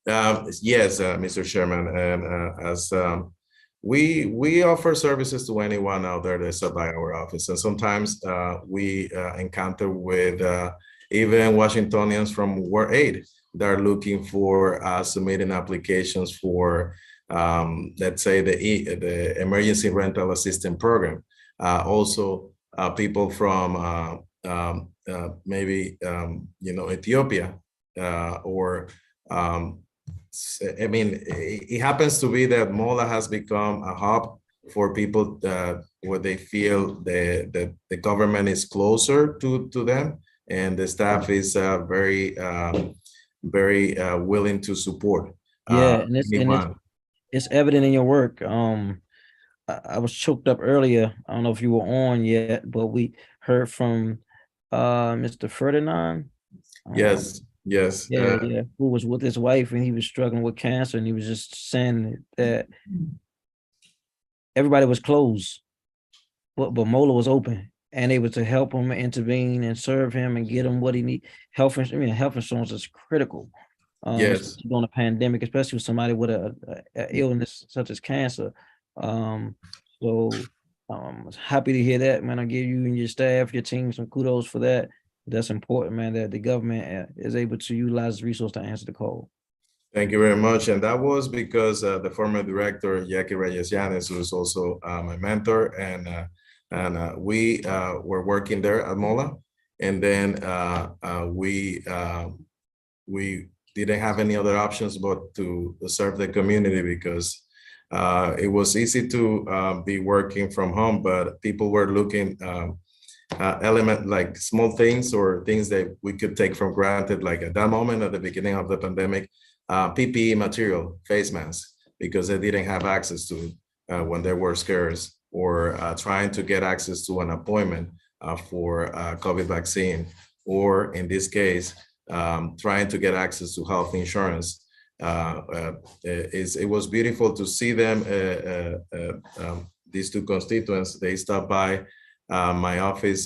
Yes, Mr. Chairman, and as we offer services to anyone out there that's by our office, and sometimes we encounter with even Washingtonians from Ward 8 that are looking for submitting applications for let's say the emergency rental assistance program. Also, people from maybe Ethiopia or I mean, it happens to be that MOLA has become a hub for people where they feel the government is closer to them, and the staff is very willing to support. Yeah, and it's evident in your work. I was choked up earlier. I don't know if you were on yet, but we heard from Mr. Ferdinand. Yes. Yeah, who was with his wife and he was struggling with cancer, and he was just saying that everybody was closed, but MOLA was open, and able to help him, intervene, and serve him, and get him what he needs. Health insurance is critical. Yes, during a pandemic, especially with somebody with a illness such as cancer. So I'm happy to hear that, man. I give you and your staff, your team, some kudos for that. That's important, man, that the government is able to utilize the resource to answer the call. Thank you very much. And that was because the former director, Jackie Reyes-Yanes, who is also my mentor, and we were working there at MOLA. And then we didn't have any other options but to serve the community, because it was easy to be working from home, but people were looking like small things or things that we could take for granted, like at that moment at the beginning of the pandemic, PPE material, face masks, because they didn't have access to when they were scarce, or trying to get access to an appointment for COVID vaccine, or in this case, trying to get access to health insurance. It was beautiful to see them, these two constituents. They stopped by my office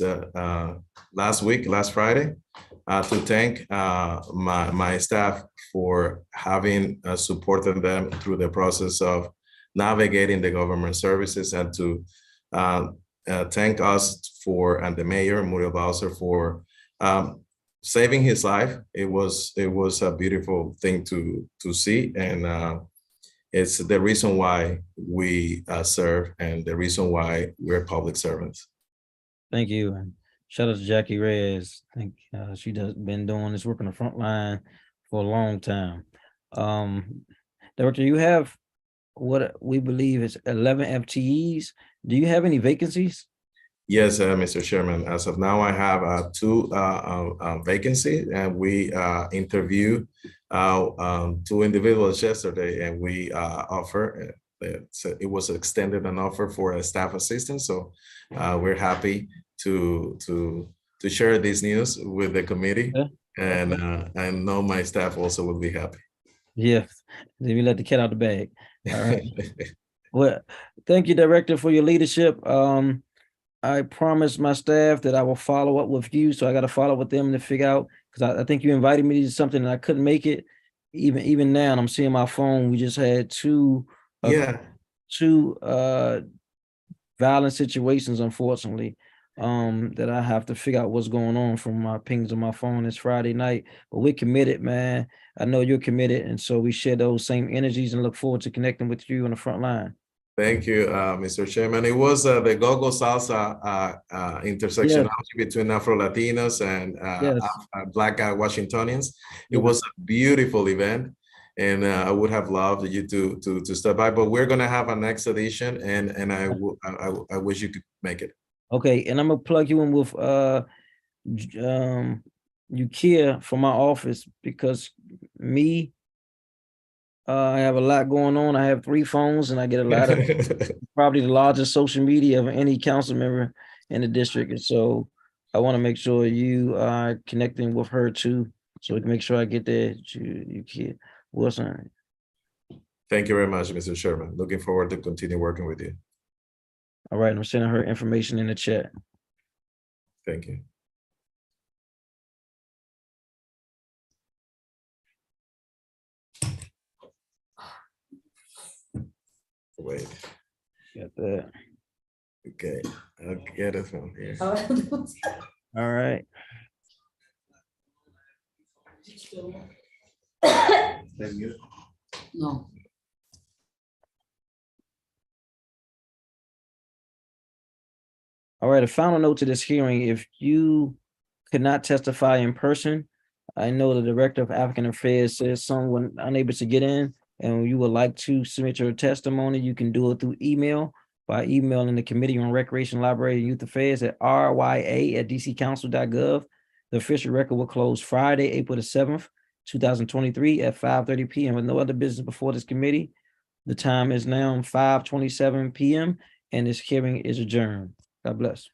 last Friday to thank my staff for having supported them through the process of navigating the government services, and to thank us and the mayor, Muriel Bowser, for saving his life. It was a beautiful thing to see, and it's the reason why we serve and the reason why we're public servants. Thank you. And shout out to Jackie Reyes. I think she been doing this work on the front line for a long time. Director, you have what we believe is 11 FTEs. Do you have any vacancies? Yes, Mr. Chairman. As of now, I have 2 vacancies, and we interviewed 2 individuals yesterday, and we offer. It was extended an offer for a staff assistant, so we're happy to share this news with the committee, and I know my staff also will be happy. Yeah, let me let the cat out the bag. All right. Well, thank you, Director, for your leadership. I promised my staff that I will follow up with you, so I got to follow up with them to figure out, because I think you invited me to something and I couldn't make it. Even now, and I'm seeing my phone. We just had 2 violent situations, unfortunately, that I have to figure out what's going on from my pings on my phone. It's Friday night, but we're committed, man. I know you're committed, and so we share those same energies and look forward to connecting with you on the front line. Thank you, Mr. Chairman. It was the Go-Go Salsa intersectionality between Afro-Latinos and Black Washingtonians. It was a beautiful event, and I would have loved you to stop by, but we're gonna have a next edition, and I wish you could make it. Okay, and I'm gonna plug you in with Ukia from my office, because I have a lot going on. I have 3 phones and I get a lot of probably the largest social media of any council member in the district. And so I want to make sure you are connecting with her too, so we can make sure I get there to Ukia Wilson. Thank you very much, Mr. Chairman. Looking forward to continue working with you. All right, I'm sending her information in the chat. Thank you. Wait. Got that. Okay, I'll get it from here. All right. No. All right, a final note to this hearing: if you could not testify in person, I know the Director of African Affairs says someone unable to get in, and you would like to submit your testimony, you can do it through email by emailing the Committee on Recreation, Library, and Youth Affairs at rya@dccouncil.gov. The official record will close Friday, April the 7th, 2023 at 5:30 p.m. with no other business before this committee. The time is now 5:27 p.m. and this hearing is adjourned. God bless.